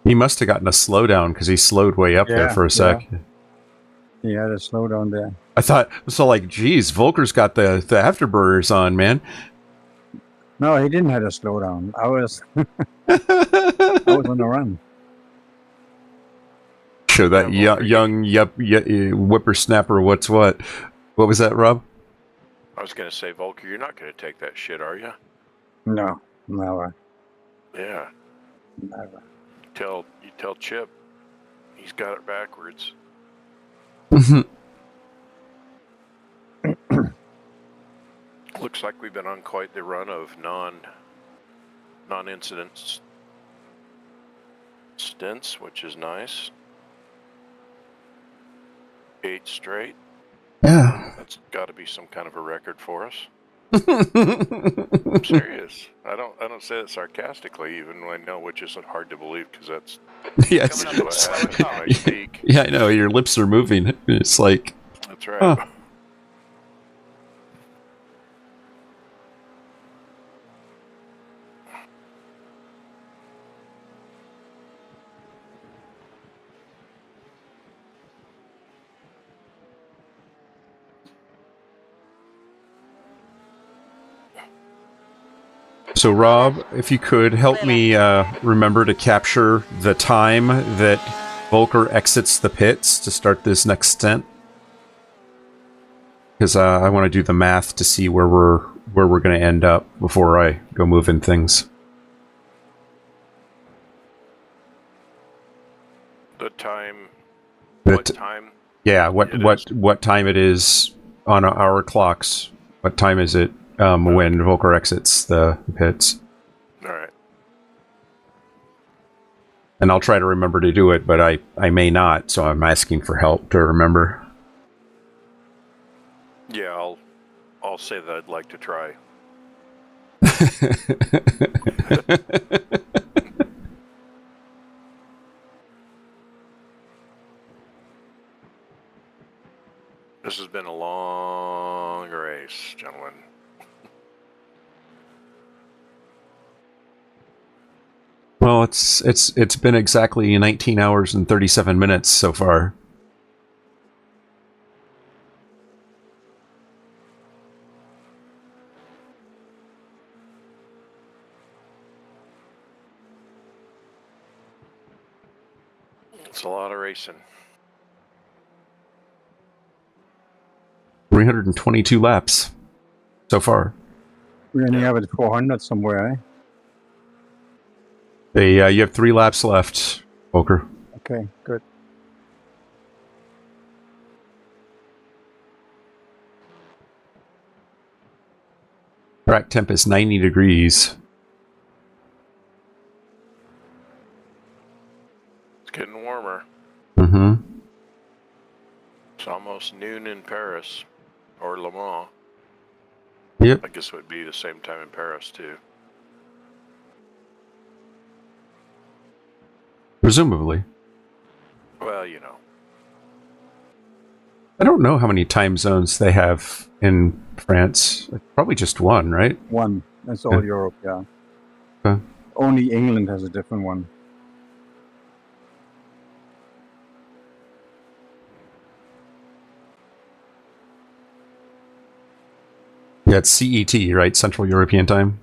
He must have gotten a slowdown because he slowed way up there for a sec. Yeah. He had a slowdown there. I thought, so like, geez, Volker's got the afterburners on, man. No, he didn't have a slowdown. I was on the run. show that young whippersnapper what's what. What was that, Rob? I was going to say, Volker, you're not going to take that shit, are you? No, never. Yeah. Never. You tell Chip. He's got it backwards. Looks like we've been on quite the run of non-incident stints, which is nice. 8 straight. Yeah. That's got to be some kind of a record for us. I'm serious. I don't say that sarcastically, even when I know, which is hard to believe because that's yes. Coming up on a slower car. I speak. Yeah, I know. Your lips are moving. It's like. That's right. Huh. So, Rob, if you could help me remember to capture the time that Volker exits the pits to start this next stint, because I want to do the math to see where we're going to end up before I go moving things. The time. The What time? Yeah, what time it is on our clocks? What time is it when Volker exits the pits? All right. And I'll try to remember to do it, but I may not, so I'm asking for help to remember. Yeah, I'll say that I'd like to try. This has been a long race, gentlemen. Well, it's been exactly 19 hours and 37 minutes so far. It's a lot of racing. 322 laps so far. We only have it 400 somewhere, eh? You have 3 laps left, Volker. Okay, good. Track temp is 90 degrees. It's getting warmer. Mm-hmm. It's almost noon in Paris, or Le Mans. Yep. I guess it would be the same time in Paris, too. Presumably. Well, you know. I don't know how many time zones they have in France. Probably just one, right? One. That's all Europe, yeah. Okay. Only England has a different one. Yeah, it's CET, right? Central European Time.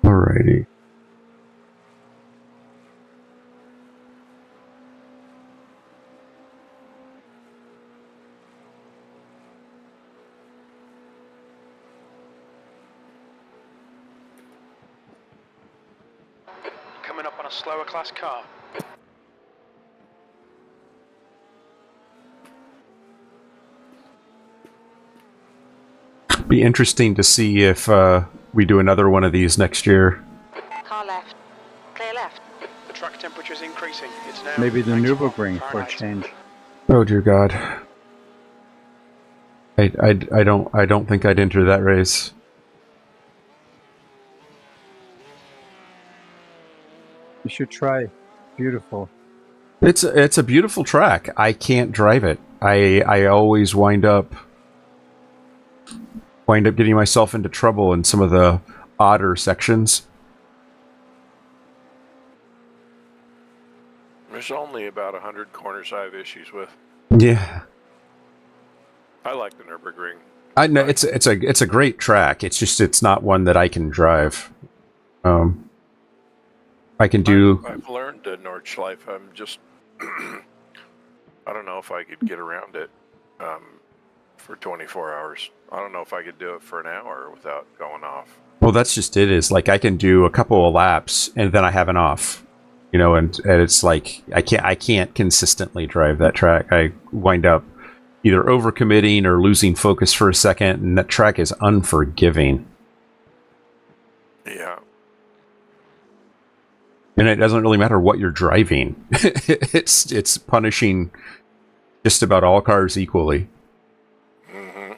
Alrighty. Coming up on a slower class car. Be interesting to see if we do another one of these next year. Car left. Clear left. The track temperature is increasing. It's now Maybe the 94 Nürburgring for a Fahrenheit. change. Oh dear God. I don't think I'd enter that race. You should try. Beautiful. It's a beautiful track. I can't drive it. I always wind up getting myself into trouble in some of the odder sections. There's only about 100 corners I have issues with. Yeah. I like the Nürburgring. I know it's a great track. It's just it's not one that I can drive. I can do. I've learned Nordschleife. I'm just I don't know if I could get around it for 24 hours. I don't know if I could do it for an hour without going off. Well, that's just it. Is like I can do a couple of laps and then I have an off. You know, and it's like I can't consistently drive that track. I wind up either overcommitting or losing focus for a second, and that track is unforgiving. Yeah. And it doesn't really matter what you're driving. it's punishing just about all cars equally. Mm-hmm.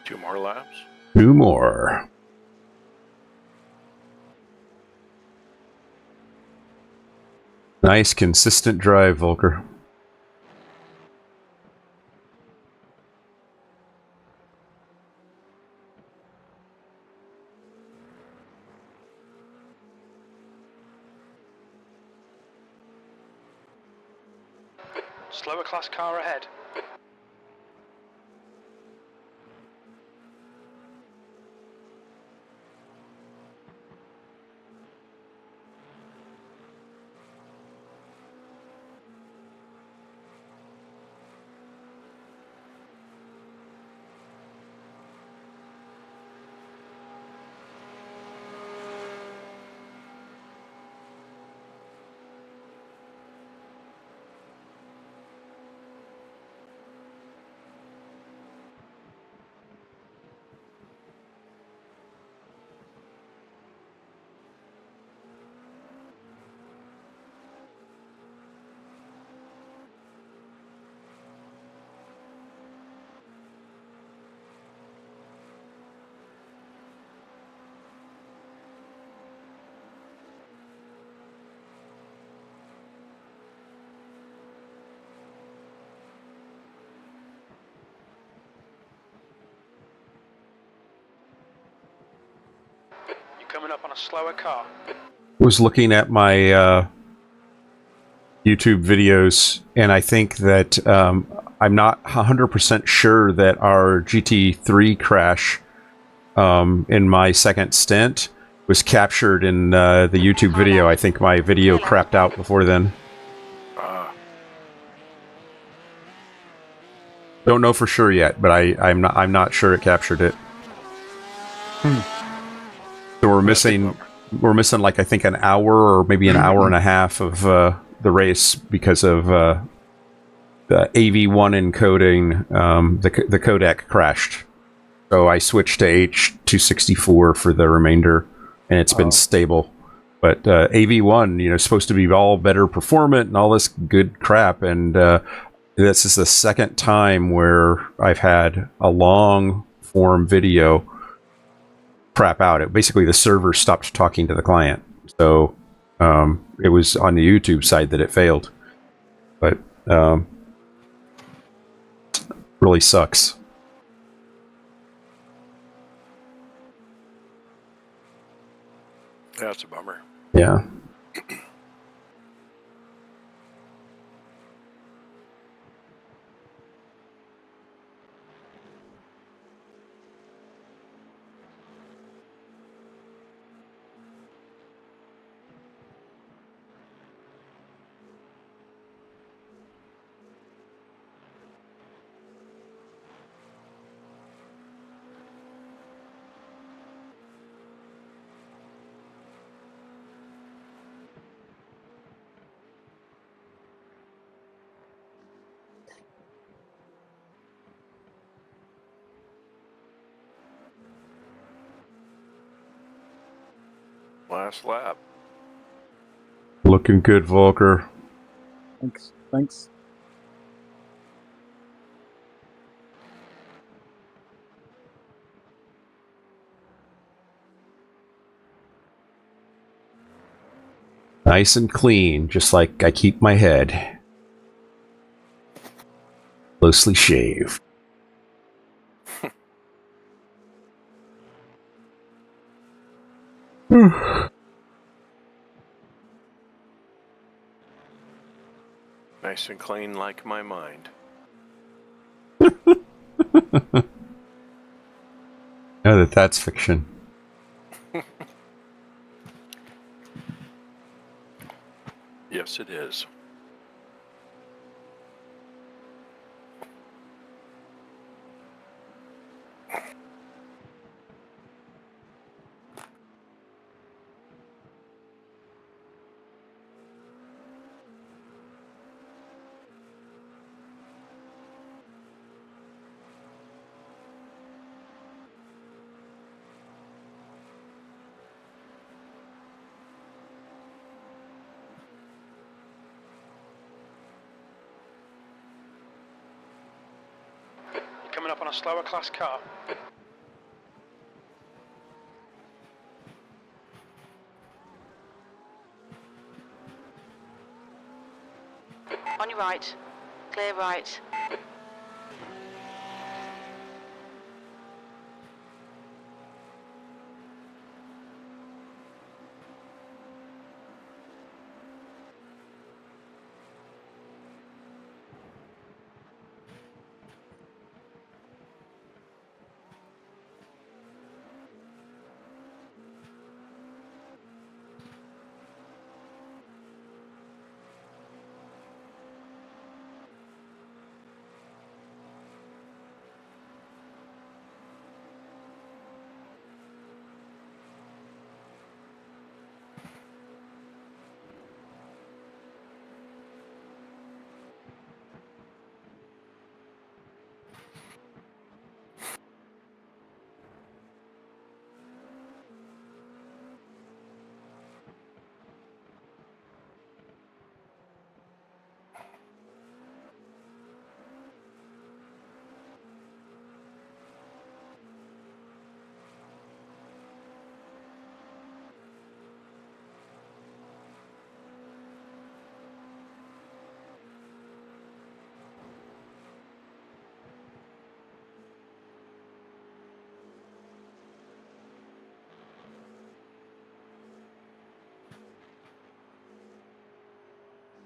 Two more laps? 2 more. Nice, consistent drive, Volker. Slower class car ahead. Coming up on a slower car. Was looking at my YouTube videos, and I think that I'm not 100% sure that our GT3 crash in my second stint was captured in the YouTube video. I think my video crapped out before then. Don't know for sure yet, but I'm not sure it captured it. So we're missing like I think an hour or maybe an hour and a half of the race because of the AV1 encoding. The codec crashed, so I switched to H264 for the remainder, and it's been stable. But AV1, you know, supposed to be all better performant and all this good crap, and this is the second time where I've had a long form video crap out. It basically the server stopped talking to the client, so it was on the YouTube side that it failed. But really sucks. That's a bummer. Yeah. Last lap. Looking good, Volker. Thanks. Nice and clean, just like I keep my head. Closely shaved. Nice and clean like my mind. Know that's fiction. Yes, it is. Coming up on a slower class car. On your right. Clear right.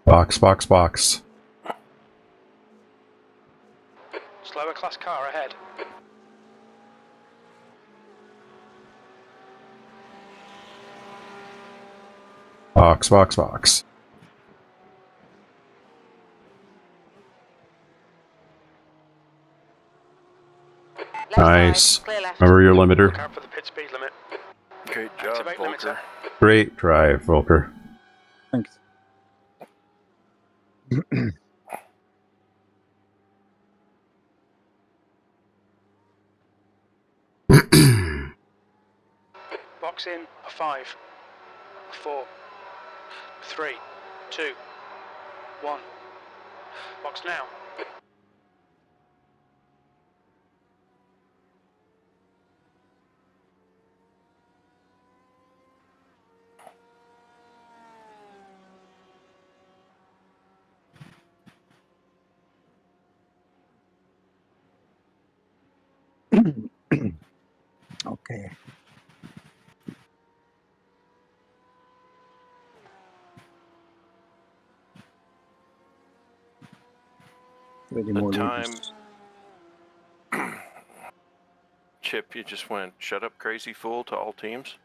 Box, box, box. Slower class car ahead. Box, box, box. Left Nice. side. Clear left. Remember your limiter. Look out for the pit speed limit. Great job, Activate Volker. limiter. Great drive, Volker. Thanks. Box in a 5, 4, 3, 2, 1. Box now. Okay. Ready The more time, ladies. Chip, you just went, shut up, crazy fool, to all teams?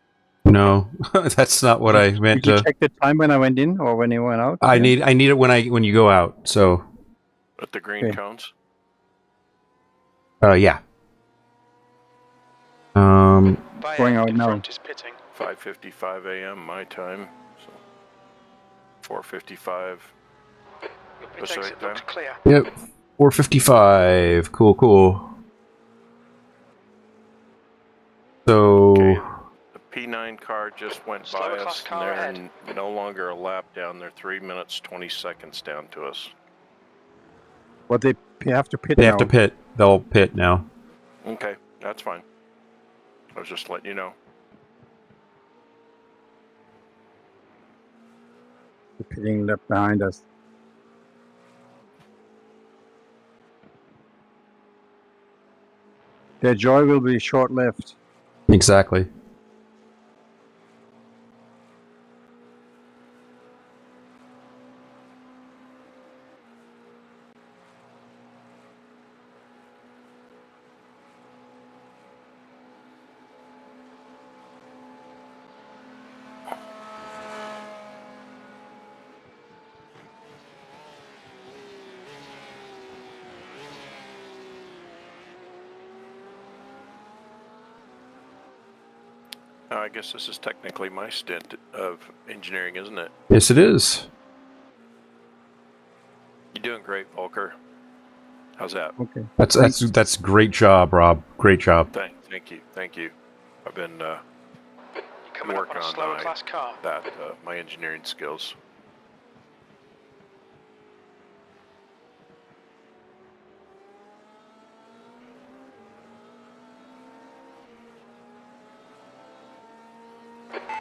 No, that's not what I meant Did you to. check the time when I went in or when you went out? I Yeah? need it when you go out. So, With the green Okay. cones? yeah. By Going end, out in now. front is pitting. 5:55 a.m. my time, so 4:55 Your pit Pacific exit time. looks clear. Yep. 455. Cool, cool. So, Okay, the P9 car just went Slower by class us, and car they're ahead. no longer a lap down. They're 3 minutes 20 seconds down to us. But they have to pit they now. have to pit. They'll pit now. Okay, that's fine. I was just letting you know. the pitting lap behind us. Their joy will be short-lived. Exactly. I guess this is technically my stint of engineering, isn't it? Yes, it is. You're doing great, Volker. How's that? Okay. That's great job, Rob. Great job. Thank you. I've been You're coming up on working a on slower class car. my engineering skills.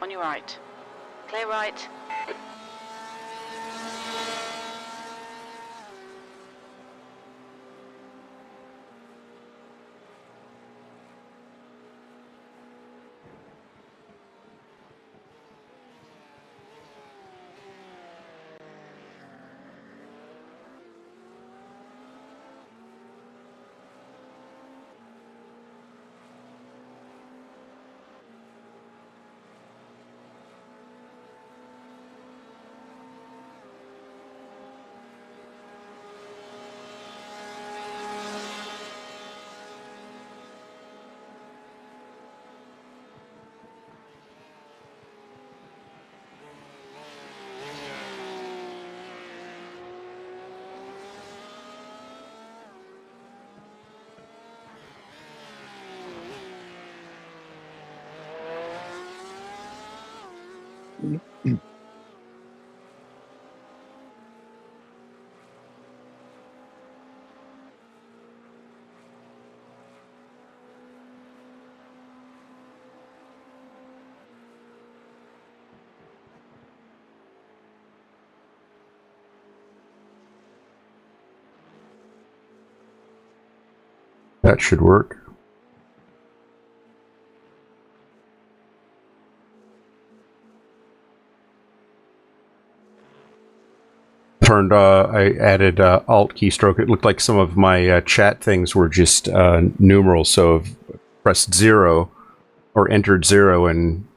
On your right. Clear right. That should work. I added Alt keystroke. It looked like some of my chat things were just numerals, so I've pressed 0 or entered 0, and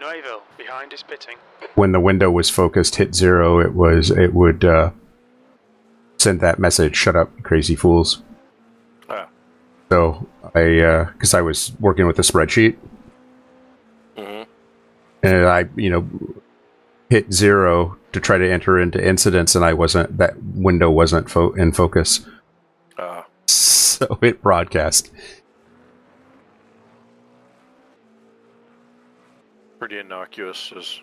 Nuevo, behind is pitting. when the window was focused, hit 0, it would send that message, "Shut up, crazy fools." So because I was working with a spreadsheet, and I hit 0 to try to enter into incidents, and that window wasn't in focus. So it broadcast. Pretty innocuous as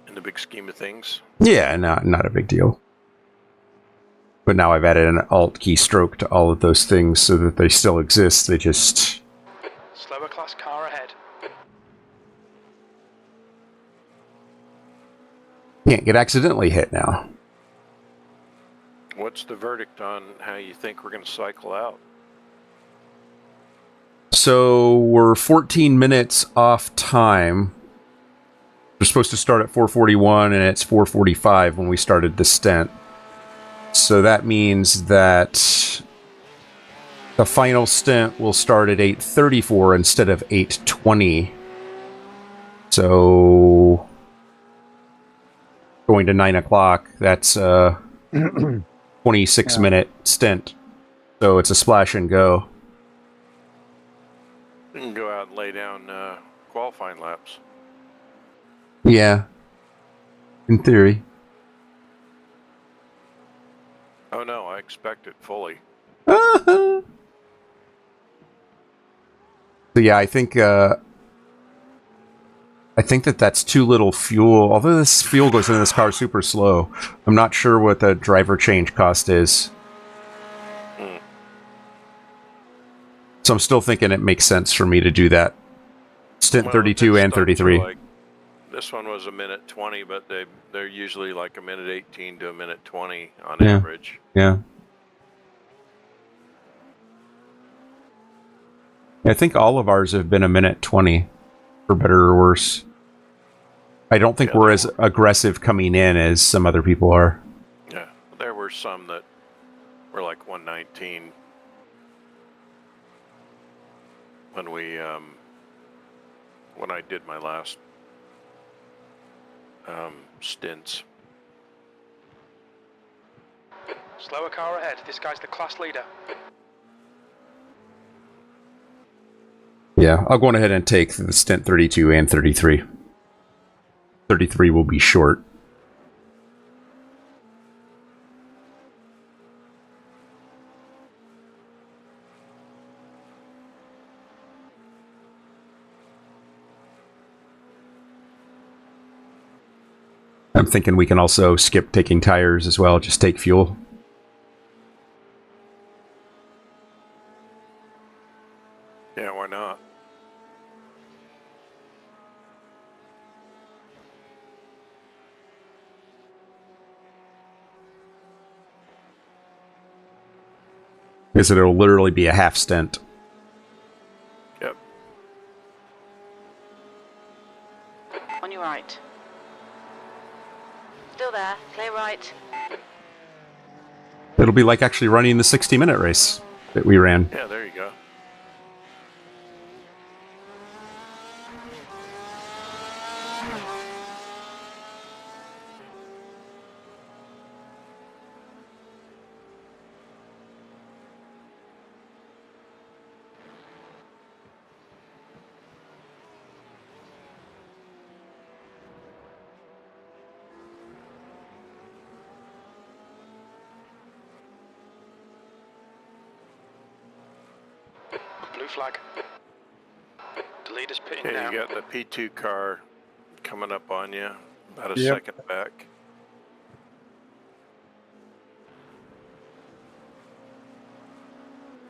in the big scheme of things. Yeah, not a big deal. But now I've added an Alt keystroke to all of those things so that they still exist. They just... Slower class car ahead. can't get accidentally hit now. What's the verdict on how you think we're going to cycle out? So we're 14 minutes off time. We're supposed to start at 4:41, and it's 4:45 when we started the stint. So that means that the final stint will start at 8:34 instead of 8:20. So going to 9 o'clock, that's a 26-minute stint. So it's a splash and go. You can go out and lay down qualifying laps. Yeah. In theory. Oh no, I expect it fully. So yeah, I think that's too little fuel. Although this fuel goes into this car super slow, I'm not sure what the driver change cost is. So I'm still thinking it makes sense for me to do that. Stint 32 and 33. This one was a minute 20, but they're usually like a minute 18 to a minute 20 on Yeah. average. Yeah. I think all of ours have been a minute 20, for better or worse. I don't think we're as aggressive coming in as some other people are. Yeah, there were some that were like 119 when I did my last stints. Slower car ahead. This guy's the class leader. Yeah, I'll go on ahead and take the stint 32 and 33. 33 will be short. I'm thinking we can also skip taking tires as well, just take fuel. Yeah, why not? Because it'll literally be a half stint. Yep. On your right. Still there. Clear right. It'll be like actually running the 60-minute race that we ran. Yeah, there you go. Blue flag. The leader's pitting Yeah, now. you got the P2 car coming up on you, about a Yep. second back.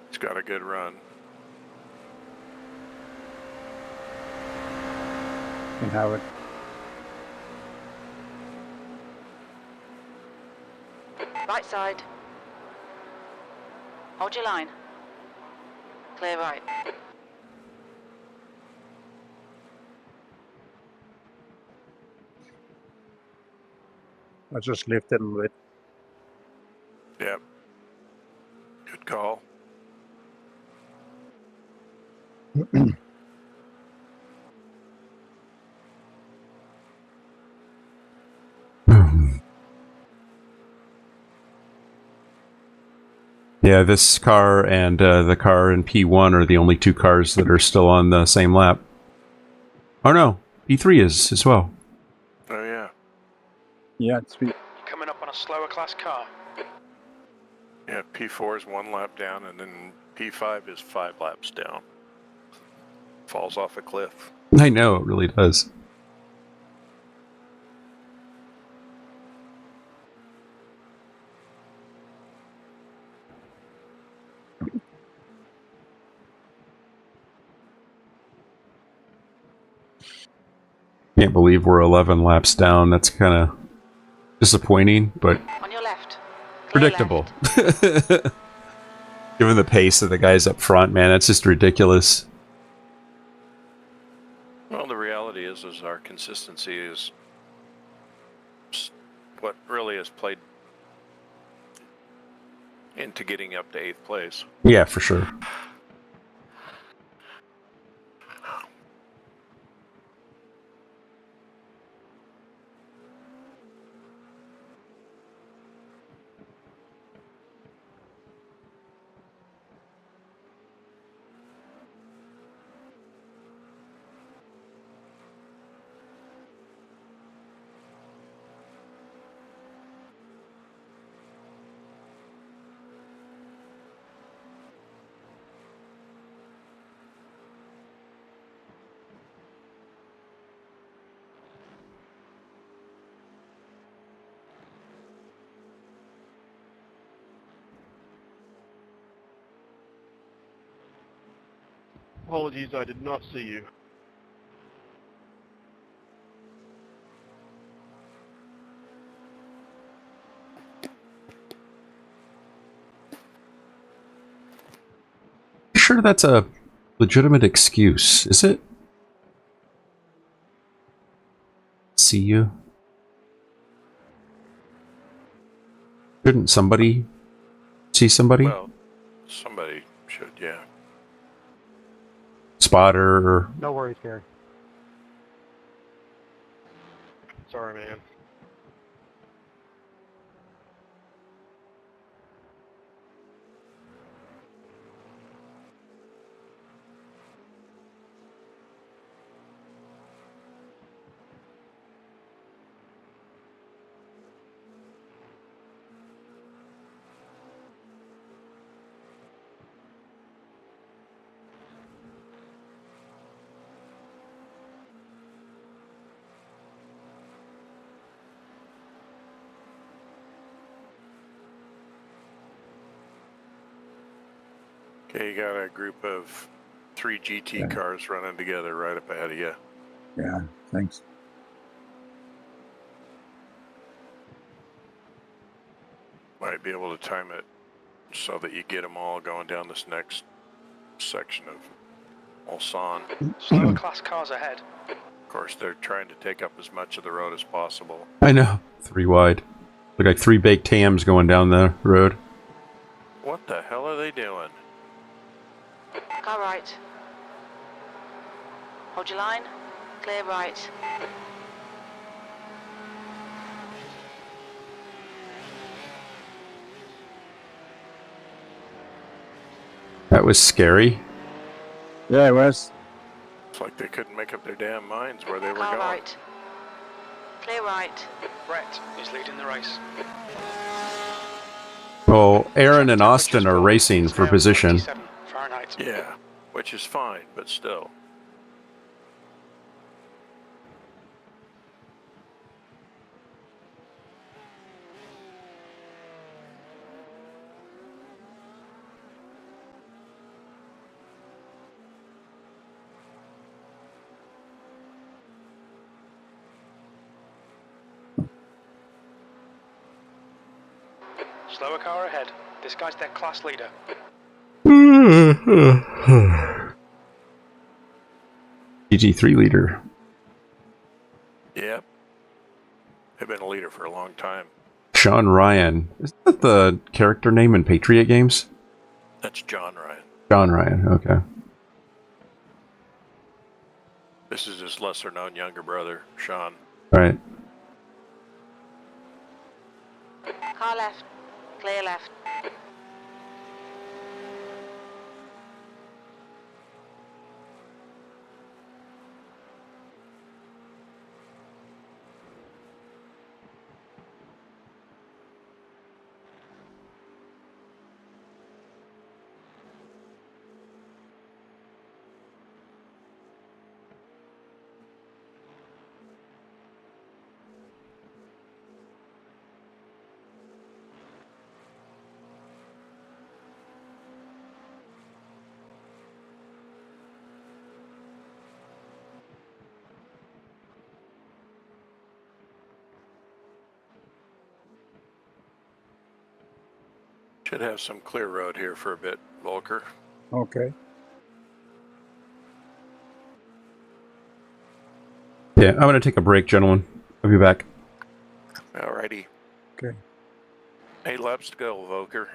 It's got a good run. Can have it. Right side. Hold your line. Clear right. I just lifted a little bit. Yep. Good call. Yeah, this car and the car in P1 are the only two cars that are still on the same lap. Oh no, P3 is as well. Oh, yeah. Yeah, it's Coming up on a slower class car. Yeah, P4 is 1 lap down, and then P5 is 5 laps down. Falls off a cliff. I know, it really does. Can't believe we're 11 laps down. That's kind of disappointing, but On your left. Clear predictable. left. Given the pace of the guys up front, man, it's just ridiculous. Well, the reality is our consistency is what really has played into getting up to 8th place. Yeah, for sure. Apologies, I did not see you. sure that's a legitimate excuse, is it? See you. Shouldn't somebody see somebody? Well, somebody should, yeah. Spotter or... No worries, Gary. Sorry, man. Okay, you got a group of 3 GT cars running together right up ahead of you. Yeah, thanks. Might be able to time it so that you get them all going down this next section of Ulsan. Slower class cars ahead. Of course, they're trying to take up as much of the road as possible. I know. 3 wide. Look like 3 baked hams going down the road. What the hell are they doing? Car right. Hold your line. Clear right. That was scary. Yeah, it was. It's like they couldn't make up their damn minds where they were Car going. right. Clear right. Brett is leading the race. Well, Aaron and Austin are racing for position. 27 Fahrenheit. Yeah, which is fine, but still. Slower car ahead. This guy's their class leader. GT3 leader. Yep. They've been a leader for a long time. Sean Ryan. Isn't that the character name in Patriot games? That's John Ryan. John Ryan, okay. This is his lesser known younger brother, Sean. Right. Car left. Clear left. Should have some clear road here for a bit, Volker. Okay. Yeah, I'm going to take a break, gentlemen. I'll be back. Alrighty. Okay. 8 laps to go, Volker.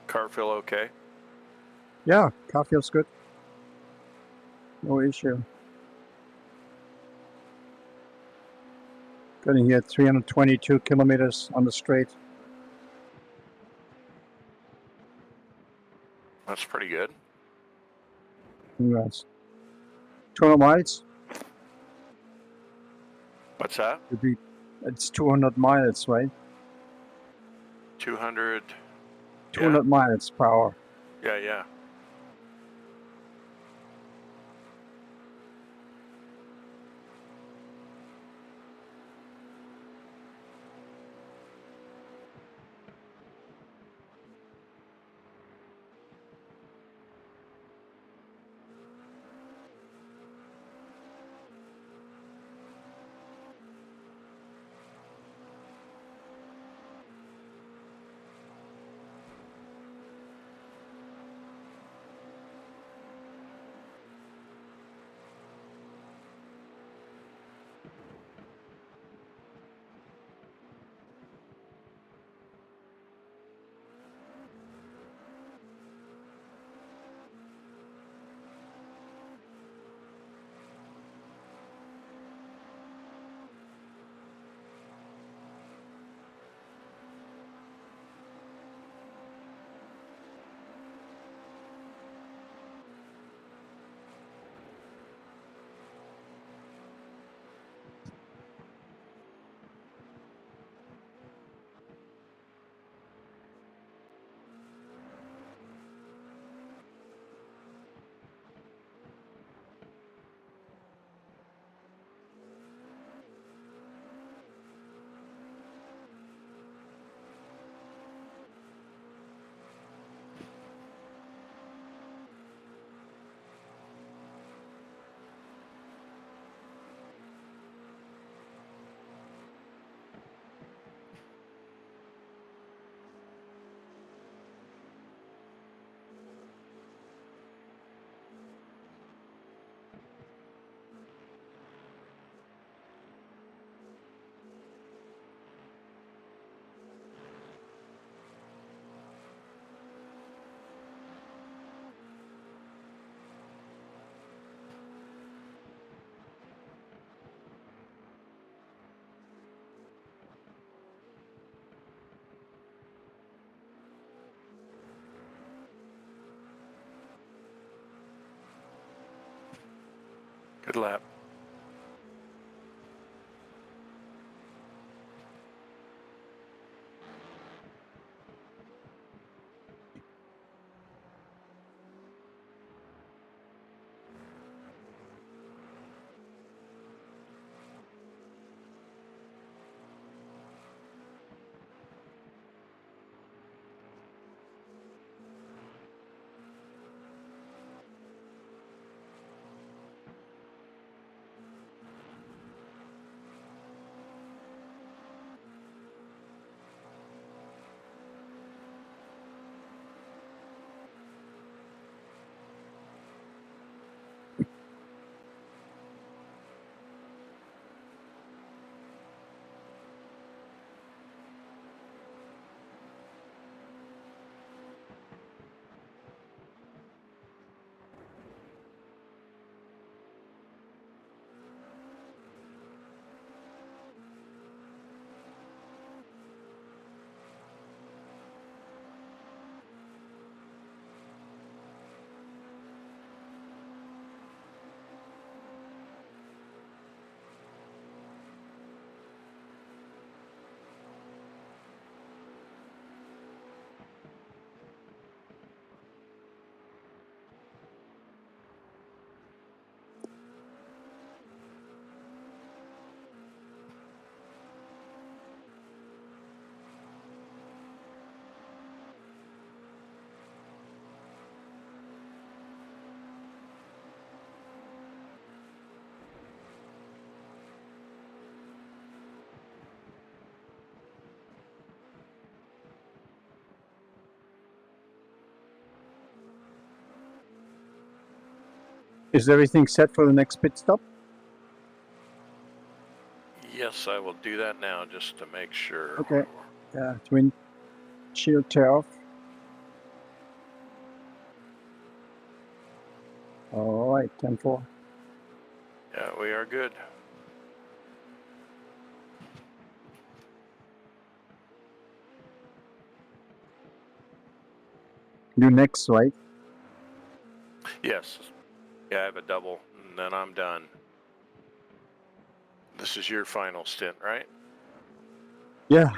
Car feel okay? Yeah, car feels good. No issue. Getting here 322 kilometers on the straight. That's pretty good. Congrats. 200 miles? What's that? It's 200 miles, right? 200. 200 miles per hour. Yeah, yeah. Good lap. Is everything set for the next pit stop? Yes, I will do that now just to make sure. Okay. Yeah, twin shield tear off. All right, 10-4. Yeah, we are good. You next, right? Yes. Yeah, I have a double, and then I'm done. This is your final stint, right? Yeah.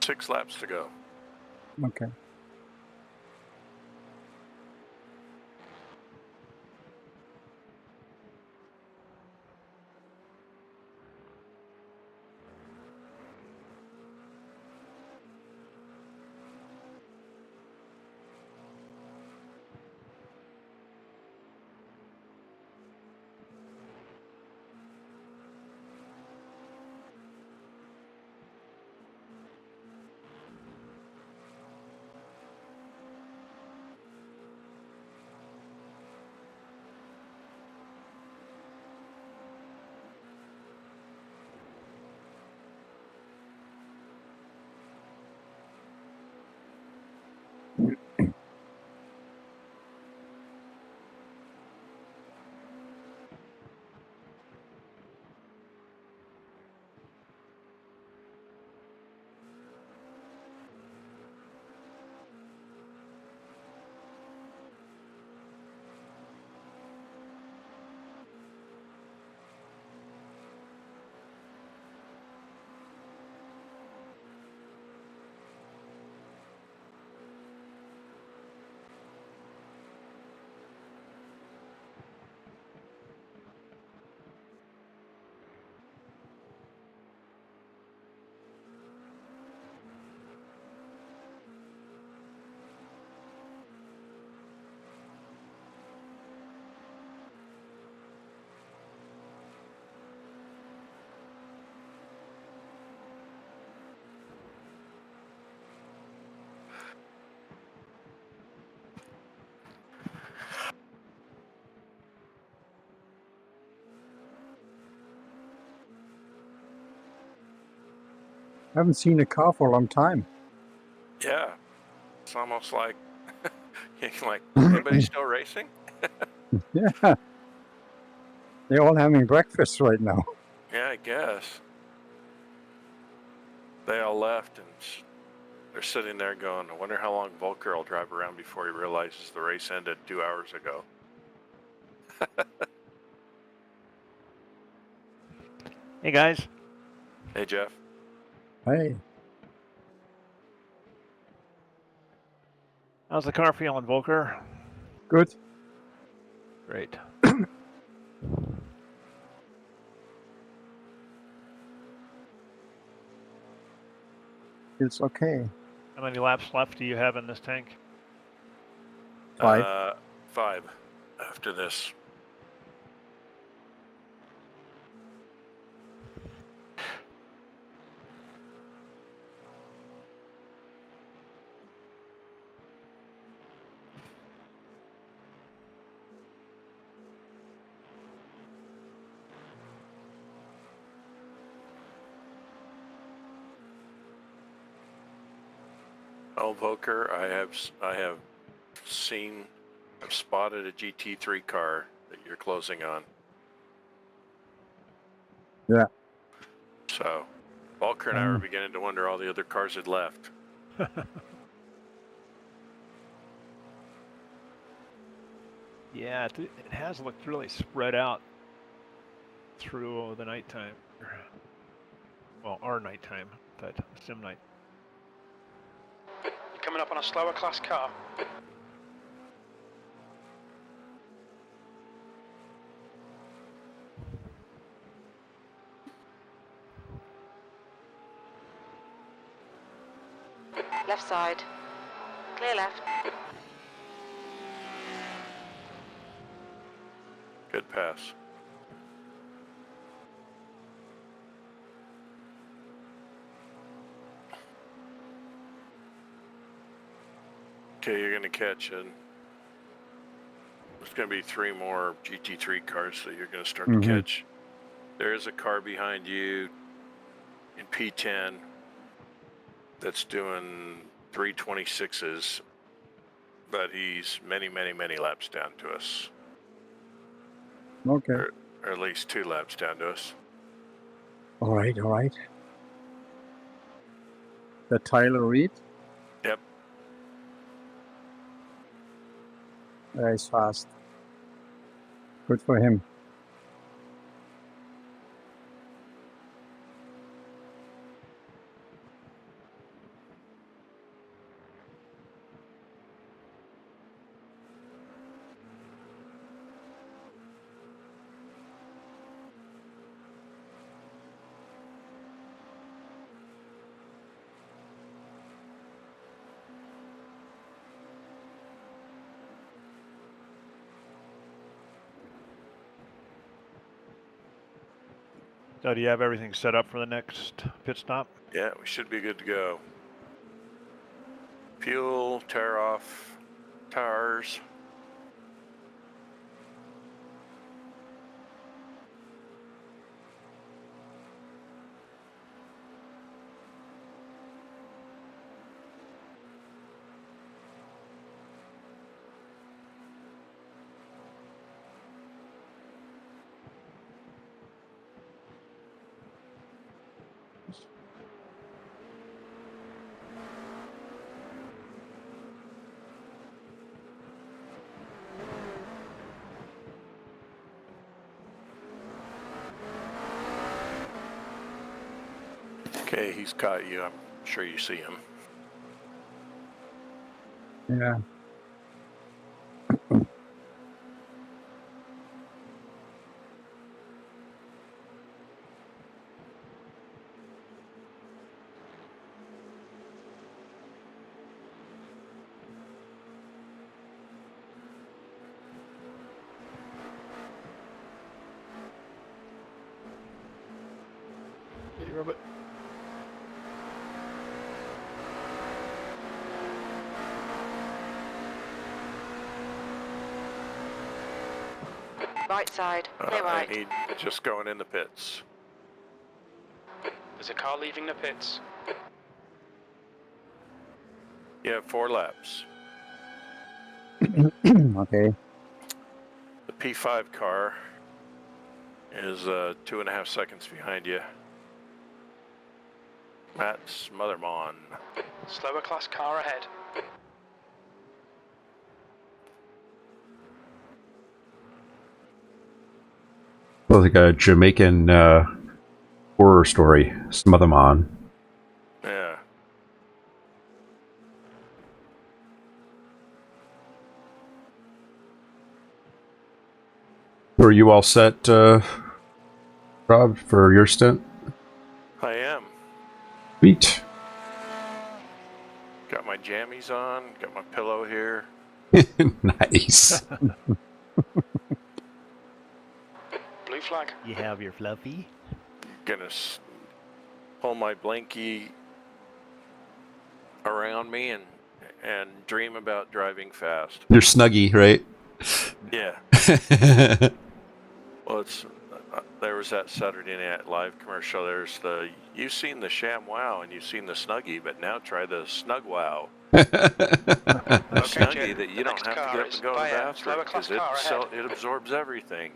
6 laps to go. Okay. I haven't seen a car for a long time. Yeah. It's almost like, anybody still racing? Yeah. They're all having breakfast right now. Yeah, I guess. They all left and they're sitting there going, I wonder how long Volker will drive around before he realizes the race ended 2 hours ago. Hey guys. Hey, Jeff. Hey. How's the car feeling, Volker? Good. Great. It's okay. How many laps left do you have in this tank? 5. 5 after this. Oh, Volker, I've spotted a GT3 car that you're closing on. Yeah. So, Volker and I were beginning to wonder all the other cars had left. Yeah, it has looked really spread out through the nighttime. Well, our nighttime, but sim night. You're coming up on a slower class car. Left side. Clear left. Good pass. Okay, you're going to catch it. There's going to be 3 more GT3 cars that you're going to start to catch. There is a car behind you in P10 that's doing 326s, but he's many, many, many laps down to us. Okay. Or at least 2 laps down to us. All right, all right. The Tyler Reed? Yep. He's fast. Good for him. So do you have everything set up for the next pit stop? Yeah, we should be good to go. Fuel, tear off, tires. Okay, he's caught you. I'm sure you see him. Yeah. Hey, Robert. Right side. Clear I right. need just going in the pits. There's a car leaving the pits. You have 4 laps. Okay. The P5 car is 2.5 seconds behind you. Matt's Mothermon. Slower class car ahead. Well, like a Jamaican horror story, Smothermon. Yeah. Were you all set, Rob, for your stint? I am. Sweet. Got my jammies on, got my pillow here. Nice. Blue flag. You have your fluffy. Gonna pull my blankie around me and dream about driving fast. You're Snuggie, right? Yeah. Well, it's there was that Saturday Night Live commercial. There's the you've seen the Sham Wow and you've seen the Snuggie, but now try the Snug Wow. The Snuggie Jim, that you the don't next have to car get up is and go to by the a bathroom slower class because car ahead. it absorbs everything.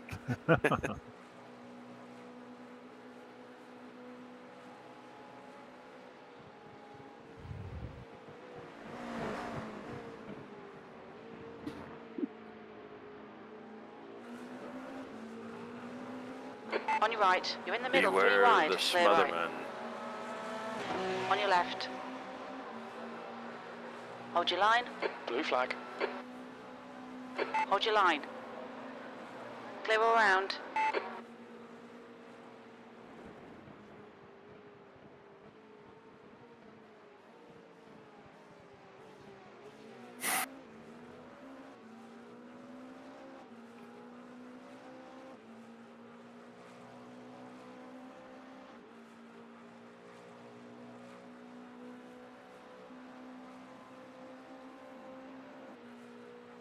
On your right. You're in the middle. 3 Beware wide. the Clear right. Smotherman. On your left. Hold your line. Blue flag. Hold your line. Clear all round.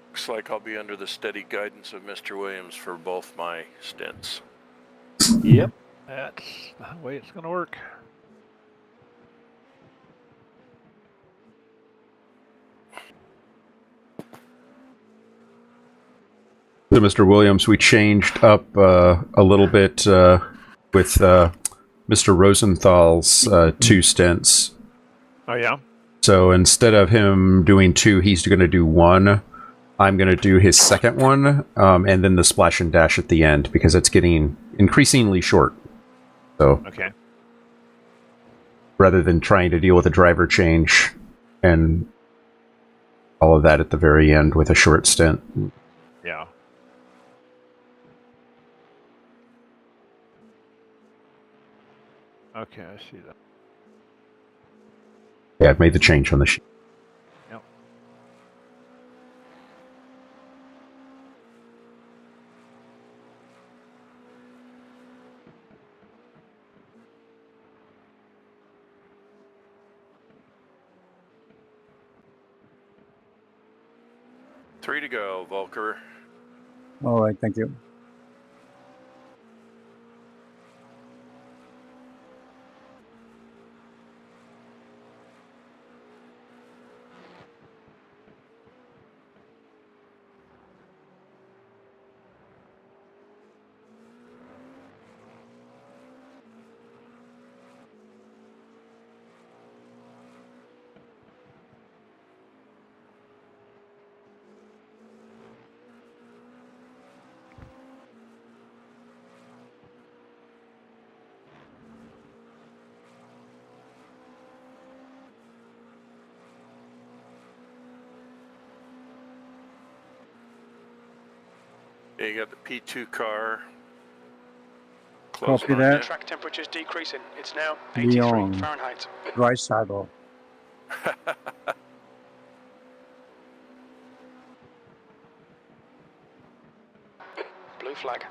Looks like I'll be under the steady guidance of Mr. Williams for both my stints. Yep. That's the way it's going to work. So, Mr. Williams, we changed up a little bit with Mr. Rosenthal's 2 stints. Oh, yeah? So instead of him doing 2, he's going to do 1. I'm going to do his second one, and then the splash and dash at the end, because it's getting increasingly short. So, Okay. rather than trying to deal with a driver change and all of that at the very end with a short stint. Yeah. Okay, I see that. Yeah, I've made the change on the sheet. Yep. 3 to go, Volker. All right, thank you. Yeah, you got the P2 car. Close Copy on that. you. Track temperature's decreasing. It's now 83 Leon. Fahrenheit. Dry saddle. Blue flag.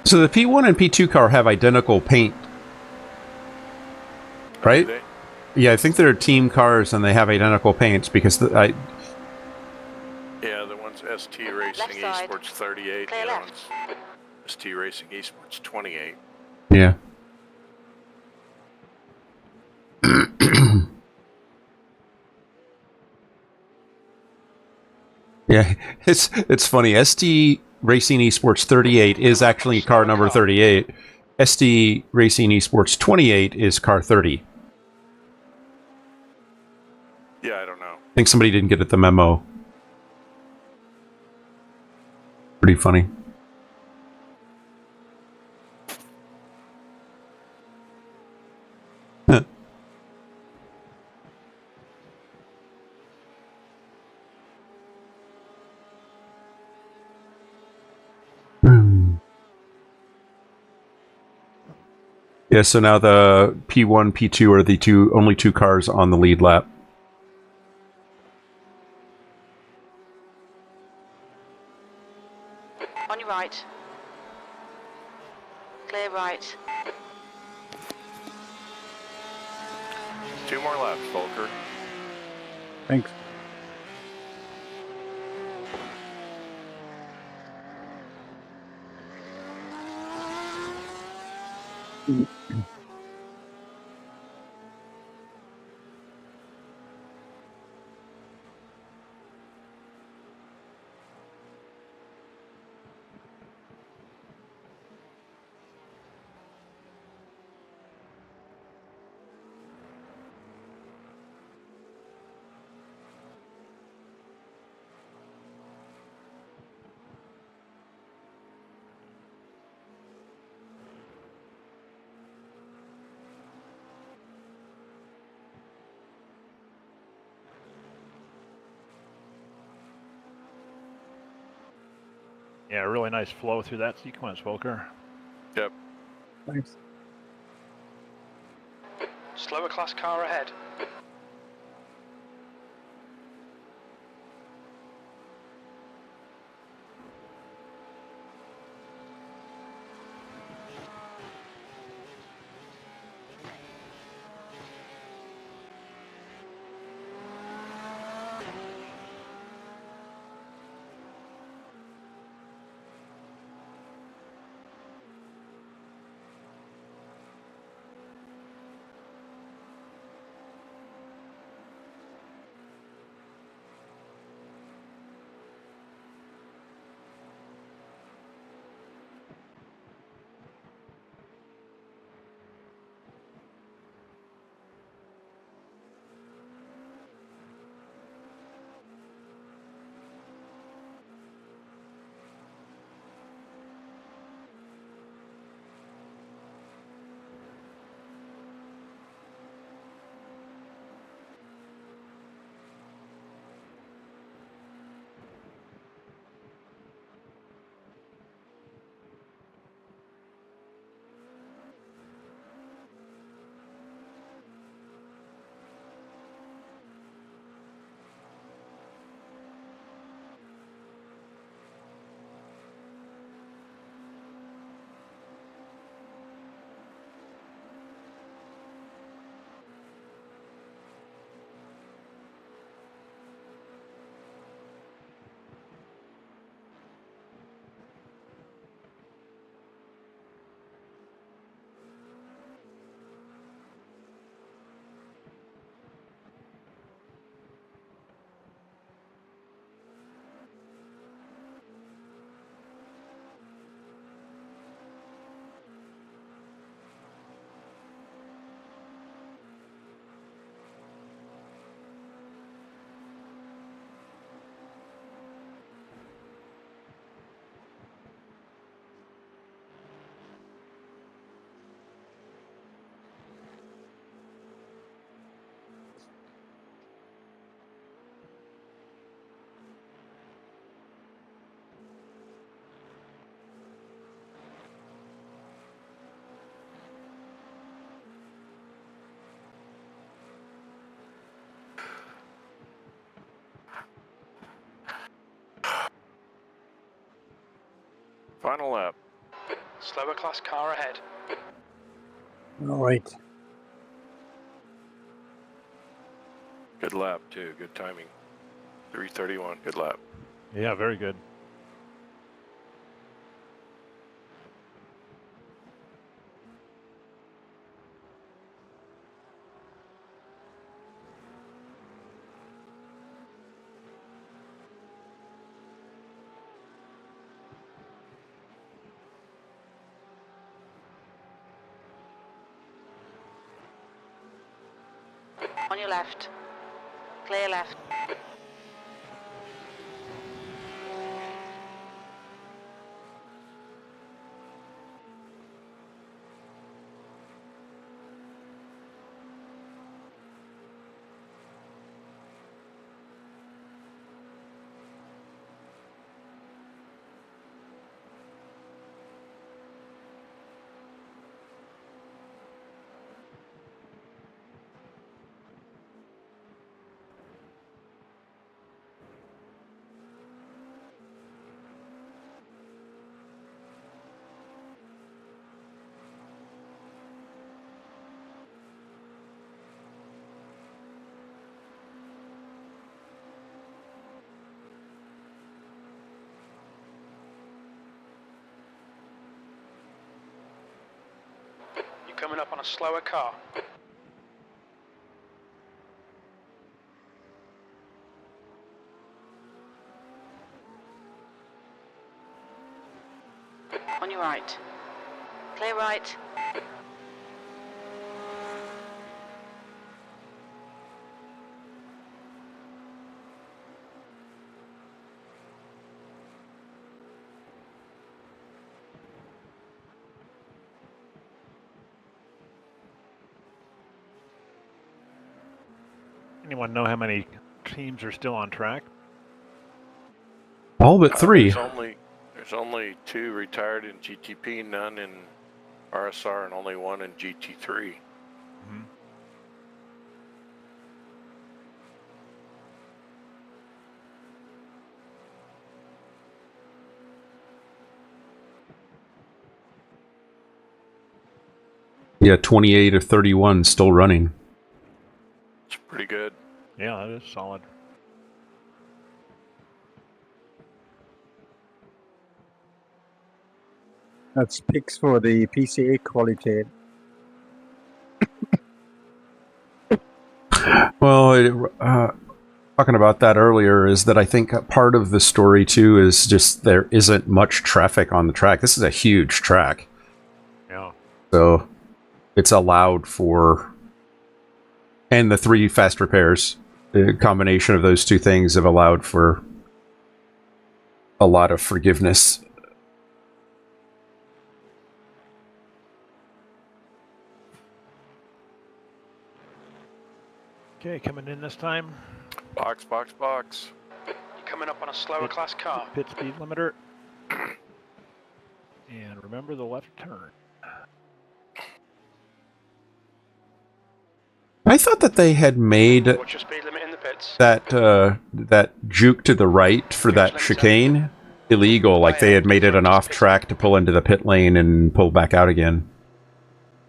So the P1 and P2 car have identical paint, right? Do they? Yeah, I think they're team cars and they have identical paints because Yeah, the one's ST Racing Left side. Esports 38. Clear The other left. one's ST Racing Esports 28. yeah. Yeah, it's funny. ST Racing Esports 38 is actually car number 38. ST Racing Esports 28 is car 30. Yeah, I don't know. I think somebody didn't get the memo. Pretty funny. Huh. Yeah, so now the P1, P2 are the only two cars on the lead lap. On your right. Clear right. 2 more laps, Volker. Thanks. Yeah, really nice flow through that sequence, Volker. Yep. Thanks. Slower class car ahead. Final lap. Slower class car ahead. All right. Good lap, too. Good timing. 3:31. Good lap. Yeah, very good. On your left. Clear left. You're coming up on a slower car. On your right. Clear right. Anyone know how many teams are still on track? All but 3. There's only 2 retired in GTP, none in RSR, and only 1 in GT3. Mhm. Yeah, 28 of 31 still running. It's pretty good. Yeah, that is solid. That's picks for the PCA quality. Well, talking about that earlier is that I think part of the story too is just there isn't much traffic on the track. This is a huge track. Yeah. So it's allowed for, and the 3 fast repairs, the combination of those 2 things have allowed for a lot of forgiveness. Okay, coming in this time. Box, box, box. You're coming up on a slower class car. Pit speed limiter. And remember the left turn. I thought that they had made Watch your speed limit in the pits. that juke to the right for that chicane illegal. Like they had made it an off track to pull into the pit lane and pull back out again.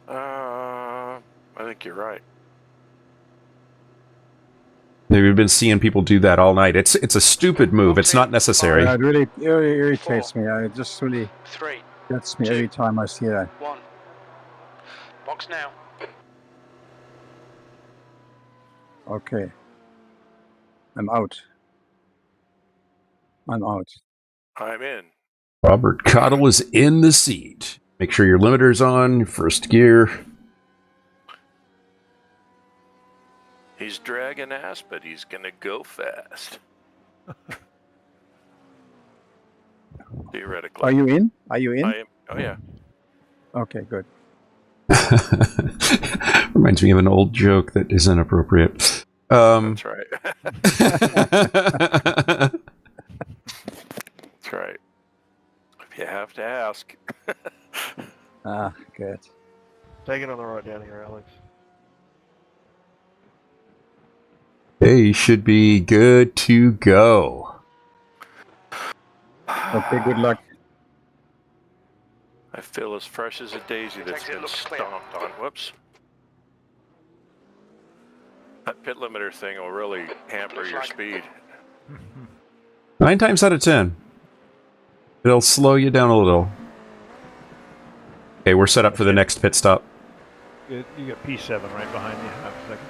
I think you're right. We've been seeing people do that all night. It's a stupid move. It's not necessary. Yeah, it really irritates me. It just really 3, gets me every time I see that. 1. Box now. Okay. I'm out. I'm out. I'm in. Robert Cottle is in the seat. Make sure your limiter's on, first gear. He's dragging ass, but he's gonna go fast. Theoretically. Are you in? Are you in? I am. Oh yeah. Okay, good. Reminds me of an old joke that is inappropriate. That's right. That's right. If you have to ask. Good. Take it on the road down here, Alex. They should be good to go. Okay, good luck. I feel as fresh as a daisy that's Exit been looks clear. stomped on. Whoops. That pit limiter thing will really hamper your speed. 9 times out of 10. It'll slow you down a little. Okay, we're set up for the next pit stop. You got P7 right behind you. Half a second.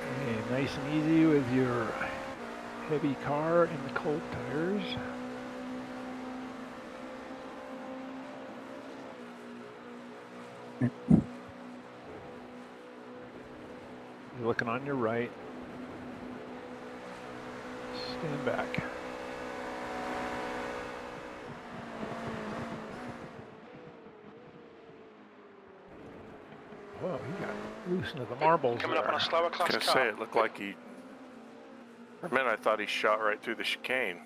Okay, nice and easy with your heavy car and the cold tires. You're looking on your right. Stand back. Whoa, he got loose into the marbles Coming up there. on a slower I was class going to car. say, it looked like he... For a minute, I thought he shot right through the chicane.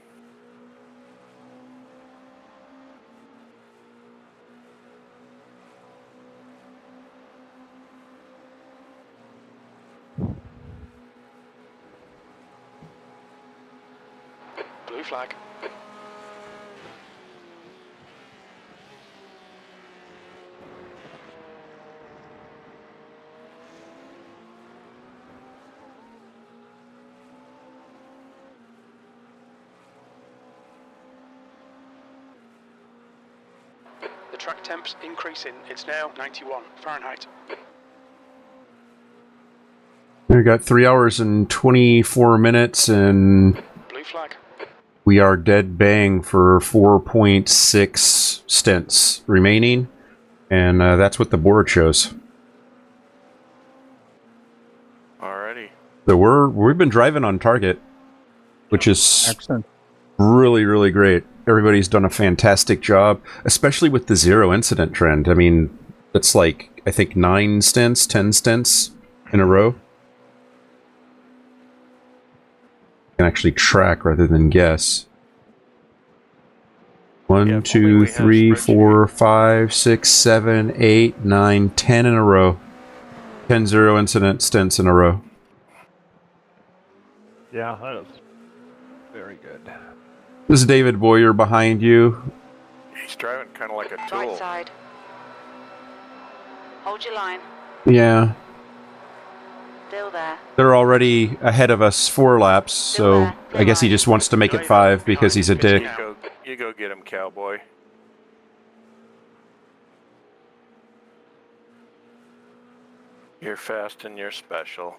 Blue flag. The track temp's increasing. It's now 91 Fahrenheit. We got 3 hours and 24 minutes, and Blue flag. we are dead bang for 4.6 stints remaining, and that's what the board shows. Alrighty. So we've been driving on target, which is Excellent. really, really great. Everybody's done a fantastic job, especially with the zero incident trend. I mean, that's like, I think 9 stints, 10 stints in a row. Can actually track rather than guess. 1, Yeah, if only 2, we had 3, spreadsheet. 4, 5, 6, 7, 8, 9, 10 in a row. 10 zero incident stints in a row. Yeah, that is very good. This is David Boyer behind you. He's driving kind of like a Right tool. side. Hold your line. Yeah, Still there. they're already ahead of us 4 laps, so I guess he just wants to make it 5 because he's a dick. You go get him, cowboy. You're fast and you're special.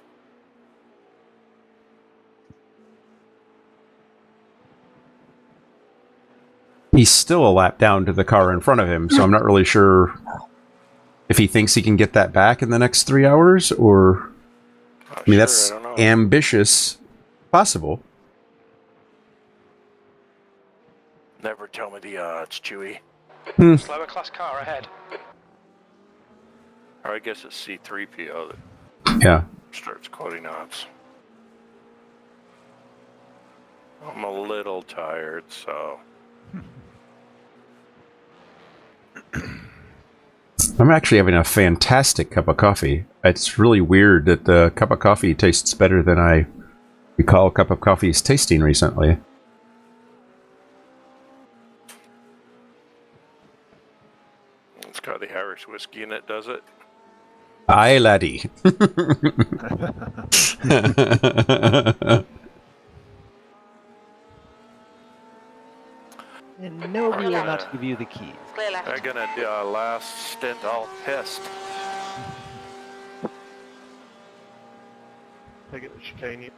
He's still a lap down to the car in front of him, so I'm not really sure if he thinks he can get that back in the next 3 hours, or... I mean, that's I don't know. ambitious. Possible. Never tell me the odds, Chewie. Slower class car ahead. Or I guess it's C-3PO that Yeah. starts quoting odds. I'm a little tired, so... I'm actually having a fantastic cup of coffee. It's really weird that the cup of coffee tastes better than I recall a cup of coffee's tasting recently. It's got the Irish whiskey in it, does it? Aye, laddie. And no, we will not give you the keys. Clear left. I'm gonna do a last stint all pissed. Take it to chicane you.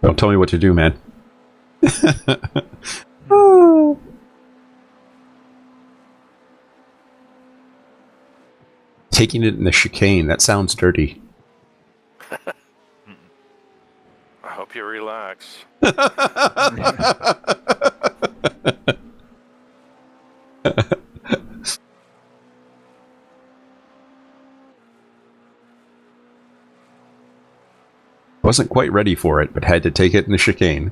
Don't tell me what to do, man. Taking it in the chicane, that sounds dirty. I hope you relax. Wasn't quite ready for it, but had to take it in the chicane.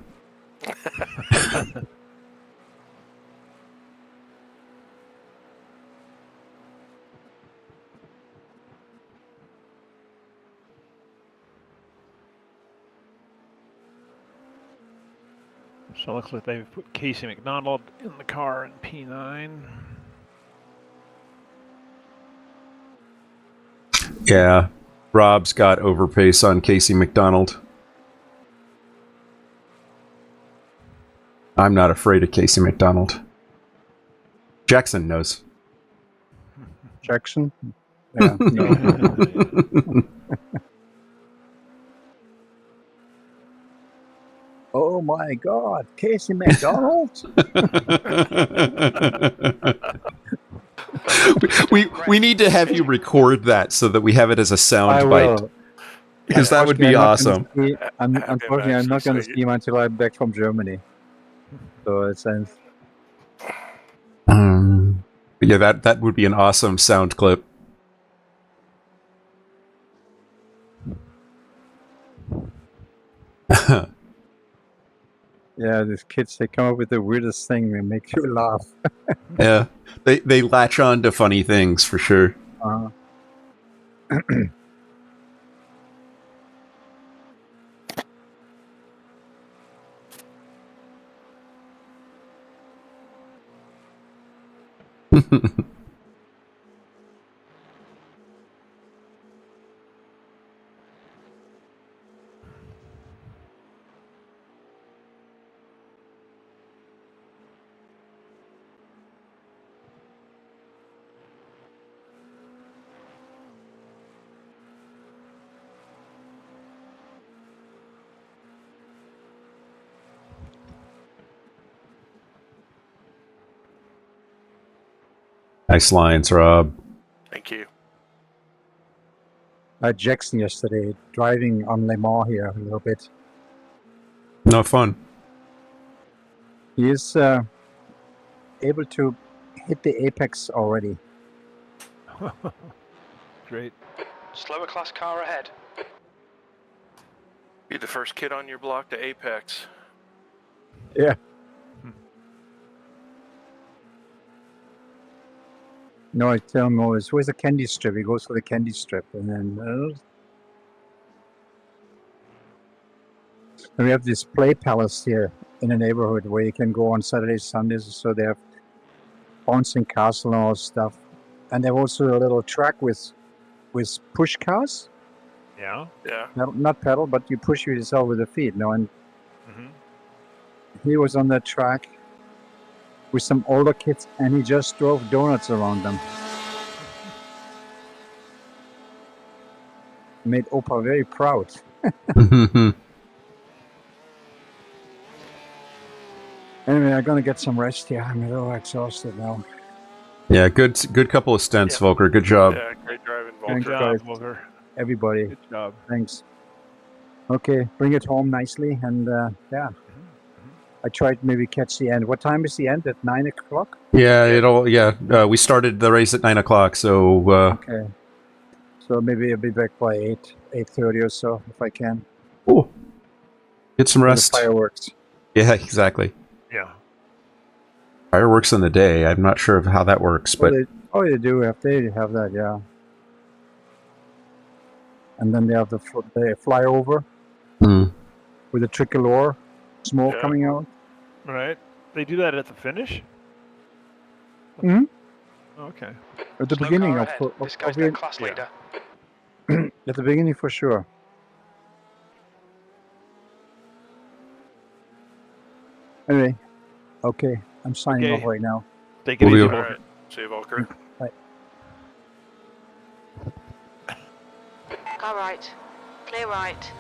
So it looks like they've put Casey McDonald in the car in P9. Yeah, Rob's got overpace on Casey McDonald. I'm not afraid of Casey McDonald. Jackson knows. Jackson? Yeah, no. Oh my God, Casey McDonald! we need to have you record that so that we have it as a sound I bite. will. Because that would be awesome. Unfortunately, I'm not going to ski him until I'm back from Germany. So it sounds. Yeah, that would be an awesome sound clip. Yeah, these kids, they come up with the weirdest thing. They make you laugh. Yeah, they latch on to funny things for sure. Nice lines, Rob. Thank you. I had Jackson yesterday driving on Le Mans here a little bit. No fun. He is able to hit the apex already. Great. Slower class car ahead. Be the first kid on your block to apex. Yeah. No, I tell him always, where's the candy strip? He goes for the candy strip. And then and we have this play palace here in the neighborhood where you can go on Saturdays, Sundays. So they have bouncing castle and all stuff. And they have also a little track with push cars. Yeah. Yeah. Not pedal, but you push yourself with the feet. No, and he was on that track with some older kids, and he just drove donuts around them. Made Opa very proud. Anyway, I'm gonna get some rest here. I'm a little exhausted now. Yeah, good couple of stints, Volker. Good job. Yeah, great driving, Thanks, Volker. guys. Volker. Everybody. Good job. Thanks. Okay, bring it home nicely, and yeah. I tried maybe catch the end. What time is the end? At 9 o'clock? Yeah, we started the race at 9 o'clock, so... Okay. So maybe I'll be back by 8:30 or so, if I can. Oh. Get some rest. Fireworks. Yeah, exactly. Yeah. Fireworks in the day. I'm not sure of how that works, but... They do have that, yeah. And then they have the flyover with the tricolor smoke coming out. Right. They do that at the finish? Hmm. Okay. At the Slow beginning car of ahead. This guy's their class leader. at the beginning for sure. Anyway, okay, I'm signing off right now. Take it easy, Volker. All right. See you, Volker. Bye. Car right. Clear right.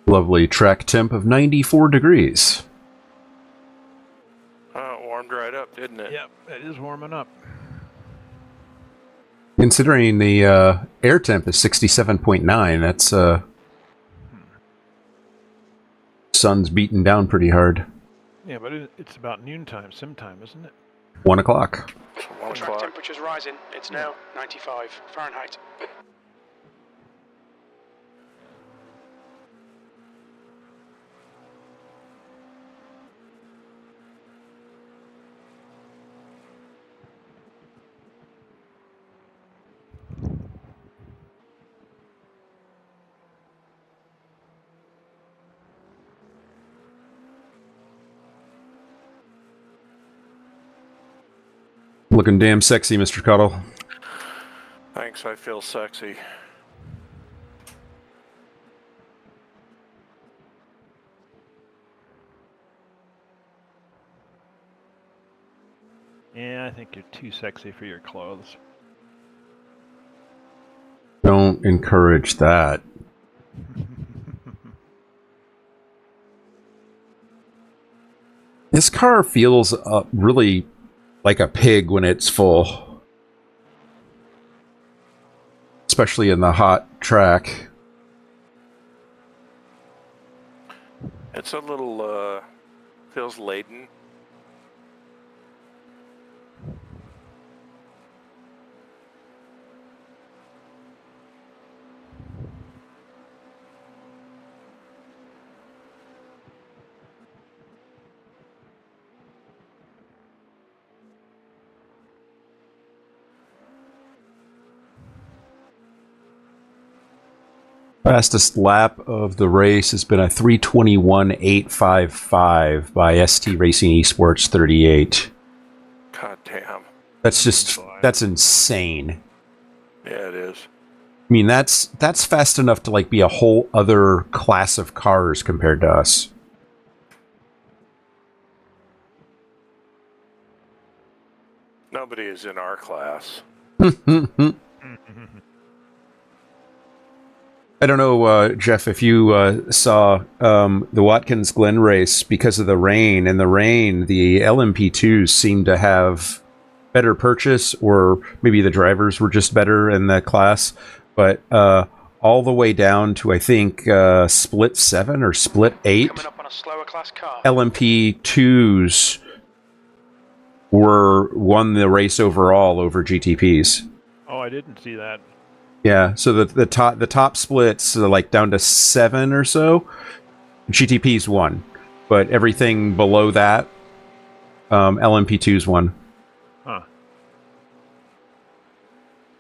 Lovely track temp of 94 degrees. Oh, it warmed right up, didn't it? Yep, it is warming up. Considering the air temp is 67.9, that's sun's beating down pretty hard. Yeah, but it's about noontime, sim time, isn't it? 1 o'clock. So 1 Track o'clock. temperature's rising. It's now 95 Fahrenheit. Looking damn sexy, Mr. Cottle. Thanks, I feel sexy. Yeah, I think you're too sexy for your clothes. Don't encourage that. This car feels really like a pig when it's full. Especially in the hot track. It's a little, feels laden. Fastest lap of the race has been a 3:21.855 by ST Racing Esports 38. God damn. That's insane. Yeah, it is. I mean, that's fast enough to like be a whole other class of cars compared to us. Nobody is in our class. I don't know, Jeff, if you saw the Watkins Glen race because of the rain. In the rain, the LMP2s seemed to have better purchase, or maybe the drivers were just better in the class. But all the way down to, I think, split 7 or split 8, Coming up on a slower class car. LMP2s won the race overall over GTPs. Oh, I didn't see that. Yeah, so the top splits like down to 7 or so, GTP's won, but everything below that, LMP2's won. Huh.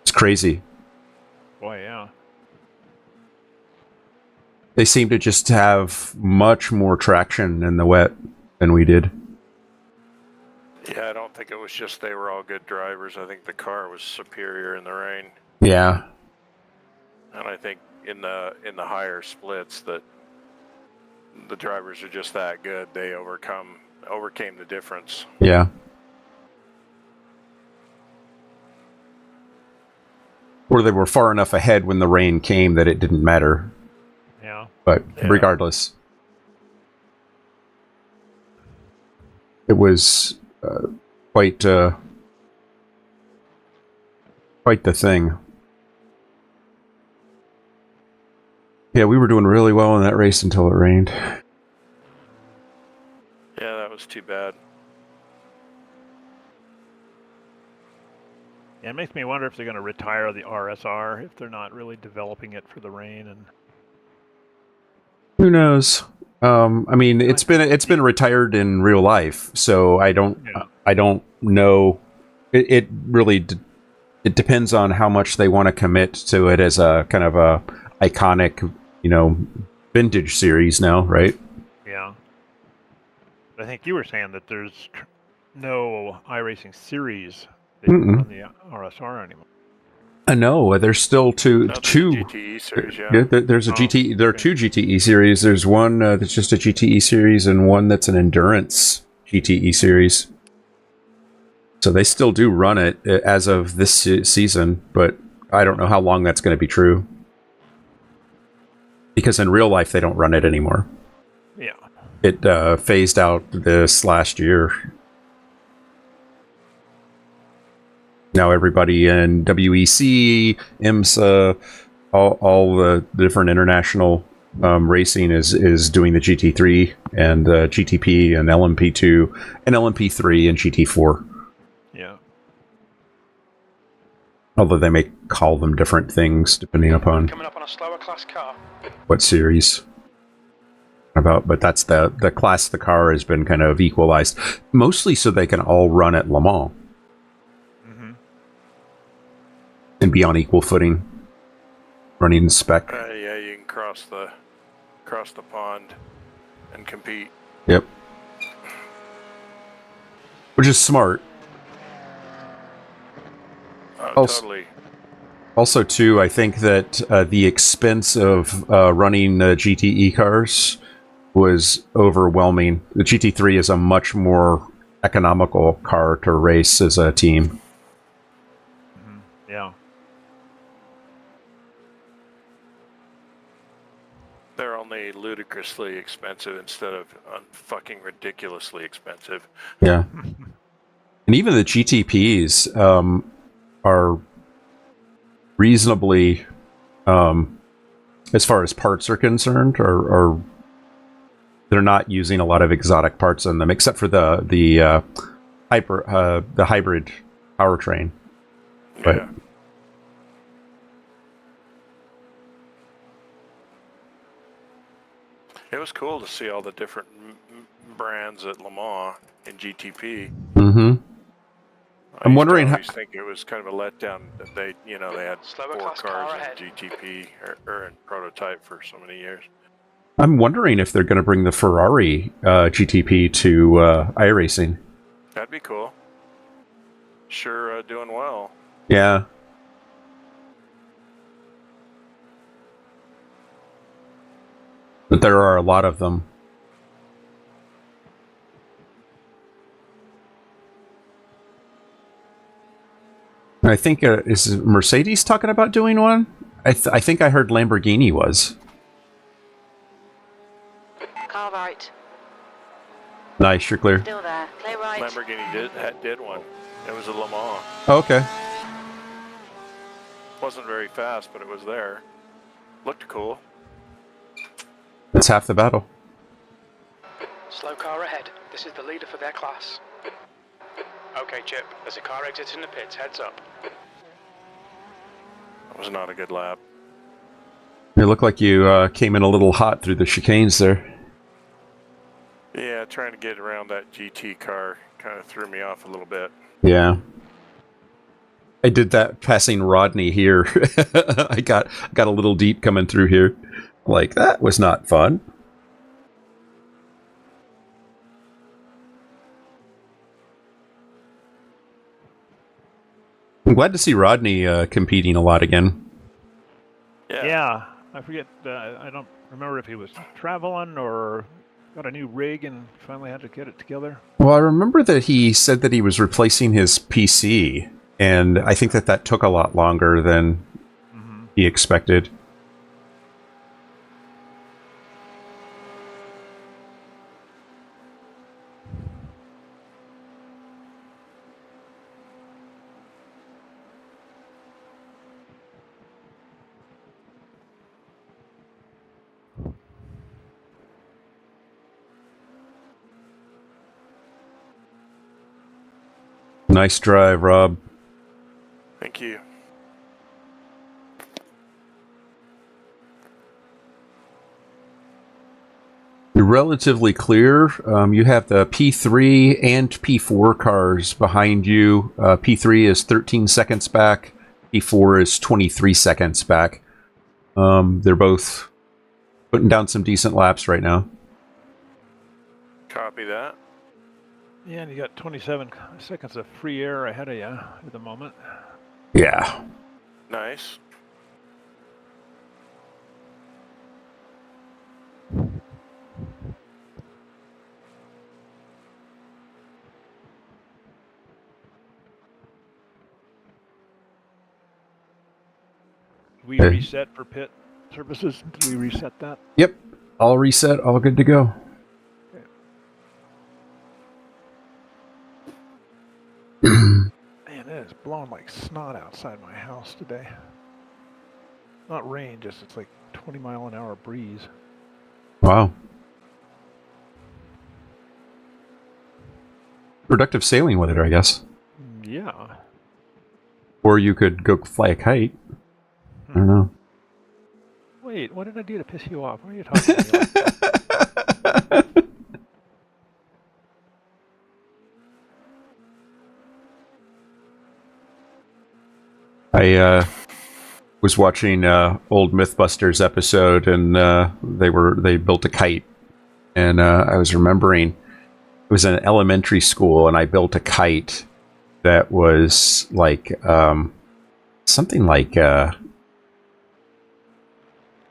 It's crazy. Boy, yeah. They seem to just have much more traction in the wet than we did. Yeah, I don't think it was just they were all good drivers. I think the car was superior in the rain. Yeah. And I think in the higher splits that the drivers are just that good. They overcame the difference. Yeah. Or they were far enough ahead when the rain came that it didn't matter. Yeah. But regardless, it was quite the thing. Yeah, we were doing really well in that race until it rained. Yeah, that was too bad. Yeah, it makes me wonder if they're going to retire the RSR if they're not really developing it for the rain. And who knows? I mean, it's been retired in real life, so I don't know. It really it depends on how much they want to commit to it as a kind of a iconic, vintage series now, right? yeah. I think you were saying that there's no iRacing series that run the RSR anymore. No, there's still two. GTE series, yeah. There's a GT. There are 2 GTE series. There's one that's just a GTE series, and one that's an endurance GTE series. So they still do run it as of this season, but I don't know how long that's going to be true. Because in real life, they don't run it anymore. Yeah. It phased out this last year. Now everybody in WEC, IMSA, all the different international Racing is doing the GT3 and GTP and LMP2 and LMP3 and GT4. Yeah. Although they may call them different things depending upon Coming up on a slower class car. what series. But that's the class the car has been kind of equalized, mostly so they can all run at Le Mans and be on equal footing, running the spec. Yeah, you can cross the pond and compete. Yep. Which is smart. Totally. Also, too, I think that the expense of running GTE cars was overwhelming. The GT3 is a much more economical car to race as a team. Yeah. They're only ludicrously expensive instead of fucking ridiculously expensive. Yeah. And even the GTPs are reasonably, as far as parts are concerned, are they're not using a lot of exotic parts in them, except for the hybrid powertrain. But Yeah. It was cool to see all the different brands at Le Mans in GTP. I'm wondering I think it was kind of a letdown that they had Slower 4 class car cars ahead. in GTP or in prototype for so many years. I'm wondering if they're going to bring the Ferrari GTP to iRacing. That'd be cool. Sure, doing well. Yeah. But there are a lot of them. I think, is Mercedes talking about doing one? I think I heard Lamborghini was. Car right. Nice, you're clear. Still there. Clear right. Lamborghini did one. It was a Le Mans. Oh, okay. Wasn't very fast, but it was there. Looked cool. That's half the battle. Slow car ahead. This is the leader for their class. Okay, Chip. There's a car exiting the pits. Heads up. That was not a good lap. It looked like you came in a little hot through the chicanes there. Yeah, trying to get around that GT car kind of threw me off a little bit. Yeah. I did that passing Rodney here. I got a little deep coming through here. Like, that was not fun. I'm glad to see Rodney competing a lot again. Yeah. I forget. I don't remember if he was traveling or got a new rig and finally had to get it together. Well, I remember that he said that he was replacing his PC, and I think that took a lot longer than he expected. Nice drive, Rob. Thank you. You're relatively clear. You have the P3 and P4 cars behind you. P3 is 13 seconds back. P4 is 23 seconds back. They're both putting down some decent laps right now. Copy that. Yeah, and you got 27 seconds of free air ahead of you at the moment. Yeah. Nice. We reset for pit services. Did we reset that? Yep. All reset. All good to go. Man, it is blowing like snot outside my house today. Not rain, just it's like 20-mile-an-hour breeze. Wow. Productive sailing with it, I guess. Yeah. Or you could go fly a kite. I don't know. Wait, what did I do to piss you off? What are you talking to me like that? I was watching old Mythbusters episode, and they built a kite, and I was remembering it was in elementary school, and I built a kite that was like something like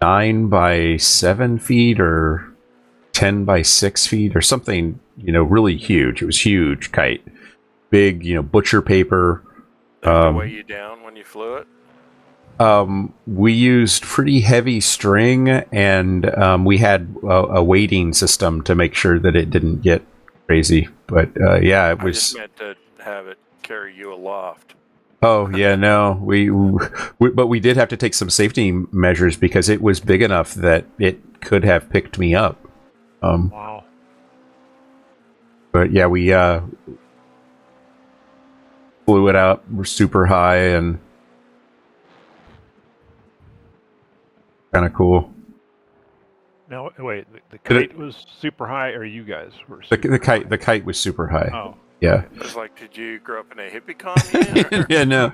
9 by 7 feet or 10 by 6 feet or something, really huge. It was huge kite, big, butcher paper. To weigh you down when you flew it? We used pretty heavy string, and we had a weighting system to make sure that it didn't get crazy. But yeah, it was. I just meant to have it carry you aloft. Oh yeah, no, but we did have to take some safety measures because it was big enough that it could have picked me up. Wow. But yeah, we flew it out super high and kind of cool. Now wait, the kite was super high, or you guys were? The kite was super high. Oh. Yeah. It was like, did you grow up in a hippie commune? Yeah, no.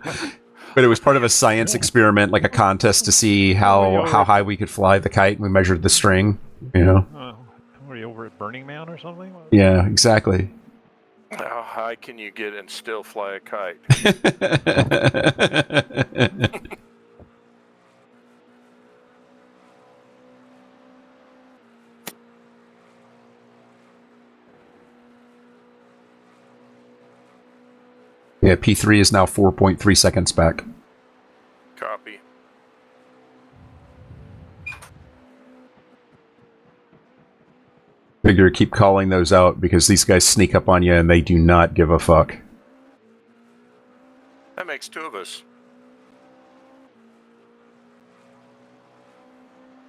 But it was part of a science experiment, like a contest to see how high we could fly the kite. We measured the string, Were you over at Burning Man or something? Yeah, exactly. How high can you get and still fly a kite? Yeah, P3 is now 4.3 seconds back. Copy. Figure keep calling those out because these guys sneak up on you and they do not give a fuck. That makes 2 of us.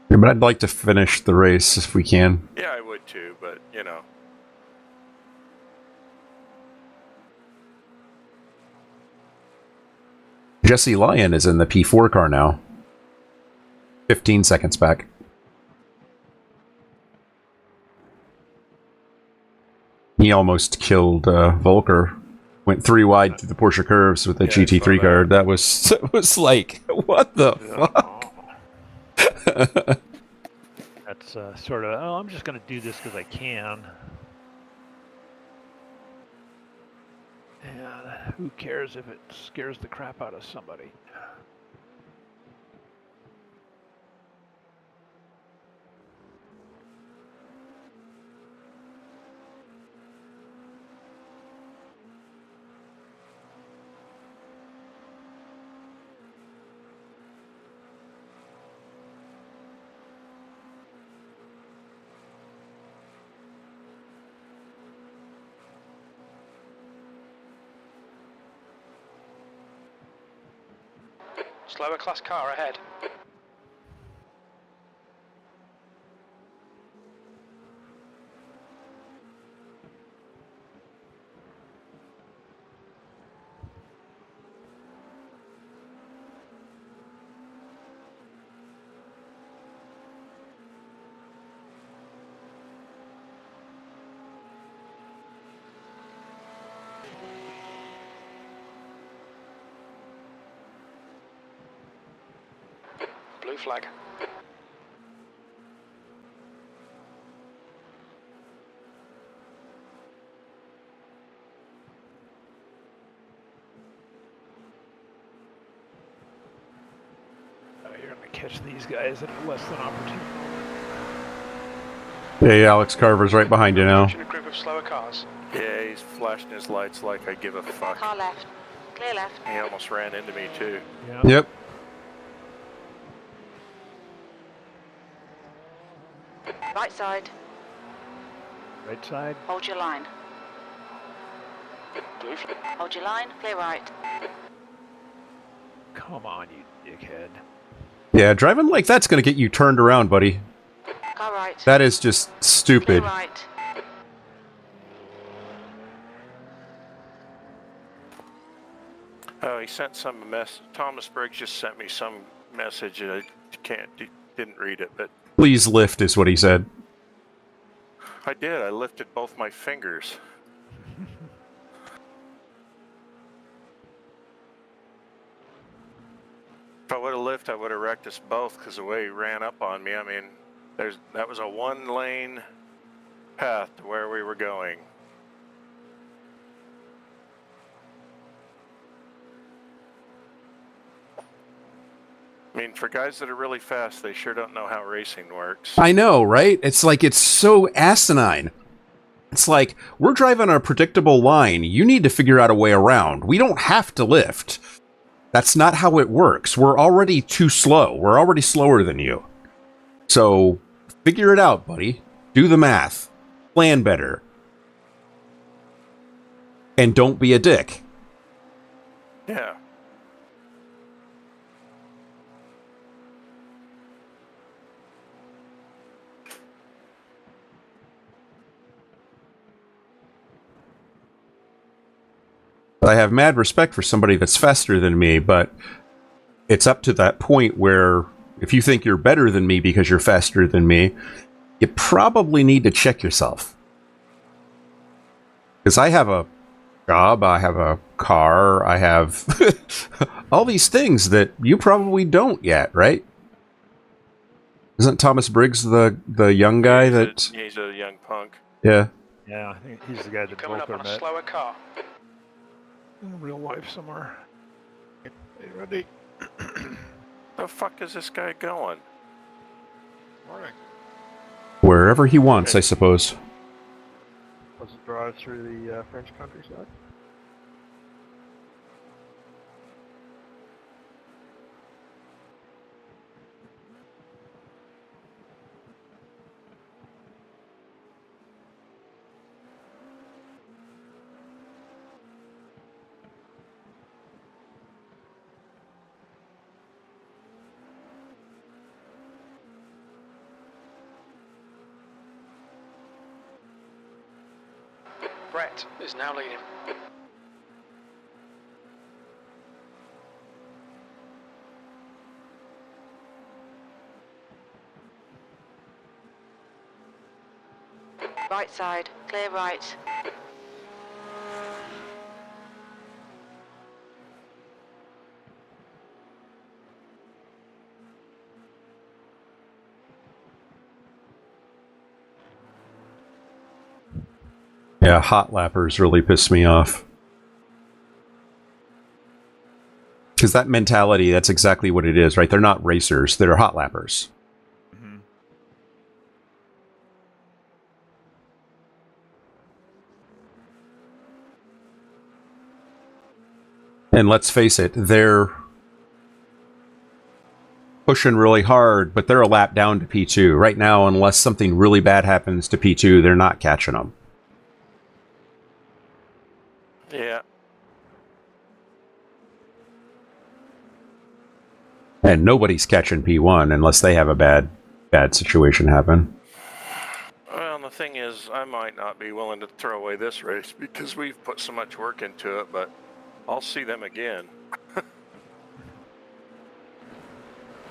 Yeah, but I'd like to finish the race if we can. Yeah, I would too, but Jesse Lyon is in the P4 car now. 15 seconds back. He almost killed Volker. Went 3 wide through the Porsche curves with the GT3 car. That was like, what the fuck? That's sort of, I'm just going to do this because I can. And who cares if it scares the crap out of somebody? Slower class car ahead. Blue flag. You're going to catch these guys at a less than opportune. Hey, Alex Carver's right behind you now. A group of slower cars. Yeah, he's flashing his lights like I give a fuck. Car left. Clear left. He almost ran into me too. Yeah. Yep. Right side. Right side. Hold your line. Blue flag. Hold your line. Clear right. Come on, you dickhead. Yeah, driving like that's going to get you turned around, buddy. Car right. That is just Clear stupid. right. Oh, he sent some mess. Thomas Briggs just sent me some message, and I didn't read it, but Please lift is what he said. I did. I lifted both my fingers. If I would have lifted, I would have wrecked us both because the way he ran up on me. I mean, that was a one-lane path to where we were going. I mean, for guys that are really fast, they sure don't know how racing works. I know, right? It's like it's so asinine. It's like, we're driving on a predictable line. You need to figure out a way around. We don't have to lift. That's not how it works. We're already too slow. We're already slower than you. So, figure it out, buddy. Do the math. Plan better. And don't be a dick. Yeah. I have mad respect for somebody that's faster than me, but it's up to that point where if you think you're better than me because you're faster than me, you probably need to check yourself. Because I have a job, I have a car, I have all these things that you probably don't yet, right? Isn't Thomas Briggs the young guy that... He's a young punk. Yeah. Yeah, I think he's the guy that Coming up Volker on a met slower car. in real life somewhere. Hey, ready? The fuck is this guy going? Morning. Wherever he wants, I suppose. Let's drive through the French countryside. Brett is now leading. Right side. Clear right. Yeah, hot lappers really piss me off. Because that mentality, that's exactly what it is, right? They're not racers, they're hot lappers. Mm-hmm. And let's face it, they're pushing really hard, but they're a lap down to P2. Right now, unless something really bad happens to P2, they're not catching them. Yeah. And nobody's catching P1 unless they have a bad situation happen. Well, and the thing is, I might not be willing to throw away this race because we've put so much work into it, but I'll see them again.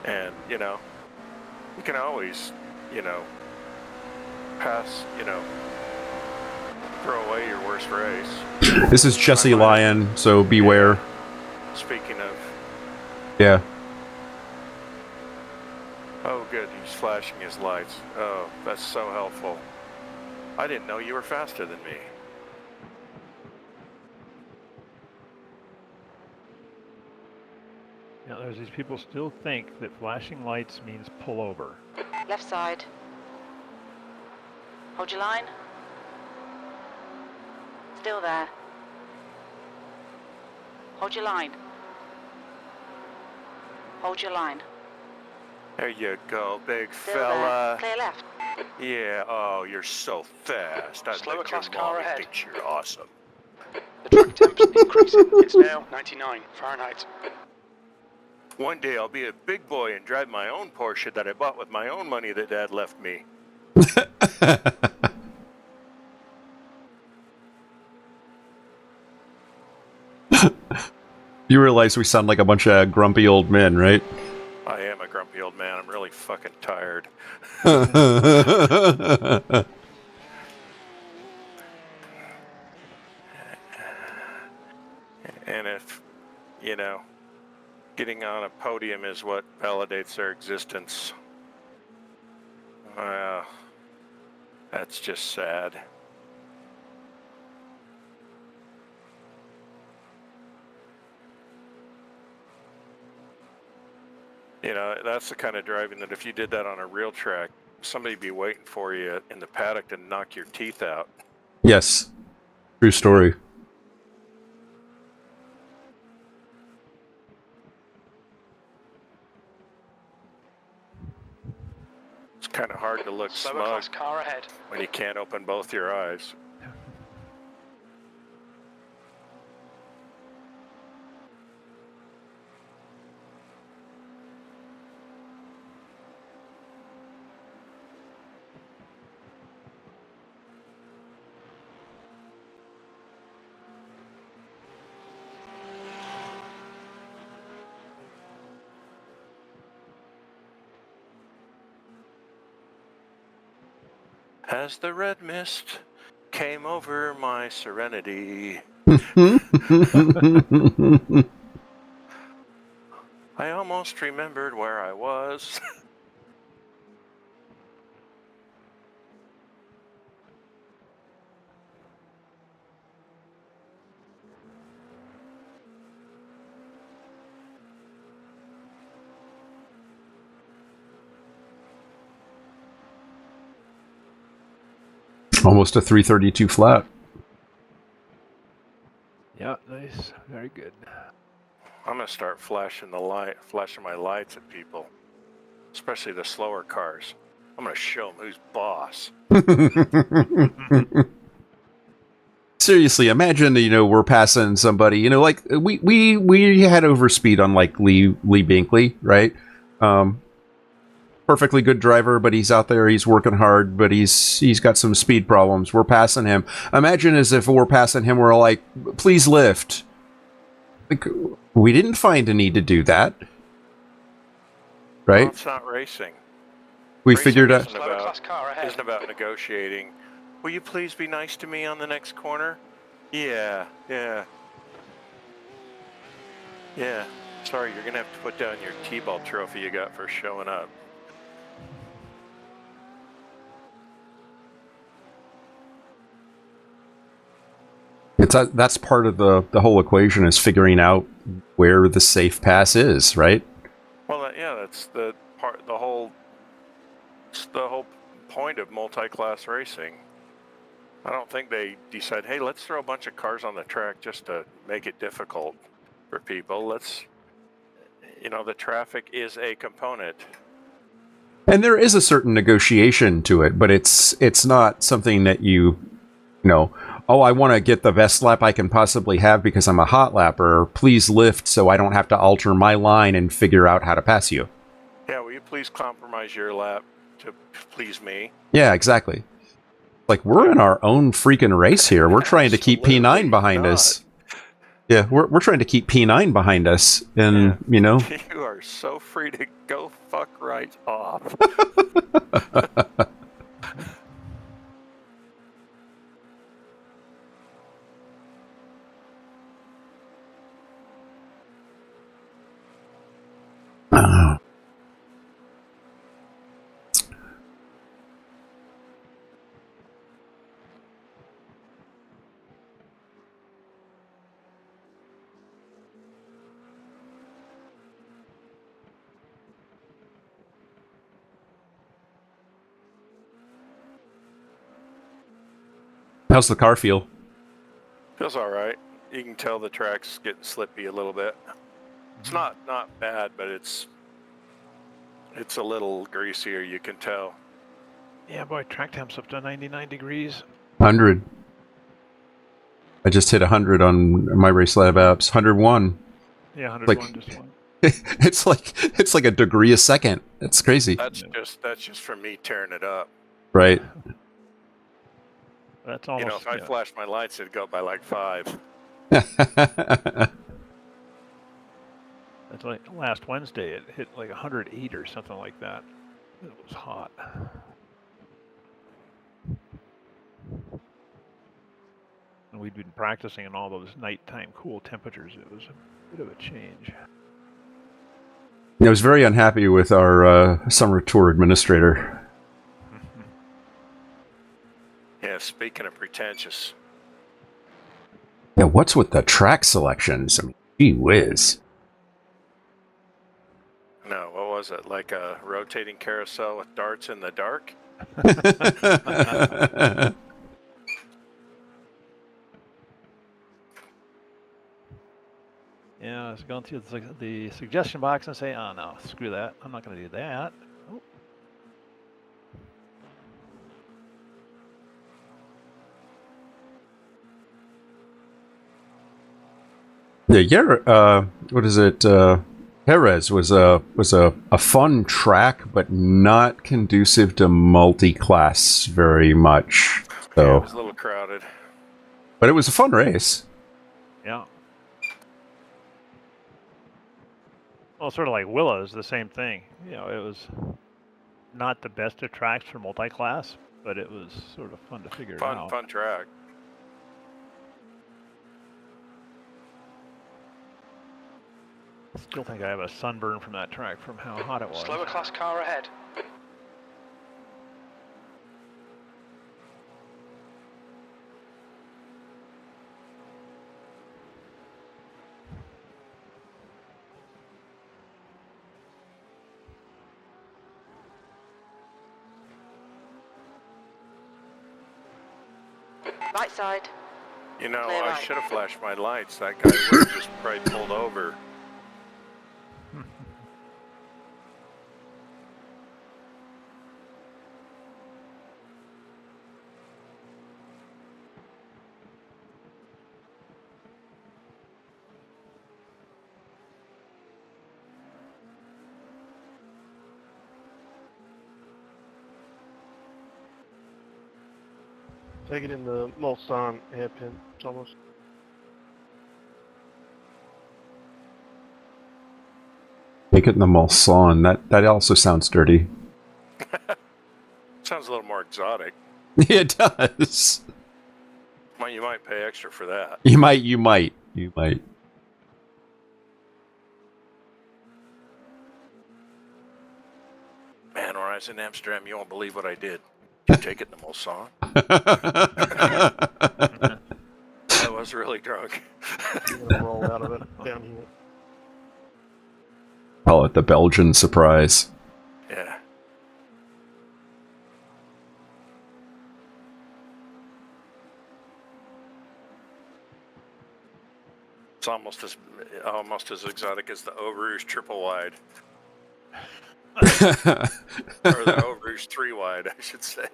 And, you know, you can always, you know, pass, you know, throw away your worst race. This is Jesse Lyon, so beware. Speaking of... Yeah. Oh, good, he's flashing his lights. Oh, that's so helpful. I didn't know you were faster than me. Yeah, there's these people still think that flashing lights means pull over. Left side. Hold your line. Still there. Hold your line. Hold your line. There you go, big Still fella. there. Clear left. Yeah, oh, you're so fast. I Slower bet class your car mommy ahead. thinks you're awesome. The track temp's increasing. It's now 99 Fahrenheit. One day I'll be a big boy and drive my own Porsche that I bought with my own money that Dad left me. You realize we sound like a bunch of grumpy old men, right? I am a grumpy old man. I'm really fucking tired. And if, you know, getting on a podium is what validates their existence, well, that's just sad. You know, that's the kind of driving that if you did that on a real track, somebody'd be waiting for you in the paddock to knock your teeth out. Yes. True story. It's kind of hard to look Slower smug class car ahead. when you can't open both your eyes. As the red mist came over my serenity, I almost remembered where I was. Almost a 332 flat. Yeah, nice. Very good. I'm gonna start flashing my lights at people, especially the slower cars. I'm gonna show them who's boss. Seriously, imagine, you know, we're passing somebody, you know, like we had overspeed on like Lee Binkley, right? Perfectly good driver, but he's out there, he's working hard, but he's got some speed problems. We're passing him. Imagine as if we're passing him, we're like, please lift. Like, we didn't find a need to do that. Right? Well, it's not racing. We Racing figured out. Isn't about negotiating. Will you please be nice to me on the next corner? Yeah. Sorry, you're gonna have to put down your T-ball trophy you got for showing up. That's part of the whole equation, is figuring out where the safe pass is, right? Well, yeah, that's the whole point of multi-class racing. I don't think they decide, hey, let's throw a bunch of cars on the track just to make it difficult for people. The traffic is a component. And there is a certain negotiation to it, but it's not something that you know, oh, I want to get the best lap I can possibly have because I'm a hot lapper. Please lift so I don't have to alter my line and figure out how to pass you. Yeah, will you please compromise your lap to please me? Yeah, exactly. Like, we're in our own freaking race here. We're trying to keep P9 behind us. Yeah, we're trying to keep P9 behind us, and you know. You are so free to go fuck right off. How's the car feel? Feels all right. You can tell the track's getting slippy a little bit. It's not bad, but it's a little greasier, you can tell. Yeah, boy, track temp's up to 99 degrees. 100. I just hit 100 on my Race Lab apps. 101. Yeah, 101 like, just won. It's like a degree a second. It's crazy. That's just from me tearing it up. Right. That's almost. You know, if I flashed my lights, it'd go by like 5. That's like last Wednesday. It hit like 108 or something like that. It was hot. And we'd been practicing in all those nighttime cool temperatures. It was a bit of a change. I was very unhappy with our summer tour administrator. Yeah, speaking of pretentious. Yeah, what's with the track selections? I mean, gee whiz. No, what was it? Like a rotating carousel with darts in the dark? Yeah, I was going through the suggestion box and say, oh no, screw that. I'm not going to do that. Oh. Yeah, what is it? Jerez was a fun track, but not conducive to multi-class very much. So, Yeah, it was a little crowded. But it was a fun race. Yeah. Well, sort of like Willow's, the same thing. You know, it was not the best of tracks for multi-class, but it was sort of fun to figure it out. Fun track. Still think I have a sunburn from that track from how hot it was. Slower class car ahead. Right side. You know, Clear I right. should have flashed my lights. That guy would have just probably pulled over. Take it in the Mulsanne hairpin, Thomas. Make it in the Mulsanne. That also sounds dirty. Sounds a little more exotic. It does. Well, you might pay extra for that. You might. Man, when I was in Amsterdam, you won't believe what I did. You take it in the Mulsanne. I was really drunk. You're gonna roll out of it down here. Call it the Belgian surprise. Yeah. It's almost as exotic as the Eau Rouge triple wide. Or the Eau Rouge 3 wide, I should say.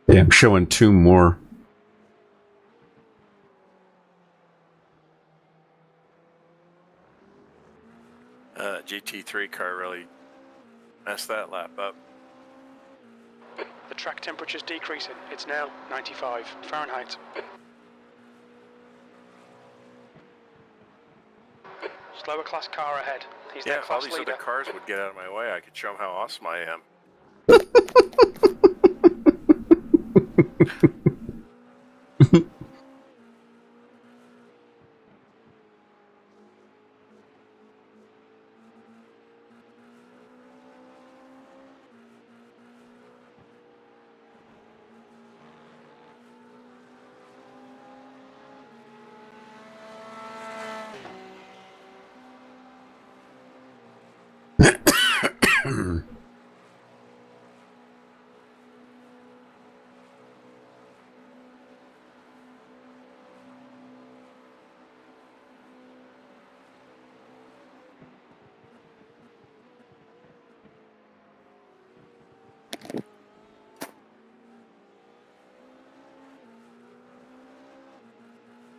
Yeah, I'm showing 2 more. GT3 car really messed that lap up. The track temperature's decreasing. It's now 95 Fahrenheit. Slower class car ahead. He's Yeah, their if all class these leader. other cars would get out of my way, I could show them how awesome I am.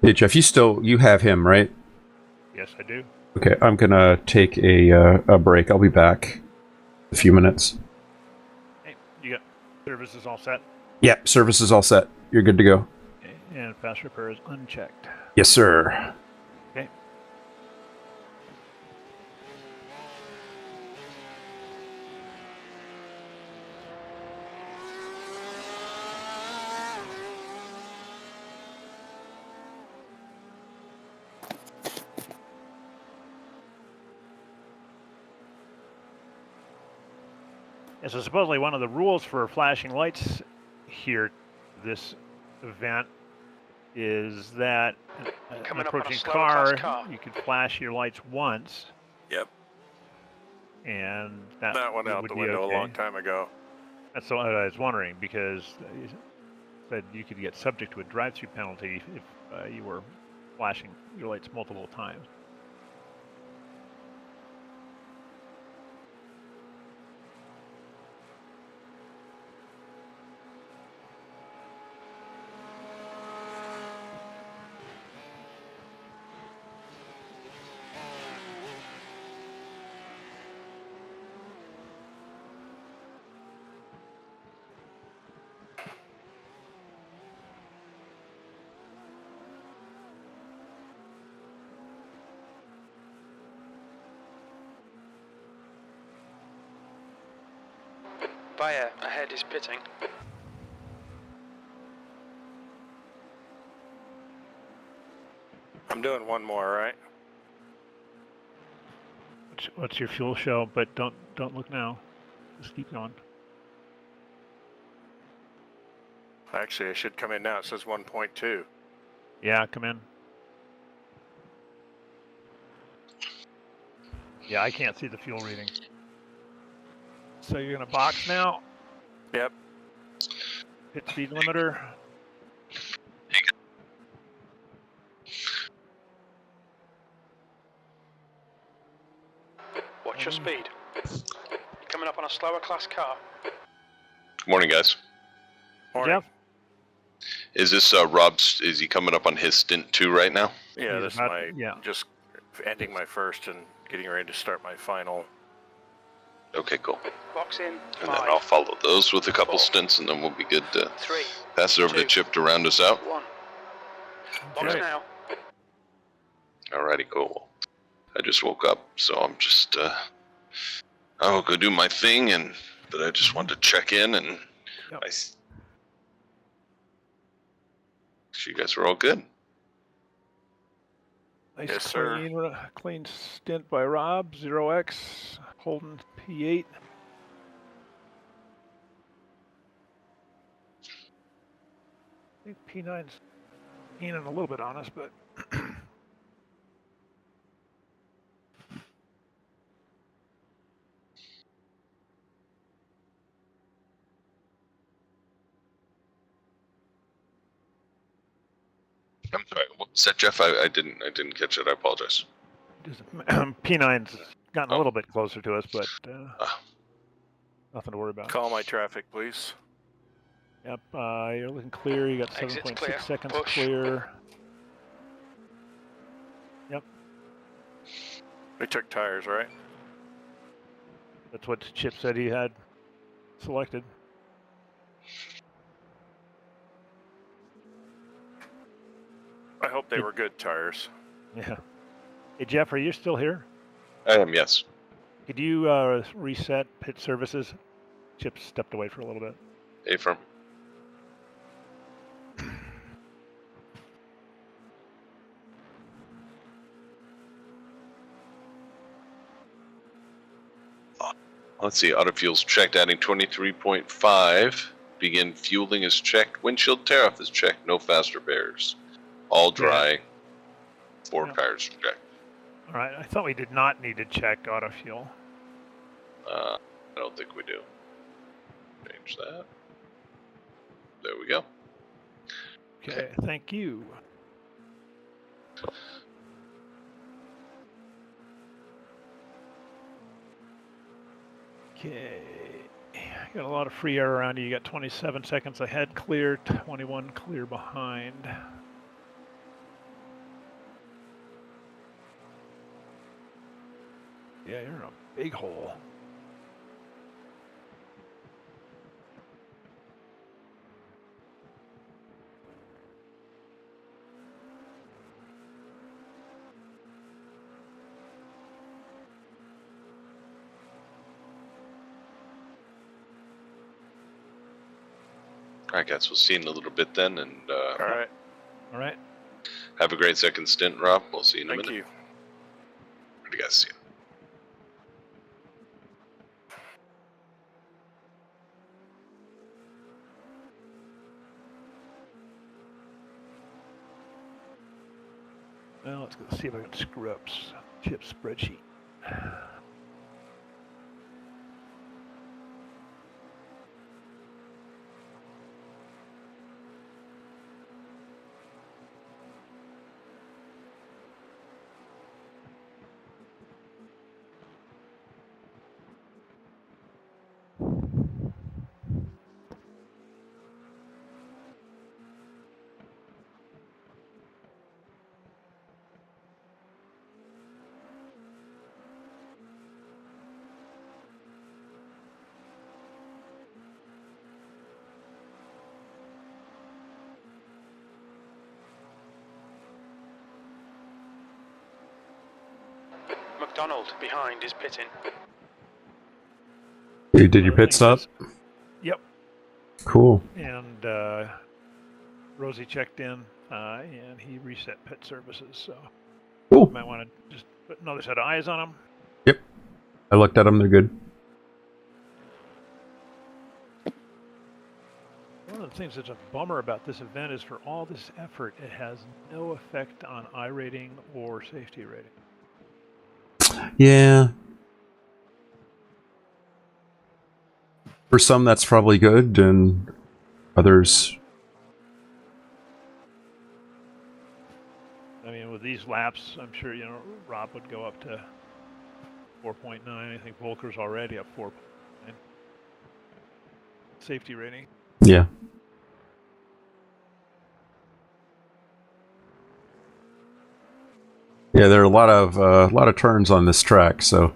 Hey, Jeff, you have him, right? Yes, I do. Okay, I'm gonna take a break. I'll be back in a few minutes. Hey, you got services all set? Yeah, service is all set. You're good to go. Okay. And fast repair is unchecked. Yes, sir. Okay. Yeah, so supposedly one of the rules for flashing lights here, this event, is that an Coming up on a approaching slower class car, car. you could flash your lights once, Yep. and that Went out would the be window okay. a long time ago. That's what I was wondering, because you said you could get subject to a drive-through penalty if you were flashing your lights multiple times. Bayer ahead is pitting. I'm doing one more, right? What's your fuel show? But don't look now. Just keep going. Actually, I should come in now. It says 1.2. Yeah, come in. Yeah, I can't see the fuel reading. So you're gonna box now? Yep. Hit speed limiter. Watch your speed. You're coming up on a slower class car. Morning, guys. Morning. Jeff? Is this Rob's? Is he coming up on his stint 2 right now? Yeah, He's this is about- my yeah. just ending my first and getting ready to start my final. Okay, cool. Box in. And then I'll follow those with a couple stints, and then we'll be good to 3, pass it over to 2, Chip to round us out. 1. Box Right. now. Alrighty, cool. I just woke up, so I'm just I'll go do my thing, but I just wanted to check in, and Yep. so you guys were all good. Nice Yes, sir. clean stint by Rob. 0x. Holden P8. I think P9's leaning a little bit on us, but I'm sorry. What was that, Jeff? I didn't catch it. I apologize. P9's gotten a Oh. little bit closer to us, but Ah. nothing to worry about. Call my traffic, please. Yep, you're looking clear. You got Exit's 7.6 clear. seconds Push. clear. Yep, We took tires, right? that's what Chip said he had selected. I hope they were good tires. Yeah. Hey, Jeff, are you still here? I am, yes. Could you reset pit services? Chip stepped away for a little bit. A-firm. Let's see, auto fuel's checked, adding 23.5. Begin fueling is checked. Windshield tear-off is checked. No fast repairs. All dry. 4 Yeah. tires checked. All right, I thought we did not need to check auto fuel. I don't think we do. Change that. There we go. Okay, thank you. Okay, got a lot of free air around you. You got 27 seconds ahead clear, 21 clear behind. Yeah, you're in a big hole. All right, guys, we'll see you in a little bit then, and All right. All right. have a great second stint, Rob. We'll see you in a Thank minute. you. Where do you guys see you? Well, let's go see if I can screw up chip spreadsheet. McDonald behind is pitting. You did your pit stop? Yep. Cool. And Rosie checked in, and he reset pit services. So Cool. you might want to just put another set of eyes on him. Yep. I looked at them. They're good. One of the things that's a bummer about this event is for all this effort, it has no effect on I rating or safety rating. Yeah. For some, that's probably good, and others... I mean, with these laps, I'm sure, you know, Rob would go up to 4.9. I think Volker's already up 4.9. Safety rating. Yeah. Yeah, there are a lot of turns on this track, so...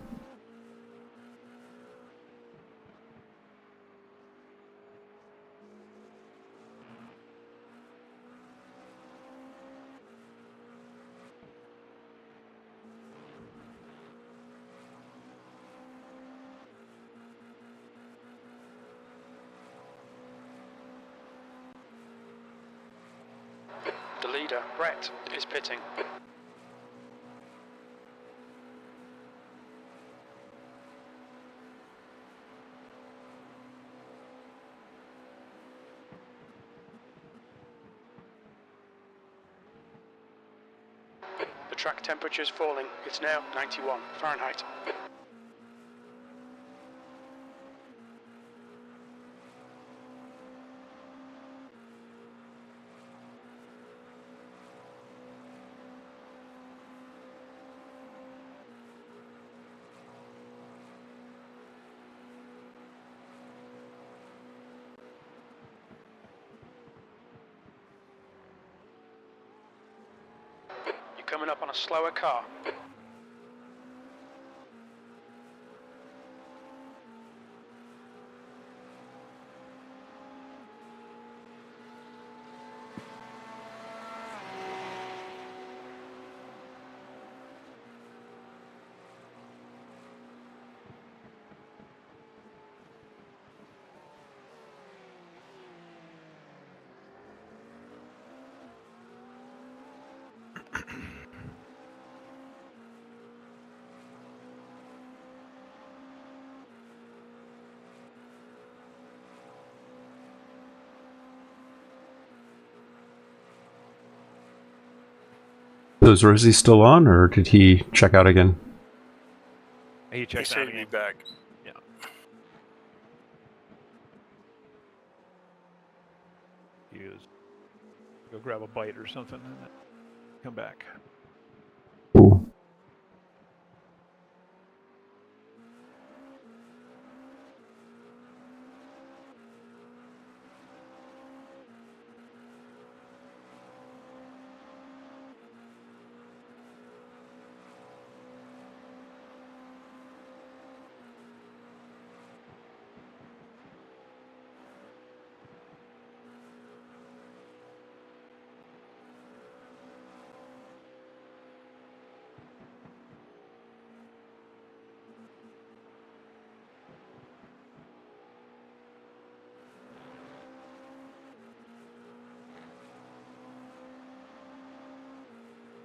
The leader, Brett, is pitting. The track temperature is falling. It's now 91 Fahrenheit. You're coming up on a slower car. So is Rosie still on, or did he check out again? He He checked said out he'd be again. back. Yeah. He was go grab a bite or something and then come back. Cool.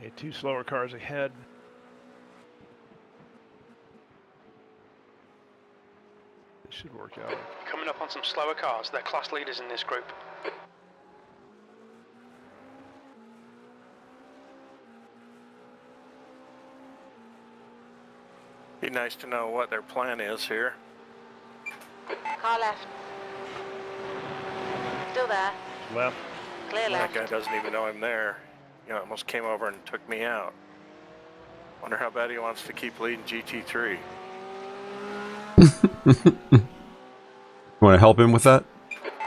Okay, 2 slower cars ahead. This should work out. Coming up on some slower cars. They're class leaders in this group. Be nice to know what their plan is here. Car left. Still there. Left. Clear That left. guy doesn't even know I'm there. You know, almost came over and took me out. Wonder how bad he wants to keep leading GT3. You want to help him with that?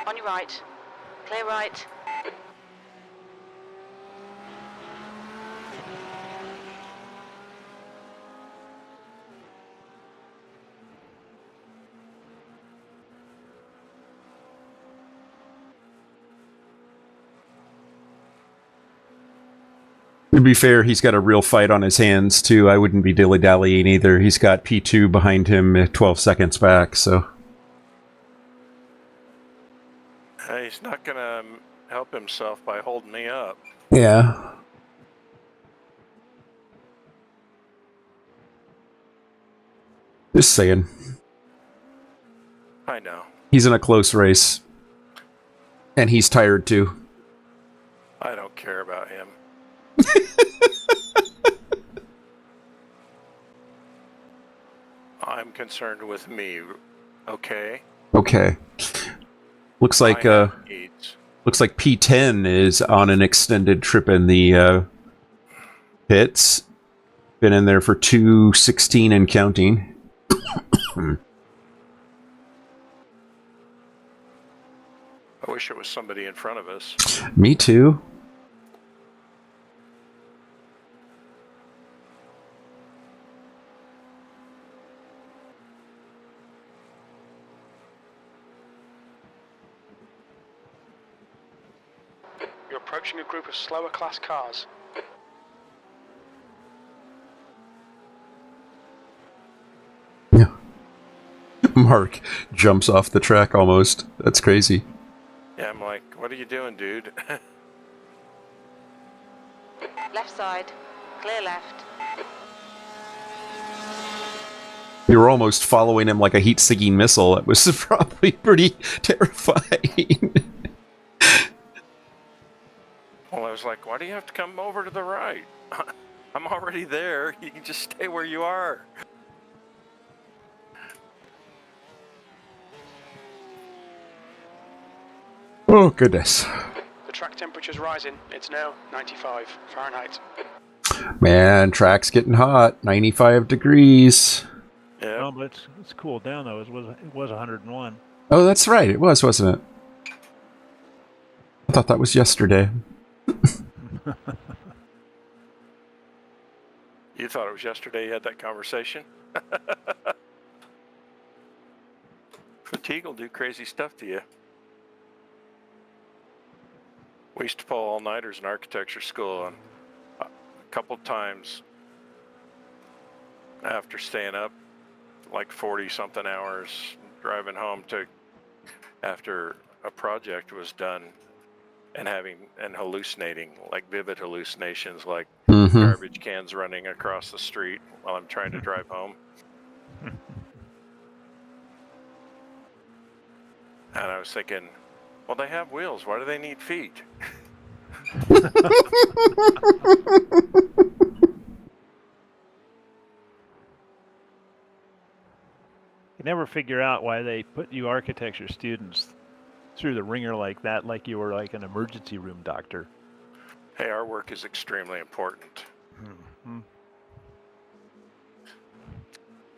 On your right. Clear right. To be fair, he's got a real fight on his hands, too. I wouldn't be dilly-dallying either. He's got P2 behind him, 12 seconds back, so... He's not going to help himself by holding me up. Yeah. Just saying. I know. He's in a close race. And he's tired, too. I don't care about him. I'm concerned with me, okay? Okay. Looks like looks like P10 is on an extended trip in the pits. Been in there for 2:16 and counting. I wish it was somebody in front of us. Me too. You're approaching a group of slower class cars. Yeah. Mark jumps off the track almost. That's crazy. Yeah, I'm like, what are you doing, dude? Left side. Clear left. You were almost following him like a heat-seeking missile. It was probably pretty terrifying. Well, I was like, why do you have to come over to the right? I'm already there. You can just stay where you are. Oh, goodness. The track temperature's rising. It's now 95 Fahrenheit. Man, track's getting hot. 95 degrees. Yeah. Well, but it's cooled down, though. It was 101. Oh, that's right. It was, wasn't it? I thought that was yesterday. You thought it was yesterday you had that conversation? Fatigue will do crazy stuff to you. We used to pull all-nighters in architecture school, and a couple times after staying up like 40-something hours, driving home after a project was done, and hallucinating, like vivid hallucinations, like garbage cans running across the street while I'm trying to drive home. And I was thinking, well, they have wheels. Why do they need feet? You never figure out why they put you architecture students through the ringer like that, like you were like an emergency room doctor. Hey, our work is extremely important. Mm-hmm.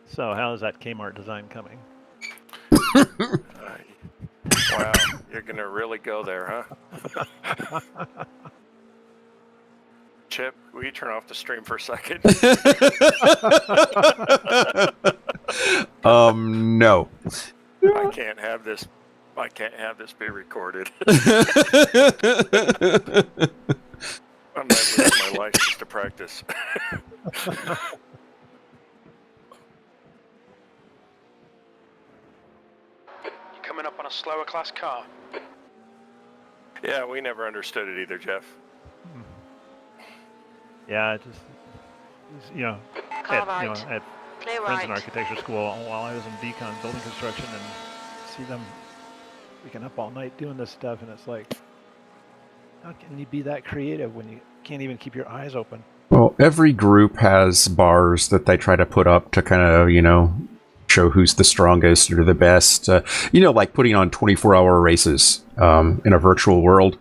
So how's that Kmart design coming? Wow, you're going to really go there, huh? Chip, will you turn off the stream for a second? No. I can't have this be recorded. I'm not losing my license to practice. You're coming up on a slower class car. Yeah, we never understood it either, Jeff. Yeah, it just Car I right. had Clear friends in right. architecture school while I was in decon building construction, and see them waking up all night doing this stuff, and it's like, how can you be that creative when you can't even keep your eyes open? Well, every group has bars that they try to put up to kind of, show who's the strongest or the best. Like putting on 24-hour races in a virtual world.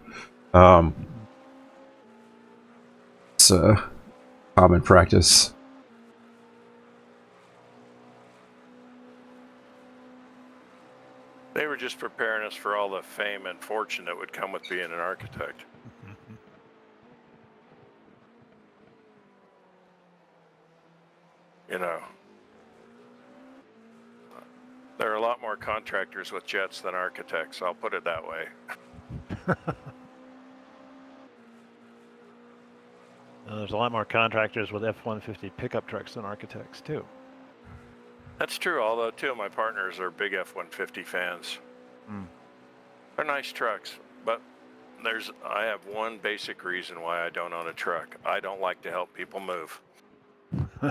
It's a common practice. They were just preparing us for all the fame and fortune that would come with being an architect. There are a lot more contractors with jets than architects, I'll put it that way. There's a lot more contractors with F-150 pickup trucks than architects, too. That's true, although two of my partners are big F-150 fans. They're nice trucks, but I have one basic reason why I don't own a truck. I don't like to help people move.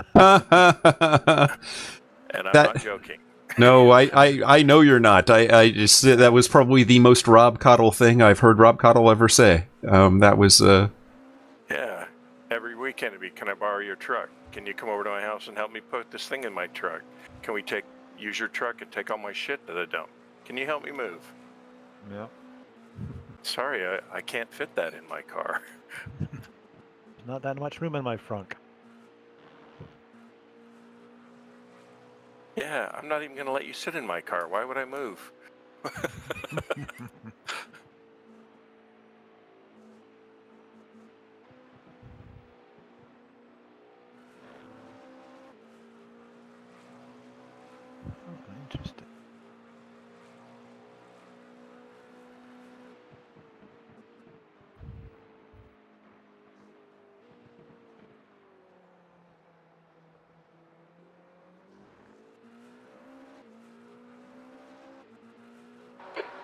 And I'm not joking. No, I know you're not. I just that was probably the most Rob Cottle thing I've heard Rob Cottle ever say. That was Yeah. Every weekend it'd be, can I borrow your truck? Can you come over to my house and help me put this thing in my truck? Can we use your truck and take all my shit to the dump? Can you help me move? Yeah. Sorry, I can't fit that in my car. There's not that much room in my frunk. Yeah, I'm not even going to let you sit in my car. Why would I move? Interesting.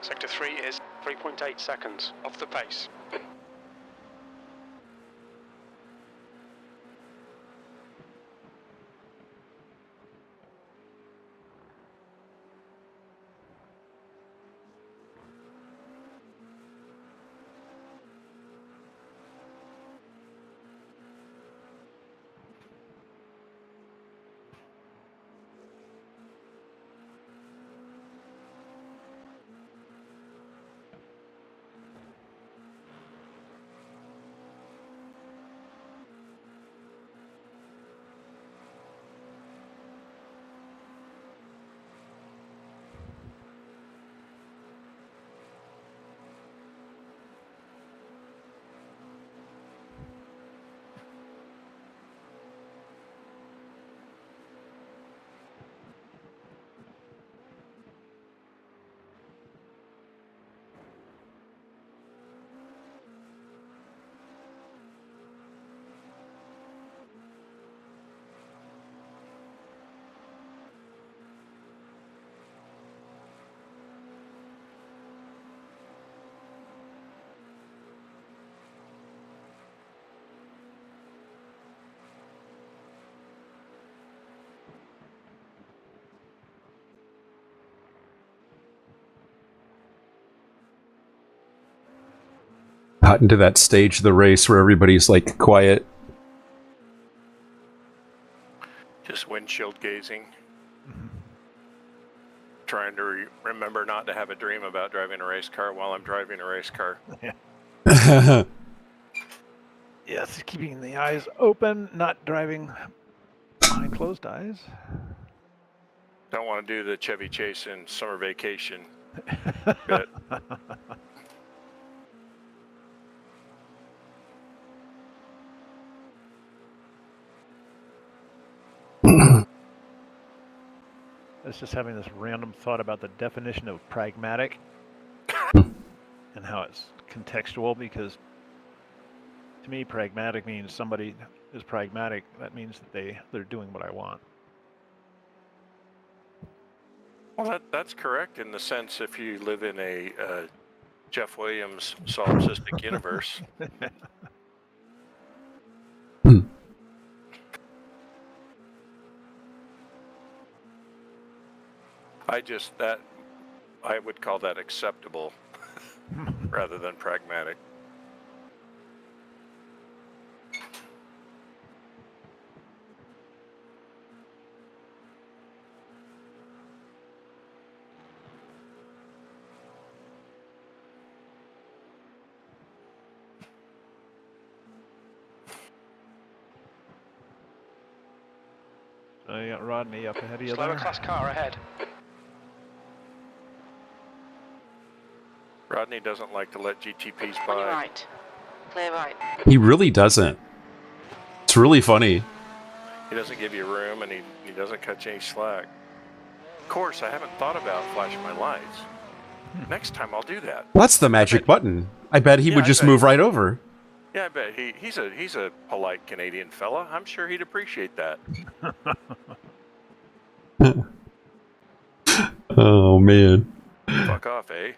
Sector 3 is 3.8 seconds off the pace. Got into that stage of the race where everybody's like quiet. Just windshield gazing. Trying to remember not to have a dream about driving a race car while I'm driving a race car. Yes, keeping the eyes open, not driving behind closed eyes. Don't want to do the Chevy Chase in Summer Vacation. But I was just having this random thought about the definition of pragmatic and how it's contextual, because to me, pragmatic means somebody is pragmatic. That means that they're doing what I want. well, that's correct in the sense if you live in a Jeff Williams solipsistic universe. I would call that acceptable rather than pragmatic. So you got Rodney up ahead of you Slower there. class car ahead. Rodney doesn't like to let GTPs On your by. right. Clear right. He really doesn't. It's really funny. He doesn't give you room, and he doesn't cut you any slack. Of course, I haven't thought about flashing my lights. Next time I'll do that. Well, that's the magic button. I bet he would just move right over. Yeah, I bet he's a polite Canadian fella. I'm sure he'd appreciate that. Oh, man. Fuck off, eh?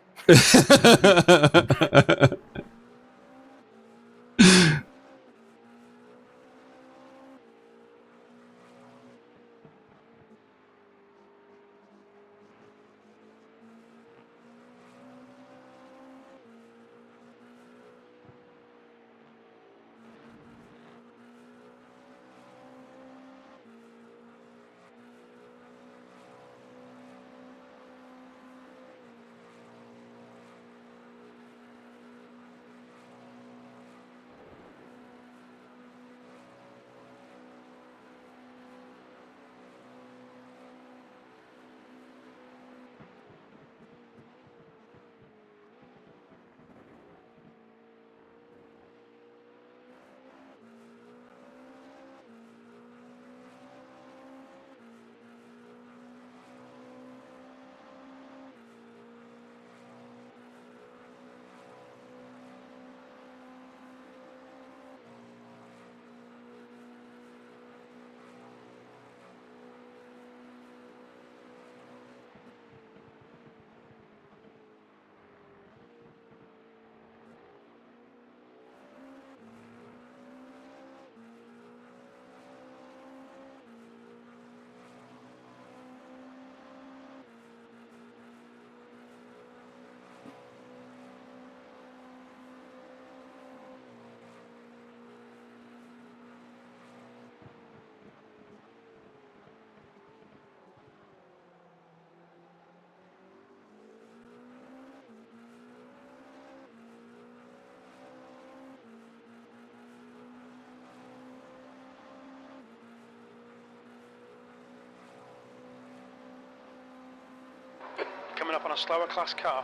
Coming up on a slower class car.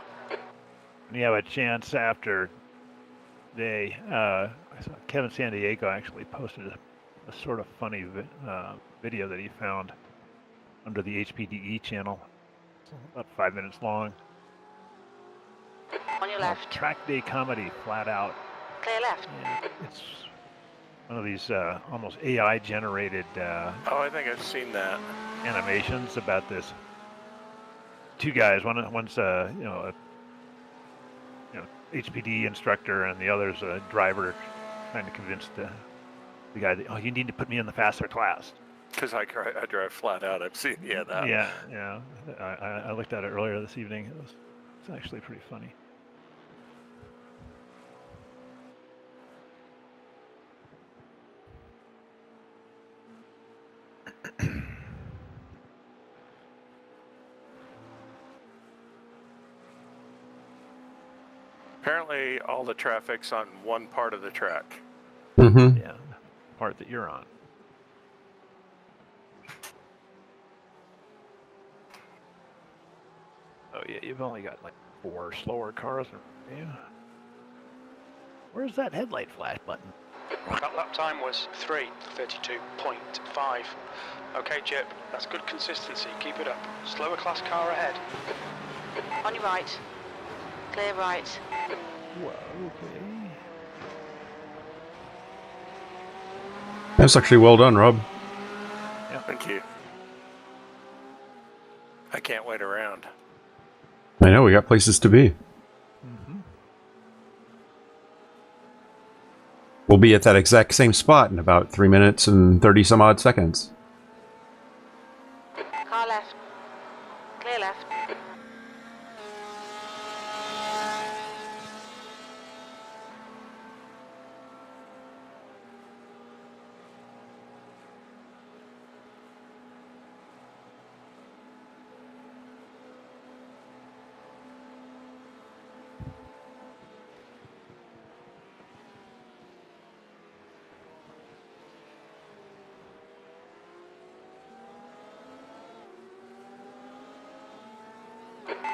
You have a chance after they, I saw Kevin San Diego actually posted a sort of funny video that he found under the HPDE channel. It's about 5 minutes long. On your left. Track day comedy, flat out. Clear left. And it's one of these almost AI generated Oh, I think I've seen that. animations about this. Two guys, one's a HPD instructor, and the other's a driver, trying to convince the guy that, oh, you need to put me in the faster class. Because I drive flat out. I've seen that. Yeah. I looked at it earlier this evening. It's actually pretty funny. Apparently, all the traffic's on one part of the track. Mm-hmm. Yeah, part that you're on. Oh yeah, you've only got like 4 slower cars. Yeah. Where's that headlight flash button? That lap time was 3:32.5. Okay, Chip, that's good consistency. Keep it up. Slower class car ahead. On your right. Clear right. Whoa, okay. That's actually well done, Rob. Yeah, thank you. I can't wait around. I know, we got places to be. Mm-hmm. We'll be at that exact same spot in about 3 minutes and 30 some odd seconds. Car left. Clear left.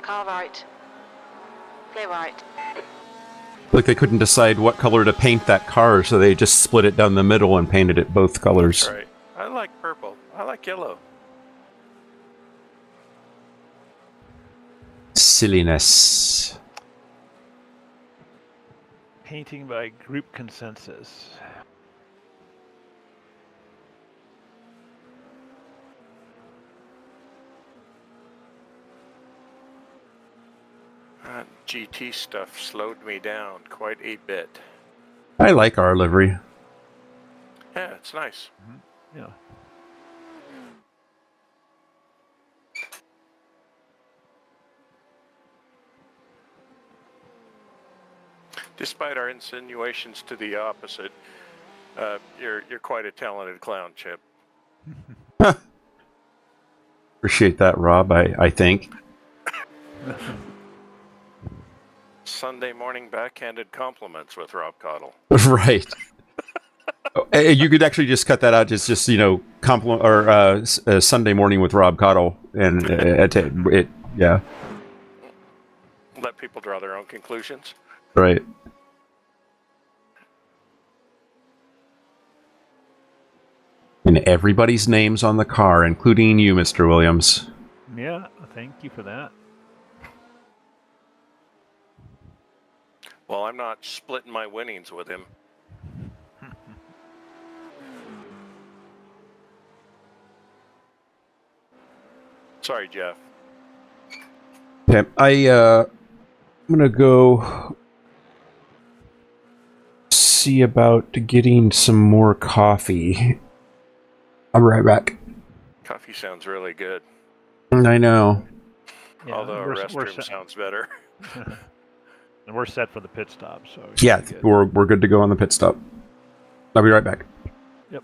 Car right. Clear right. Like they couldn't decide what color to paint that car, so they just split it down the middle and painted it both colors. That's right. I like purple. I like yellow. Silliness. Painting by group consensus. GT stuff slowed me down quite a bit. I like our livery. Yeah, it's nice. Yeah. Despite our insinuations to the opposite, you're quite a talented clown, Chip. Appreciate that, Rob, I think. Sunday morning backhanded compliments with Rob Cottle. Right. You could actually just cut that out. Just compliment or Sunday morning with Rob Cottle, and it yeah. Let people draw their own conclusions. Right. And everybody's name's on the car, including you, Mr. Williams. Yeah, thank you for that. Well, I'm not splitting my winnings with him. Sorry, Jeff. Okay, I'm gonna go see about getting some more coffee. I'll be right back. Coffee sounds really good. I know. Yeah, Although a we're restroom set. sounds better. And we're set for the pit stop, so it should Yeah, be good. we're good to go on the pit stop. I'll be right back. Yep.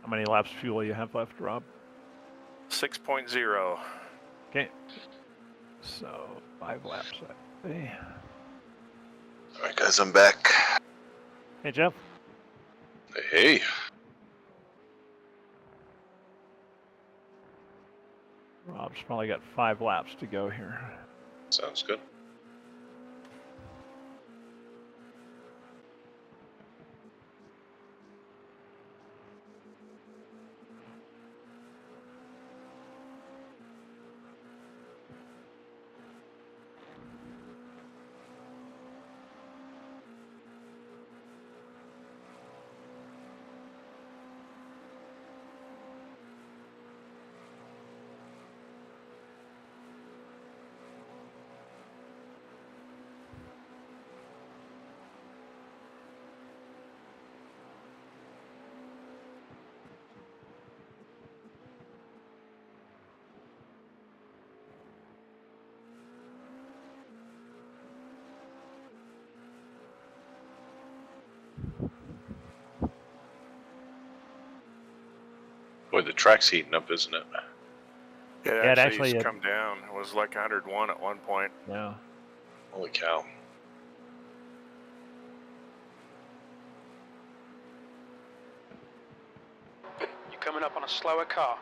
How many laps of fuel you have left, Rob? 6.0. Okay. So 5 laps. Hey, All right, guys, I'm back. hey Jeff. Hey. Rob's probably got 5 laps to go here. Sounds good. Boy, the track's heating up, isn't it? It actually has come down. It was like 101 at one point. Yeah. Holy cow. You're coming up on a slower car.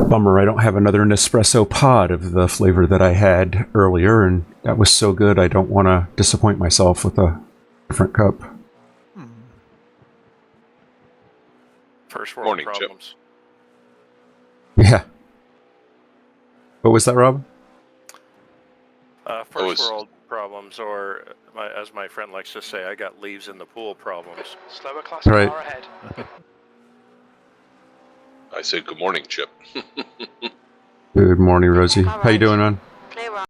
Bummer, I don't have another Nespresso pod of the flavor that I had earlier, and that was so good I don't want to disappoint myself with a different cup. First world Morning, Chip. problems. Yeah. What was that, Rob? First world problems, or as my friend likes to say, I got leaves in the pool problems. Slower class Right. car ahead. I said good morning, Chip. Good morning, Rosie. All How you right. doing, man? Clear on.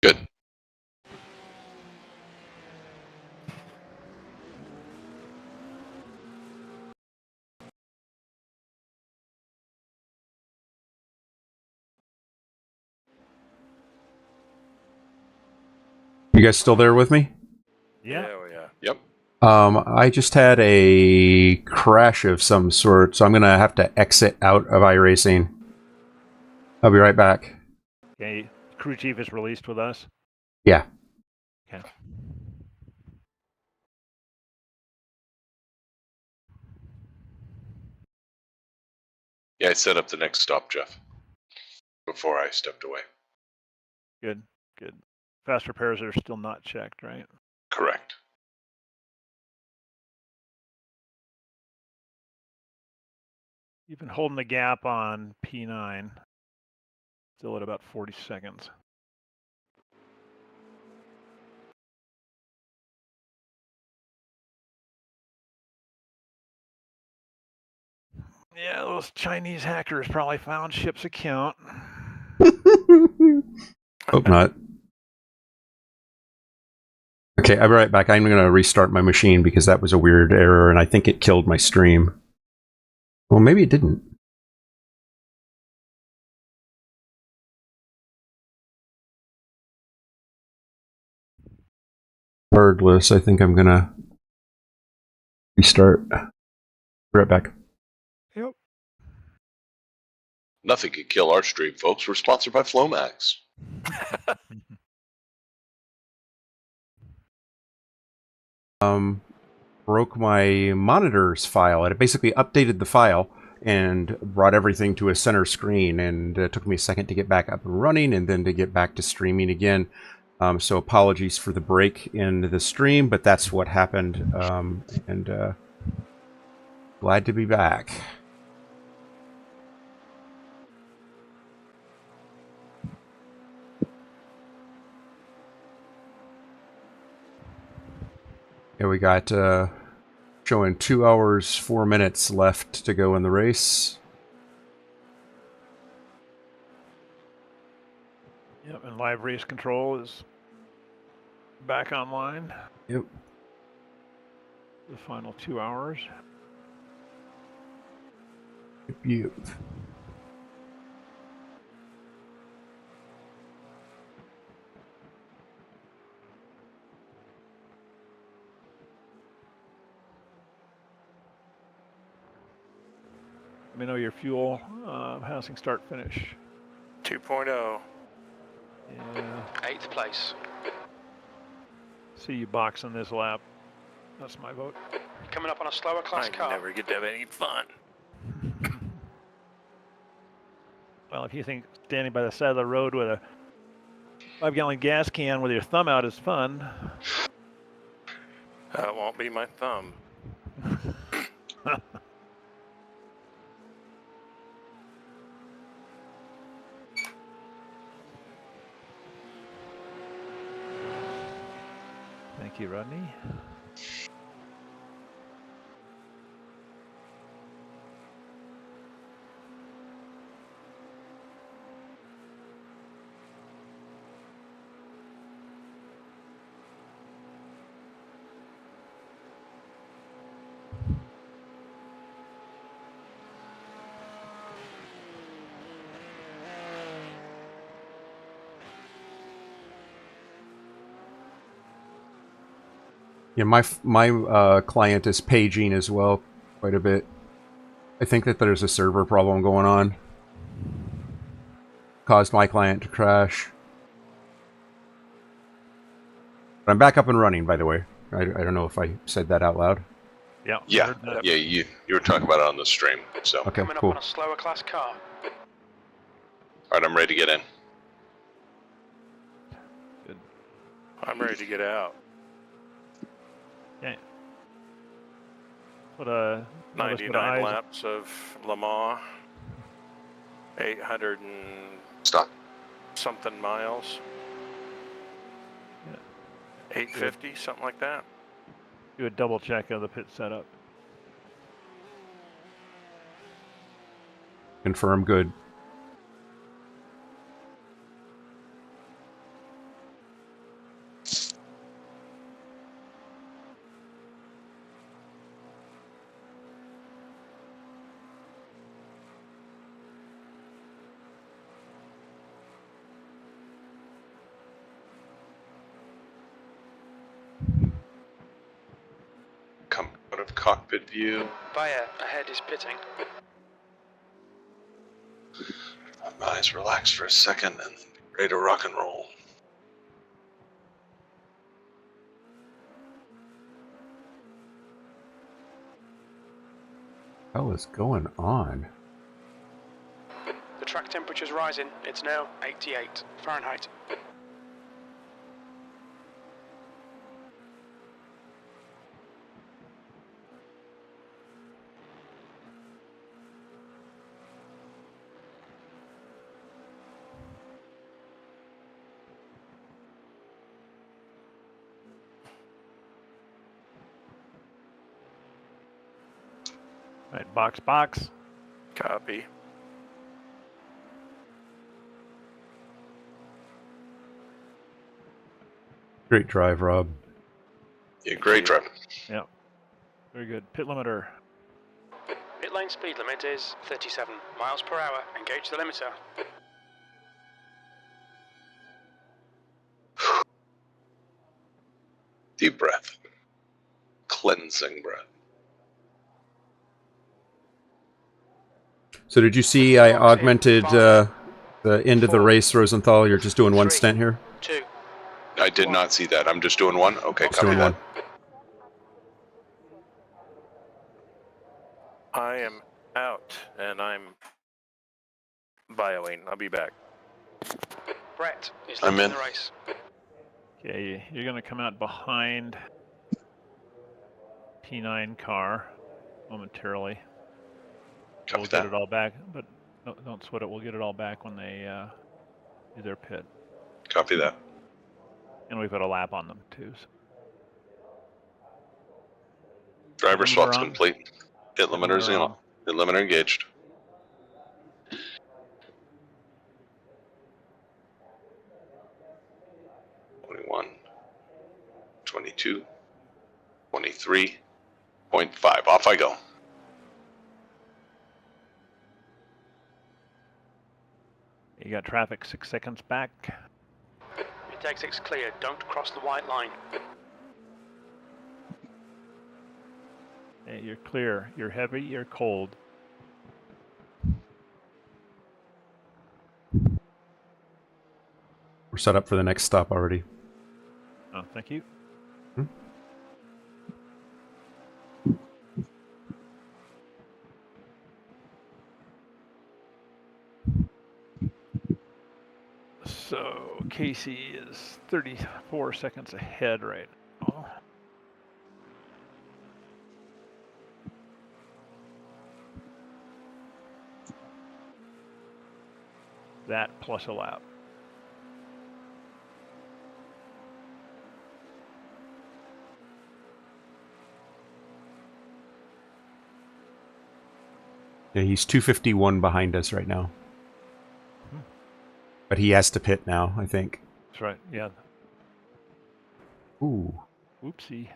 Good. You guys still there with me? Yeah. Oh, yeah. Yep. I just had a crash of some sort, so I'm going to have to exit out of iRacing. I'll be right back. Okay. Crew chief is released with us. Yeah. Okay. Yeah, I set up the next stop, Jeff, before I stepped away. Good. Good. Fast repairs are still not checked, right? Correct. You've been holding the gap on P9. Still at about 40 seconds. Yeah, those Chinese hackers probably found Ship's account. Hope not. Okay, I'll be right back. I'm going to restart my machine because that was a weird error, and I think it killed my stream. Well, maybe it didn't. Regardless, I think I'm going to restart. Be right back. Yep. Nothing can kill our stream, folks. We're sponsored by Flomax. Broke my monitors file. It basically updated the file and brought everything to a center screen, and it took me a second to get back up and running and then to get back to streaming again. So apologies for the break in the stream, but that's what happened, and glad to be back. Yeah, we got showing 2 hours, 4 minutes left to go in the race. Yep, and live race control is back online. Yep. The final 2 hours. Yep. Let me know your fuel housing start finish. 2.0. Yeah. 8th place. See you boxing this lap. That's my vote. Coming up on a slower class I car. never get to have any fun. Well, if you think standing by the side of the road with a 5-gallon gas can with your thumb out is fun. That won't be my thumb. Thank you, Rodney. Yeah, my client is paging as well quite a bit. I think that there's a server problem going on. Caused my client to crash. But I'm back up and running, by the way. I don't know if I said that out loud. Yeah. I Yeah, heard that. yeah. You were talking about it on the stream. So, Okay, Coming up cool. on a slower class car. all right, I'm ready to get in. I'm ready to get out. Okay. What a 99 laps of Le Mans, 800 and Stop. something miles. Yeah. 850, something like that. Do a double check of the pit setup. Confirm good. Come out of cockpit view. Bayer ahead is pitting. My eyes relax for a second and then be ready to rock and roll. What the hell is going on? The track temperature's rising. It's now 88 Fahrenheit. Right, box. Copy. Great drive, Rob. Yeah, great drive. Yeah. Very good. Pit limiter. Pit lane speed limit is 37 miles per hour. Engage the limiter. Deep breath. Cleansing breath. So did you see I augmented the end of the race, Rosenthal? You're just doing one stint here? 2. I did not see that. I'm just doing one. Okay, Just copy doing that. one. I am out and I'm bioing. I'll be back. Brett is I'm leading in. the race. Okay, you're going to come out behind P9 car momentarily. Copy We'll that. get it all back, but don't sweat it. We'll get it all back when they do their pit. Copy that. And we've got a lap on them too. So. Driver Limiter swap's on. complete. Pit limiter's Limiter in. on. Pit limiter engaged. (21), 22, 23.5. Off I go. You got traffic 6 seconds back. Pit exit's clear. Don't cross the white line. Okay, you're clear. You're heavy. You're cold. We're set up for the next stop already. Oh, thank you. So Casey is 34 seconds ahead right now. That plus a lap. Yeah, he's 251 behind us right now. But he has to pit now, I think. That's right. Yeah. Ooh. Oopsie.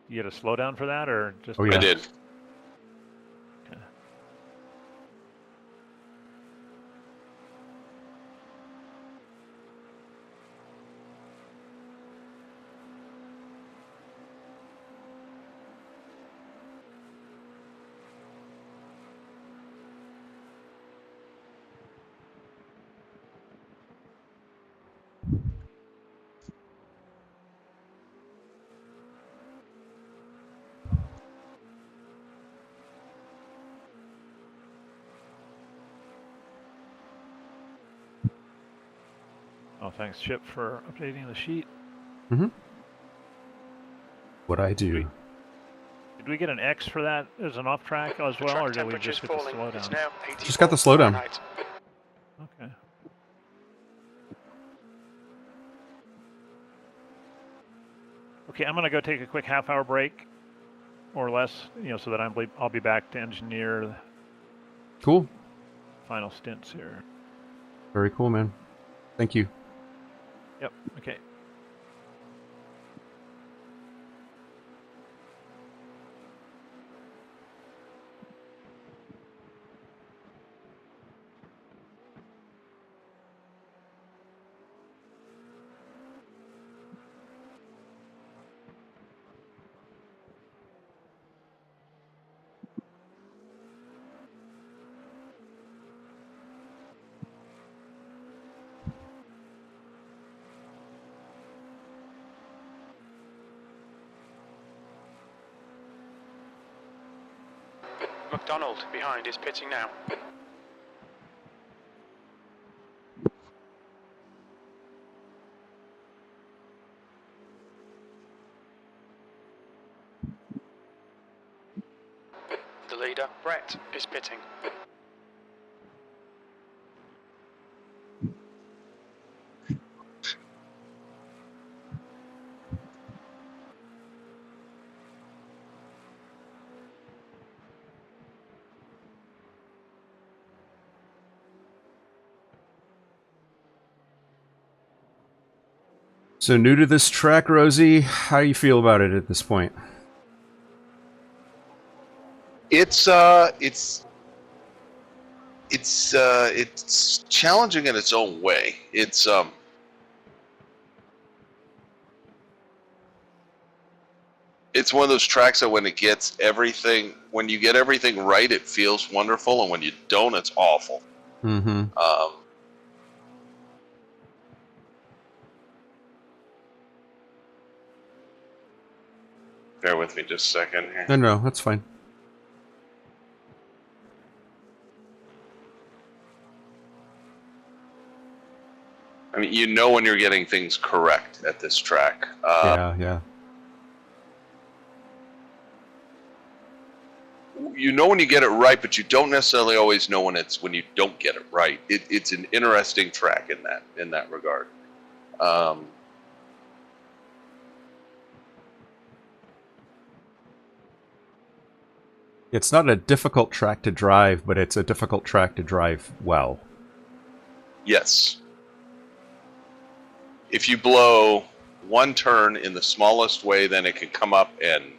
You get a slowdown for that, or just? Oh, yeah. I did. Okay. Oh, thanks, Chip, for updating the sheet. Mm-hmm. What I do. Did we get an X for that as an off track as well, or did we just get the slowdown? Now Just got the slowdown. Fahrenheit. Okay. Okay, I'm gonna go take a quick half-hour break, or less, so that I'll be back to engineer the Cool. final stints here. Very cool, man. Thank you. Yep. Okay. McDonald behind is pitting now. The leader, Brett, is pitting. So new to this track, Rosie. How you feel about it at this point? It's challenging in its own way. It's one of those tracks that when you get everything right, it feels wonderful, and when you don't, it's awful. Mm-hmm. Bear with me just a second here. No, that's fine. I mean, you know when you're getting things correct at this track. Yeah. You know when you get it right, but you don't necessarily always know when you don't get it right. It's an interesting track in that regard. It's not a difficult track to drive, but it's a difficult track to drive well. Yes. If you blow one turn in the smallest way, then it can come up and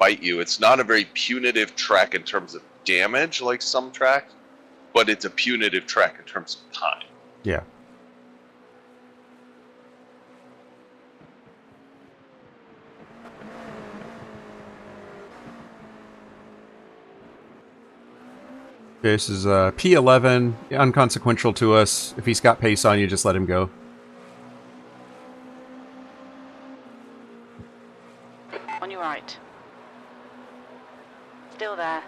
bite you. It's not a very punitive track in terms of damage like some tracks, but it's a punitive track in terms of time. Yeah. Okay, this is P11, unconsequential to us. If he's got pace on you, just let him go. On your right. Still there.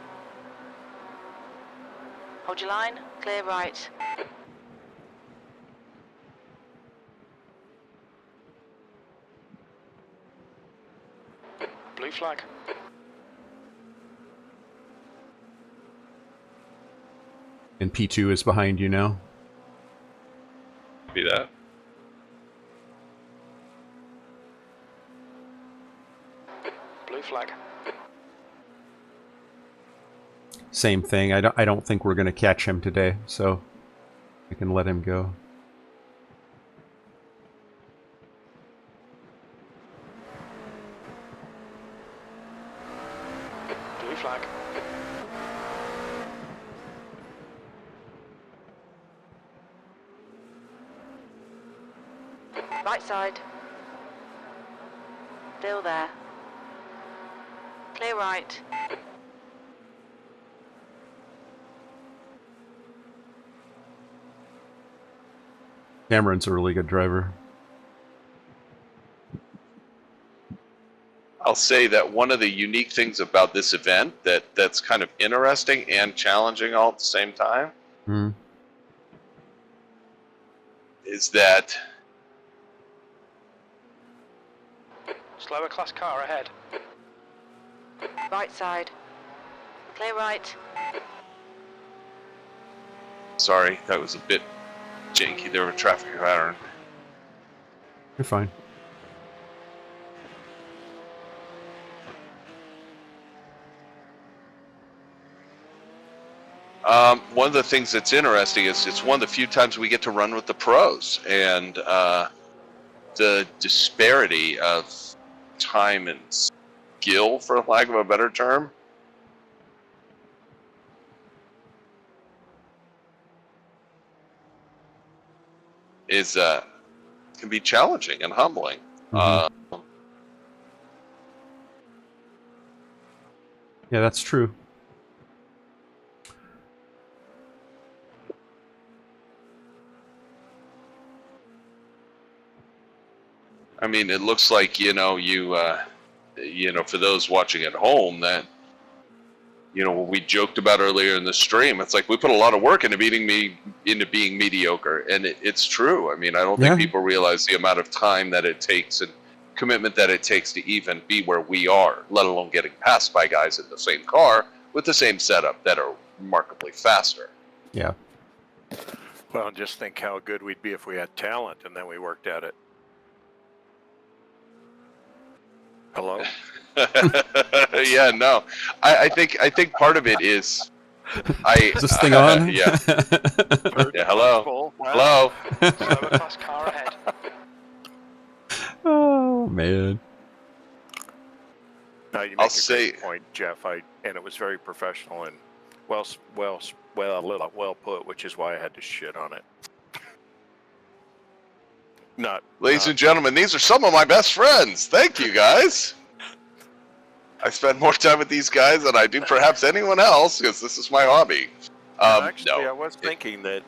Hold your line, clear right. Blue flag. And P2 is behind you now. Be that. Blue flag. Same thing. I don't think we're going to catch him today, so I can let him go. Blue flag. Right side. Still there. Clear right. Cameron's a really good driver. I'll say that one of the unique things about this event that's kind of interesting and challenging all at the same time is that Slower class car ahead. Right side. Clear right. sorry, that was a bit janky. There was a traffic pattern. You're fine. One of the things that's interesting is it's one of the few times we get to run with the pros, and the disparity of time and skill, for lack of a better term, is can be challenging and humbling. Mm-hmm. Yeah, that's true. I mean, it looks like, you know, for those watching at home, that, what we joked about earlier in the stream, it's like we put a lot of work into being mediocre, and it's true. I mean, I don't think people realize the amount of time that it takes and commitment that it takes to even be where we are, let alone getting passed by guys in the same car with the same setup that are remarkably faster. Yeah. Well, just think how good we'd be if we had talent and then we worked at it. Hello? Yeah, no. I think part of it is Is this thing on? Yeah. Yeah, hello. Hello. Slower class car ahead. Oh man. No, you make a great point, Jeff. And it was very professional and well put, which is why I had to shit on it. Ladies and gentlemen, these are some of my best friends. Thank you, guys. I spend more time with these guys than I do perhaps anyone else, because this is my hobby. Actually, no. I was thinking that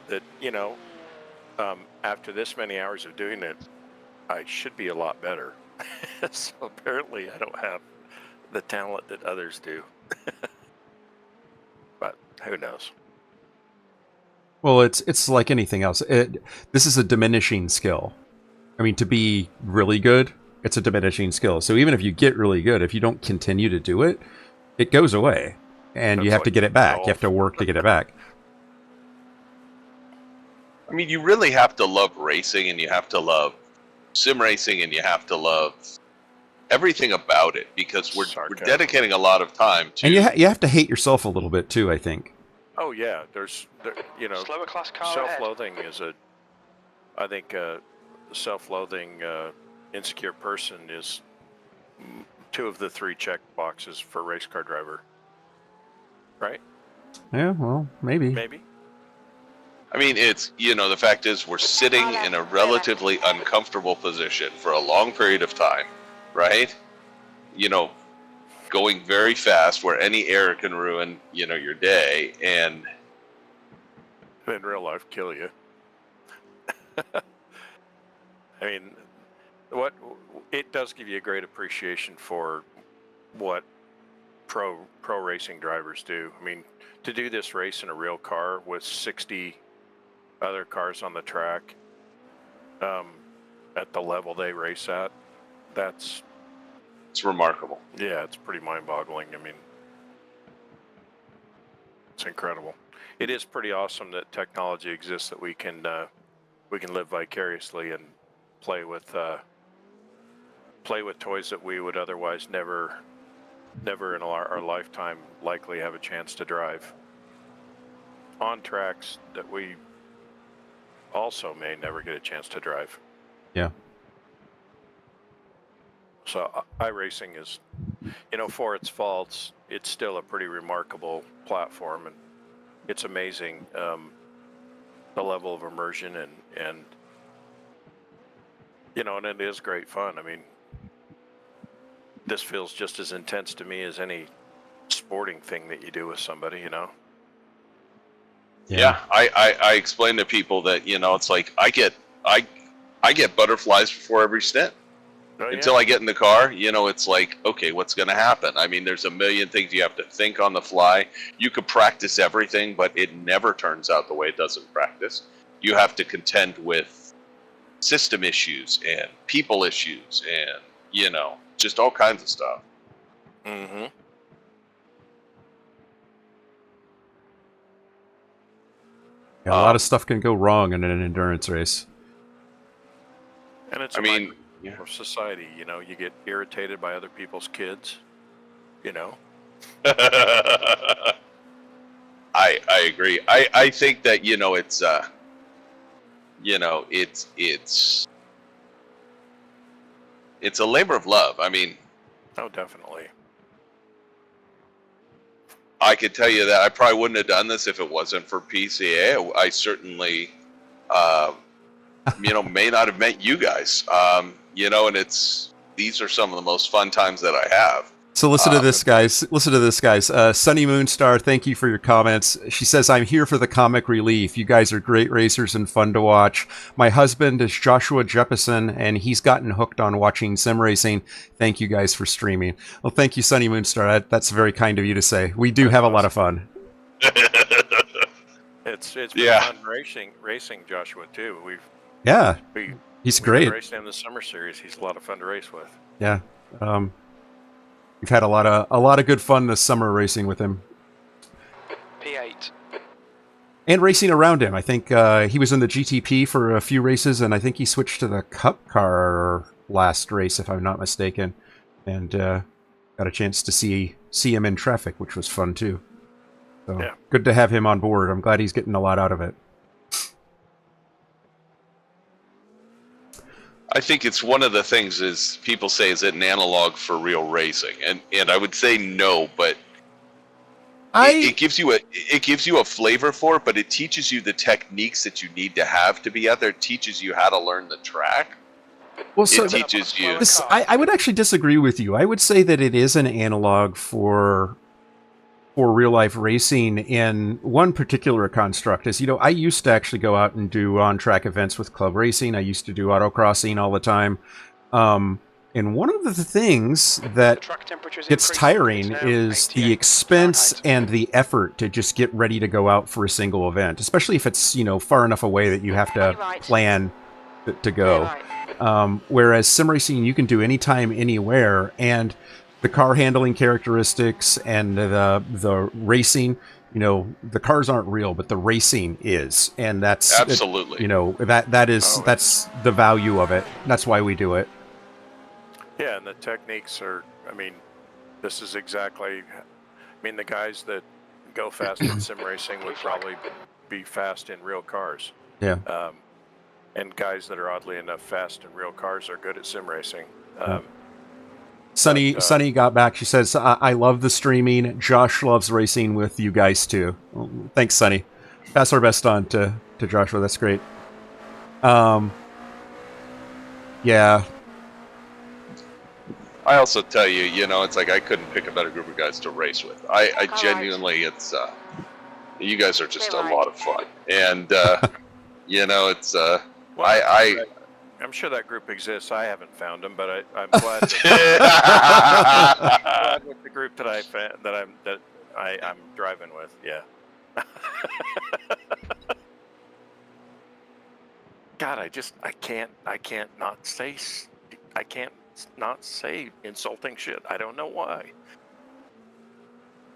after this many hours of doing it, I should be a lot better. So apparently I don't have the talent that others do. But who knows? Well, it's like anything else. This is a diminishing skill. I mean, to be really good, it's a diminishing skill. So even if you get really good, if you don't continue to do it, it goes away. And you have to get it back. You have to work to get it back. I mean, you really have to love racing, and you have to love sim racing, and you have to love everything about it, because we're dedicating a lot of time to... And you have to hate yourself a little bit, too, I think. Oh, yeah. Slower class car self-loathing is I think self-loathing, insecure person is two of the three check boxes for race car driver. Right? Yeah, well, maybe. Maybe. I mean, it's, the fact is we're sitting in a relatively uncomfortable position for a long period of time, right? Going very fast where any error can ruin, your day, and in real life kill you. I mean, it does give you a great appreciation for what pro racing drivers do. I mean, to do this race in a real car with 60 other cars on the track, at the level they race at, it's remarkable. Yeah, it's pretty mind-boggling. I mean, it's incredible. It is pretty awesome that technology exists that we can live vicariously and play with toys that we would otherwise never in our lifetime likely have a chance to drive on tracks that we also may never get a chance to drive. Yeah. So iRacing is, for its faults, it's still a pretty remarkable platform, and it's amazing the level of immersion and and it is great fun. I mean, this feels just as intense to me as any sporting thing that you do with somebody, Yeah, I explain to people that, it's like I get butterflies before every stint. Oh, yeah. Until I get in the car, it's like, okay, what's going to happen? I mean, there's a million things you have to think on the fly. You could practice everything, but it never turns out the way it does in practice. You have to contend with system issues and people issues and, you know, just all kinds of stuff. Mm-hmm. Yeah, a lot of stuff can go wrong in an endurance race. And it's for society, you know, you get irritated by other people's kids, you know. I agree. I think that, you know, it's a labor of love. I mean, oh, definitely. I could tell you that I probably wouldn't have done this if it wasn't for PCA. I certainly, you know, may not have met you guys. You know, and these are some of the most fun times that I have. So listen to this, guys. Listen to this, guys. Sunny Moonstar, thank you for your comments. She says, I'm here for the comic relief. You guys are great racers and fun to watch. My husband is Joshua Jeppesen, and he's gotten hooked on watching sim racing. Thank you guys for streaming. Well, thank you, Sunny Moonstar. That's very kind of you to say. We do have a lot of fun. It's fun racing Joshua, too. He's great. Racing in the summer series, he's a lot of fun to race with. Yeah. We've had a lot of good fun this summer racing with him. P8. And racing around him. I think he was in the GTP for a few races, and I think he switched to the Cup car last race, if I'm not mistaken. And got a chance to see him in traffic, which was fun too. So yeah. Good to have him on board. I'm glad he's getting a lot out of it. I think it's one of the things is people say, is it an analog for real racing? And I would say no, but it gives you a flavor for it, but it teaches you the techniques that you need to have to be out there. It teaches you how to learn the track. Well, so it teaches you. I would actually disagree with you. I would say that it is an analog for real life racing in one particular construct. Is, you know, I used to actually go out and do on track events with club racing. I used to do autocrossing all the time. And one of the things that gets tiring is the expense and the effort to just get ready to go out for a single event, especially if it's, you know, far enough away that you have to plan to go. Whereas sim racing, you can do anytime, anywhere, and the car handling characteristics and the racing, you know, the cars aren't real, but the racing is, and that's absolutely, you know, that's the value of it. That's why we do it. Yeah, and the techniques are, I mean, this is exactly, I mean, the guys that go fast in sim racing would probably be fast in real cars. Yeah. And guys that are oddly enough fast in real cars are good at sim racing. Sunny got back. She says, I love the streaming. Josh loves racing with you guys too. Well, thanks, Sunny. Pass our best on to Joshua. That's great. Yeah. I also tell you, you know, it's like I couldn't pick a better group of guys to race with. I genuinely, it's you guys are just a lot of fun, and you know, it's I'm sure that group exists. I haven't found them, but I'm glad. I'm glad with the group that I'm driving with. Yeah. God, I can't not say insulting shit. I don't know why.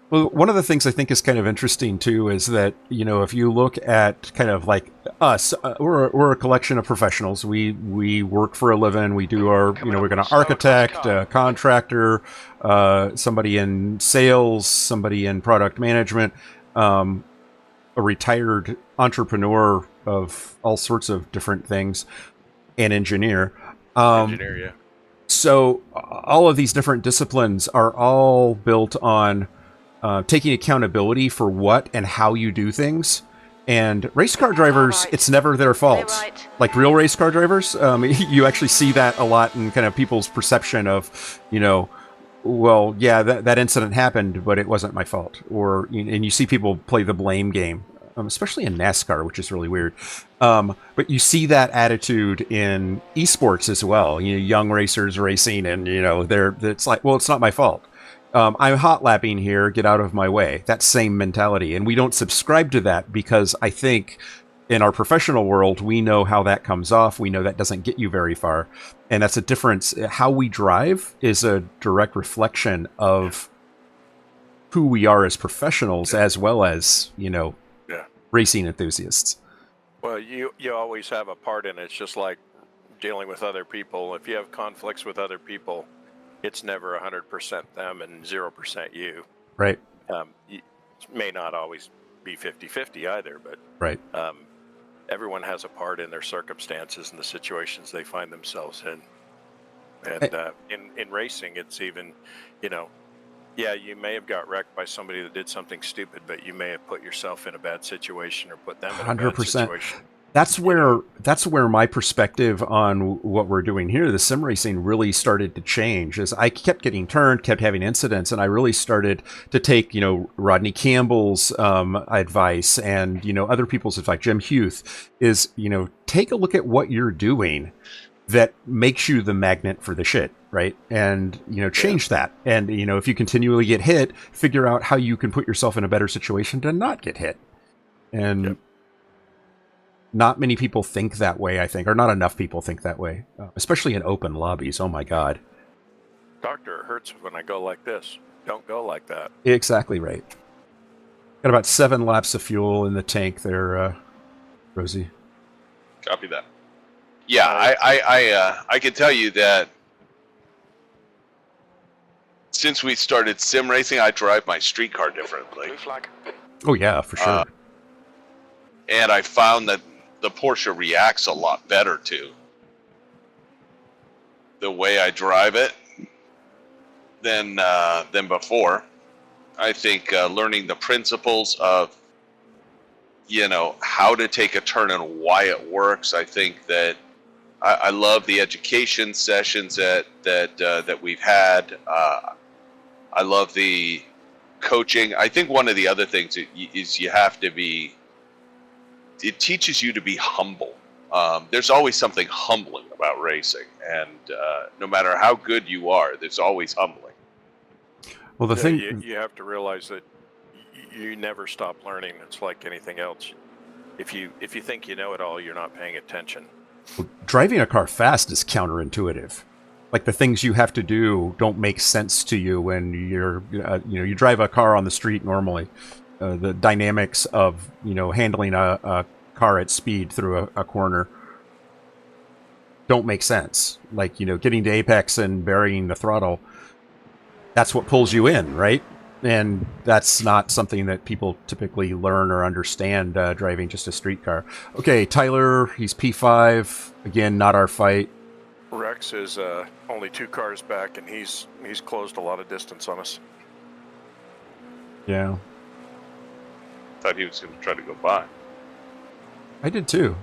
Well, one of the things I think is kind of interesting too is that, you know, if you look at kind of like us, we're a collection of professionals. We work for a living. We do our, you know, we're going to architect, a contractor, somebody in sales, somebody in product management, a retired entrepreneur of all sorts of different things, an engineer. Yeah. So all of these different disciplines are all built on taking accountability for what and how you do things. And race car drivers, it's never their fault. Like real race car drivers, you actually see that a lot in kind of people's perception of, you know, well, yeah, that incident happened, but it wasn't my fault. Or, and you see people play the blame game, especially in NASCAR, which is really weird. But you see that attitude in esports as well. You know, young racers racing, and you know, it's like, well, it's not my fault. I'm hot lapping here. Get out of my way. That same mentality, and we don't subscribe to that because I think in our professional world, we know how that comes off. We know that doesn't get you very far. And that's a difference. How we drive is a direct reflection of who we are as professionals, as well as, racing enthusiasts. Well, you always have a part in it. It's just like dealing with other people. If you have conflicts with other people, it's never 100% them and 0% you. Right. It may not always be 50-50 either, but right. Everyone has a part in their circumstances and the situations they find themselves in. And in racing, it's even, you may have got wrecked by somebody that did something stupid, but you may have put yourself in a bad situation or put them in a 100%. bad situation. That's where my perspective on what we're doing here, the sim racing, really started to change. As I kept getting turned, kept having incidents, and I really started to take, Rodney Campbell's advice and, other people's advice. Jim Huth is, take a look at what you're doing that makes you the magnet for the shit, right? And, change that. And, if you continually get hit, figure out how you can put yourself in a better situation to not get hit. And not many people think that way, I think, or not enough people think that way, especially in open lobbies. Oh my God. Doctor, it hurts when I go like this. Don't go like that. Exactly right. Got about 7 laps of fuel in the tank there, Rosie. Copy that. Yeah, I can tell you that since we started sim racing, I drive my street car differently. Blue flag. Oh yeah, for sure. And I found that the Porsche reacts a lot better to the way I drive it than before. I think learning the principles of how to take a turn and why it works. I think that I love the education sessions that we've had. I love the coaching. I think one of the other things is you have to be. It teaches you to be humble. There's always something humbling about racing, and no matter how good you are, there's always humbling. Well, the thing you have to realize that you never stop learning. It's like anything else. If you think you know it all, you're not paying attention. Driving a car fast is counterintuitive. Like the things you have to do don't make sense to you when you're you drive a car on the street normally. The dynamics of handling a car at speed through a corner don't make sense. Like getting to apex and burying the throttle, that's what pulls you in, right? And that's not something that people typically learn or understand driving just a street car. Okay, Tyler, he's P5 again, not our fight. Rex is only 2 cars back, and he's closed a lot of distance on us. Yeah. Thought he was going to try to go by. I did too.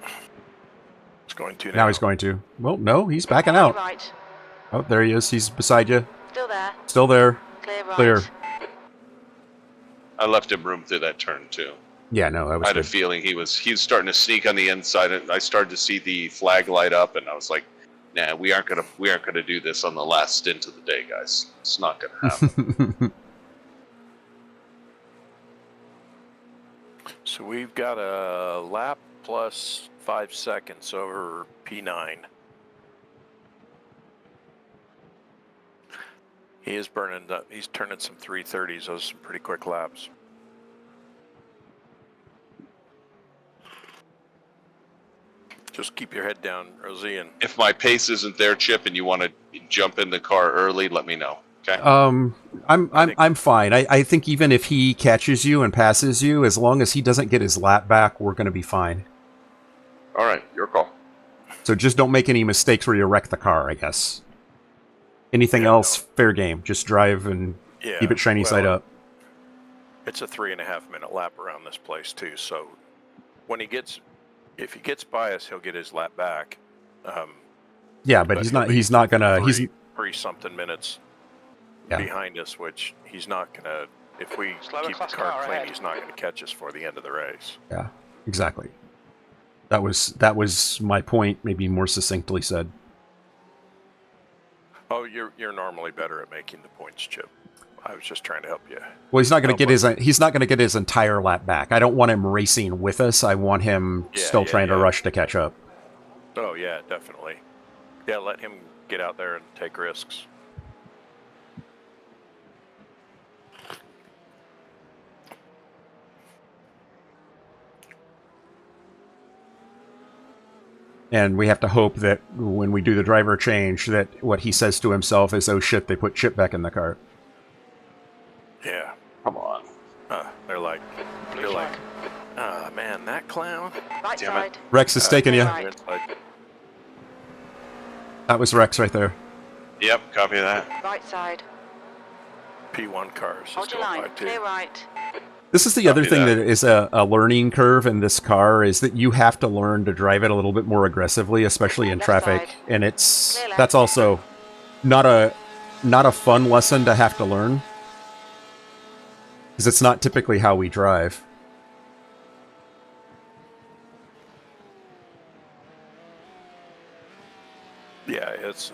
He's going to now. He's going to. Well, no, he's backing out. Right. Oh, there he is. He's beside you. Still there. Still there. Clear right. Clear. I left him room through that turn too. Yeah, no, I had a feeling he was starting to sneak on the inside, and I started to see the flag light up, and I was like, "Nah, we aren't gonna do this on the last stint of the day, guys. It's not gonna happen." So we've got a lap plus 5 seconds over P9. He is burning up. He's turning some 330s. Those are some pretty quick laps. Just keep your head down, Rosie. And if my pace isn't there, Chip, and you want to jump in the car early, let me know. Okay. I'm fine. I think even if he catches you and passes you, as long as he doesn't get his lap back, we're going to be fine. All right, your call. So just don't make any mistakes where you wreck the car, I guess. Anything else, fair game. Just drive and keep it shiny side up. It's a 3.5 minute lap around this place too. So when if he gets by us, he'll get his lap back. Yeah, but he's not gonna. He's 3-something minutes behind us, which he's not gonna. If we keep the car clean, he's not gonna catch us for the end of the race. Yeah, exactly. That was my point, maybe more succinctly said. Oh, you're normally better at making the points, Chip. I was just trying to help you. Well, he's not going to get his entire lap back. I don't want him racing with us. I want him still trying to rush to catch up. Oh yeah, definitely. Yeah, let him get out there and take risks. And we have to hope that when we do the driver change, that what he says to himself is, "Oh shit, they put Chip back in the car." Yeah. Come on. They're like, ah, man, that clown. Right Damn side. Rex is taking you. Right. That was Rex right there. Yep, copy that. Right side. P1 cars. Hold your line. Clear right. This is the other Copy thing that. that is a learning curve in this car, is that you have to learn to drive it a little bit more aggressively, especially in Left traffic. side. And it's Clear left. that's also not a fun lesson to have to learn, because it's not typically how we drive. Yeah, it's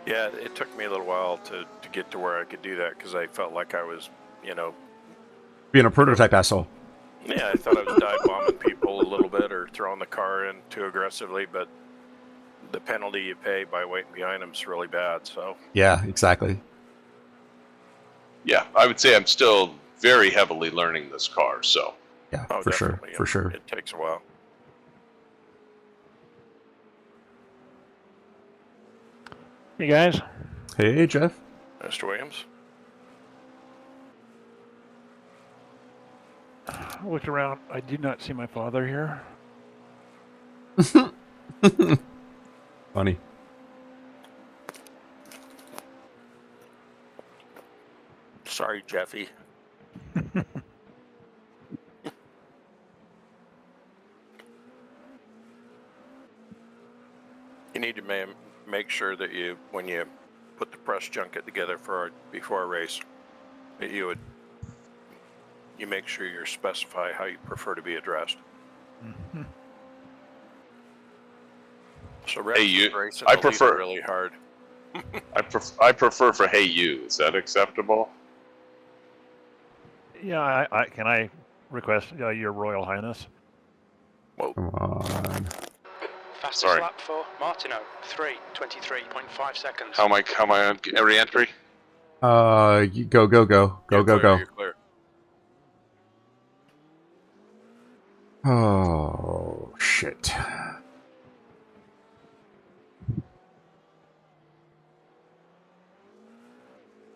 yeah, it took me a little while to get to where I could do that, because I felt like I was, Being a prototype asshole. yeah, I thought I was dive bombing people a little bit or throwing the car in too aggressively, but the penalty you pay by waiting behind them is really bad. So Yeah, exactly. Yeah, I would say I'm still very heavily learning this car, so. Yeah, oh, for sure, definitely, for sure. it takes a while. Hey guys. Hey, Jeff. Mr. Williams. I looked around. I did not see my father here. Funny. Sorry, Jeffy. You need to make sure that when you put the press junket together before a race, that you make sure you specify how you prefer to be addressed. Mm-hmm. So racing I the leader prefer really hard. I prefer for "Hey you." Is that acceptable? Yeah, can I request your Royal Highness? Whoa. Come on. Fastest Sorry. lap for Martino, 3:23.5 seconds. How am I on re-entry? Go. You're clear. Oh, shit.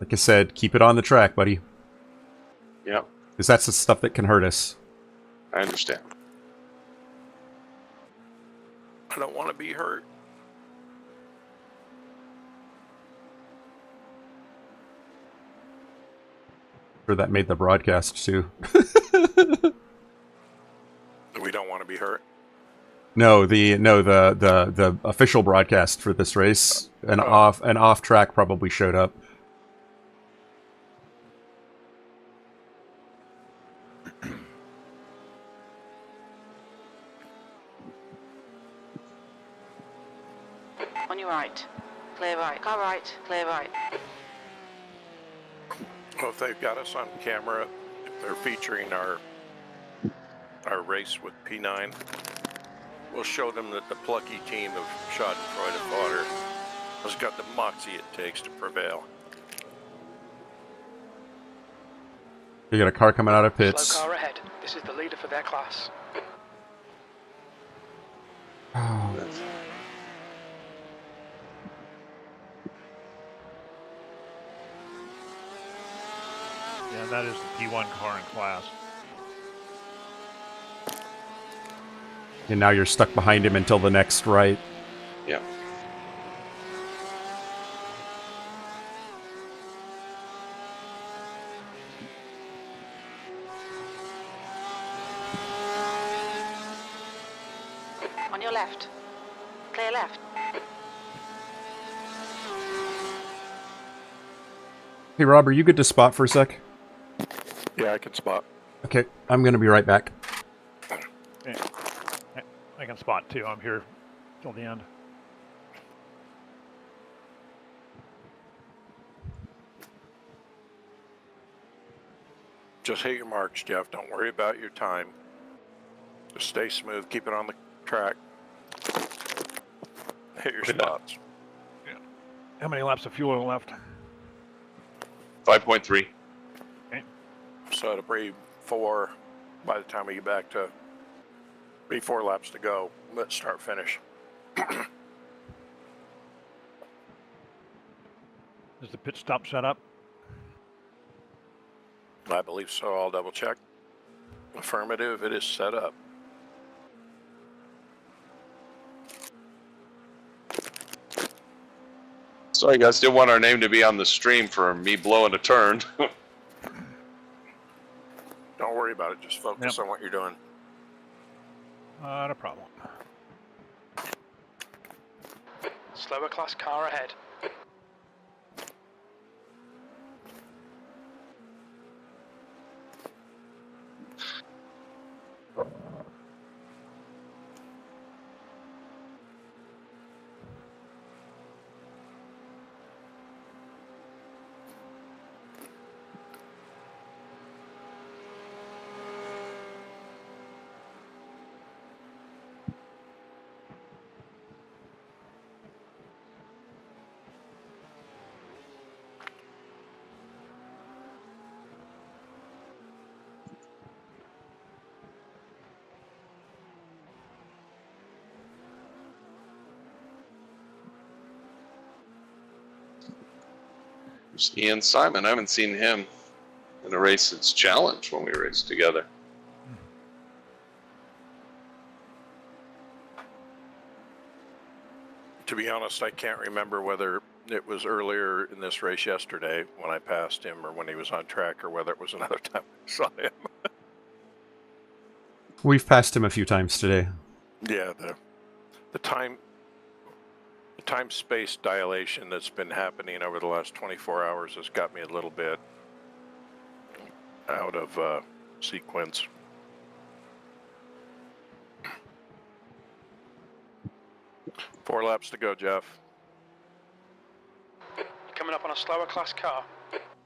Like I said, keep it on the track, buddy. Yep, Because that's the stuff that can hurt us. I understand. I don't want to be hurt. Sure, that made the broadcast, too. We don't want to be hurt. No, the official broadcast for this race, an off track probably showed up. On your right. Clear right. Car right. Clear right. Well, if they've got us on camera, if they're featuring our race with P9, we'll show them that the plucky team of Schadenfreude Fodder has got the moxie it takes to prevail. You got a car coming out of pits. Slow car ahead. This is the leader for their class. Oh, Yeah, that is the P1 car in class. and now you're stuck behind him until the next right. Yeah. On your left. Clear left. Hey, Rob, are you good to spot for a sec? Yeah, I can spot. Okay, I'm going to be right back. Okay. I can spot too. I'm here till the end. Just hit your marks, Jeff. Don't worry about your time. Just stay smooth. Keep it on the track. Hit your spots. Yeah. How many laps of fuel left? 5.3. Okay. So it'll be 4 by the time we get back to. Be 4 laps to go. Let's start finish. Is the pit stop set up? I believe so. I'll double check. Affirmative. It is set up. Sorry, guys. Didn't want our name to be on the stream for me blowing a turn. Don't worry about it. Just focus on what you're doing. Not a problem. Slower class car ahead. There's Ian Simon. I haven't seen him in a race that's challenged when we raced together. To be honest, I can't remember whether it was earlier in this race yesterday when I passed him or when he was on track or whether it was another time I saw him. We've passed him a few times today. Yeah, the time space dilation that's been happening over the last 24 hours has got me a little bit out of sequence. Four laps to go, Jeff. Coming up on a slower class car.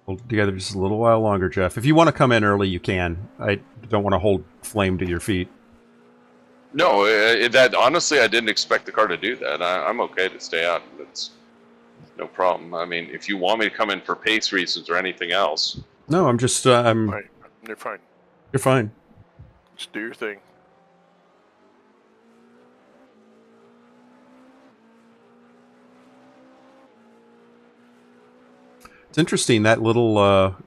Hold together just a little while longer, Jeff. If you want to come in early, you can. I don't want to hold flame to your feet. No, that honestly, I didn't expect the car to do that. I'm okay to stay out. It's no problem. I mean, if you want me to come in for pace reasons or anything else. No, I'm just. Right. You're fine. You're fine. Just do your thing. It's interesting that little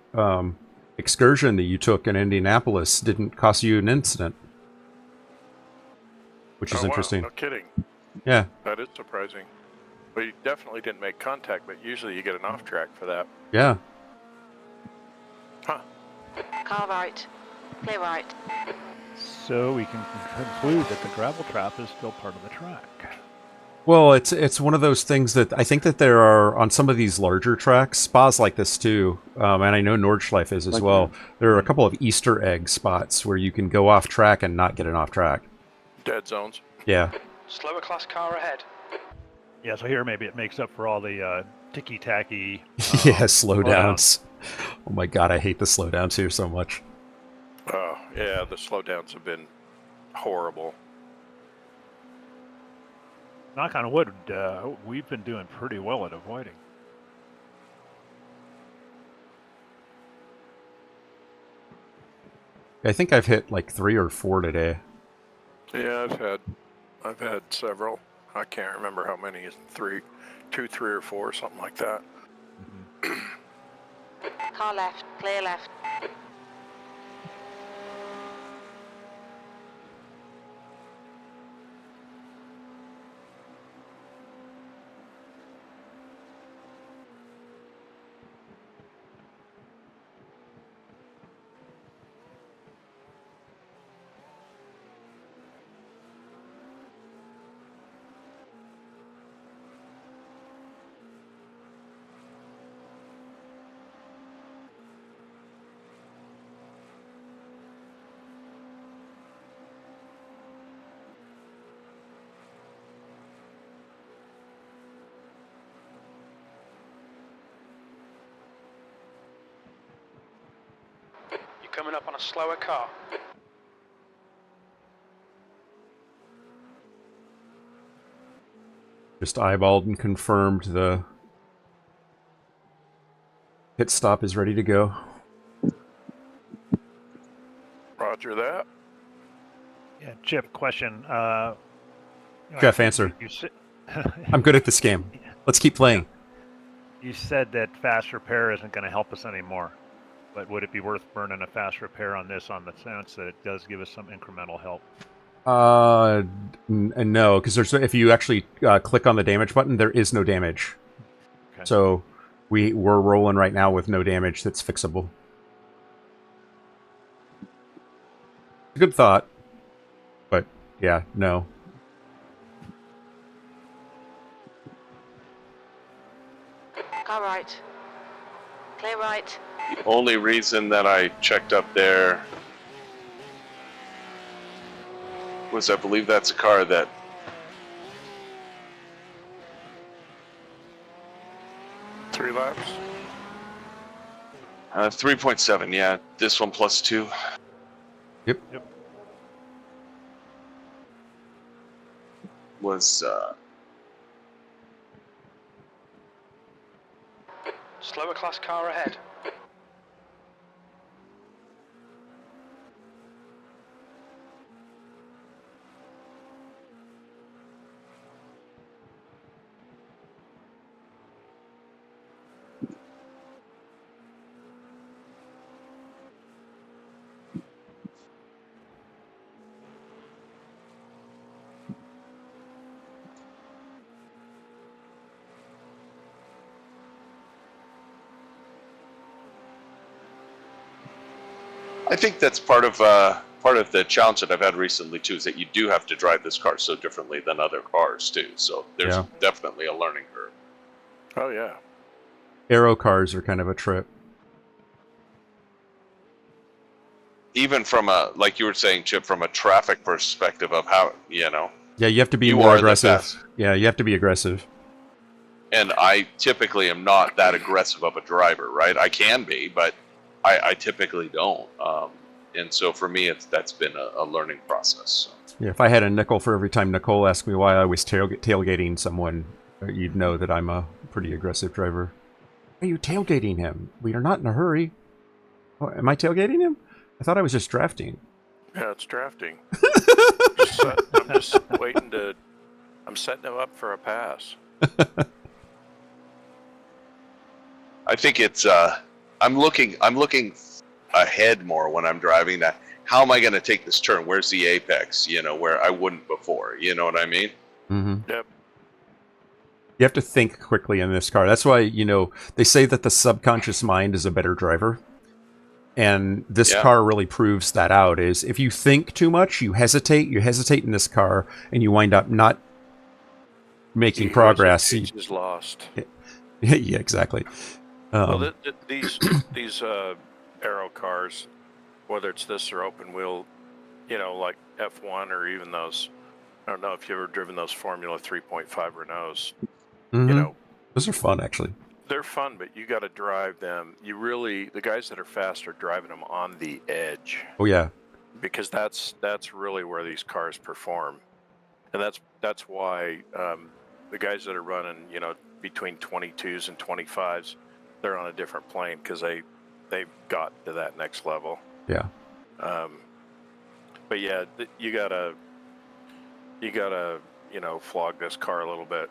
excursion that you took in Indianapolis didn't cost you an incident, which is interesting. Wow, no kidding. Yeah. That is surprising. But you definitely didn't make contact, but usually you get an off track for that. Yeah. Huh. Car right. Clear right. So we can conclude that the gravel trap is still part of the track. Well, it's one of those things that I think that there are on some of these larger tracks, spas like this too, and I know Nordschleife is as well. There are a couple of Easter egg spots where you can go off track and not get an off track. Dead zones. Yeah. Slower class car ahead. Yeah, so here maybe it makes up for all the ticky-tacky... yeah, slowdowns. Oh my god, I hate the slowdowns here so much. Oh, yeah, the slowdowns have been horrible. Knock on wood, we've been doing pretty well at avoiding. I think I've hit like 3 or 4 today. Yeah, I've had several. I can't remember how many. 3, 2, 3, or 4, something like that. Car left. Clear left. coming up on a slower car. Just eyeballed and confirmed the pit stop is ready to go. Roger that. Yeah, Chip, question. Jeff, answer. I'm good at this game. Let's keep playing. You said that fast repair isn't going to help us anymore, but would it be worth burning a fast repair on this on the sense that it does give us some incremental help? No, because there's if you actually click on the damage button, there is no damage. Okay. So we're rolling right now with no damage that's fixable. Good thought, but yeah, no. Car right. Clear right. The only reason that I checked up there was I believe that's a car that Three laps. 3.7, yeah. This one plus 2. Yep. Was Slower class car ahead. I think that's part of the challenge that I've had recently too, is that you do have to drive this car so differently than other cars too. So there's definitely a learning curve. Oh yeah. Aero cars are kind of a trip. Even from a, like you were saying, Chip, from a traffic perspective of how, you know. Yeah, you have to be more aggressive. Yeah, you have to be aggressive. And I typically am not that aggressive of a driver, right? I can be, but I typically don't. And so for me, that's been a learning process. So. Yeah, if I had a nickel for every time Nicole asked me why I was tailgating someone, you'd know that I'm a pretty aggressive driver. Are you tailgating him? We are not in a hurry. Oh, am I tailgating him? I thought I was just drafting. Yeah, it's drafting. I'm just waiting to... I'm setting him up for a pass. I think it's... I'm looking ahead more when I'm driving. That how am I going to take this turn? Where's the apex? You know, where I wouldn't before. You know what I mean? Mm-hmm. Yep. You have to think quickly in this car. That's why, you know, they say that the subconscious mind is a better driver. And this car really proves that out. Is if you think too much, you hesitate in this car, and you wind up not making progress. Is lost. Yeah, exactly. Well, these aero cars, whether it's this or open wheel, you know, like F1 or even those, I don't know if you've ever driven those Formula 3.5 Renaults. Mm-hmm. You know, those are fun actually. They're fun, but you got to drive them. The guys that are fast are driving them on the edge. Oh yeah. Because that's really where these cars perform, and that's why the guys that are running, you know, between 22s and 25s, they're on a different plane because they've got to that next level. Yeah. But yeah, you gotta you know, flog this car a little bit.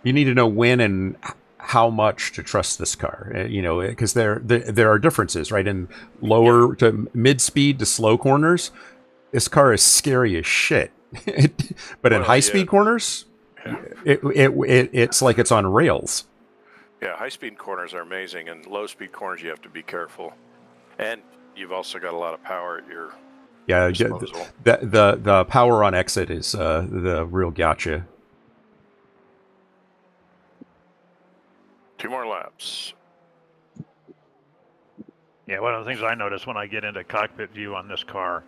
You need to know when and how much to trust this car, you know, because there are differences, right? In lower to mid speed to slow corners, this car is scary as shit. But in high speed corners, it's like it's on rails. Yeah, high speed corners are amazing, and low speed corners you have to be careful. And you've also got a lot of power at your disposal. The power on exit is the real gotcha. 2 more laps. Yeah, one of the things I notice when I get into cockpit view on this car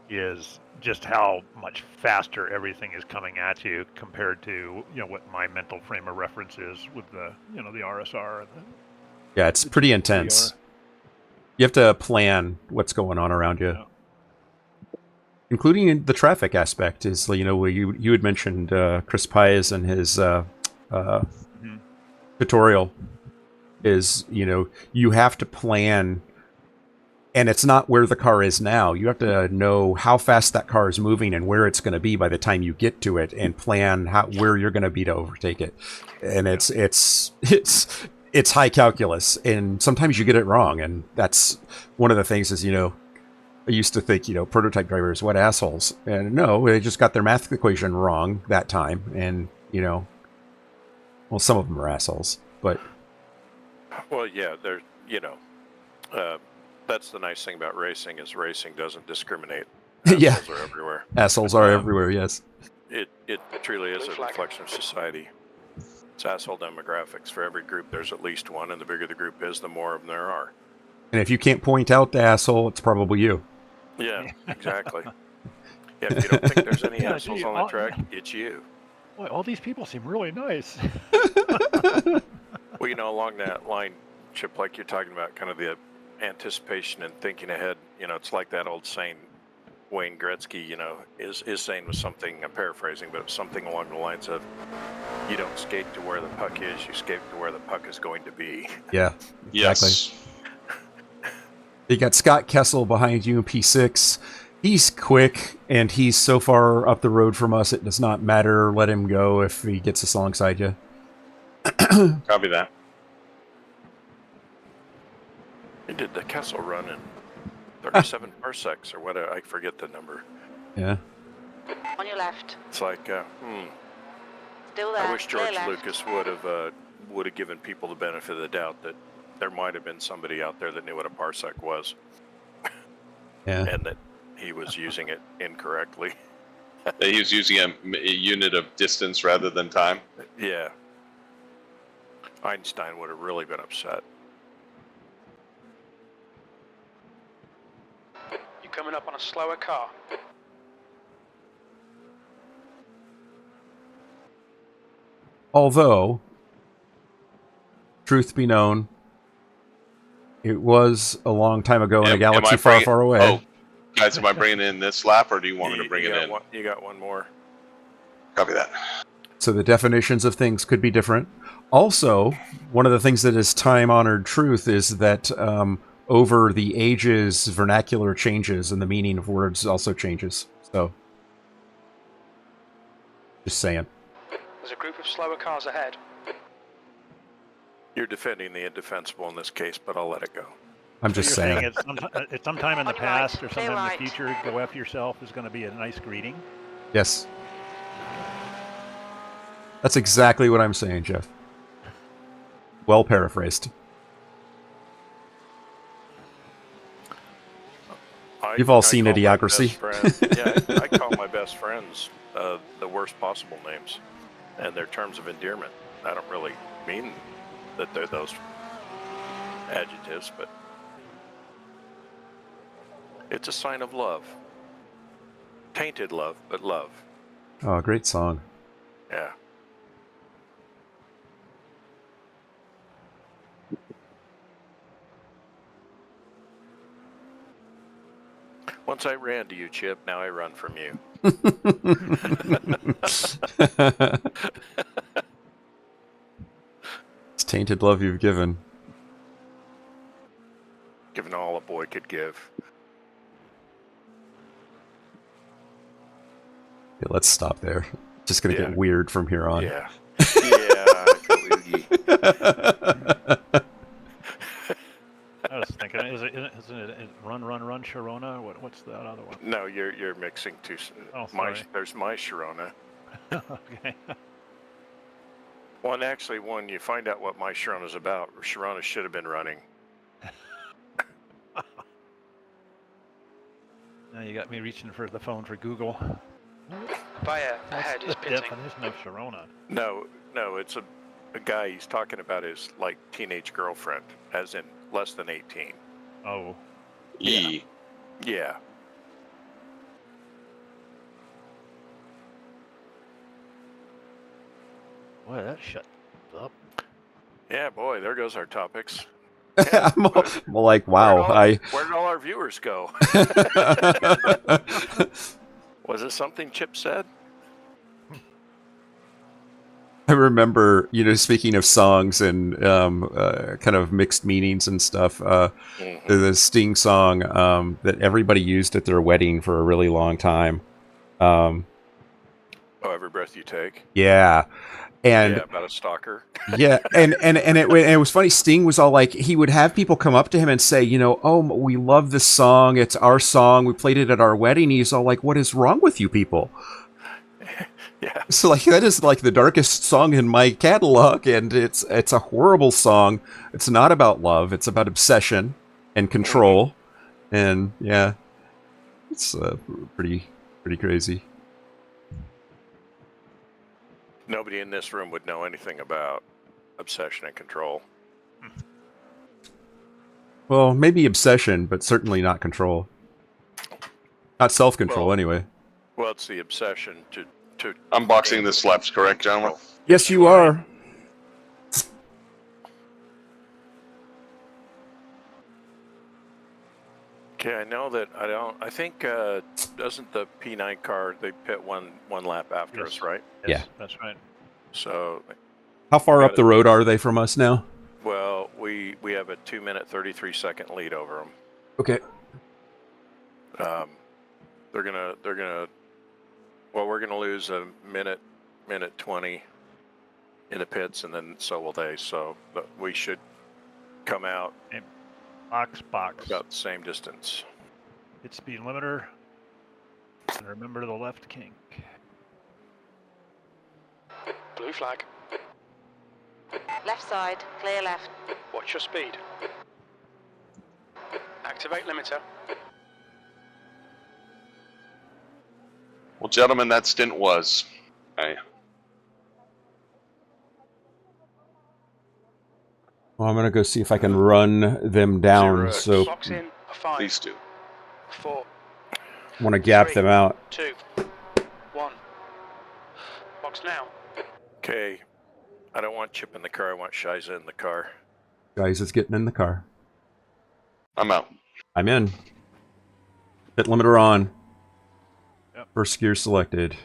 is just how much faster everything is coming at you compared to, you know, what my mental frame of reference is with the, you know, the RSR. And yeah, it's pretty intense. You have to plan what's going on around you. Yeah. Including in the traffic aspect is, you know, you had mentioned Chris Pies and his tutorial is, you know, you have to plan, and it's not where the car is now. You have to know how fast that car is moving and where it's going to be by the time you get to it, and plan where you're going to be to overtake it. And it's high calculus, and sometimes you get it wrong, and that's one of the things is, you know, I used to think, you know, prototype drivers, what assholes. And no, they just got their math equation wrong that time. And, you know, well, some of them are assholes, but. Well, yeah, they're, you know, that's the nice thing about racing is racing doesn't discriminate. Yeah. Assholes are everywhere. Assholes are everywhere, yes. It truly is a reflection of society. It's asshole demographics. For every group, there's at least one, and the bigger the group is, the more of them there are. And if you can't point out the asshole, it's probably you. Yeah, exactly. Yeah, if you don't think there's any assholes on the track, it's you. Boy, all these people seem really nice. Well, you know, along that line, Chip, like you're talking about, kind of the anticipation and thinking ahead, you know, it's like that old saying, Wayne Gretzky, you know, is saying was something, I'm paraphrasing, but it was something along the lines of, you don't skate to where the puck is, you skate to where the puck is going to be. Yeah, exactly. Yes. You got Scott Kessel behind you in P6. He's quick, and he's so far up the road from us, it does not matter. Let him go if he gets us alongside you. Copy that. He did the Kessel run in 37 parsecs, or what, I forget the number. Yeah. On your left. It's like, Still there. I wish George Clear left. Lucas would have given people the benefit of the doubt that there might have been somebody out there that knew what a parsec was. Yeah. And that he was using it incorrectly. He was using a unit of distance rather than time. Yeah. Einstein would have really been upset. You're coming up on a slower car. Although, truth be known, it was a long time ago in a galaxy far, far away. Oh, guys, am I bringing in this lap, or do you want me to bring it in? You got one more. Copy that. So the definitions of things could be different. Also, one of the things that is time-honored truth is that over the ages, vernacular changes and the meaning of words also changes. So, just saying. There's a group of slower cars ahead. You're defending the indefensible in this case, but I'll let it go. I'm just saying. It's sometime in the On your right, past or clear sometime right. in the future, go F yourself is going to be a nice greeting. Yes. That's exactly what I'm saying, Jeff. Well paraphrased. You've all seen Idiocracy. Yeah, I call my best friends the worst possible names and their terms of endearment. I don't really mean that they're those adjectives, but it's a sign of love. Tainted love, but love. Oh, great song. Yeah. Once I ran to you, Chip, now I run from you. It's tainted love you've given. Given all a boy could give. Yeah, let's stop there. Just gonna get weird from here on. Yeah. Yeah. I was thinking, isn't it Run, Sharona? What's that other one? No, you're mixing two. Oh, sorry. There's my Sharona. Okay. Well, and actually, when you find out what my Sharona's about, Sharona should have been running. Now you got me reaching for the phone for Google. Fire ahead is What's the pitting. definition of Sharona? No, it's a guy he's talking about his like teenage girlfriend, as in less than 18. Oh. E. Yeah. Boy, that shut up. Yeah, boy, there goes our topics. I'm like, wow. Where did all our viewers go? Was it something Chip said? I remember, speaking of songs and kind of mixed meanings and stuff, the Sting song that everybody used at their wedding for a really long time. Every breath you take. Yeah. And about a stalker. Yeah, and it was funny. Sting was all like, he would have people come up to him and say, oh, we love this song. It's our song. We played it at our wedding. He's all like, what is wrong with you people? Yeah. So like, that is like the darkest song in my catalog, and it's a horrible song. It's not about love. It's about obsession and control, and yeah, it's pretty crazy. Nobody in this room would know anything about obsession and control. Well, maybe obsession, but certainly not control. Not self-control, anyway. Well, it's the obsession to unboxing this laps, correct, gentlemen? Yes, you are. Okay, I know that I think doesn't the P9 car, they pit one lap after us, right? Yes, yeah, that's right. So how far up the road are they from us now? Well, we have a 2-minute 33-second lead over them. Okay. We're gonna lose a minute 20 in the pits, and then so will they. So, but we should come out box about the same distance. Hit speed limiter, and remember the left kink. Blue flag. Left side, clear left. Watch your speed. Activate limiter. Well, gentlemen, that stint was. Well, I'm gonna go see if I can run them down. So box in. 5. Please do. 4. I want to gap 3, them out. 2. 1. Box now. Okay, I don't want Chip in the car. I want Shiza in the car. Guys, it's getting in the car. I'm out. I'm in. Pit limiter on. Yep. First gear selected.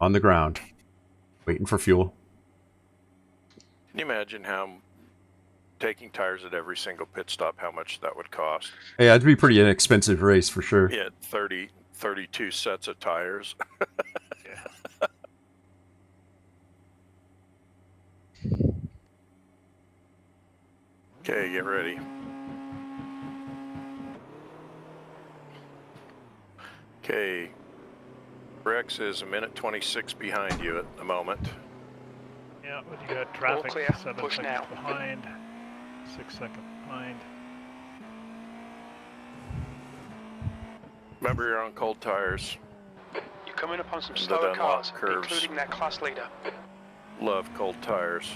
On the ground. Waiting for fuel. Can you imagine how taking tires at every single pit stop, how much that would cost? Yeah, it'd be pretty inexpensive race for sure. Yeah, 32 sets of tires. Okay, get ready. Okay, Rex is a minute 26 behind you at the moment. Yeah, but you got traffic. clear. 7 Push seconds now. behind. 6 seconds behind. Remember, you're on cold tires. You're coming upon some The slower Dunlop cars, curves. including that class leader. Love cold tires.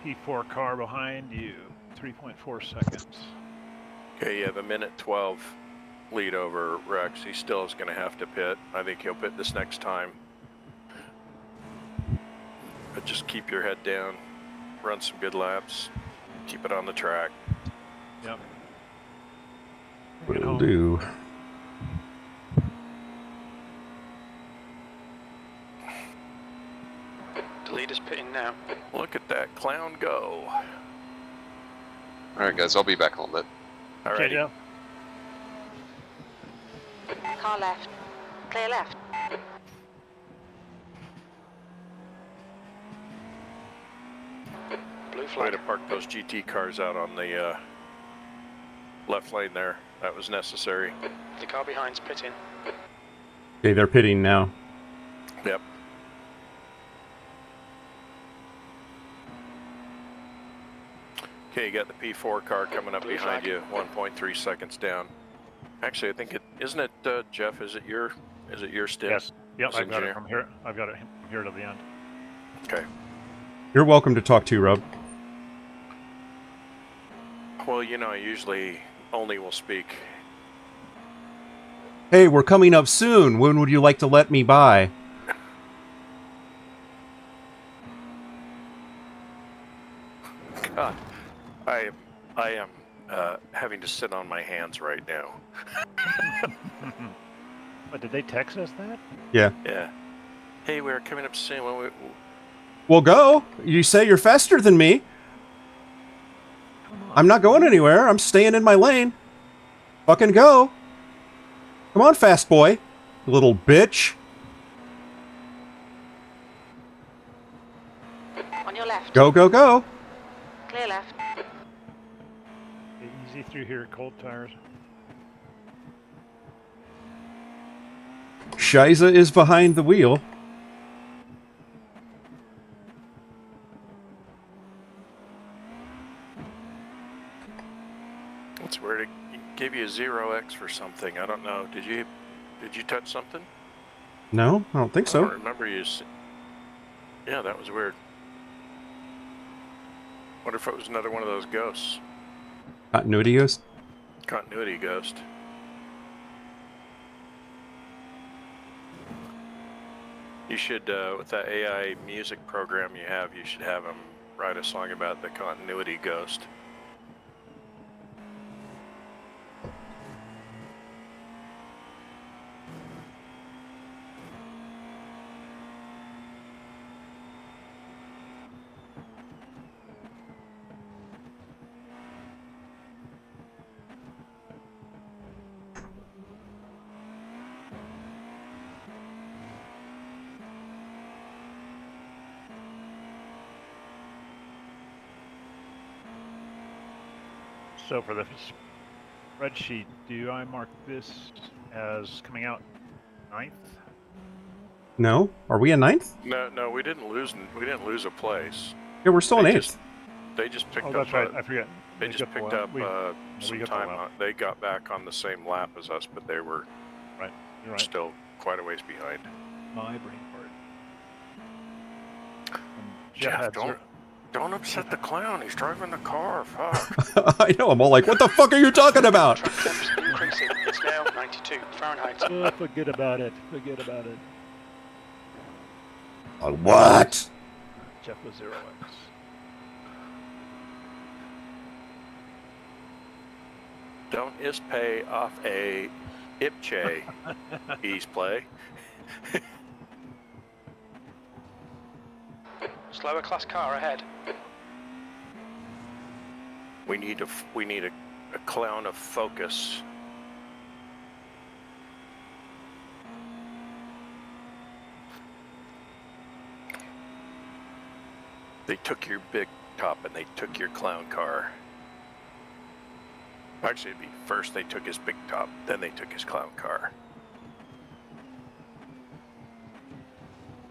P4 car behind you. 3.4 seconds. Okay, you have a minute 12 lead over Rex. He still is going to have to pit. I think he'll pit this next time. But just keep your head down. Run some good laps. Keep it on the track. Yep. Will do. The leader's pitting now. Look at that clown go. All right, guys, I'll be back in a little bit. All Okay, right. Jeff. Car left. Clear left. Blue Way flag. to park those GT cars out on the left lane there. That was necessary. The car behind's pitting. Okay, they're pitting now. Yep. Okay, you got the P4 car coming up Blue behind flag. you, 1.3 seconds down. Actually, I think it isn't it, Jeff. Is it your stint? Yes. Yep, as I've got engineer? it from here. I've got it from here to the end. Okay. You're welcome to talk too, Rob. Well, you know, I usually only will speak. Hey, we're coming up soon. When would you like to let me by? God, I am having to sit on my hands right now. But did they text us that? Yeah. Yeah. Hey, we're coming up soon. Well, go. You say you're faster than me. I'm not going anywhere. I'm staying in my lane. Fucking go. Come on, fast boy. Little bitch. On your left. Go, go, go. Clear left. Easy through here, cold tires. Shiza is behind the wheel. It's weird. It gave you a 0x for something. I don't know. Did you touch something? No, I don't think so. I don't remember you. Yeah, that was weird. Wonder if it was another one of those ghosts. Continuity ghost? Continuity ghost. You should, with that AI music program you have, you should have them write a song about the continuity ghost. So for the spreadsheet, do I mark this as coming out 9th? No? Are we in 9th? No, we didn't lose. We didn't lose a place. Yeah, we're still in 8th. They just picked Oh, up. that's right. I forget. They just picked up some got time. They got back on the same lap as us, but they were right. You're right. Still quite a ways behind. My brain part. Jeff, don't upset the clown. He's driving the car. Fuck. I know. I'm all like, what the fuck are you talking about? Increasing. It's now 92 Fahrenheit. Oh, forget about it. Forget about it. What? Jeff was 0x. Don't pay off a Ipche ease play. Slower class car ahead. We need a clown of focus. They took your big top and they took your clown car. Actually, it'd be first they took his big top, then they took his clown car.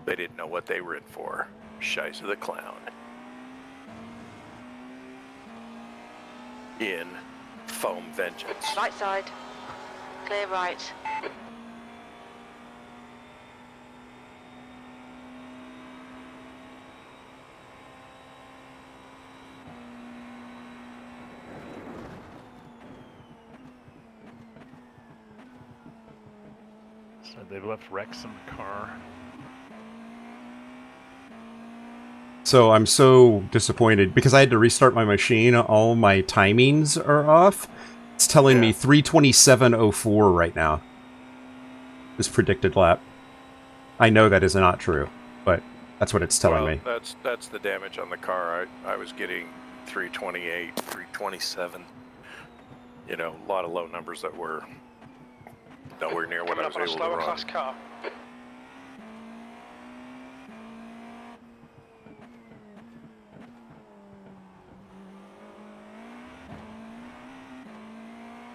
They didn't know what they were in for. Shiza the clown. In foam vengeance. Right side. Clear right. So they've left Rex in the car. So I'm so disappointed because I had to restart my machine. All my timings are off. It's telling me 3:27:04 right now. This predicted lap. I know that is not true, but that's what it's telling me. That's the damage on the car. I was getting 328, 327. You know, a lot of low numbers that were nowhere near what I was able to slower run. class car.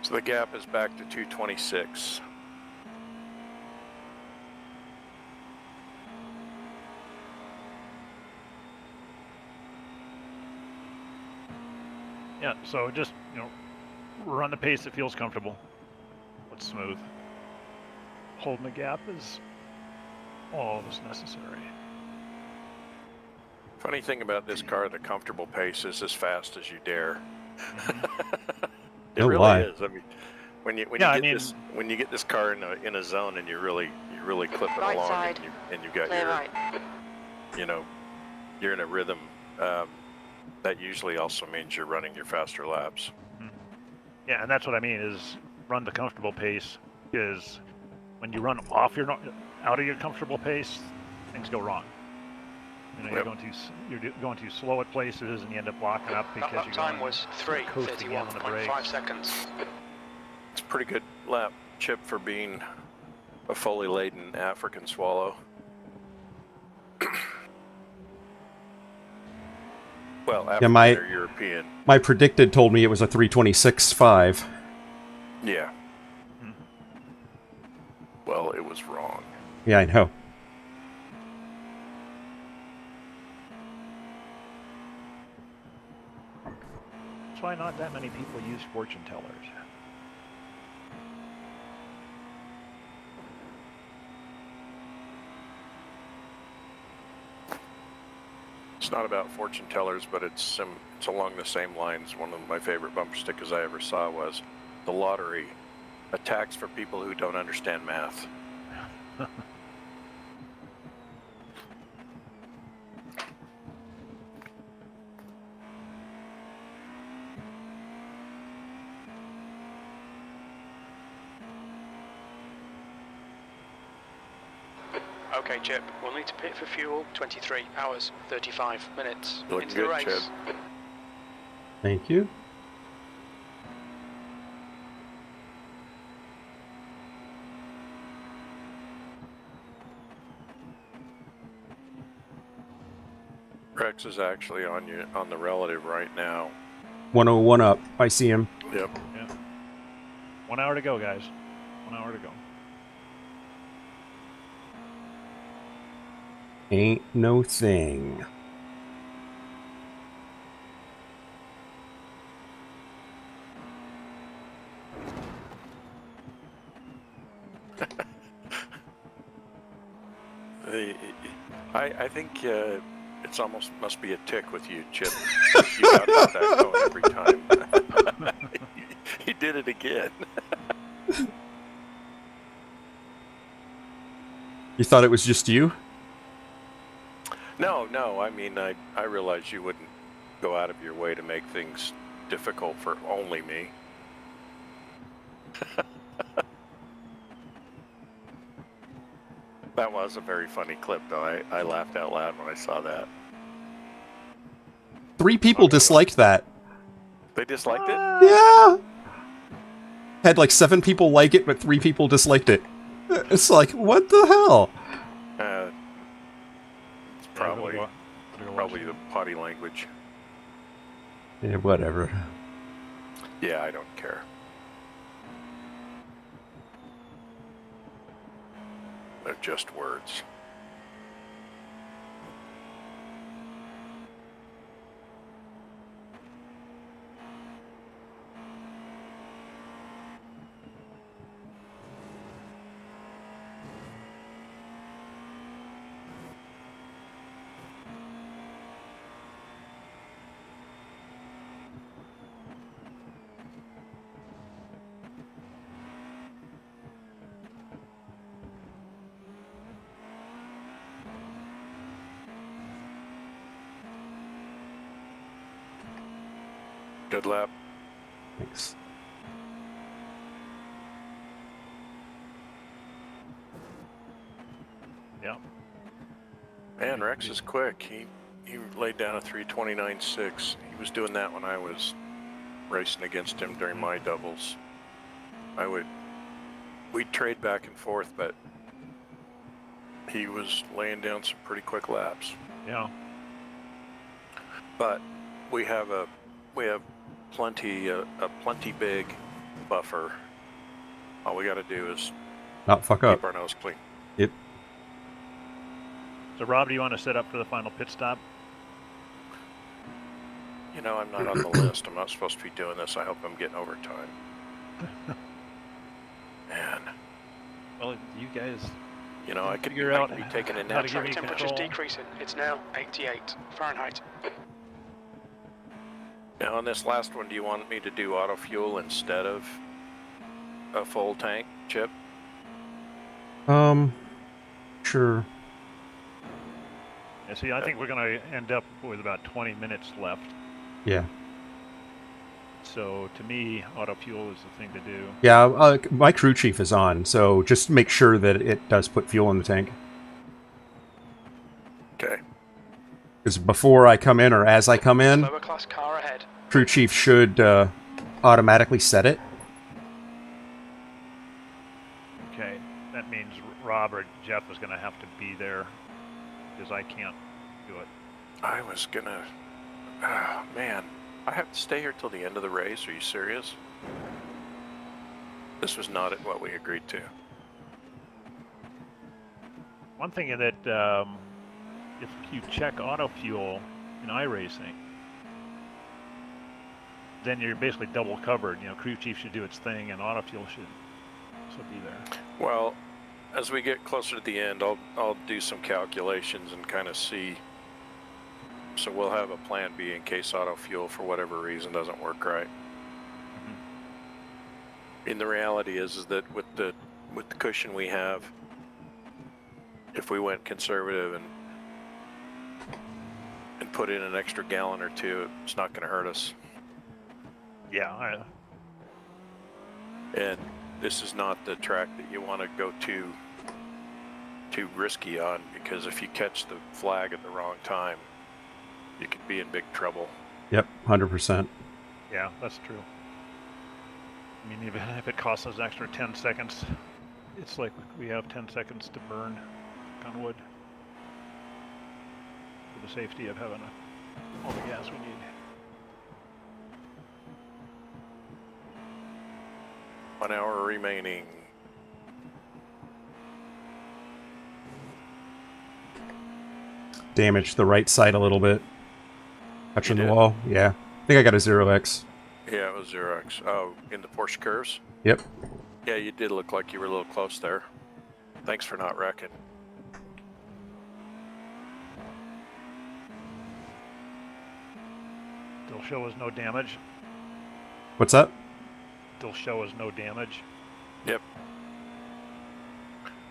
So the gap is back to 226. Yeah, so just, run the pace that feels comfortable. What's smooth. Holding the gap is all that's necessary. Funny thing about this car, the comfortable pace is as fast as you dare. It No really lie. is. I mean, when you Yeah, I get mean- this car in a zone and you really clip it Right along side. and you got Clear your right. you're in a rhythm. That usually also means you're running your faster laps. Yeah, and that's what I mean is run the comfortable pace. Is when you run off out of your comfortable pace, things go wrong. You're Yep. you're going too slow at places, and you end up locking up because That you're lap time going was coasting in on the 3:31.5 brakes. seconds. It's a pretty good lap, Chip, for being a fully laden African swallow. Well, African or European. My predicted told me it was a 326.5. Yeah. Well, it was wrong. Yeah, I know. That's why not that many people use fortune tellers. It's not about fortune tellers, but it's along the same lines. One of my favorite bumper stickers I ever saw was the lottery, a tax for people who don't understand math. Okay, Chip, we'll need to pit for fuel. 23 hours, 35 minutes. Looking Into the good, race. Chip. Thank you. Rex is actually on the relative right now. 101 up. I see him. Yep. Yeah. 1 hour to go, guys. 1 hour to go. Ain't no thing. I think it's almost must be a tick with you, Chip. You got that going every time. He did it again. You thought it was just you? No. I mean, I realize you wouldn't go out of your way to make things difficult for only me. That was a very funny clip, though. I laughed out loud when I saw that. 3 people disliked that. They disliked it? Yeah! Had like 7 people like it, but 3 people disliked it. It's like, what the hell? It's probably the potty language. Yeah, whatever. Yeah, I don't care. They're just words. Good lap. Thanks. Yeah. Man, Rex is quick. He laid down a 3:29.6. He was doing that when I was racing against him during my doubles. We'd trade back and forth, but he was laying down some pretty quick laps. Yeah. But we have plenty a plenty big buffer. All we got to do is Not fuck keep up. our nose clean. Yep. So, Rob, do you want to set up for the final pit stop? You know, I'm not on the list. I'm not supposed to be doing this. I hope I'm getting overtime. Man. Well, you guys. You know, I could Figure out be taking a how nap. to give me Temperature's control. decreasing. It's now 88 Fahrenheit. Now on this last one, do you want me to do auto fuel instead of a full tank, Chip? Sure. Yeah, see, I think we're going to end up with about 20 minutes left. Yeah. So to me, auto fuel is the thing to do. Yeah, my crew chief is on, so just make sure that it does put fuel in the tank. Okay. Because before I come in or as I come in, Slower class car ahead. crew chief should automatically set it. Okay, that means Rob or Jeff is going to have to be there because I can't do it. I was gonna... Oh, man. I have to stay here till the end of the race. Are you serious? This was not what we agreed to. One thing that if you check auto fuel in iRacing, then you're basically double covered. You know, crew chief should do its thing, and auto fuel should also be there. Well, as we get closer to the end, I'll do some calculations and kind of see. So we'll have a plan B in case auto fuel, for whatever reason, doesn't work right. And the reality is that with the cushion we have, if we went conservative and put in an extra gallon or two, it's not going to hurt us. Yeah. And this is not the track that you want to go too risky on, because if you catch the flag at the wrong time, you could be in big trouble. Yep, 100%. Yeah, that's true. I mean, even if it costs us an extra 10 seconds, it's like we have 10 seconds to burn on wood for the safety of having all the gas we need. One hour remaining. Damaged the right side a little bit. Touching You the did? wall. Yeah. I think I got a 0x. Yeah, it was 0x. Oh, in the Porsche curves? Yep. Yeah, you did look like you were a little close there. Thanks for not wrecking. Still show us no damage. What's up? Still show us no damage. Yep.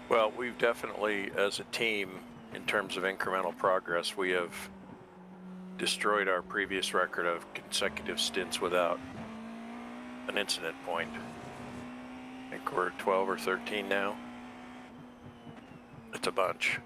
Well, we've definitely, as a team, in terms of incremental progress, we have destroyed our previous record of consecutive stints without an incident point. I think we're 12 or 13 now. It's a bunch.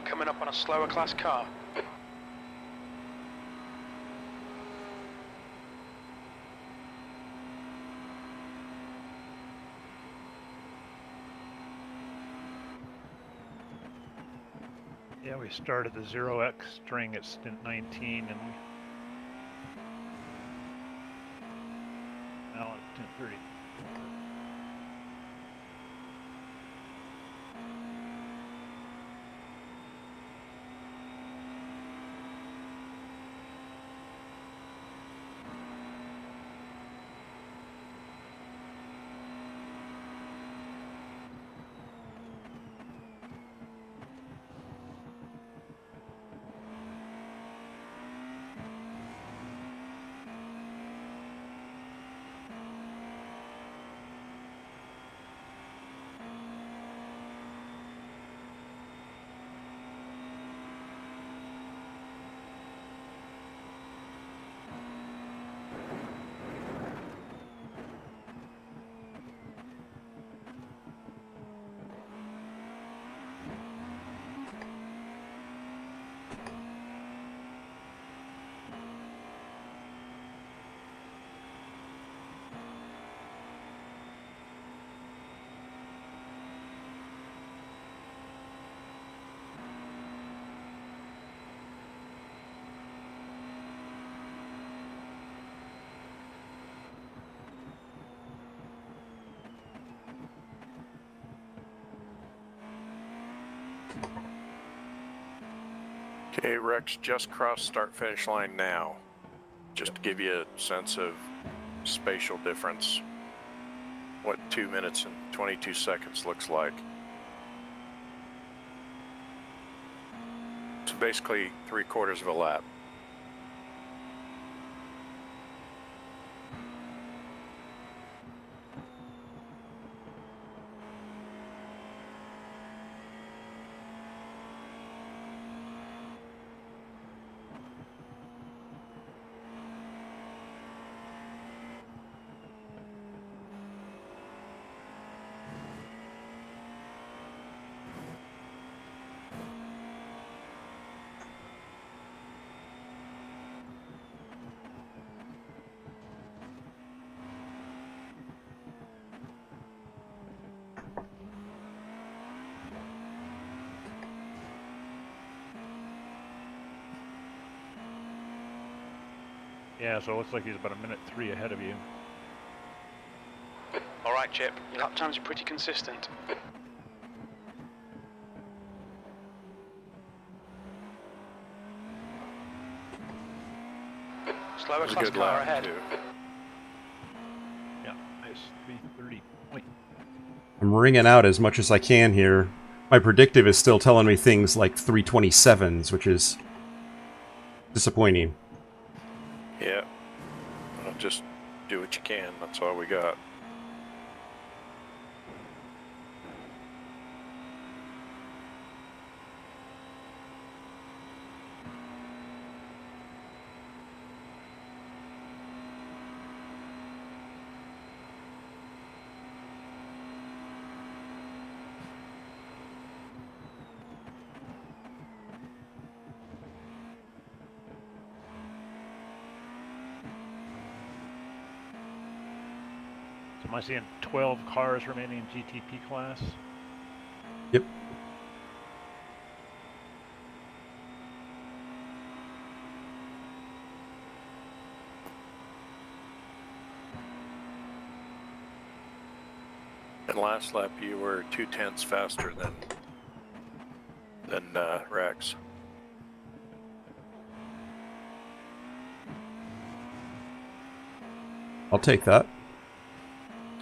Coming up on a slower class car. Yeah, we started the 0x string at stint 19 and now it's stint 30. Okay, Rex, just crossed start finish line now. Just to give you a sense of spatial difference. What 2 minutes and 22 seconds looks like. So basically 3/4 of a lap. Yeah, so it looks like he's about 1:03 ahead of you. All right, Chip. Your lap times are pretty consistent. Slower It was a class good car lap ahead. too. Yeah, nice 3:30. Wait. I'm ringing out as much as I can here. My predictive is still telling me things like 327s, which is disappointing. Yeah. Well, just do what you can. That's all we got. So am I seeing 12 cars remaining in GTP class? Yep. And last lap you were 2/10 faster than Rex. I'll take that.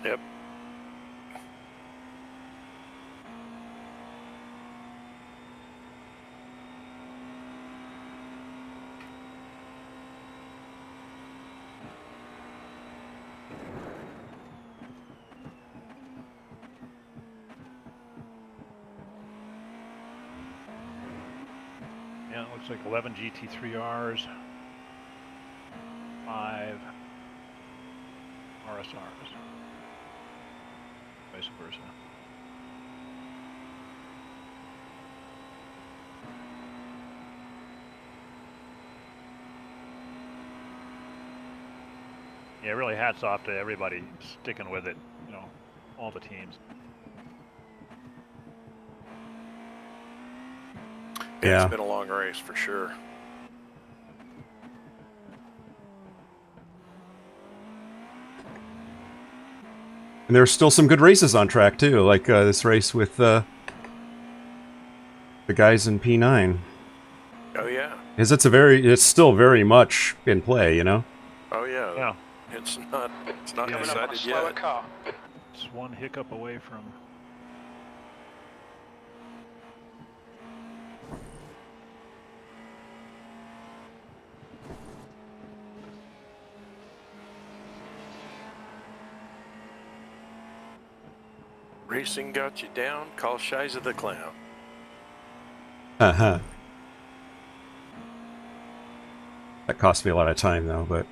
Yep. Yeah, it looks like 11 GT3Rs, 5 RSRs, vice versa. Yeah, really hats off to everybody sticking with it, you know, all the teams. Yeah, Yeah. it's been a long race for sure. And there's still some good races on track, too, like this race with the guys in P9. Oh yeah. Because it's still very much in play, you know? Oh yeah. Yeah, It's not Coming up on a decided Slower yet. car. it's one hiccup away from. Racing got you down. Call Shiza the Clown. Uh-huh. That cost me a lot of time, though, but...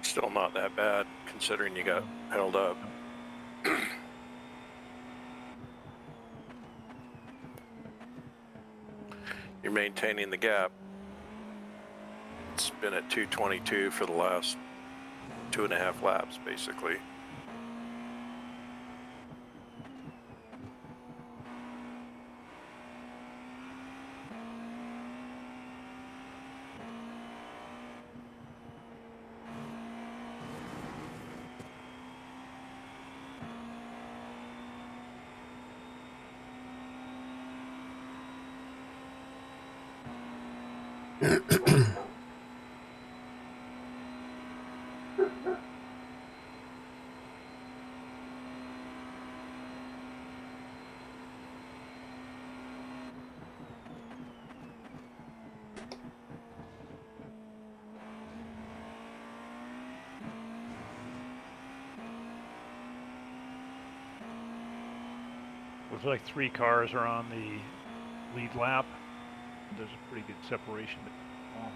Still not that bad, considering you got held up. You're maintaining the gap. It's been at 222 for the last 2.5 laps, basically. Looks like 3 cars are on the lead lap. There's a pretty good separation. Oh.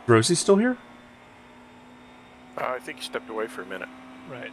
Rosie still here? I think he stepped away for a minute. Right.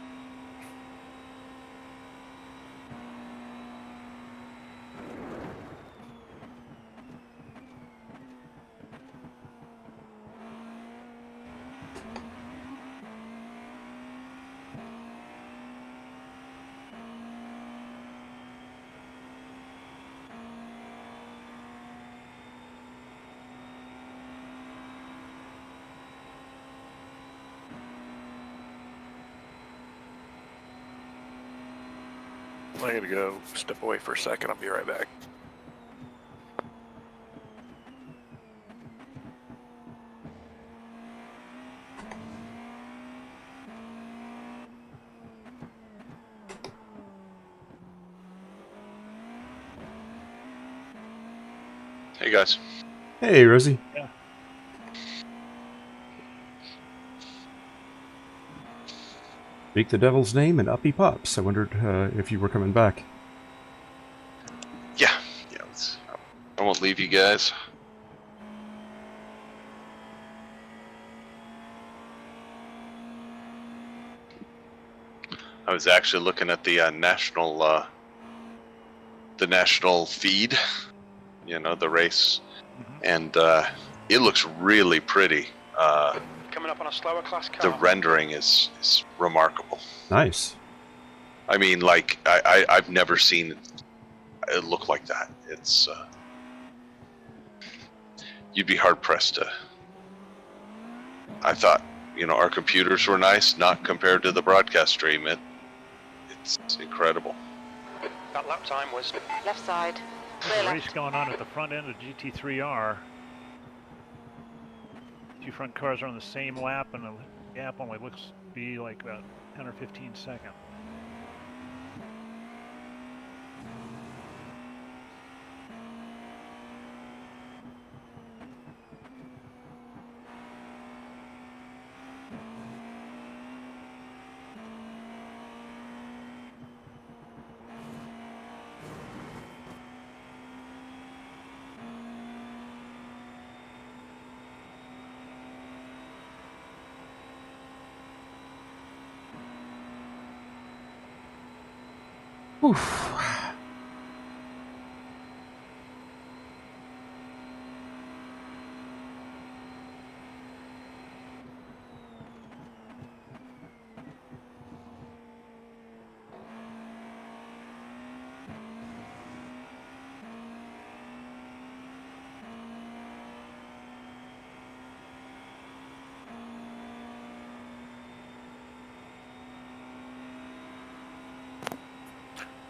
I gotta go step away for a second. I'll be right back. Hey guys. Hey, Rosie. Yeah. Speak the devil's name and up he pops. I wondered if you were coming back. Yeah. I won't leave you guys. I was actually looking at the national feed, you know, the race, and it looks really pretty. Coming up on a slower class car. The rendering is remarkable. Nice. I mean, like I've never seen it look like that. It's you'd be hard pressed to. I thought, you know, our computers were nice, not compared to the broadcast stream. It's incredible. That lap time was Left side. Clear There's a left. race going on at the front end of GT3R. 2 front cars are on the same lap, and the gap only looks to be like about 10 or 15 seconds. Oof.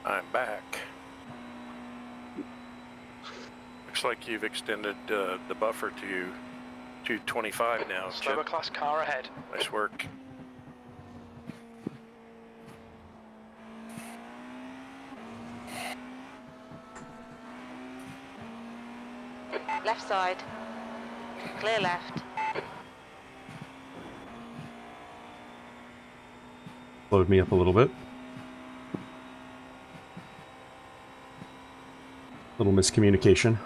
I'm back. Looks like you've extended the buffer to 225 now. slower Chip. class car ahead. Nice work. Left side. Clear left. Slowed me up a little bit. Little miscommunication.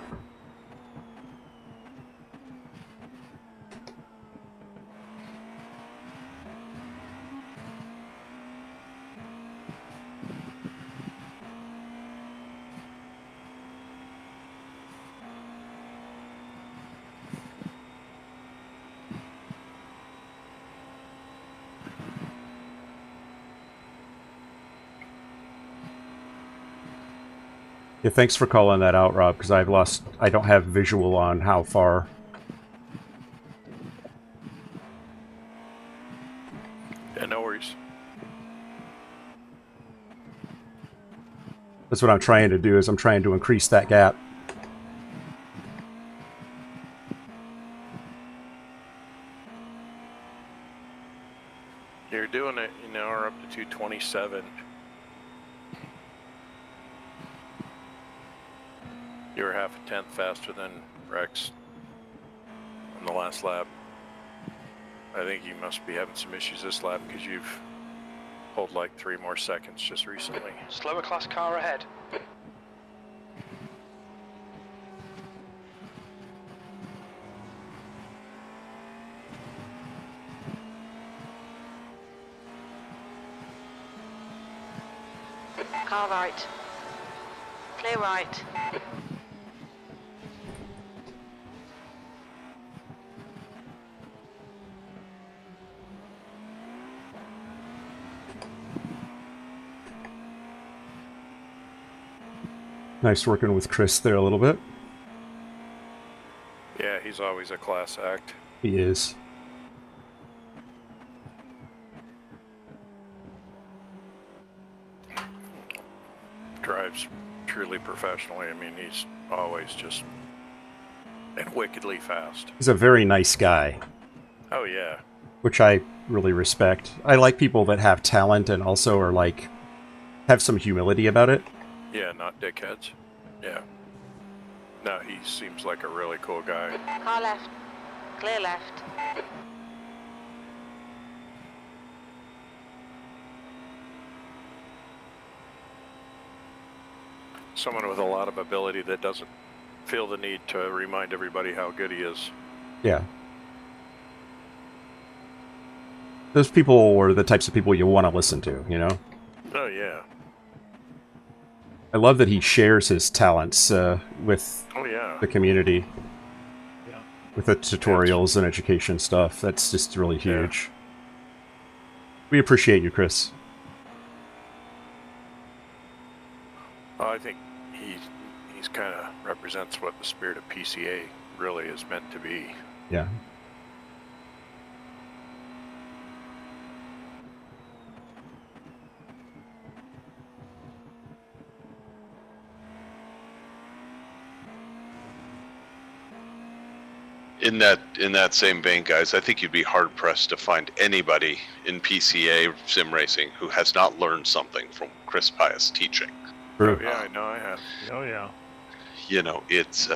Yeah, thanks for calling that out, Rob, because I don't have visual on how far. Yeah, no worries. That's what I'm trying to do, is I'm trying to increase that gap. You're doing it, you know, we're up to 227. You were half a tenth faster than Rex on the last lap. I think you must be having some issues this lap because you've pulled like 3 more seconds just recently. Slower class car ahead. Car right. Clear right. Nice working with Chris there a little bit. Yeah, he's always a class act. He is. Drives truly professionally. I mean, he's always just and wickedly fast. He's a very nice guy, Oh yeah. which I really respect. I like people that have talent and also are like, have some humility about it. Yeah, not dickheads. Yeah. No, he seems like a really cool guy. Car left. Clear left. Someone with a lot of ability that doesn't feel the need to remind everybody how good he is. Yeah. Those people are the types of people you want to listen to, you know? Oh yeah. I love that he shares his talents with Oh yeah. the community. Yeah. With the tutorials and education stuff. That's just really huge. We appreciate you, Chris. Well, I think he's kind of represents what the spirit of PCA really is meant to be. Yeah. In that same vein, guys, I think you'd be hard pressed to find anybody in PCA Sim Racing who has not learned something from Chris Pius' teaching. Oh yeah, I know I have. Oh yeah. You know, it's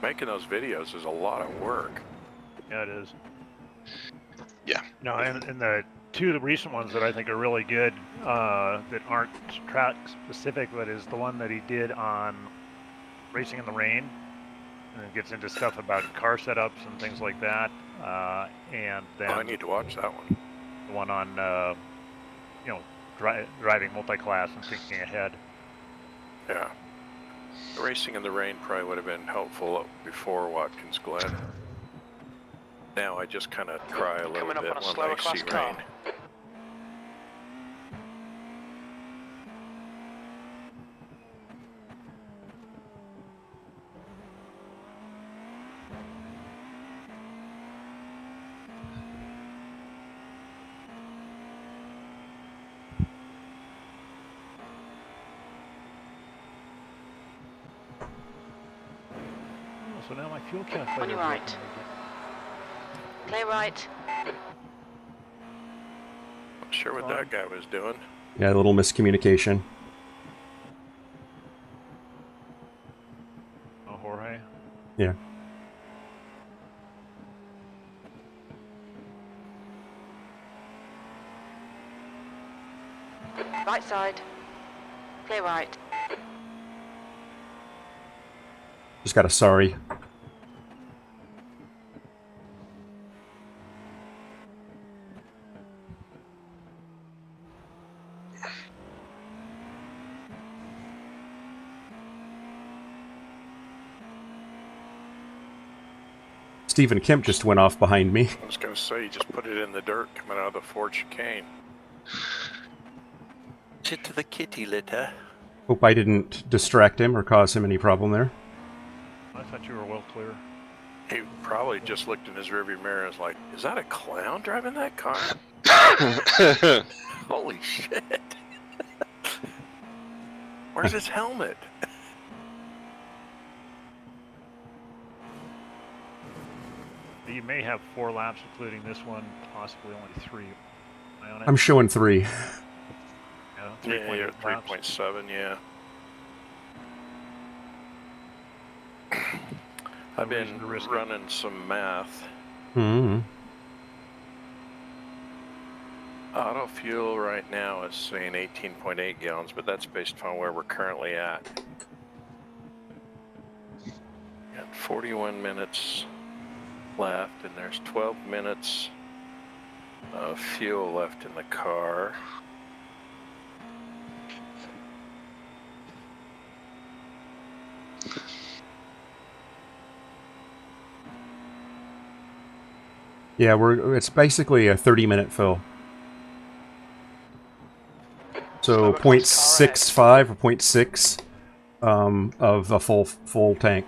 Making those videos is a lot of work. Yeah, it is. Yeah. No, and the two recent ones that I think are really good that aren't track specific, but is the one that he did on Racing in the Rain, and it gets into stuff about car setups and things like that. And then I need to watch that one. the one on driving multi-class and thinking ahead. Yeah. Racing in the Rain probably would have been helpful before Watkins Glen. Now I just kind of cry a little Coming up bit on a when slower I class see car. rain. So now my fuel calculator. On your right. Clear right. Not sure what that guy was doing. Yeah, a little miscommunication. Oh, Jorge. Yeah. Right side. Clear right. Just got a sorry. Stephen Kemp just went off behind me. I was going to say, you just put it in the dirt coming out of the Ford chicane. To the kitty litter. Hope I didn't distract him or cause him any problem there. I thought you were well clear. He probably just looked in his rearview mirror and was like, is that a clown driving that car? Holy shit. Where's his helmet? You may have 4 laps, including this one, possibly only 3. Am I on it? I'm showing 3. Yeah, Yeah, you're 3.8 laps. 3.7, yeah. I've been reason to risk it. running some math. Mm-hmm. Auto fuel right now is saying 18.8 gallons, but that's based upon where we're currently at. Got 41 minutes left, and there's 12 minutes of fuel left in the car. Yeah, it's basically a 30-minute fill. So 0.65 or 0.6 of a full tank.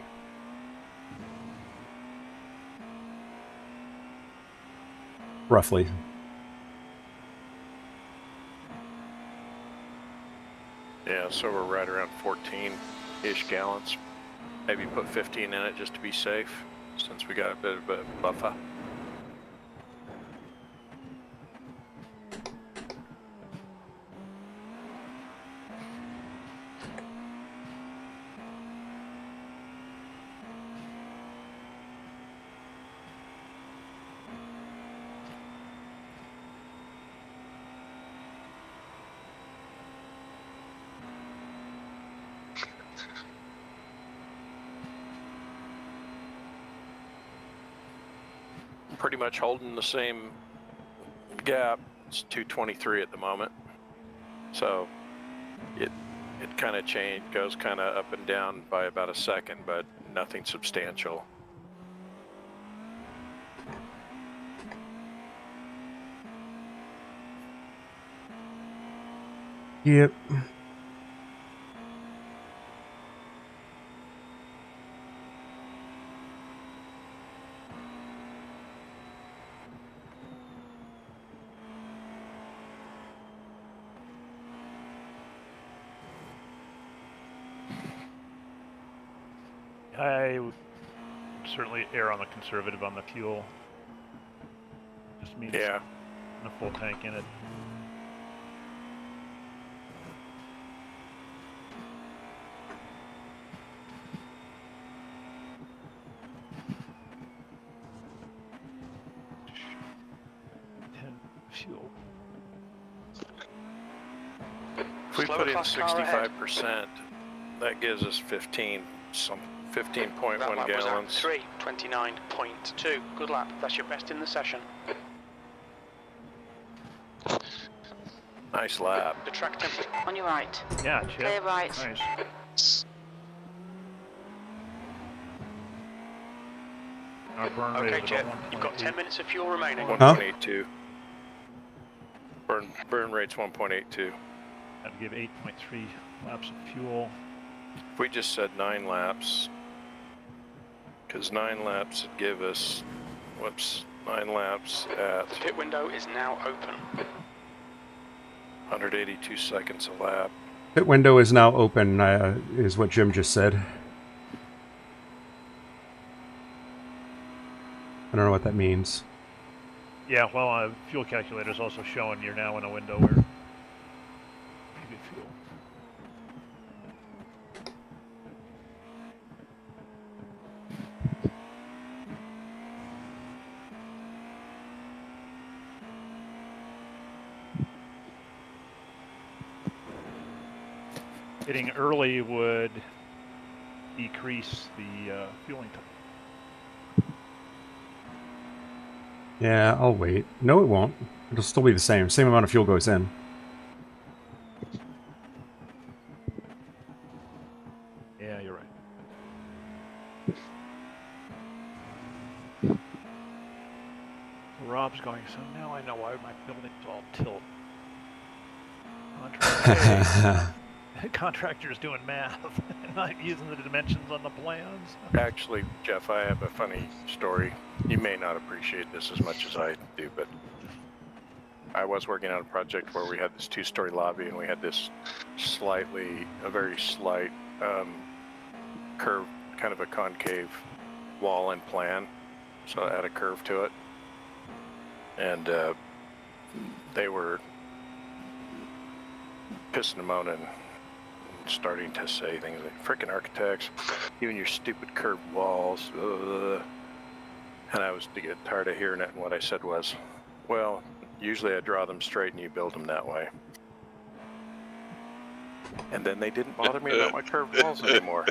Roughly. Yeah, so we're right around 14-ish gallons. Maybe put 15 in it just to be safe, since we got a bit of a buffer. Pretty much holding the same gap. It's 223 at the moment. So it kind of goes kind of up and down by about a second, but nothing substantial. Yep. I would certainly err on the conservative on the fuel. Just means Yeah. a full tank in it. Fuel. If we Slower put in class car ahead. 65%, that gives us 15.1 That lap was at gallons. 3:29.2. Good lap. That's your best in the session. Nice lap. The track temperature. On your right. Yeah, Chip. Clear right. Nice. Our burn rate Okay, is Jet. about You've got 1.8. 10 minutes of fuel remaining. 1.82. Burn rate's 1.82. That'd give 8.3 laps of fuel. If we just said 9 laps, because 9 laps would give us, 9 laps at The pit window is now open. 182 seconds a lap. Pit window is now open, is what Jim just said. I don't know what that means. Yeah, well, fuel calculator is also showing you're now in a window where you get fuel. Hitting early would decrease the fueling time. Yeah, I'll wait. No, it won't. It'll still be the same. Same amount of fuel goes in. Yeah, you're right. Rob's going, so now I know why my building's all tilt. contractors doing math, not using the dimensions on the plans. Actually, Jeff, I have a funny story. You may not appreciate this as much as I do, but I was working on a project where we had this 2-story lobby and we had this a very slight curve, kind of a concave wall and plan. So it had a curve to it. And they were pissing and moaning, starting to say things like, frickin' architects, you and your stupid curved walls. And I was to get tired of hearing it, and what I said was, well, usually I draw them straight and you build them that way. And then they didn't bother me about my curved walls anymore.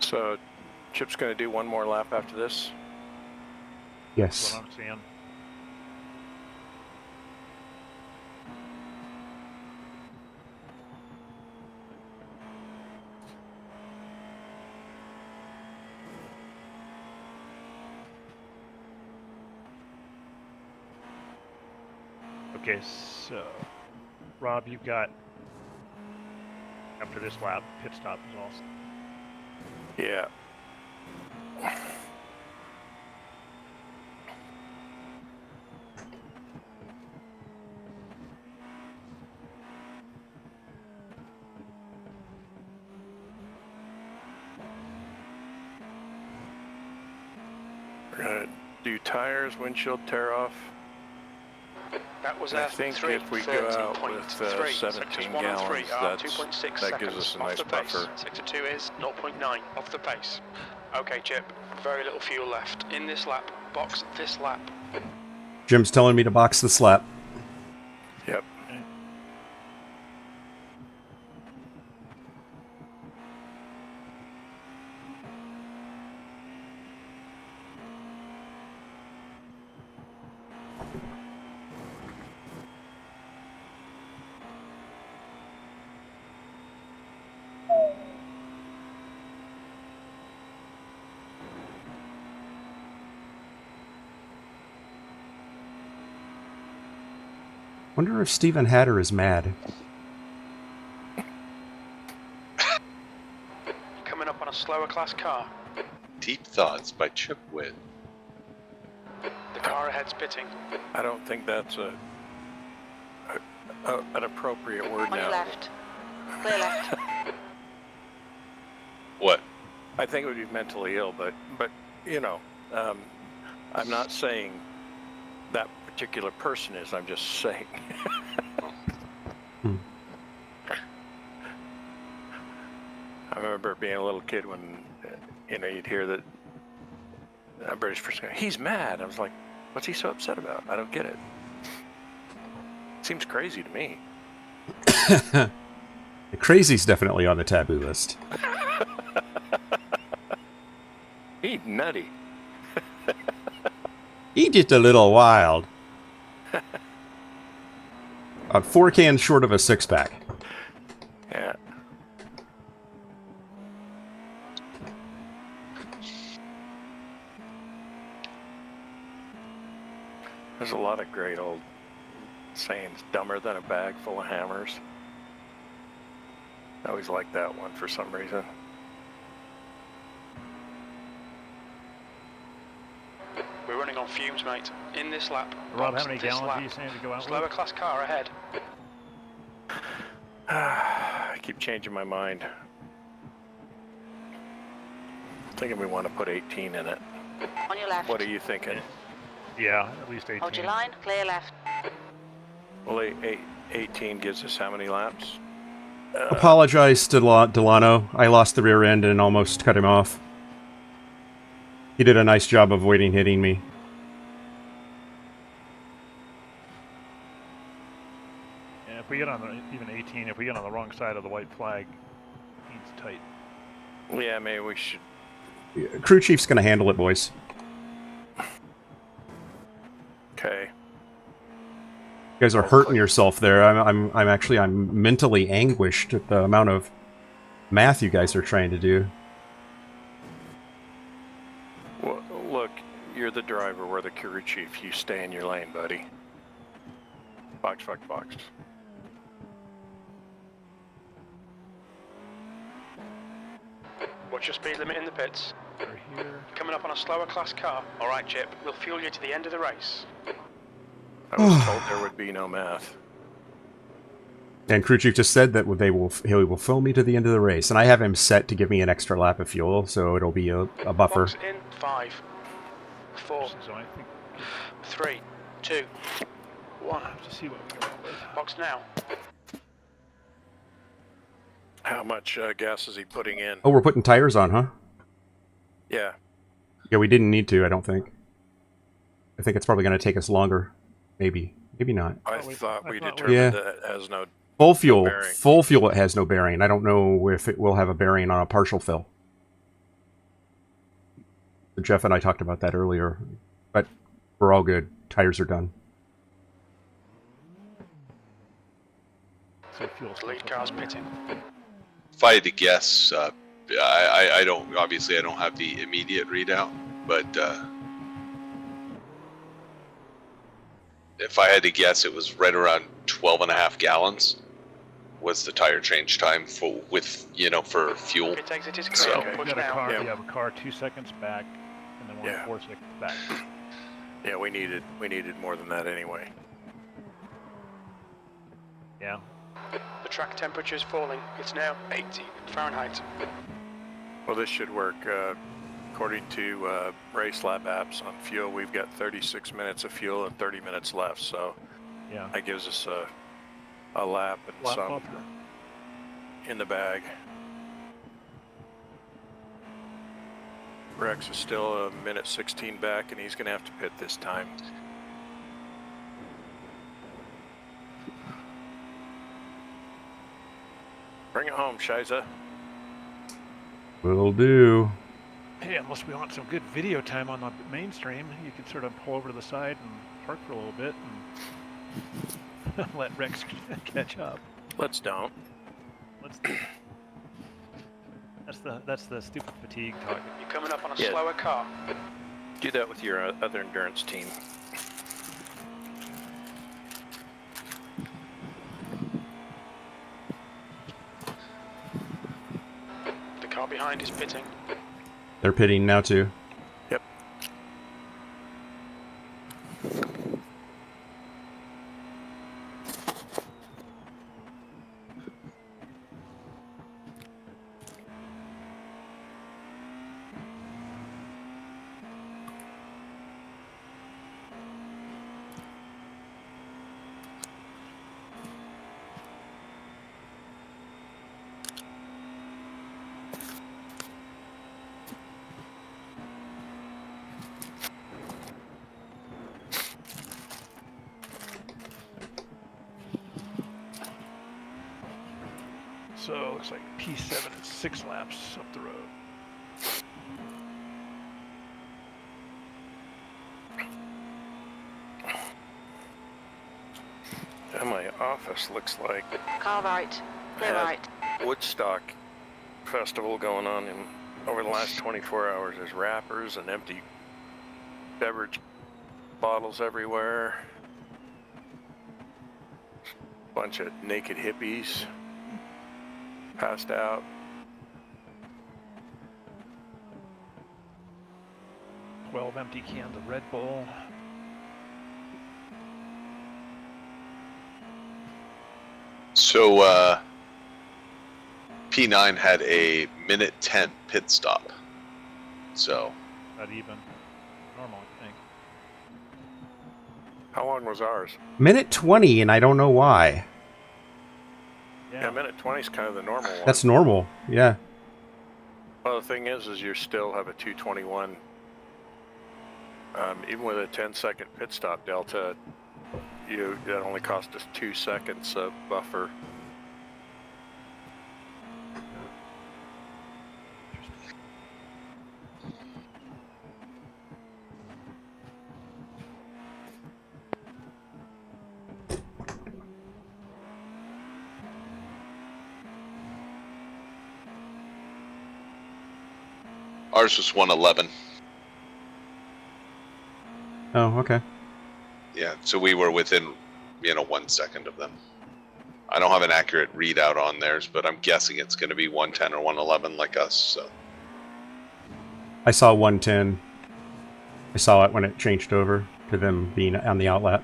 So, Chip's going to do one more lap after this? Yes. That's what I'm seeing. Okay, so Rob, you've got after this lap, pit stop is also. Yeah. We're gonna do tires, windshield tear off. That was I think if we go out with 17 gallons, that gives us a nice buffer. Sector 2 is 0.9 off the pace. Okay, Chip, very little fuel left. In this lap, box this lap. Jim's telling me to box this lap. Yep. Wonder if Stephen Hatter is mad. Coming up on a slower class car. Deep Thoughts by Chip Witt. The car ahead's pitting. I don't think that's an appropriate word On your now. left. Clear left. What? I think it would be mentally ill, but you know, I'm not saying that particular person is. I'm just saying. I remember being a little kid when you'd hear that a British person go, "He's mad." I was like, "What's he so upset about? I don't get it." Seems crazy to me. The crazy's definitely on the taboo list. He's nutty. He just a little wild. 4 cans short of a 6-pack. Yeah. There's a lot of great old sayings. Dumber than a bag full of hammers. I always liked that one for some reason. We're running on fumes, mate. In this lap. Rob, box how many this gallons lap. are you saying to go out Slower with? class car ahead. I keep changing my mind. Thinking we want to put 18 in it. On your left. What are you thinking? Yeah, at least 18. Hold your line. Clear left. Well, 18 gives us how many laps? Apologize to Delano. I lost the rear end and almost cut him off. He did a nice job avoiding hitting me. Yeah, if we get on even 18, if we get on the wrong side of the white flag, he's tight. Yeah, maybe we should. Crew chief's gonna handle it, boys. Okay. You guys are hurting yourself there. I'm mentally anguished at the amount of math you guys are trying to do. the crew chief, you stay in your lane, buddy. Box, box, box. What's your speed limit in the pits? Over here. Coming up on a slower class car. All right, Chip. We'll fuel you to the end of the race. I was told there would be no math. And crew chief just said that he will fill me to the end of the race, and I have him set to give me an extra lap of fuel, so it'll be a buffer. Box in 5, 4, So I think 3, 2, 1. we'll have to see what we come up with. Box now. How much gas is he putting in? Oh, we're putting tires on, huh? Yeah. Yeah, we didn't need to, I don't think. I think it's probably going to take us longer. Maybe. Maybe not. I thought we thought determined Yeah. that it has no... Full fuel. bearing. Full fuel, it has no bearing. I don't know if it will have a bearing on a partial fill. Jeff and I talked about that earlier. But we're all good. Tires are done. So fuel's Lead car's pitting. If I had to guess, I don't, obviously I don't have the immediate readout, but if I had to guess, it was right around 12.5 gallons was the tire change time for for fuel. Pit exit is So- clear. Okay, we Push got a now. car. Yeah. We have a car 2 seconds back, and then one Yeah. 4 seconds back. Yeah, we needed more than that anyway. Yeah. The track temperature is falling. It's now 80 Fahrenheit. Well, this should work. According to race lab apps on fuel, we've got 36 minutes of fuel and 30 minutes left, so Yeah. that gives us a lap and Lap some buffer. in the bag. Rex is still a minute 16 back, and he's going to have to pit this time. Bring it home, Shiza. Will do. Hey, unless we want some good video time on the mainstream, you could sort of pull over to the side and park for a little bit and let Rex catch up. Let's don't. Let's. That's the stupid fatigue talk. You're coming up on a Yeah. slower car. Do that with your other endurance team. The car behind is pitting. They're pitting now, too. Yep. So it looks like P7 is 6 laps up the road. And my office looks like Car right. Clear Yeah. right. Woodstock festival going on over the last 24 hours. There's wrappers and empty beverage bottles everywhere. Bunch of naked hippies passed out. $12 empty cans of Red Bull. So P9 had a minute 10 pit stop. So Not even normal, I think. How long was ours? Minute 20, and I don't know why. Yeah, minute 20 is kind of the normal one. That's normal. Yeah. Well, the thing is you still have a 221. Even with a 10-second pit stop delta, that only cost us 2 seconds of buffer. ours was 111. Oh. Oh, okay. Yeah, so we were within, 1 second of them. I don't have an accurate readout on theirs, but I'm guessing it's going to be 110 or 111 like us. So I saw 110. I saw it when it changed over to them being on the outlet.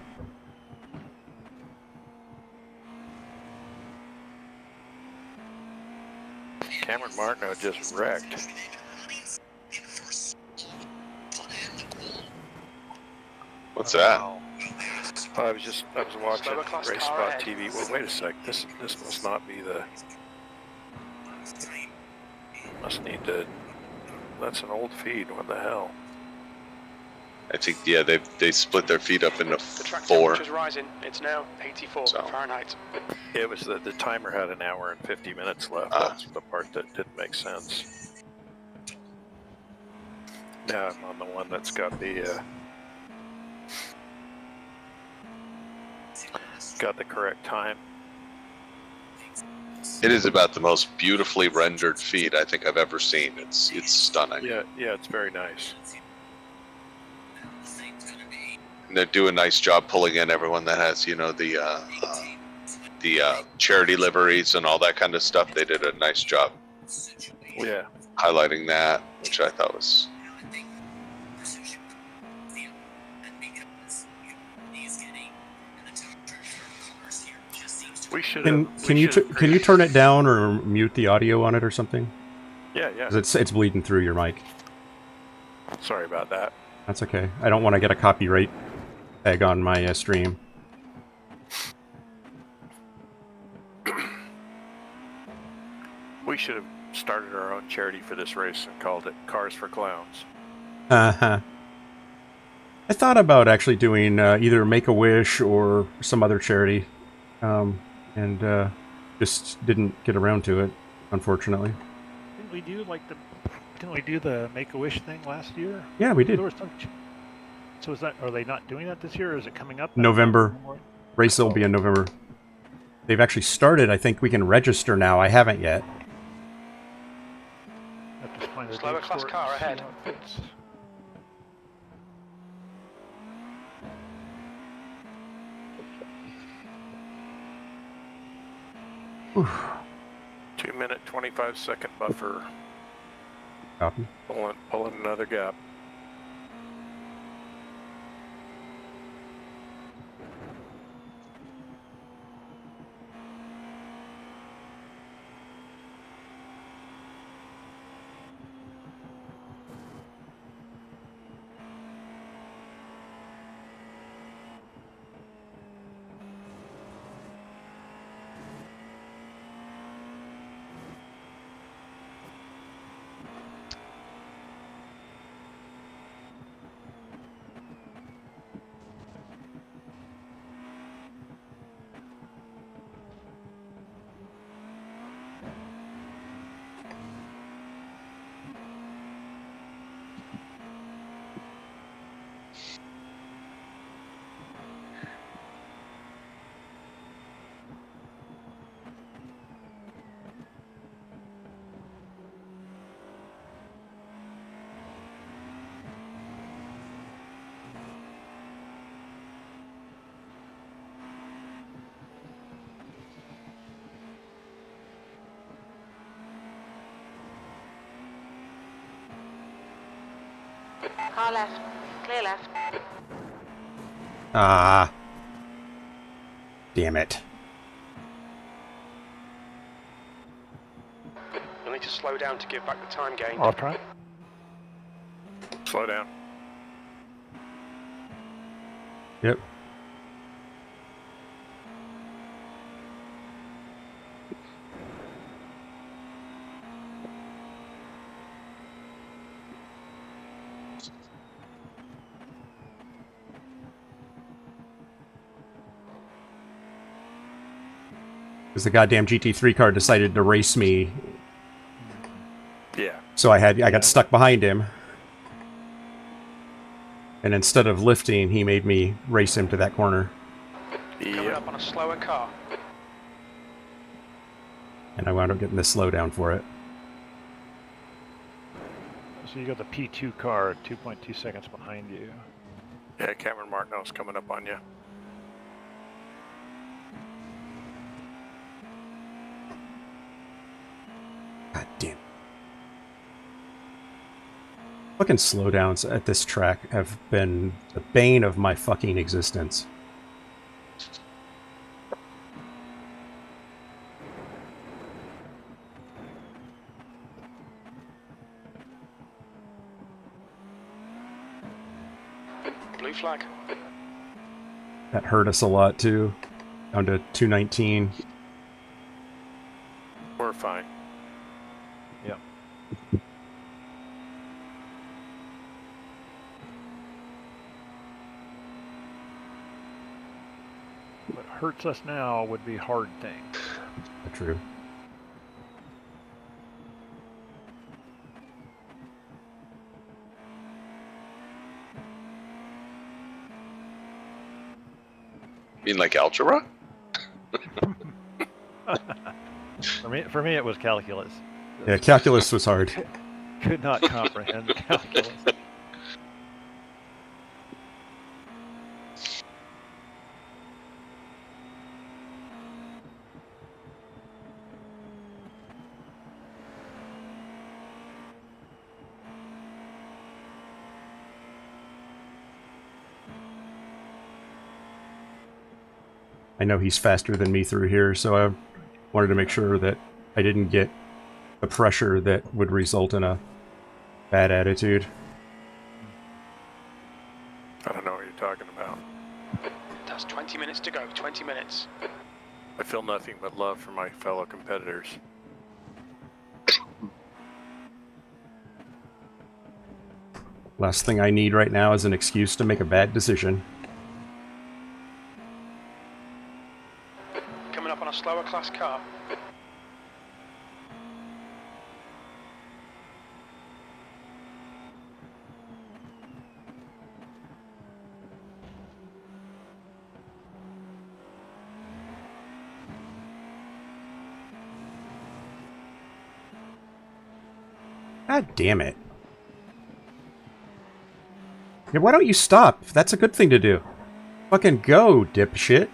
Cameron Martineau just wrecked. what's that? I was watching Slower class Race car Spot ahead. TV. Well, wait a sec. This must not be the. Must need to. That's an old feed. What the hell? I think they split their feet up into The track 4. temperature's rising. It's now 84 So. Fahrenheit. It was the timer had an hour and 50 minutes left. Ah. That's the part that didn't make sense. Now I'm on the one that's got the correct time. It is about the most beautifully rendered feed I think I've ever seen. It's stunning. Yeah, it's very nice. And they do a nice job pulling in everyone that has, the charity liveries and all that kind of stuff. They did a nice job Yeah. highlighting that, which I thought was. We should. Can you turn it down or mute the audio on it or something? Yeah. 'Cause it's bleeding through your mic. Sorry about that. That's okay. I don't want to get a copyright tag on my stream. We should have started our own charity for this race and called it Cars for Clowns. Uh-huh. I thought about actually doing either Make-A-Wish or some other charity, and just didn't get around to it, unfortunately. Didn't we do the Make-A-Wish thing last year? Yeah, we did. There was some so are they not doing that this year, or is it coming up? November. Race will be in November. They've actually started. I think we can register now. I haven't yet. Have to find a Slower date class for it car and see ahead. how it fits. Oof. 2-minute, 25-second buffer. Copy. Pulling another gap. Car left. Clear left. Ah. Damn it. You'll need to slow down to give back the time gained. I'll try. Slow down. Yep. Because the goddamn GT3 car decided to race me, Yeah. so I got stuck behind him. And instead of lifting, he made me race him to that corner. Coming up on a slower car. And I wound up getting the slowdown for it. So you got the P2 car 2.2 seconds behind you. Yeah, Cameron Martineau's coming up on you. God damn. Fucking slowdowns at this track have been the bane of my fucking existence. Blue flag. That hurt us a lot too. Down to 219. We're fine. Yeah. What hurts us now would be hard things. True. You mean like algebra? For me, it was calculus. Yeah, calculus was hard. Could not comprehend calculus. I know he's faster than me through here, so I wanted to make sure that I didn't get the pressure that would result in a bad attitude. I don't know what you're talking about. That's 20 minutes to go. 20 minutes. I feel nothing but love for my fellow competitors. Last thing I need right now is an excuse to make a bad decision. Coming up on a slower class car. God damn it. Yeah, why don't you stop? That's a good thing to do. Fucking go, dipshit.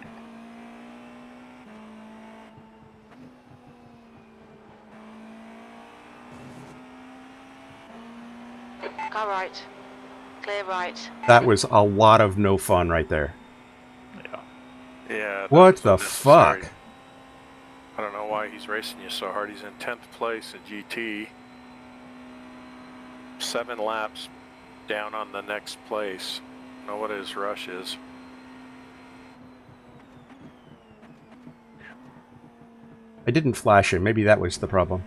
Car right. Clear right. That was a lot of no fun right there. Yeah. What the unnecessary. fuck? I don't know why he's racing you so hard. He's in 10th place at GT. 7 laps down on the next place. Know what his rush is. I didn't flash him. Maybe that was the problem.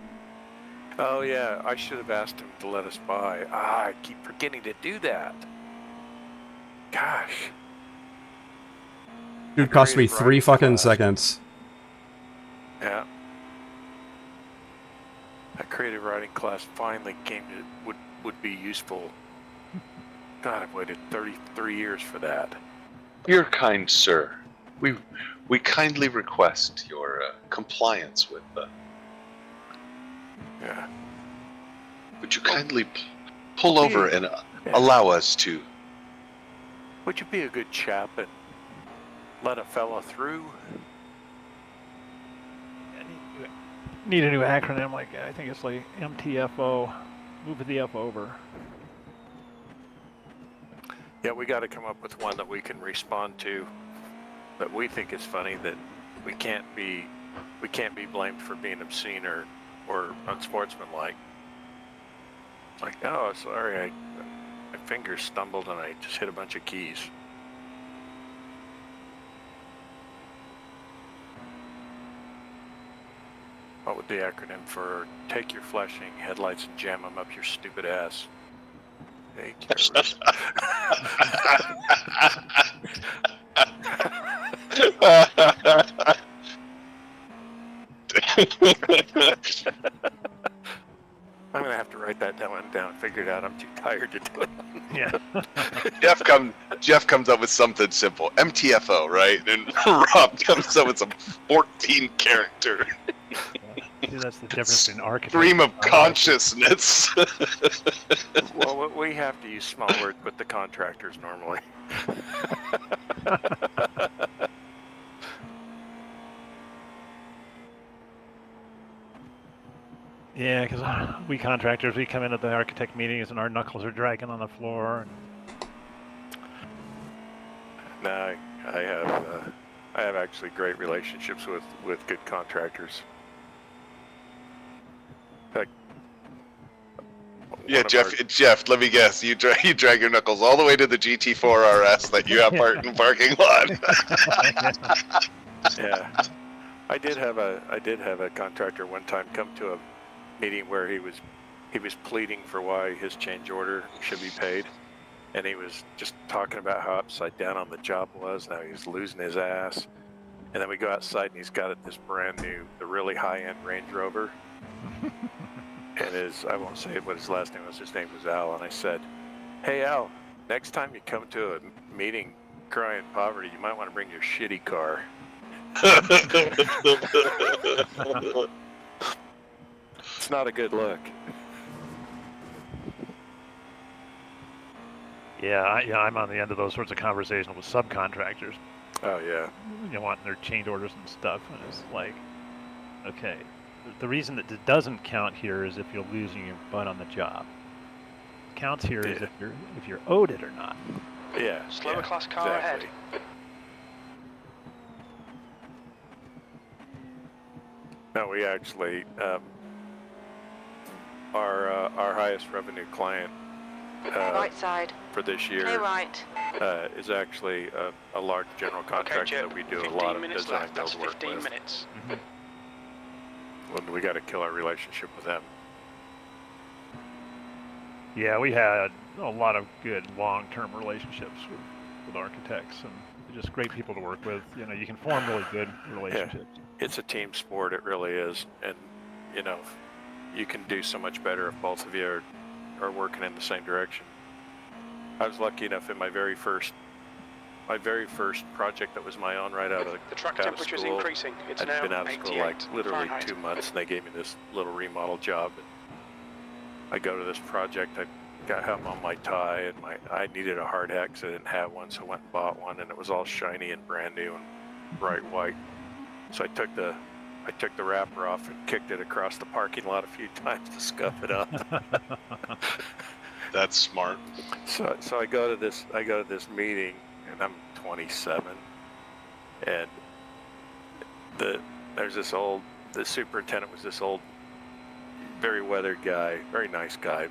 Oh yeah, I should have asked him to let us by. I keep forgetting to do that. Gosh. Dude, cost me Creative 3 writing fucking class. seconds. Yeah. That creative writing class finally came to would be useful. God, I've waited 33 years for that. You're kind, sir. We kindly request your compliance with the. Yeah. Would you kindly pull over and allow us to? Would you be a good chap and let a fella through? Need a new acronym like I think it's like MTFO. Move the F over. Yeah, we got to come up with one that we can respond to, that we think is funny, that we can't be blamed for being obscene or unsportsmanlike. Like, oh, sorry, my fingers stumbled and I just hit a bunch of keys. What would the acronym for take your flashing headlights and jam them up your stupid ass? Hey, terrorist. I'm gonna have to write that down. Figure it out. I'm too tired to do it. Yeah. Jeff comes up with something simple. MTFO, right? And Rob comes up with some 14 character. See, that's the difference in architecture. Stream of consciousness. Well, we have to use small words with the contractors normally. Yeah, because we contractors, we come in at the architect meetings and our knuckles are dragging on the floor. No, I have actually great relationships with good contractors. Like, Yeah, Jeff, let me guess. You drag your knuckles all the way to the GT4 RS that you have parked in the parking lot. Yeah, I did have a contractor one time come to a meeting where he was pleading for why his change order should be paid, and he was just talking about how upside down on the job was. Now he was losing his ass, and then we go outside and he's got this brand new, the really high-end Range Rover. And I won't say what his last name was. His name was Al, and I said, "Hey Al, next time you come to a meeting crying poverty, you might want to bring your shitty car." It's not a good look. Yeah, I'm on the end of those sorts of conversations with subcontractors. Oh yeah. Wanting their change orders and stuff, and it's like, okay, the reason that it doesn't count here is if you're losing your butt on the job. What counts here is if you're owed it or not. Yeah. Slower class car exactly. ahead. No, we actually our highest revenue client Right side. for this year Clear right. is actually a large general contractor that we do a lot of design That's build work 15 with. minutes. When we got to kill our relationship with them. Yeah, we had a lot of good long-term relationships with architects, and they're just great people to work with. You can form really good relationships. Yeah. It's a team sport, it really is, and you can do so much better if both of you are working in the same direction. I was lucky enough in my very first project that was my own right out of The track out of temperature is school. increasing. It's I'd now been out of school 88 like literally Fahrenheit. 2 months, and they gave me this little remodel job. And I go to this project. I got him on my tie, and I needed a hard hat because I didn't have one, so I went and bought one, and it was all shiny and brand new and bright white. So I took the wrapper off and kicked it across the parking lot a few times to scuff it up. That's smart. So I go to this meeting, and I'm 27, and the superintendent was this old, very weathered guy, very nice guy,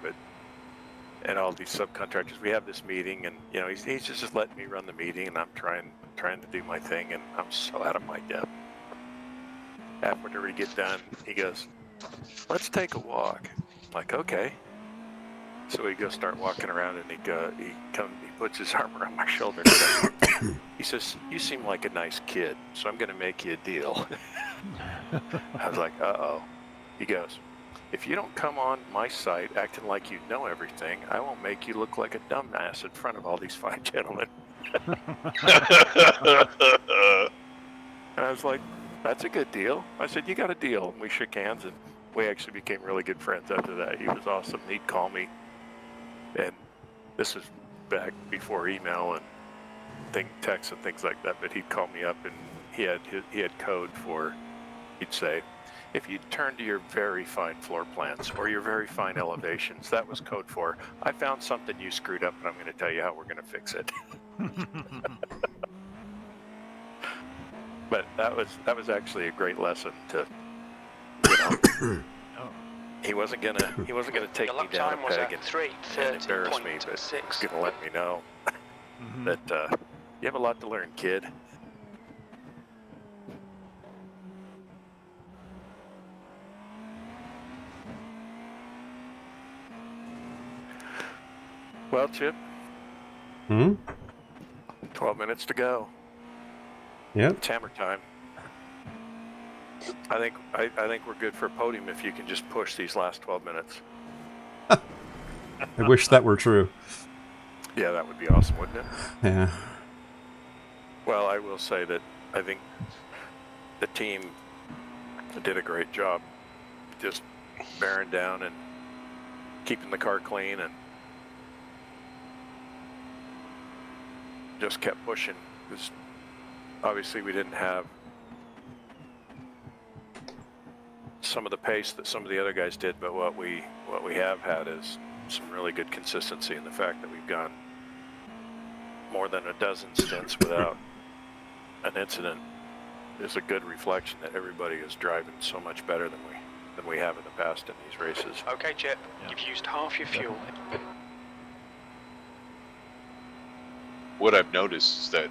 and all these subcontractors. We have this meeting, and he's just letting me run the meeting, and I'm trying to do my thing, and I'm so out of my depth. After we get done, he goes, "Let's take a walk." I'm like, okay. So we go start walking around, and he puts his arm around my shoulder, and he says, "You seem like a nice kid, so I'm going to make you a deal." I was like, uh-oh. He goes, "If you don't come on my site acting like you know everything, I won't make you look like a dumbass in front of all these fine gentlemen." And I was like, "That's a good deal." I said, "You got a deal." And we shook hands, and we actually became really good friends after that. He was awesome. He'd call me, and this was back before email and texts and things like that, but he'd call me up, and he had code for, he'd say, "If you turn to your very fine floor plans or your very fine elevations," that was code for, "I found something you screwed up, and I'm going to tell you how we're going to fix it." But that was actually a great lesson to, he wasn't gonna take me down a peg and embarrass me, but he was gonna let me know that you have a lot to learn, kid. Well, Chip. 12 minutes to go. Yeah. It's hammer time. I think we're good for a podium if you can just push these last 12 minutes. I wish that were true. Yeah, that would be awesome, wouldn't it? Yeah. Well, I will say that I think the team did a great job. just bearing down and keeping the car clean, and just kept pushing, because obviously we didn't have some of the pace that some of the other guys did, but what we have had is some really good consistency in the fact that we've gone more than a dozen stints without an incident. Is a good reflection that everybody is driving so much better than we have in the past in these races. Okay, Chip, you've used half your fuel. What I've noticed is that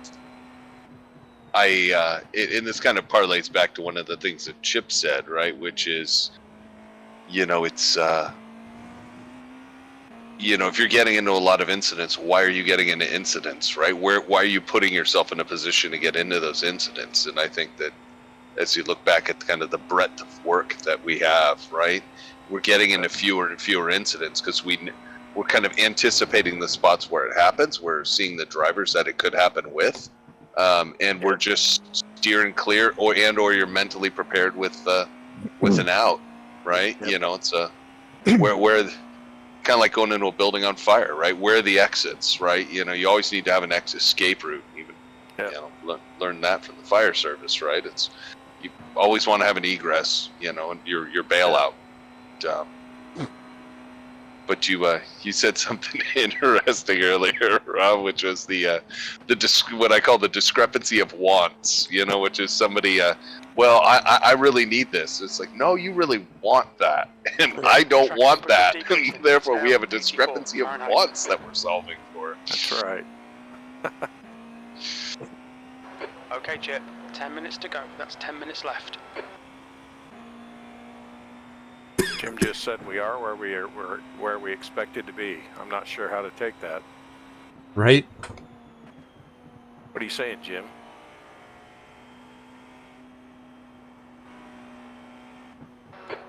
and this kind of parlays back to one of the things that Chip said, right? Which is, it's, if you're getting into a lot of incidents, why are you getting into incidents, right? Why are you putting yourself in a position to get into those incidents? And I think that as you look back at kind of the breadth of work that we have, right? We're getting into fewer and fewer incidents because we're kind of anticipating the spots where it happens. We're seeing the drivers that it could happen with. And we're just steering clear, or you're mentally prepared with an out, right? Yep. It's where kind of like going into a building on fire, right? Where are the exits, right? You always need to have an escape route. Even learn that from the fire service, right? You always want to have an egress, and your bailout. But you said something interesting earlier, Rob, which was what I call the discrepancy of wants. Which is somebody. Well, I really need this. It's like, no, you really want that, and I don't want that. Therefore, we have a discrepancy of wants that we're solving for. That's right. Okay, Chip, 10 minutes to go. That's 10 minutes left. Jim just said we are where we expected to be. I'm not sure how to take that. Right? What are you saying, Jim?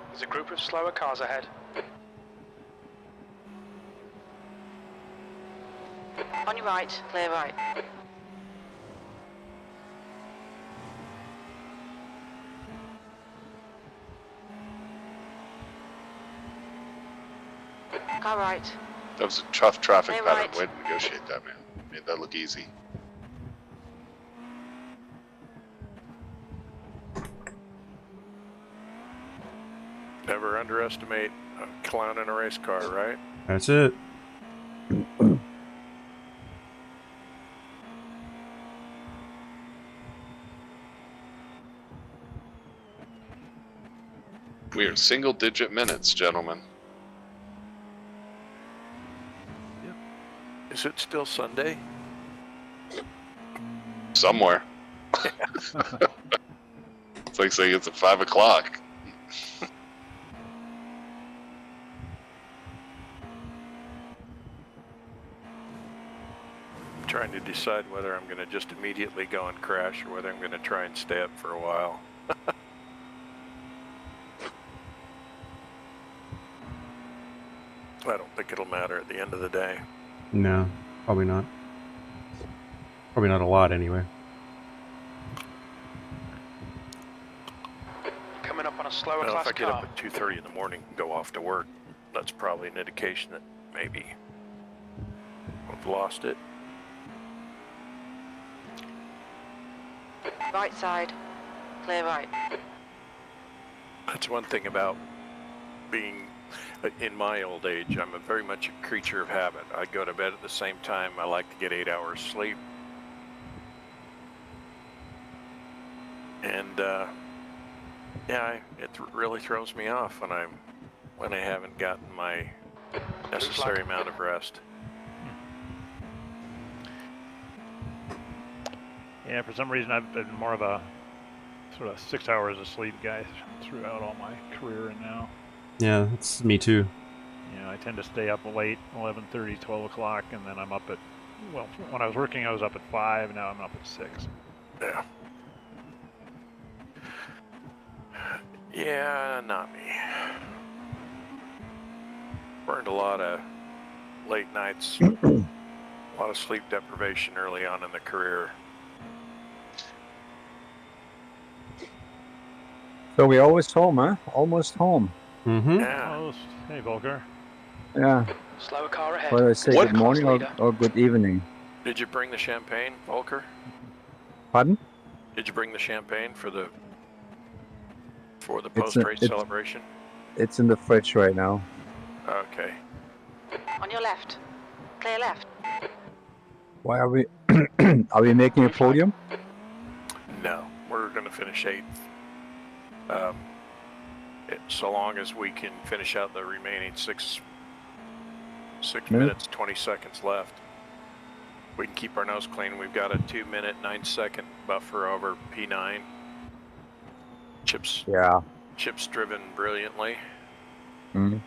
There's a group of slower cars ahead. On your right, clear right. Car right. That was a tough traffic Hey, pattern. right. Way to negotiate that, man. Made that look easy. Never underestimate a clown in a race car, right? That's it. We are single-digit minutes, gentlemen. Is it still Sunday? Somewhere. It's like saying it's at 5 o'clock. Trying to decide whether I'm going to just immediately go and crash or whether I'm going to try and stay up for a while. I don't think it'll matter at the end of the day. No, probably not. Probably not a lot, anyway. Coming up on a slower Well, class if I get car. up at 2:30 in the morning and go off to work, that's probably an indication that maybe I've lost it. Right side, clear right. That's one thing about being in my old age. I'm very much a creature of habit. I go to bed at the same time. I like to get 8 hours sleep. And it really throws me off when I haven't gotten my necessary amount of rest. Yeah, for some reason I've been more of a sort of 6 hours of sleep guy throughout all my career, and now, Yeah, that's me too. I tend to stay up late, 11:30, 12 o'clock, and then I'm up at, well, when I was working I was up at 5, now I'm up at 6. Yeah. Yeah, not me. Burned a lot of late nights, a lot of sleep deprivation early on in the career. So we're always home, huh? Almost home. Mm-hmm. Yeah. Oh, hey, Volker. Yeah. Slower car ahead. Whether I say What- good morning Leader. or good evening. Did you bring the champagne, Volker? Pardon? Did you bring the champagne for the It's post-race celebration? It's in the fridge right now. Okay. On your left. Clear left. Why are we are we making a podium? No, we're going to finish 8th. So long as we can finish out the remaining 6 minutes, 20 seconds left. We can keep our nose clean. We've got a 2-minute, 9-second buffer over P9. Chips driven brilliantly. Mm.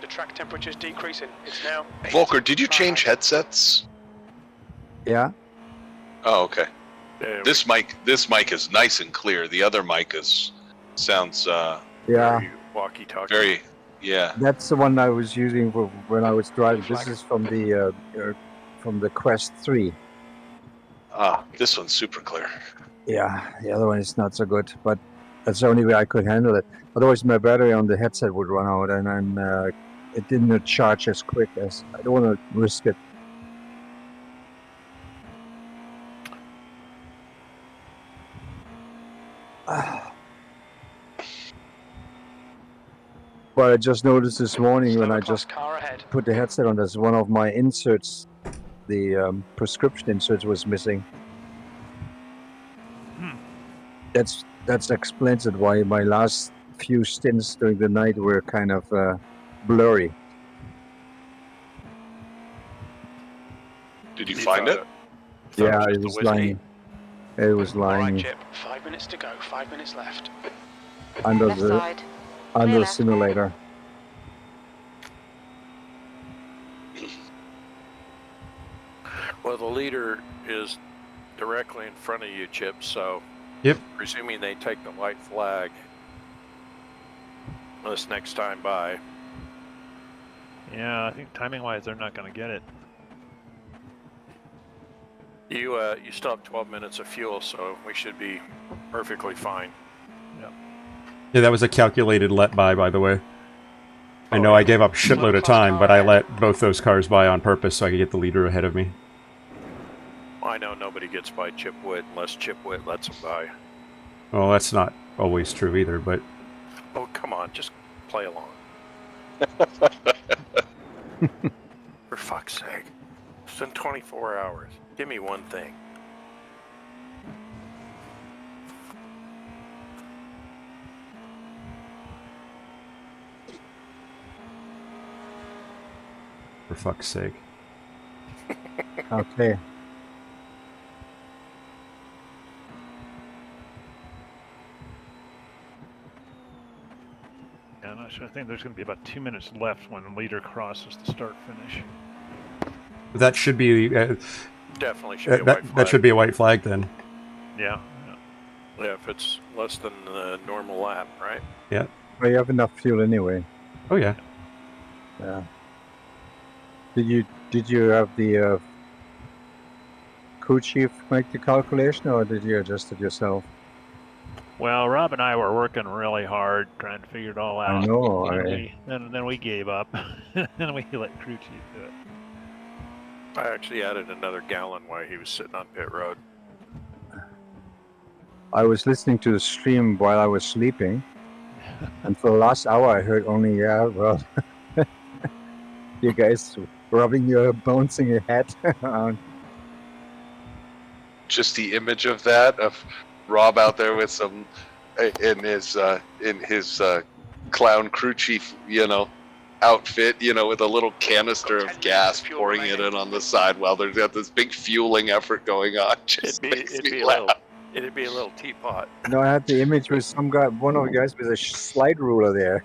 The track temperature is decreasing. It's now. Volker, did you change headsets? Yeah. Oh, okay. Yeah, This mic is nice and clear. The other mic sounds Yeah. walkie-talkie. very, yeah. That's the one I was using when I was driving. This is from the Quest 3. Ah, this one's super clear. Yeah, the other one is not so good, but that's the only way I could handle it. Otherwise, my battery on the headset would run out, and then it didn't charge as quick as I don't want to risk it. But I just noticed this morning when I just car ahead. put the headset on, there's one of my inserts, the prescription inserts was missing. That explains it why my last few stints during the night were kind of blurry. Did you find it? Yeah, it was lying. It was All right, lying Chip. 5 minutes to go. 5 minutes left. under Left the side. under Clear the left. simulator. Well, the leader is directly in front of you, Chip, so Yep. presuming they take the white flag this next time by. Yeah, I think timing-wise, they're not going to get it. You still have 12 minutes of fuel, so we should be perfectly fine. Yeah, that was a calculated let by the way. I know I gave up a shitload of time, but I let both those cars by on purpose so I could get the leader ahead of me. I know nobody gets by Chip Witt unless Chip Witt lets them by. Well, that's not always true either, but... Oh, come on, just play along. For fuck's sake. It's been 24 hours. Give me one thing. For fuck's sake. Okay. Yeah, I'm not sure. I think there's going to be about 2 minutes left when the leader crosses the start-finish. That should be... Definitely should be a white flag. that should be a white flag then. Yeah. Yeah, if it's less than the normal lap, right? Yeah. Well, you have enough fuel anyway. Oh yeah. Yeah. Did you have the crew chief make the calculation, or did you adjust it yourself? Well, Rob and I were working really hard trying to figure it all out. I know. Then we gave up. Then we let crew chief do it. I actually added another gallon while he was sitting on pit road. I was listening to the stream while I was sleeping, and for the last hour I heard only, yeah, well, you guys rubbing your bouncing your head around. Just the image of that, of Rob out there with some, in his clown crew chief, outfit, with a little canister of gas, pouring it in on the side while there's got this big fueling effort going on. Just makes me laugh. It'd be a little teapot. No, I had the image with some guy, one of the guys with a slide ruler there.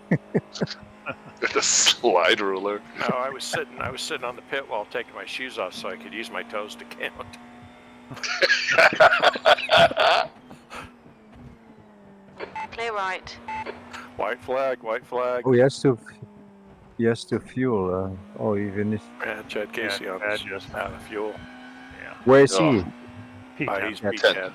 The slide ruler. No, I was sitting on the pit wall taking my shoes off so I could use my toes to count. Clear right. White flag, white flag. Oh, he has to fuel. Even if. Yeah, Chad Casey on Chad just out of fuel. Yeah. Where is he? He's Yeah. P10.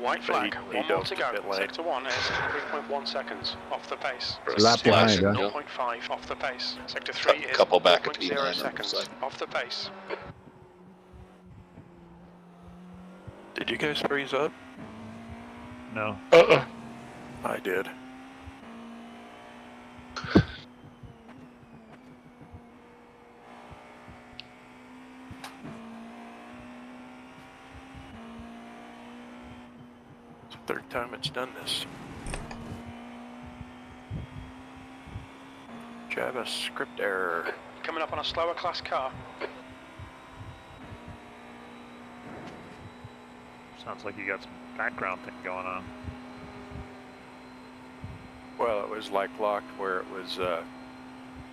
White flag, he one more doped to a go. bit late. Sector 1 is 3.1 seconds off the pace. For a Lap Sector behind, two, huh? 0.5 off the pace. Sector 3 is Couple back at 4.0 P9 seconds on the off the pace. Did you guys freeze up? No. I did. It's the third time it's done this. Java script error. Coming up on a slower class car. Sounds like you got some background thing going on. Well, it was like locked where it was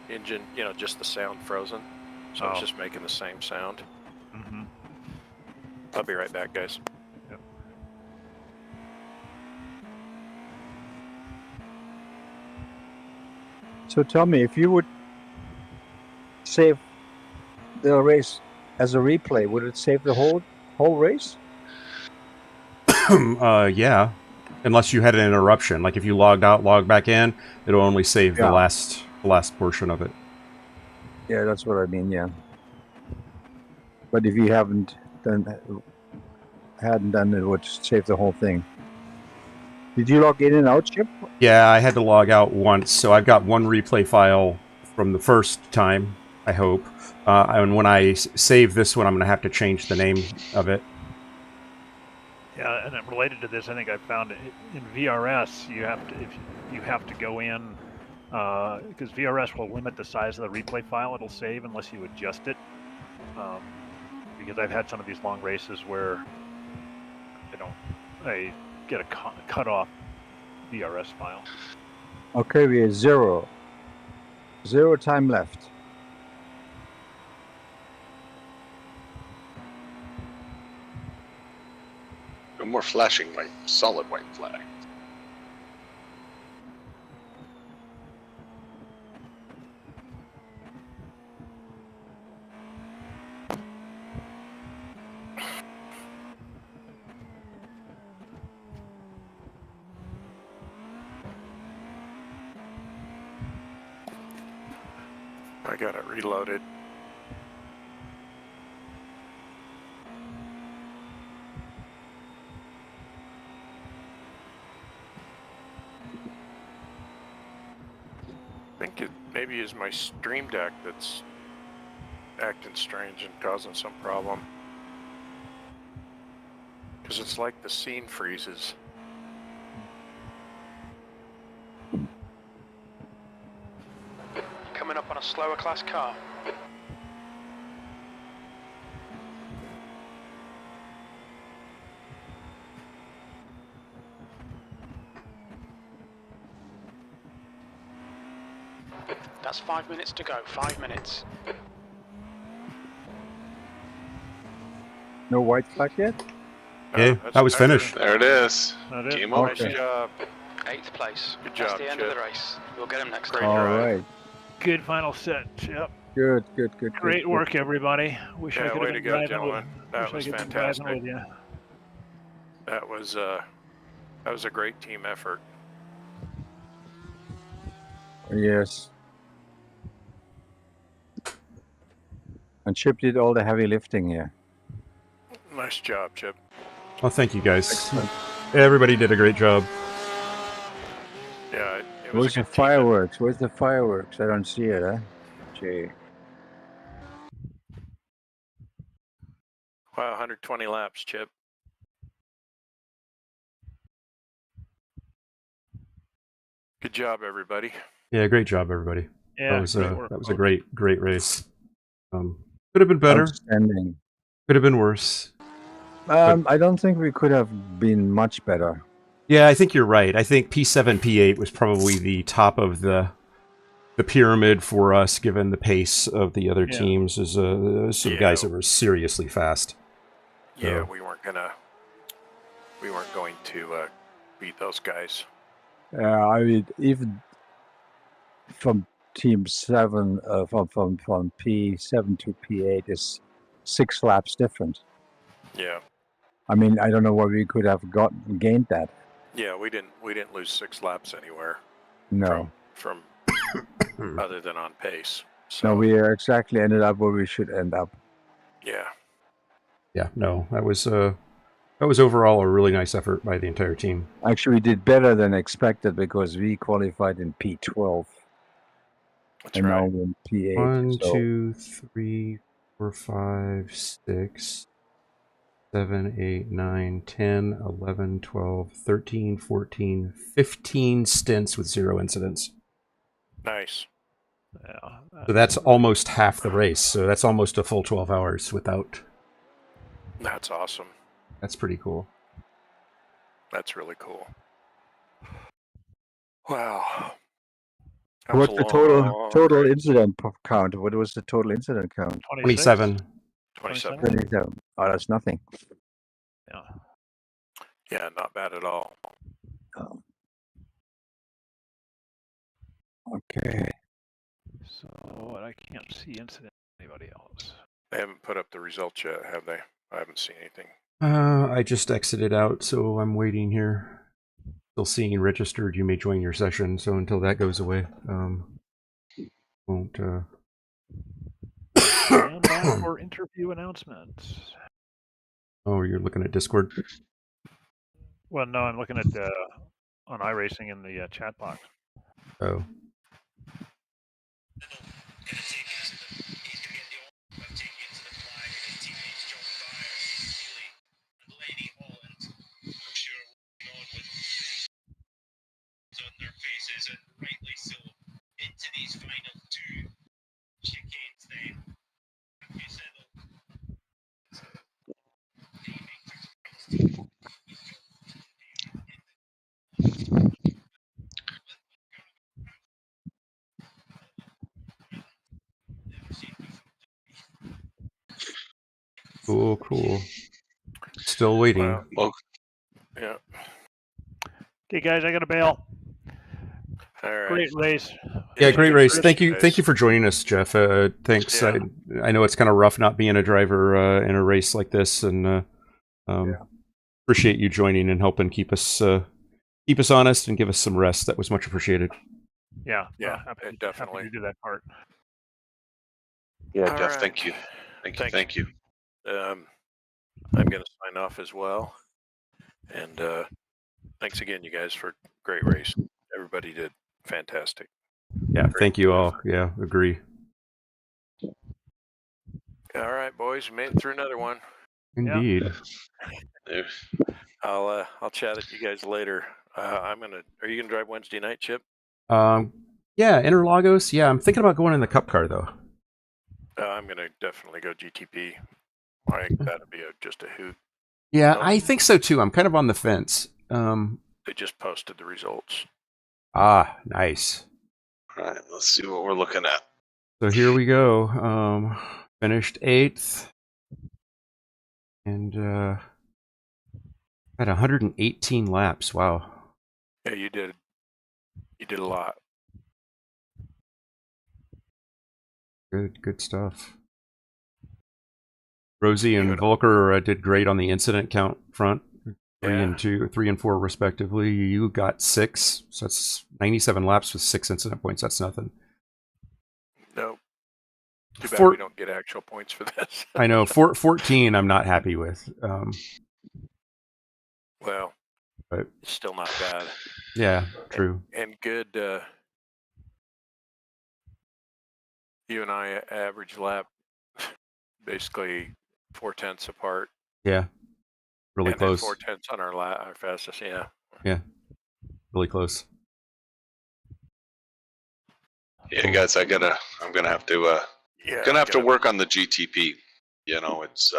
engine, just the sound frozen. So it's Oh. just making the same sound. Mm-hmm. I'll be right back, guys. Yep. So tell me, if you would save the race as a replay, would it save the whole race? Yeah, unless you had an interruption. Like if you logged out, logged back in, it'll only save the Yeah. last portion of it. Yeah, that's what I mean. Yeah. But if you hadn't done it, would save the whole thing. Did you log in and out, Chip? Yeah, I had to log out once, so I've got one replay file from the first time, I hope. And when I save this one, I'm going to have to change the name of it. Yeah, and then related to this, I think I found it in VRS. You have to go in because VRS will limit the size of the replay file it'll save unless you adjust it. Because I've had some of these long races where I get a cut off VRS file. Okay, we have zero time left. No more flashing white, solid white flag. I got it reloaded. I think it maybe is my stream deck that's acting strange and causing some problem. Because it's like the scene freezes. Coming up on a slower class car. That's 5 minutes to go, 5 minutes. No white flag yet? Yeah, that was finished. There it is. That is. Game over. Nice job. 8th place. Good That's job, the end of Chip. the race. We'll get him next Great time. All drive. right. Good final set. Yep. Good. Great good. work, everybody. Wish I Yeah, could way have to been go, driving gentlemen. That wish I was could have been driving fantastic. with you. That was a great team effort. Yes. And Chip did all the heavy lifting here. Nice job, Chip. Well, thank you guys. Excellent. Everybody did a great job. Yeah, it was Where's a the good team effort. fireworks? Where's the fireworks? I don't see it, huh? Gee. Wow, 120 laps, Chip. Good job, everybody. Yeah, great job, everybody. Yeah, that was great work, a folks. great race. Could have been better. Outstanding. Could have been worse. I don't think we could have been much better. Yeah, I think you're right. I think P7, P8 was probably the top of the pyramid for us, given the pace of the other teams. As some guys that were seriously fast. Yeah, So- we weren't going to beat those guys. I mean, even from Team 7, from P7 to P8 is 6 laps different. Yeah. I mean, I don't know where we could have gained that. Yeah, we didn't lose 6 laps anywhere. No. From other than on pace. So No, we exactly ended up where we should end up. yeah. Yeah, no, that was overall a really nice effort by the entire team. Actually, we did better than expected because we qualified in P12. That's and right. now we're in P8. 1, so 2, 3, 4, 5, 6, 7, 8, 9, 10, 11, 12, 13, 14, 15 stints with 0 incidents. Nice. Yeah. So that's almost half the race. So that's almost a full 12 hours without. That's awesome. That's pretty cool. That's really cool. Wow. what's the total incident count? What was the total incident count? 27. 27. 27. Oh, that's nothing. Yeah. Yeah, not bad at all. Oh. Okay. So I can't see incident anybody else. They haven't put up the results yet, have they? I haven't seen anything. I just exited out, so I'm waiting here. Still seeing registered. You may join your session. So until that goes away, won't. Stand by for interview announcements. Oh, you're looking at Discord? Well, no, I'm looking at on iRacing in the chat box. Oh. on their faces, and rightly so, into these final 2 chicanes then. Like you said, Cool. Still waiting. Well, yeah. Okay, guys, I got to bail. All right. Great race. Yeah, great race. Thank you for joining us, Jeff. Thanks. Yeah. I know it's kind of rough not being a driver in a race like this, and appreciate you joining and helping keep us honest and give us some rest. That was much appreciated. Yeah, definitely. Happy to do that part. Yeah, All Jeff, right. thank you. Thank you. I'm going to sign off as well. And thanks again, you guys, for a great race. Everybody did fantastic. Yeah, thank you all. Yeah, agree. All right, boys, we made it through another one. Indeed. Yeah. I'll chat with you guys later. Are you gonna drive Wednesday night, Chip? Yeah, Interlagos. Yeah, I'm thinking about going in the Cup car though. I'm gonna definitely go GTP. I think that'd be just a hoot. Yeah, I think so too. I'm kind of on the fence. They just posted the results. Ah, nice. All right, let's see what we're looking at. So here we go. Finished 8th. And had 118 laps. Wow. Yeah, you did. You did a lot. Good stuff. Rosie and Volker did great on the incident count front. 3 and 4 respectively. You got 6, so that's 97 laps with 6 incident points. That's nothing. Nope. Too bad we don't get actual points for this. I know. 14 I'm not happy with. Well, but it's still not bad. Yeah, true. And good. You and I average lap basically 4/10 apart. Yeah. Really and close. 4/10 on our fastest, yeah. Yeah. Really close. Yeah, guys, I'm gonna have to work on the GTP. You know, it's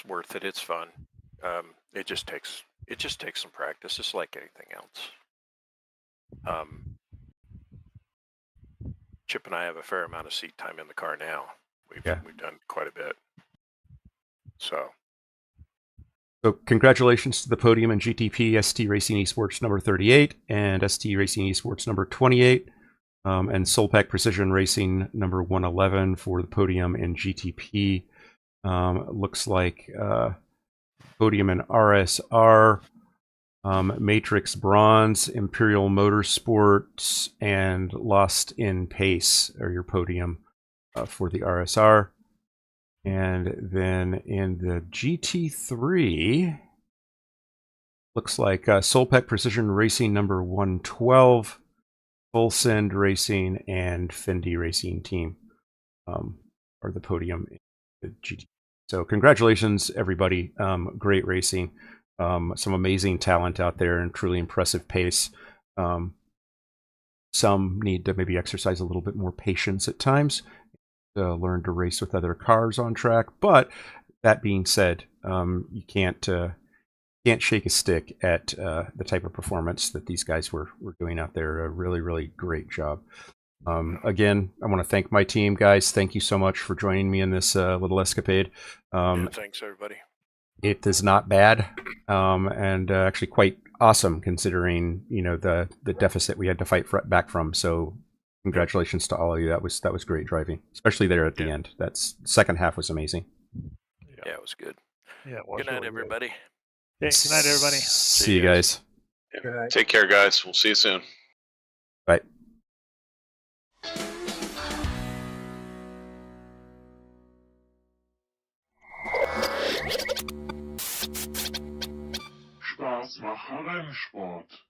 worth it. It's fun. It just takes some practice, just like anything else. Chip and I have a fair amount of seat time in the car now. We've done quite a bit. So congratulations to the podium in GTP, ST Racing Esports number 38 and ST Racing Esports number 28, and Solpac Precision Racing number 111 for the podium in GTP. Looks like podium in RSR, Matrix Bronze, Imperial Motorsports, and Lost in Pace are your podium for the RSR. And then in the GT3, looks like Solpec Precision Racing number 112, Full Send Racing, and Fendi Racing Team are the podium in the GT. So congratulations, everybody. Great racing. Some amazing talent out there and truly impressive pace. Some need to maybe exercise a little bit more patience at times, learn to race with other cars on track. But that being said, you can't shake a stick at the type of performance that these guys were doing out there. A really, really great job. Again, I want to thank my team, guys. Thank you so much for joining me in this little escapade. Thanks, everybody. It is not bad, and actually quite awesome considering the deficit we had to fight back from. So, congratulations to all of you. That was great driving, especially there at the end. That second half was amazing. Yeah, it was good. Yeah, it was good night, really everybody. Good. Good night, everybody. See you guys. Good night. Take care, guys. We'll see you soon. Bye. Spaß macht Rennsport.